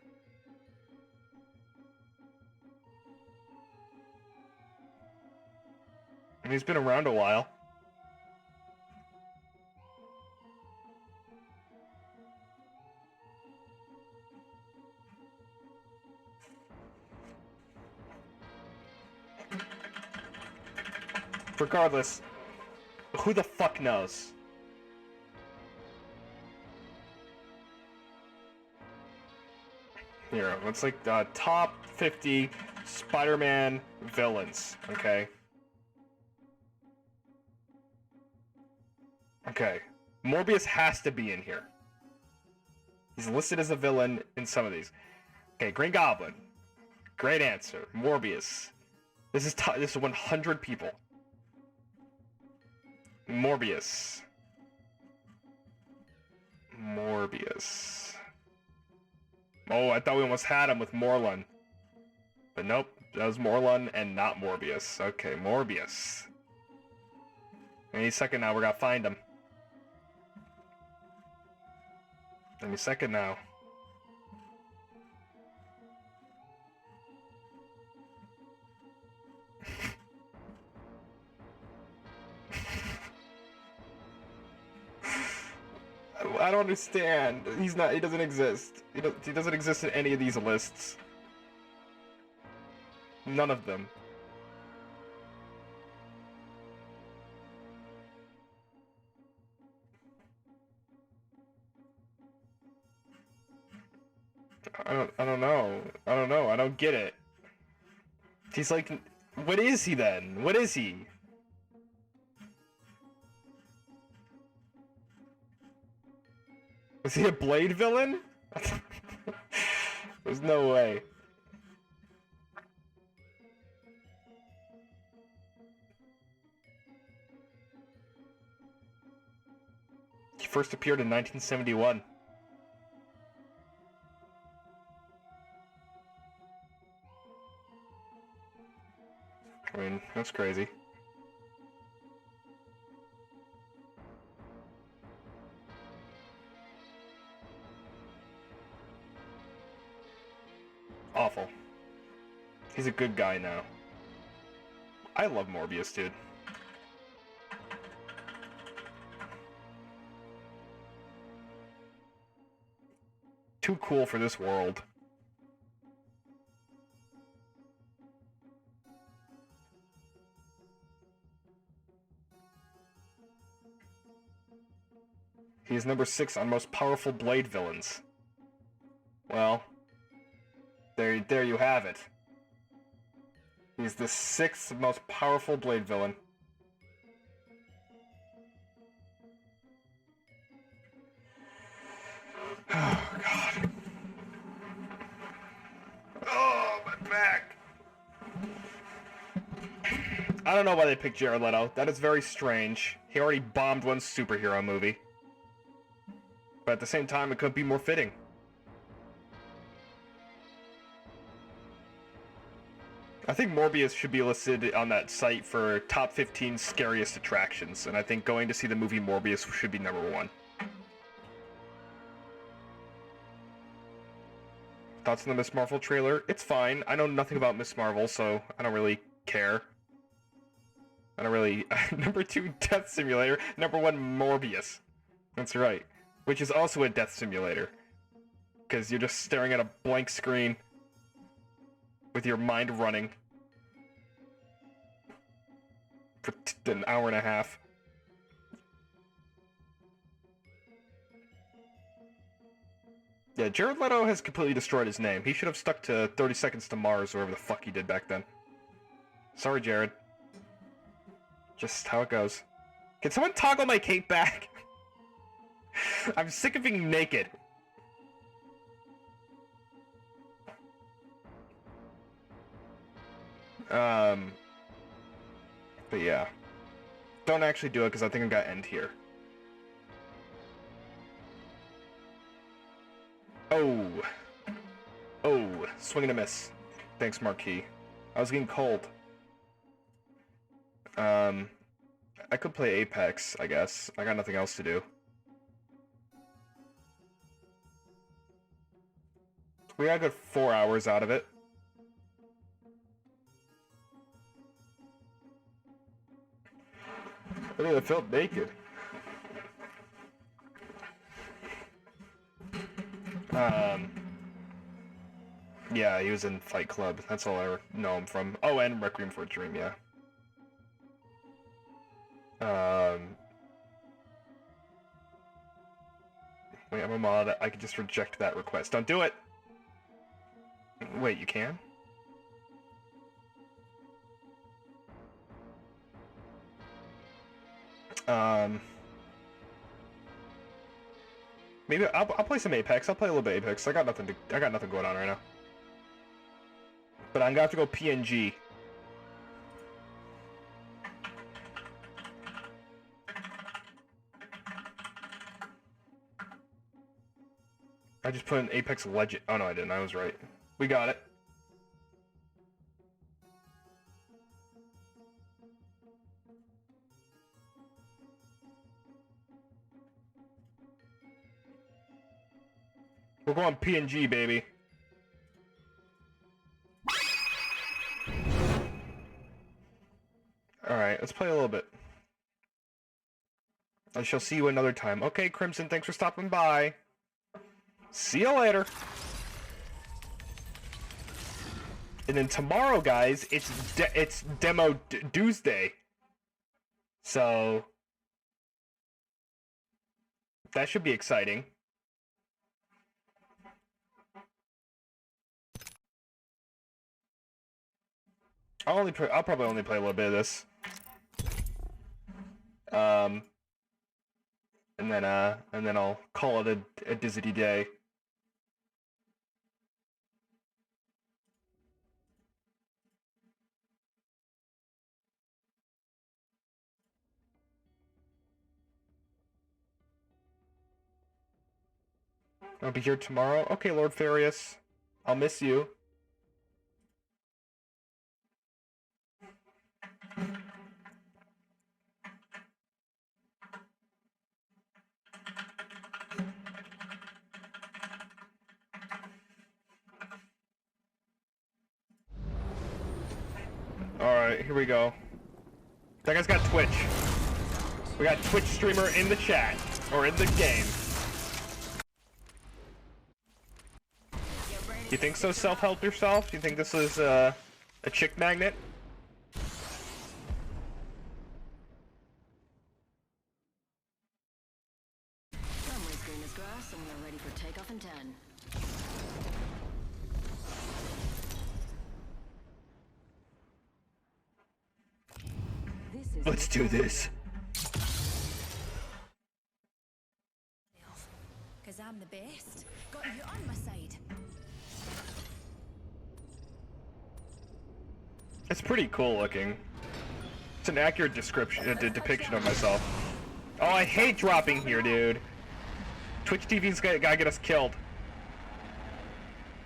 I mean, he's been around a while. Regardless, who the fuck knows? Here, let's like top 50 Spider-Man villains, okay? Okay, Morbius has to be in here. He's listed as a villain in some of these. Okay, Green Goblin. Great answer. Morbius. This is 100 people. Morbius. Morbius. Oh, I thought we almost had him with Morlun. But nope, that was Morlun and not Morbius. Okay, Morbius. Any second now, we're gonna find him. Any second now. I don't understand. He doesn't exist. He doesn't exist in any of these lists. None of them. I don't know. I don't get it. He's like, what is he then? What is he? Was he a Blade villain? There's no way. He first appeared in 1971. I mean, that's crazy. Awful. He's a good guy now. I love Morbius, dude. Too cool for this world. He is number 6 on most powerful Blade villains. Well, there you have it. He's the 6th most powerful Blade villain. Oh, God. Oh, my back. I don't know why they picked Jared Leto. That is very strange. He already bombed one superhero movie. But at the same time, it couldn't be more fitting. I think Morbius should be listed on that site for top 15 scariest attractions, and I think going to see the movie Morbius should be number 1. Thoughts on the Ms. Marvel trailer? It's fine. I know nothing about Ms. Marvel, so I don't really care. Number 2, Death Simulator. Number 1, Morbius. That's right. which is also a death simulator. Because you're just staring at a blank screen with your mind running for an hour and a half. Yeah, Jared Leto has completely destroyed his name. He should have stuck to 30 Seconds to Mars, or whatever the fuck he did back then. Sorry, Jared. Just how it goes. Can someone toggle my cape back? I'm sick of being naked. But yeah. Don't actually do it, because I think I'm gonna end here. Oh. Oh, swing and a miss. Thanks, Marquis. I was getting cold. I could play Apex, I guess. I got nothing else to do. We got a good 4 hours out of it. I think I felt naked. Yeah, he was in Fight Club. That's all I know him from. Oh, and Requiem for a Dream, yeah. Wait, I'm a mod. I can just reject that request. Don't do it! Wait, you can? Maybe I'll play some Apex. I'll play a little bit of Apex. I got nothing going on right now. But I'm gonna have to go PNG. I just put in Apex Legend. Oh no, I didn't. I was right. We got it. We're going PNG, baby. Alright, let's play a little bit. I shall see you another time. Okay, Crimson, thanks for stopping by. See you later. And then tomorrow, guys, it's Demo Tuesday. So that should be exciting. I'll probably only play a little bit of this. And then I'll call it a Disney day. I'll be here tomorrow. Okay, Lord Farius. I'll miss you. Alright, here we go. That guy's got Twitch. We got Twitch streamer in the chat. Or in the game. You think so, self-help yourself? You think this is a chick magnet?
Runway screen is grass and we're ready for takeoff in 10.
Let's do this.
Cause I'm the best. Got you on my side.
It's pretty cool looking. It's an accurate description, depiction of myself. Oh, I hate dropping here, dude. Twitch TV's gotta get us killed.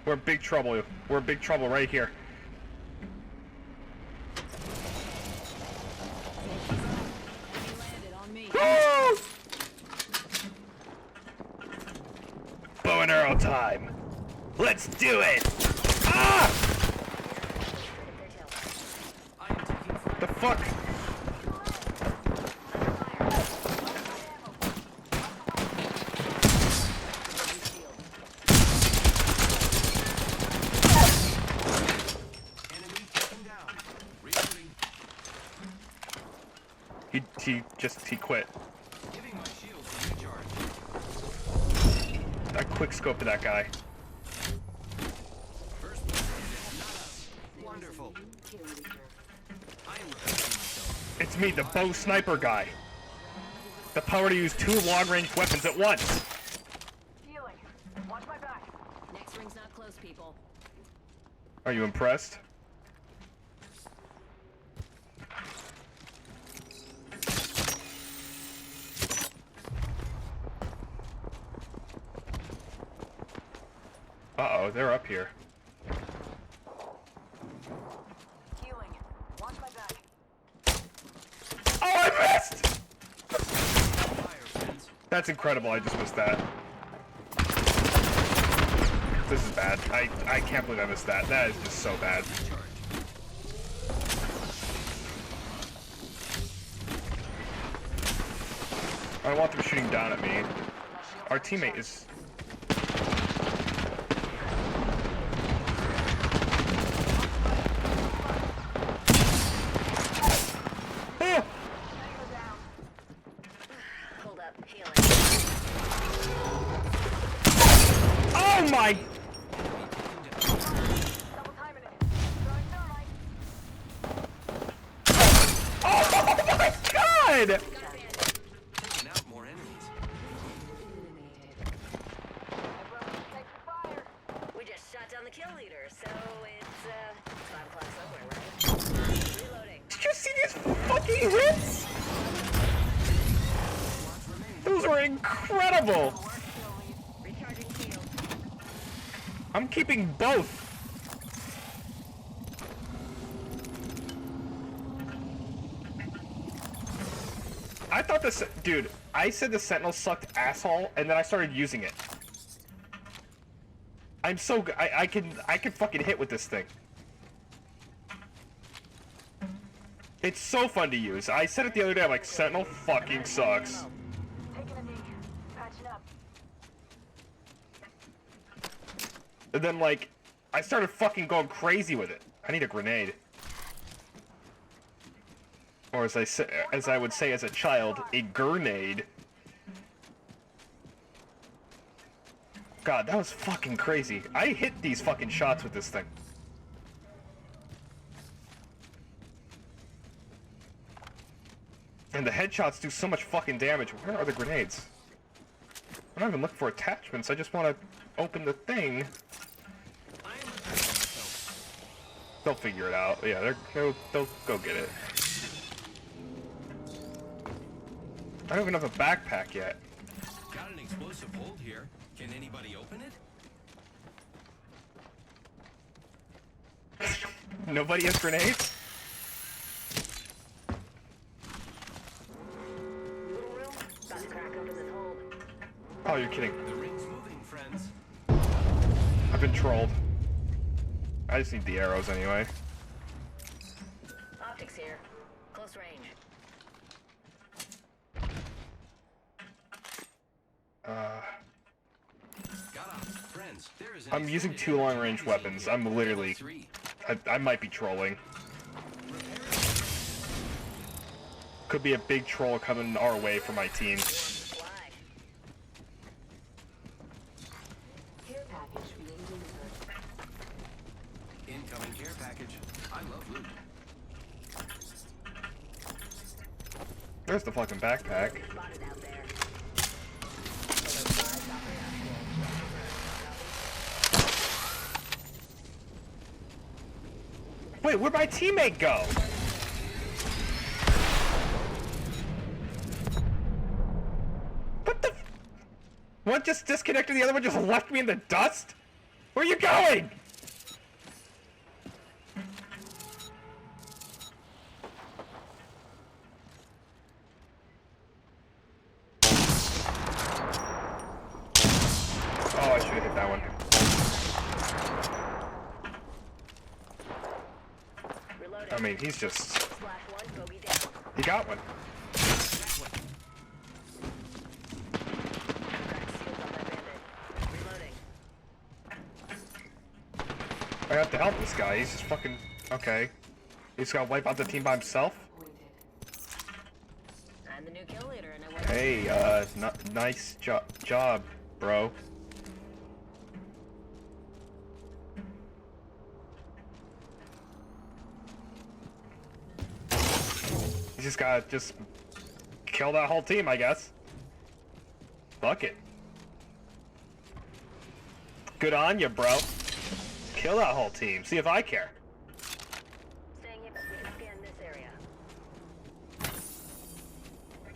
We're in big trouble. We're in big trouble right here. Woo! Bow and arrow time. Let's do it! Ah! The fuck? he quit. I quick scoped that guy.
Wonderful.
It's me, the bow sniper guy. The power to use 2 long-range weapons at once.
Healing. Watch my back. Next ring's not close, people.
Are you impressed? Uh-oh, they're up here.
Healing. Watch my back.
Oh, I missed! That's incredible, I just missed that. This is bad. I can't believe I missed that. That is just so bad. I don't want them shooting down at me. Our teammate is... Oh my! Oh my god!
We just shot down the kill leader, so it's 5 o'clock somewhere, right? Reloading.
Did you see these fucking hits? Those were incredible! I'm keeping both. I thought this, dude, I said the Sentinel sucked asshole, and then I started using it. I'm so good. I can fucking hit with this thing. It's so fun to use. I said it the other day, I'm like, Sentinel fucking sucks.
Taking a knee. Patching up.
And then, like, I started fucking going crazy with it. I need a grenade. Or as I would say as a child, a grenade. God, that was fucking crazy. I hit these fucking shots with this thing. And the headshots do so much fucking damage. Where are the grenades? I'm not even looking for attachments. I just want to open the thing. They'll figure it out. Yeah, they'll go get it. I don't even have a backpack yet.
Got an explosive hold here. Can anybody open it?
Nobody has grenades? Oh, you're kidding.
The ring's moving, friends.
I've been trolled. I just need the arrows anyway.
Optics here. Close range.
I'm using 2 long-range weapons. I'm literally... I might be trolling. Could be a big troll coming our way for my team.
Incoming care package. I love loot.
There's the fucking backpack. Wait, where'd my teammate go? What the? One just disconnected, the other one just left me in the dust? Where are you going? Oh, I should have hit that one. I mean, he's just... He got one. I have to help this guy. He's just fucking... Okay. He's gonna wipe out the team by himself?
I'm the new
Hey, nice job, bro. You just gotta kill that whole team, I guess. Fuck it. Good on you, bro. Kill that whole team. See if I care.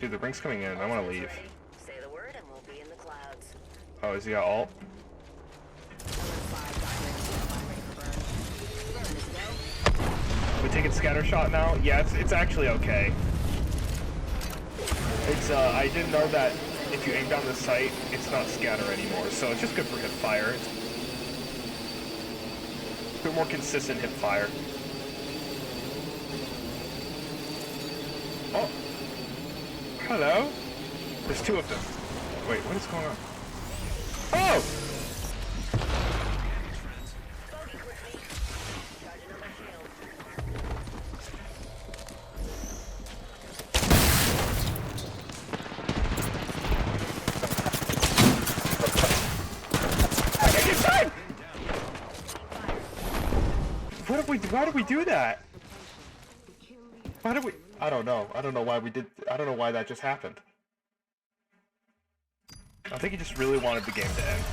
Dude, the ring's coming in. I want to leave.
Say the word and we'll be in the clouds.
Oh, is he got ult? We taking scatter shot now? Yeah, it's actually okay. It's I didn't know that if you aim down the sight, it's not scatter anymore. So it's just good for hip fire. It's a bit more consistent hip fire. Oh. Hello? There's two of them. Wait, what is going on? Oh! Why did we do that? Why did we? I don't know. I don't know why we did. I don't know why that just happened. I think he just really wanted the game to end.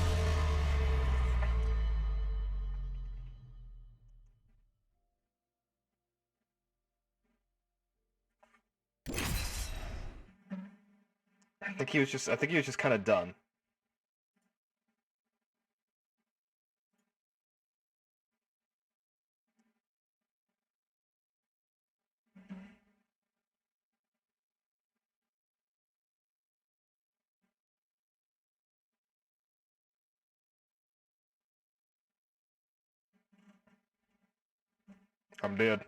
I think he was just kind of done. I'm dead.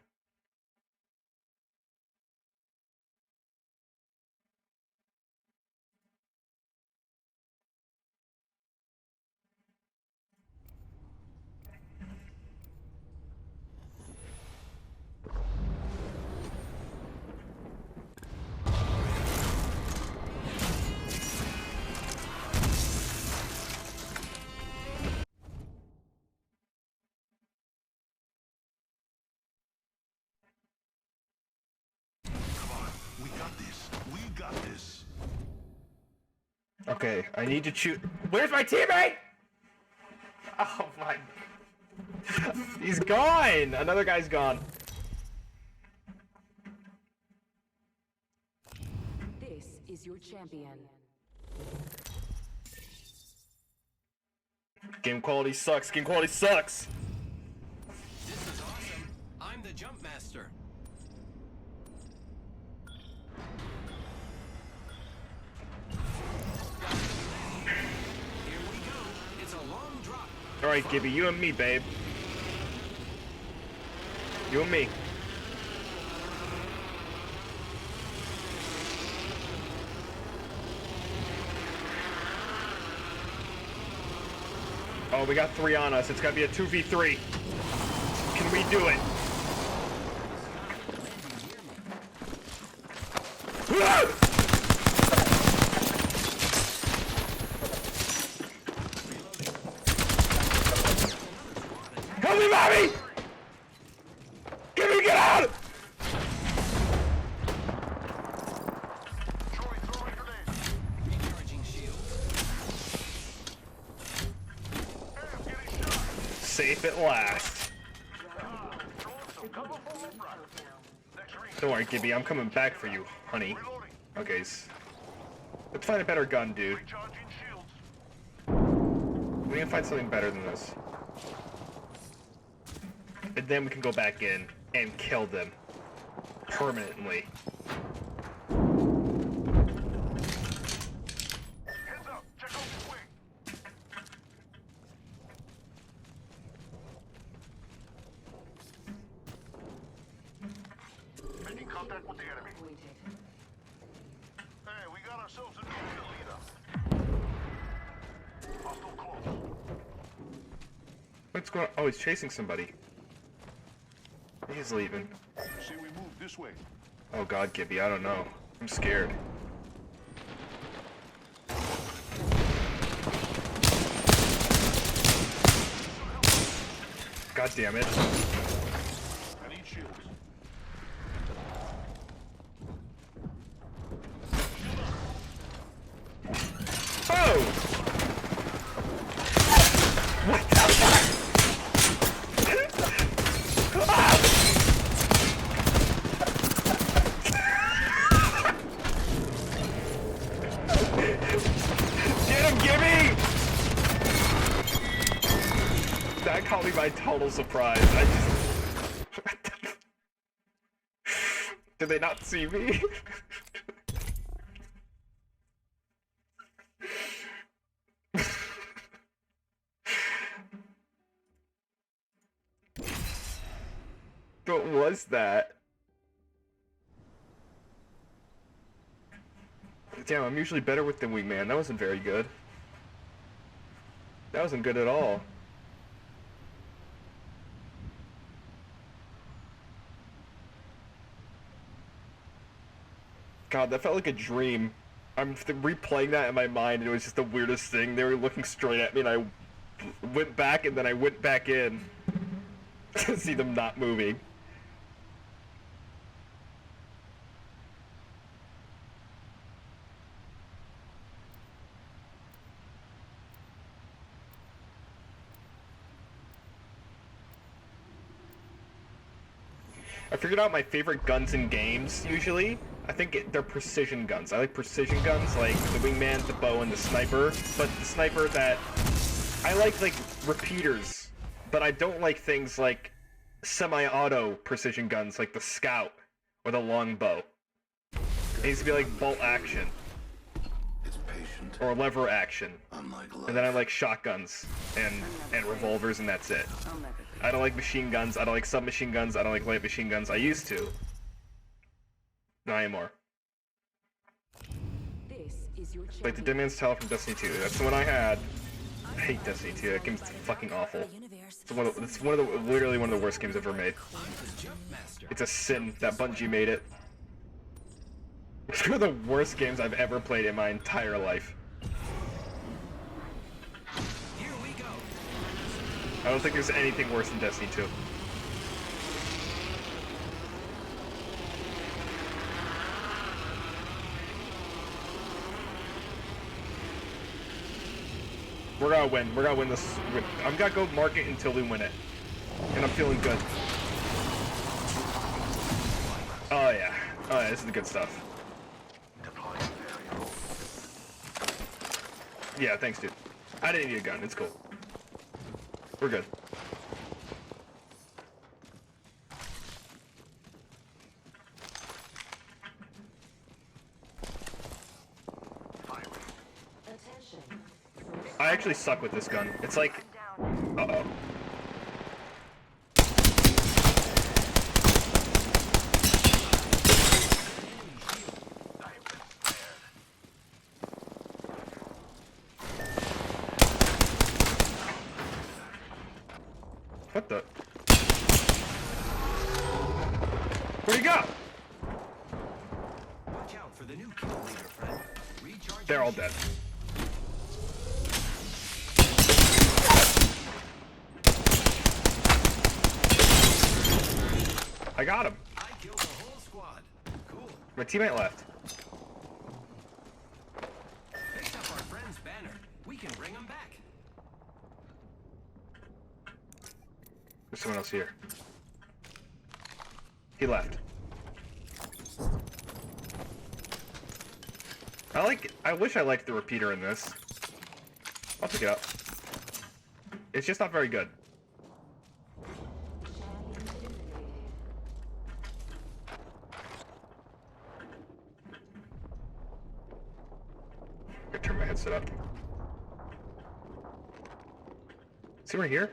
Okay, I need to choose. Where's my teammate? Oh my. He's gone! Another guy's gone.
This is your champion.
Game quality sucks. Game quality sucks.
This is awesome. I'm the jump master. Here we go. It's a long drop.
All right, Gibby, you and me, babe. You and me. Oh, we got 3 on us. It's gotta be a 2v3. Can we do it? Help me, mommy! Get out! Safe at last. Don't worry, Gibby, I'm coming back for you, honey. Okay, let's find a better gun, dude. We need to find something better than this. And then we can go back in and kill them. Permanently.
Making contact with the enemy. Hey, we got ourselves a new kill leader. Hostile close.
What's going on? Oh, he's chasing somebody. He's leaving.
Say we move this way.
Oh god, Gibby, I don't know. I'm scared. God damn it.
I need shields.
Oh! What the Get him, gimme! That caught me by total surprise. I just... Did they not see me? What was that? Damn, I'm usually better with the wingman. That wasn't very good. That wasn't good at all. God, that felt like a dream. I'm replaying that in my mind, and it was just the weirdest thing. They were looking straight at me, and I went back, and then I went back in to see them not moving. I figured out my favorite guns in games, usually. I think they're precision guns. I like precision guns, like the wingman, the bow, and the sniper. But the sniper that... I like repeaters. But I don't like things like semi-auto precision guns, like the scout or the longbow. It needs to be like bolt action. Or lever action. And then I like shotguns and revolvers, and that's it. I don't like machine guns, I don't like submachine guns, I don't like light machine guns. I used to. Not anymore. Like the Dead Man's Tale from Destiny 2. That's the one I had. I hate Destiny 2. That game's fucking awful. It's literally one of the worst games ever made. It's a sin that Bungie made it. It's one of the worst games I've ever played in my entire life. I don't think there's anything worse than Destiny 2. We're gonna win. We're gonna win this. I'm gonna go mark it until we win it. And I'm feeling good. Oh yeah. Oh yeah, this is the good stuff. Yeah, thanks dude. I didn't need a gun, it's cool. We're good. I actually suck with this gun. It's like... Uh-oh. What the? Where'd he go?
Watch out for the new kill leader, friend.
They're all dead. I got him.
I killed the whole squad. Cool.
My teammate left.
Picked up our friend's banner. We can bring him back.
There's someone else here. He left. I wish I liked the repeater in this. I'll pick it up. It's just not very good. I'm gonna turn my headset up. Is he right here?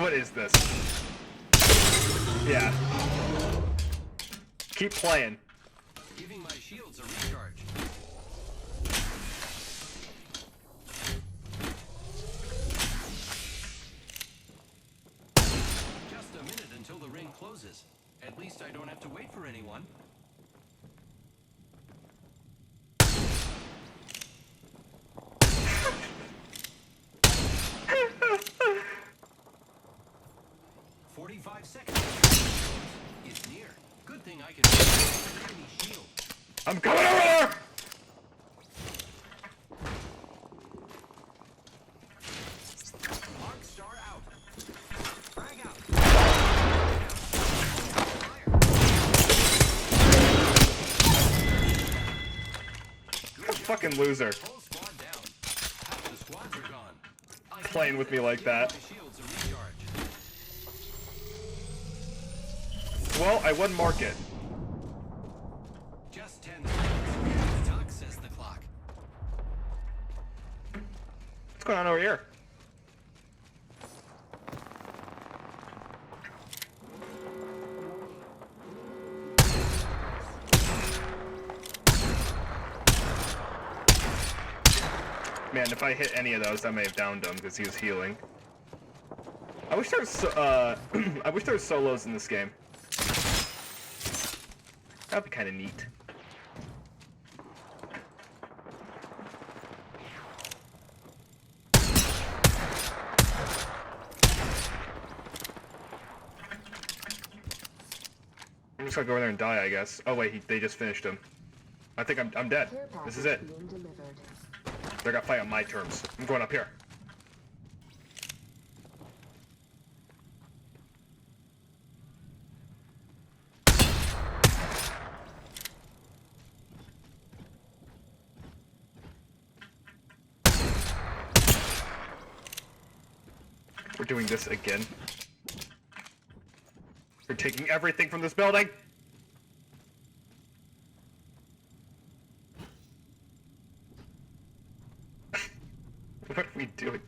What is this? Yeah. Keep playing.
Giving my shields a recharge. Just a minute until the ring closes. At least I don't have to wait for anyone. "45 seconds. It's near. Good thing I can enemy shield.
I'm coming over there!
Arc star out. Frag out.
Fucking loser.
Whole squad down. Half the squads are gone.
Playing with me like that.
Shields a recharge.
Well, I wouldn't mark it.
Just 10 seconds. The doc says the clock.
What's going on over here? Man, if I hit any of those, I may have downed him because he was healing. I wish there was, I wish there was solos in this game. That'd be kind of neat. I'm just gonna go in there and die, I guess. Oh wait, they just finished him. I think I'm dead. This is it. They're gonna fight on my terms. I'm going up here. We're doing this again. We're taking everything from this building. What are we doing?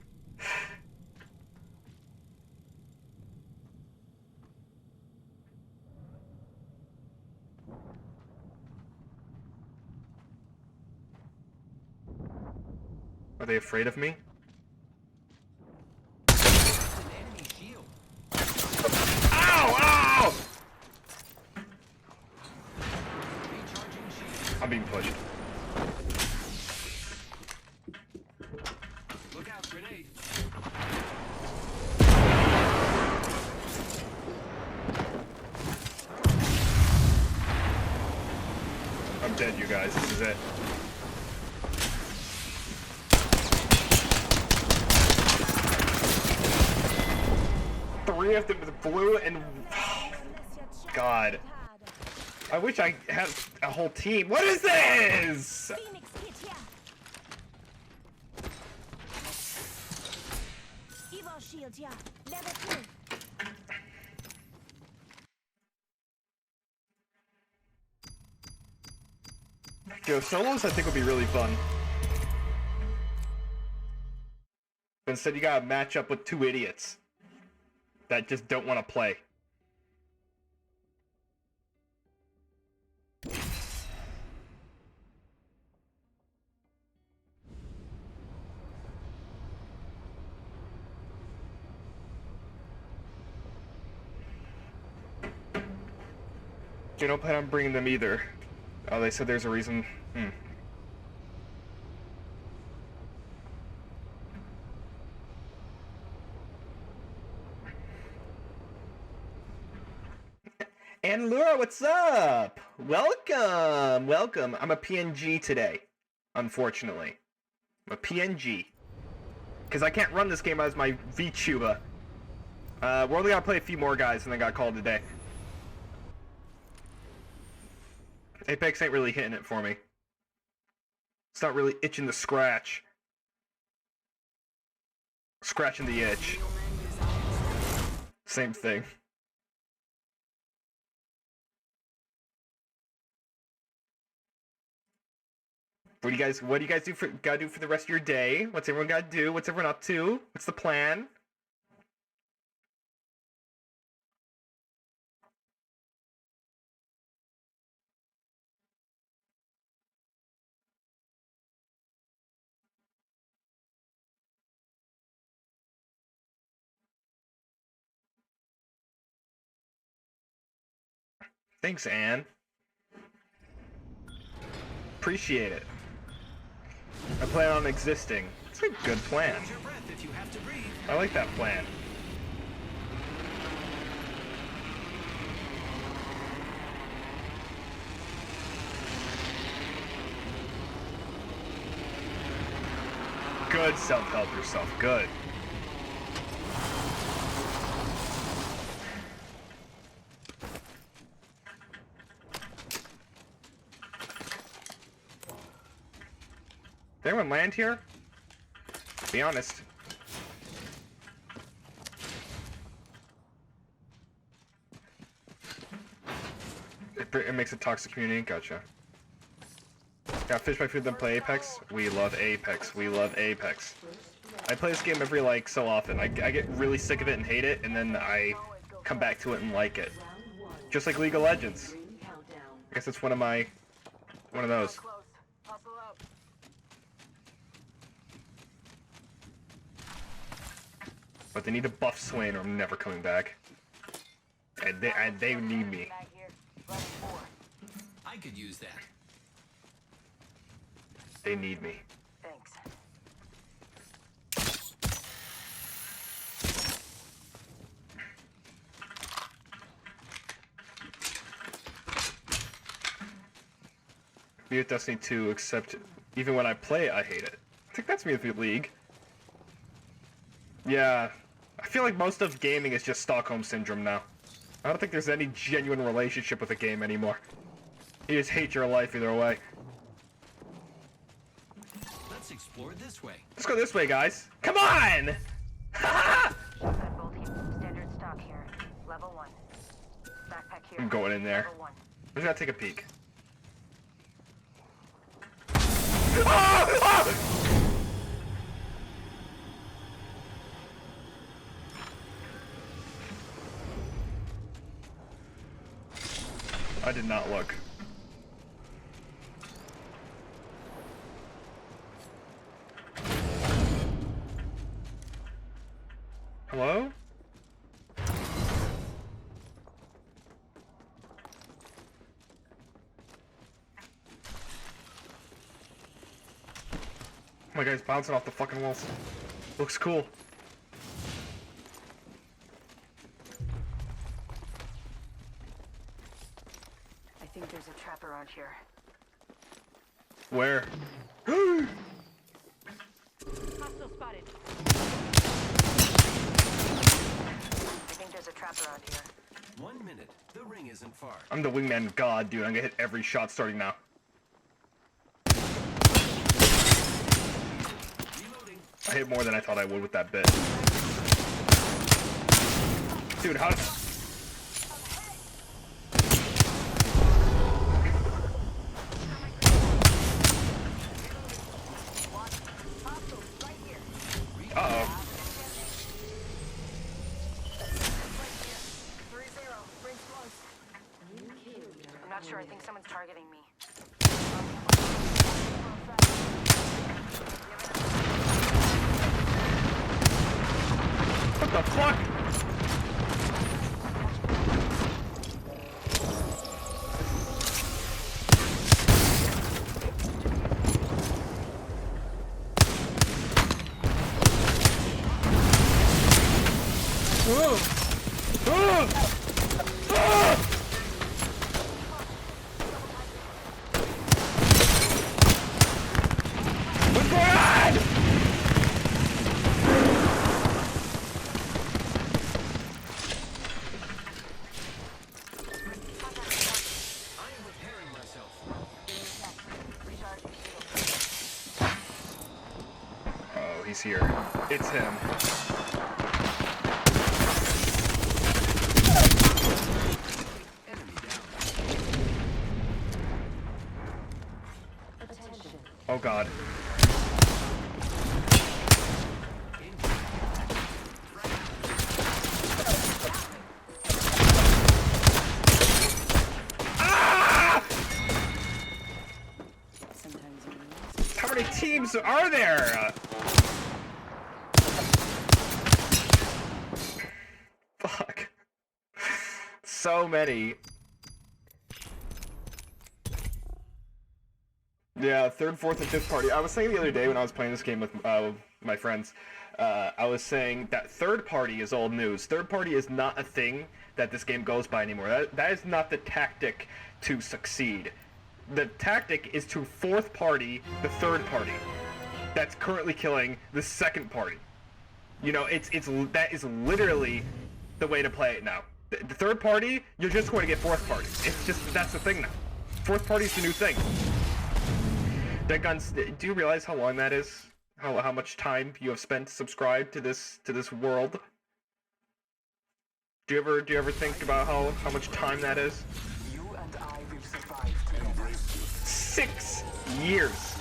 Are they afraid of me? Ow! Ow! I'm being pushed.
Look out, grenade.
I'm dead, you guys. This is it. Three of them with blue and... God. I wish I had a whole team. What is this? Yo, solos I think would be really fun. But instead you gotta match up with two idiots that just don't want to play. You don't plan on bringing them either. Oh, they said there's a reason. And Laura, what's up? Welcome, welcome. I'm a PNG today, unfortunately. I'm a PNG. Because I can't run this game as my VTuber. We're only gonna play a few more guys and then got called today. Apex ain't really hitting it for me. It's not really itching the scratch. Scratching the itch. Same thing. What do you guys gotta do for the rest of your day? What's everyone gotta do? What's everyone up to? What's the plan? Thanks, Anne. Appreciate it. I plan on existing. It's a good plan. I like that plan. Good self-help yourself. Good. Did anyone land here? Be honest. It makes a toxic community. Gotcha. Yeah, fish my food, then play Apex. We love Apex. We love Apex. I play this game every like so often. I get really sick of it and hate it, and then I come back to it and like it. Just like League of Legends. I guess it's one of those. But they need to buff Swain or I'm never coming back. And they need me.
I could use that.
They need me.
Thanks.
Be with Destiny 2, except even when I play it, I hate it. I think that's me with League. Yeah, I feel like most of gaming is just Stockholm Syndrome now. I don't think there's any genuine relationship with a game anymore. You just hate your life either way.
Let's explore this way.
Let's go this way, guys. Come on!
Standard stock here. Level 1. Backpack here.
I'm going in there.
Level 1.
I just gotta take a peek. Ah! I did not look. Hello? Oh my God, he's bouncing off the fucking walls. Looks cool.
I think there's a trap around here.
Where?
Hostile spotted. I think there's a trap around here.
1 minute. The ring isn't far.
I'm the wingman god, dude. I'm gonna hit every shot starting now. I hit more than I thought I would with that bit. Dude, how... Uh-oh.
I'm not sure. I think someone's targeting me.
What the fuck? What's going on? Oh, he's here. It's him. Oh God. Ah! How many teams are there? Fuck. So many. Yeah, third, fourth, and fifth party. I was saying the other day when I was playing this game with my friends, I was saying that third party is old news. Third party is not a thing that this game goes by anymore. That is not the tactic to succeed. The tactic is to fourth party the third party that's currently killing the second party. You know, that is literally the way to play it now. The third party, you're just going to get fourth party. It's just, that's the thing now. Fourth party's the new thing. That guns. Do you realize how long that is? How much time you have spent subscribed to this world? Do you ever think about how much time that is? 6 years.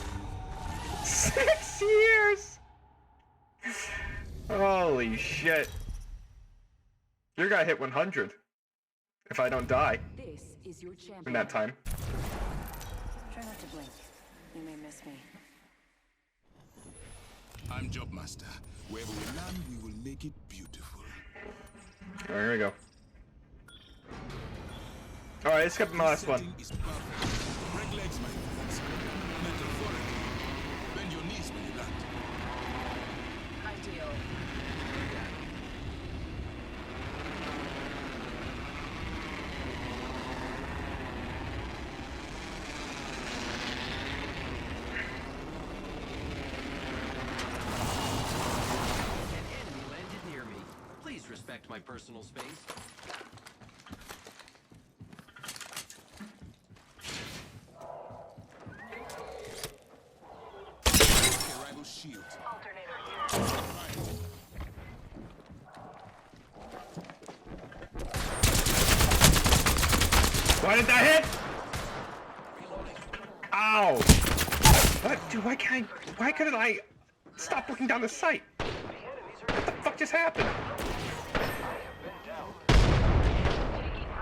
6 years. Holy shit. You're gonna hit 100 if I don't die
This is your champion.
in that time.
Try not to blink. You may miss me.
I'm Job Master. Wherever we land, we will make it beautiful.
Alright, here we go. Alright, let's skip my last one.
Break legs, my friends. Metaphorically. Bend your knees when you land.
Ideal.
Respect my personal space.
Arrival shield.
Why did that hit? Ow! What? Dude, why couldn't I stop looking down the sight? What the fuck just happened?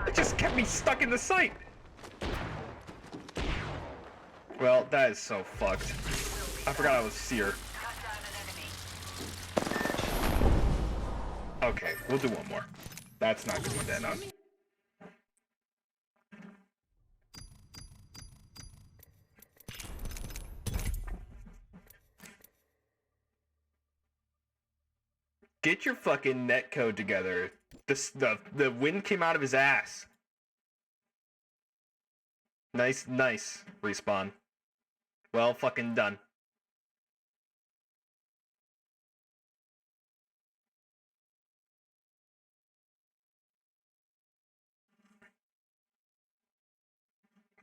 It just kept me stuck in the sight. Well, that is so fucked. I forgot I was seer. Okay, we'll do one more. That's not good one to end on. Get your fucking netcode together. The wind came out of his ass. Nice, respawn. Well fucking done.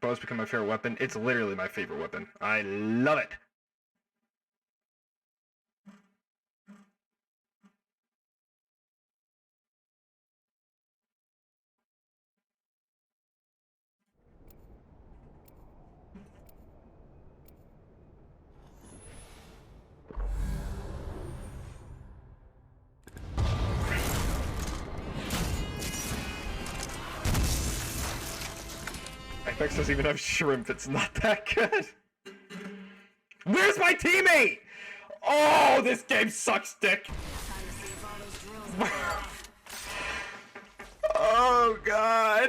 Bow's become my favorite weapon. It's literally my favorite weapon. I love it. Apex doesn't even have shrimp, it's not that good. Where's my teammate? Oh, this game sucks dick. Oh god.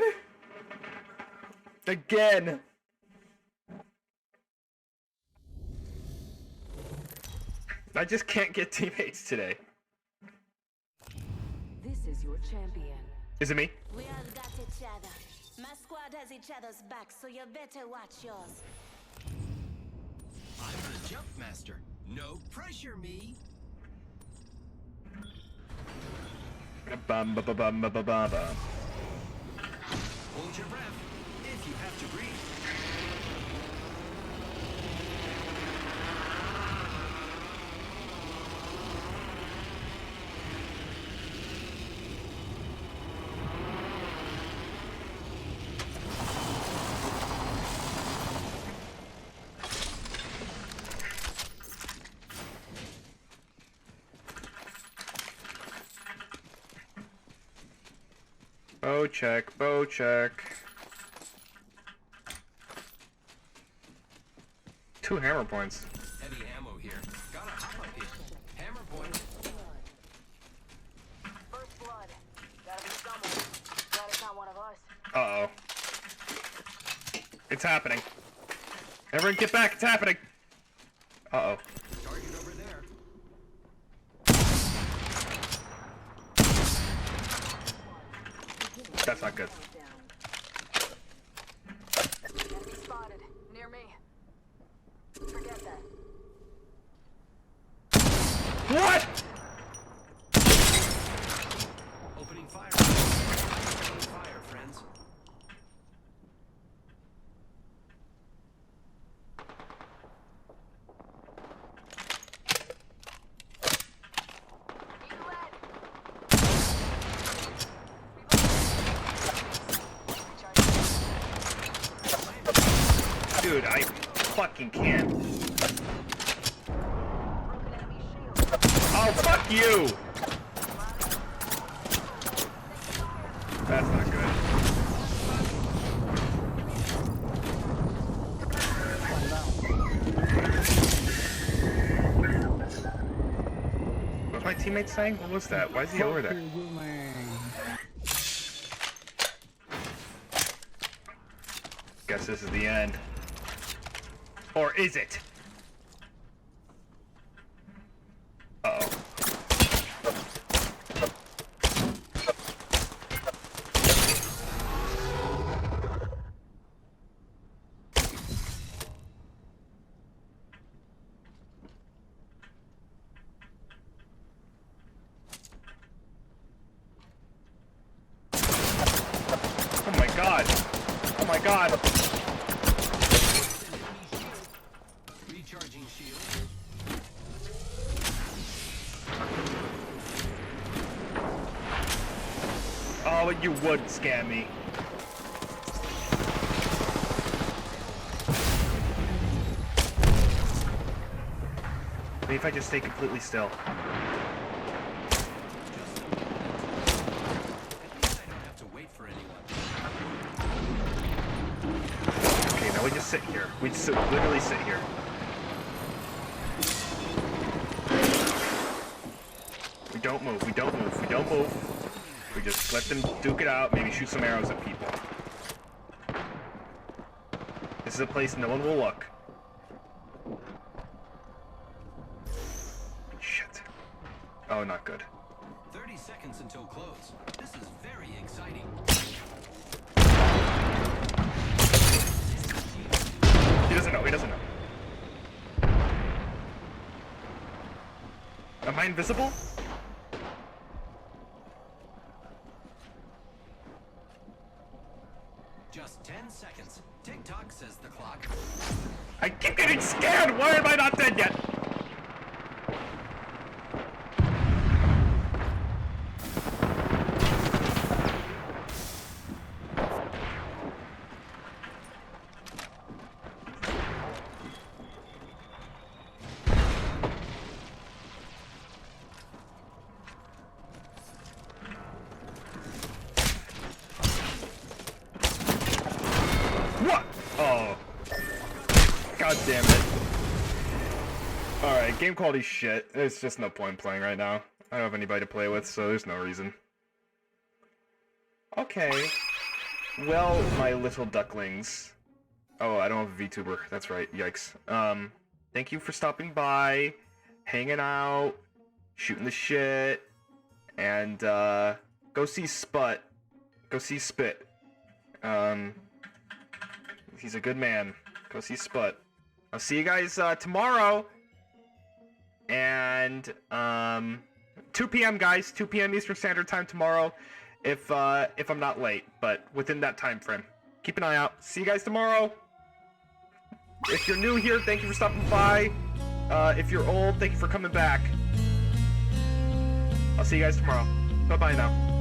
Again. I just can't get teammates today.
This is your champion.
Is it me?
We all got each other. My squad has each other's back, so you better watch yours.
I'm the jump master. No pressure, me.
Bum ba ba bum ba ba ba ba.
Hold your breath if you have to breathe.
Bow check, bow check. 2 hammer points.
Heavy ammo here. Gotta hop up here. Hammer point.
First blood. Gotta be someone. Glad it's not one of us.
Uh-oh. It's happening. Everyone get back, it's happening! Uh-oh.
Target over there.
That's not good.
Enemy spotted. Near me. Forget that.
What?!
Opening fire. Opening fire, friends.
Dude, I fucking can't. Oh, fuck you! That's not good. What's my teammate saying? What was that? Why is he over there? Guess this is the end. Or is it? Uh-oh. Oh my god! Oh my god!
Recharging shield.
Oh, you would scam me. Maybe if I just stay completely still. Okay, now we just sit here. We just literally sit here. We don't move, we don't move, we don't move. We just let them duke it out, maybe shoot some arrows at people. This is a place no one will look. Shit. Oh, not good.
30 seconds until close. This is very exciting.
He doesn't know, he doesn't know. Am I invisible?
Just 10 seconds. TikTok says the clock.
I keep getting scared! Why am I not dead yet? What? Oh. God damn it. Alright, game quality shit. There's just no point in playing right now. I don't have anybody to play with, so there's no reason. Okay. Well, my little ducklings. Oh, I don't have a VTuber. That's right. Yikes. Thank you for stopping by, hanging out, shooting the shit, and, go see Sput. Go see Spit. He's a good man. Go see Sput. I'll see you guys tomorrow. And 2 p.m. guys, 2 p.m. Eastern Standard Time tomorrow. If I'm not late, but within that time frame. Keep an eye out. See you guys tomorrow. If you're new here, thank you for stopping by. If you're old, thank you for coming back. I'll see you guys tomorrow. Bye-bye now.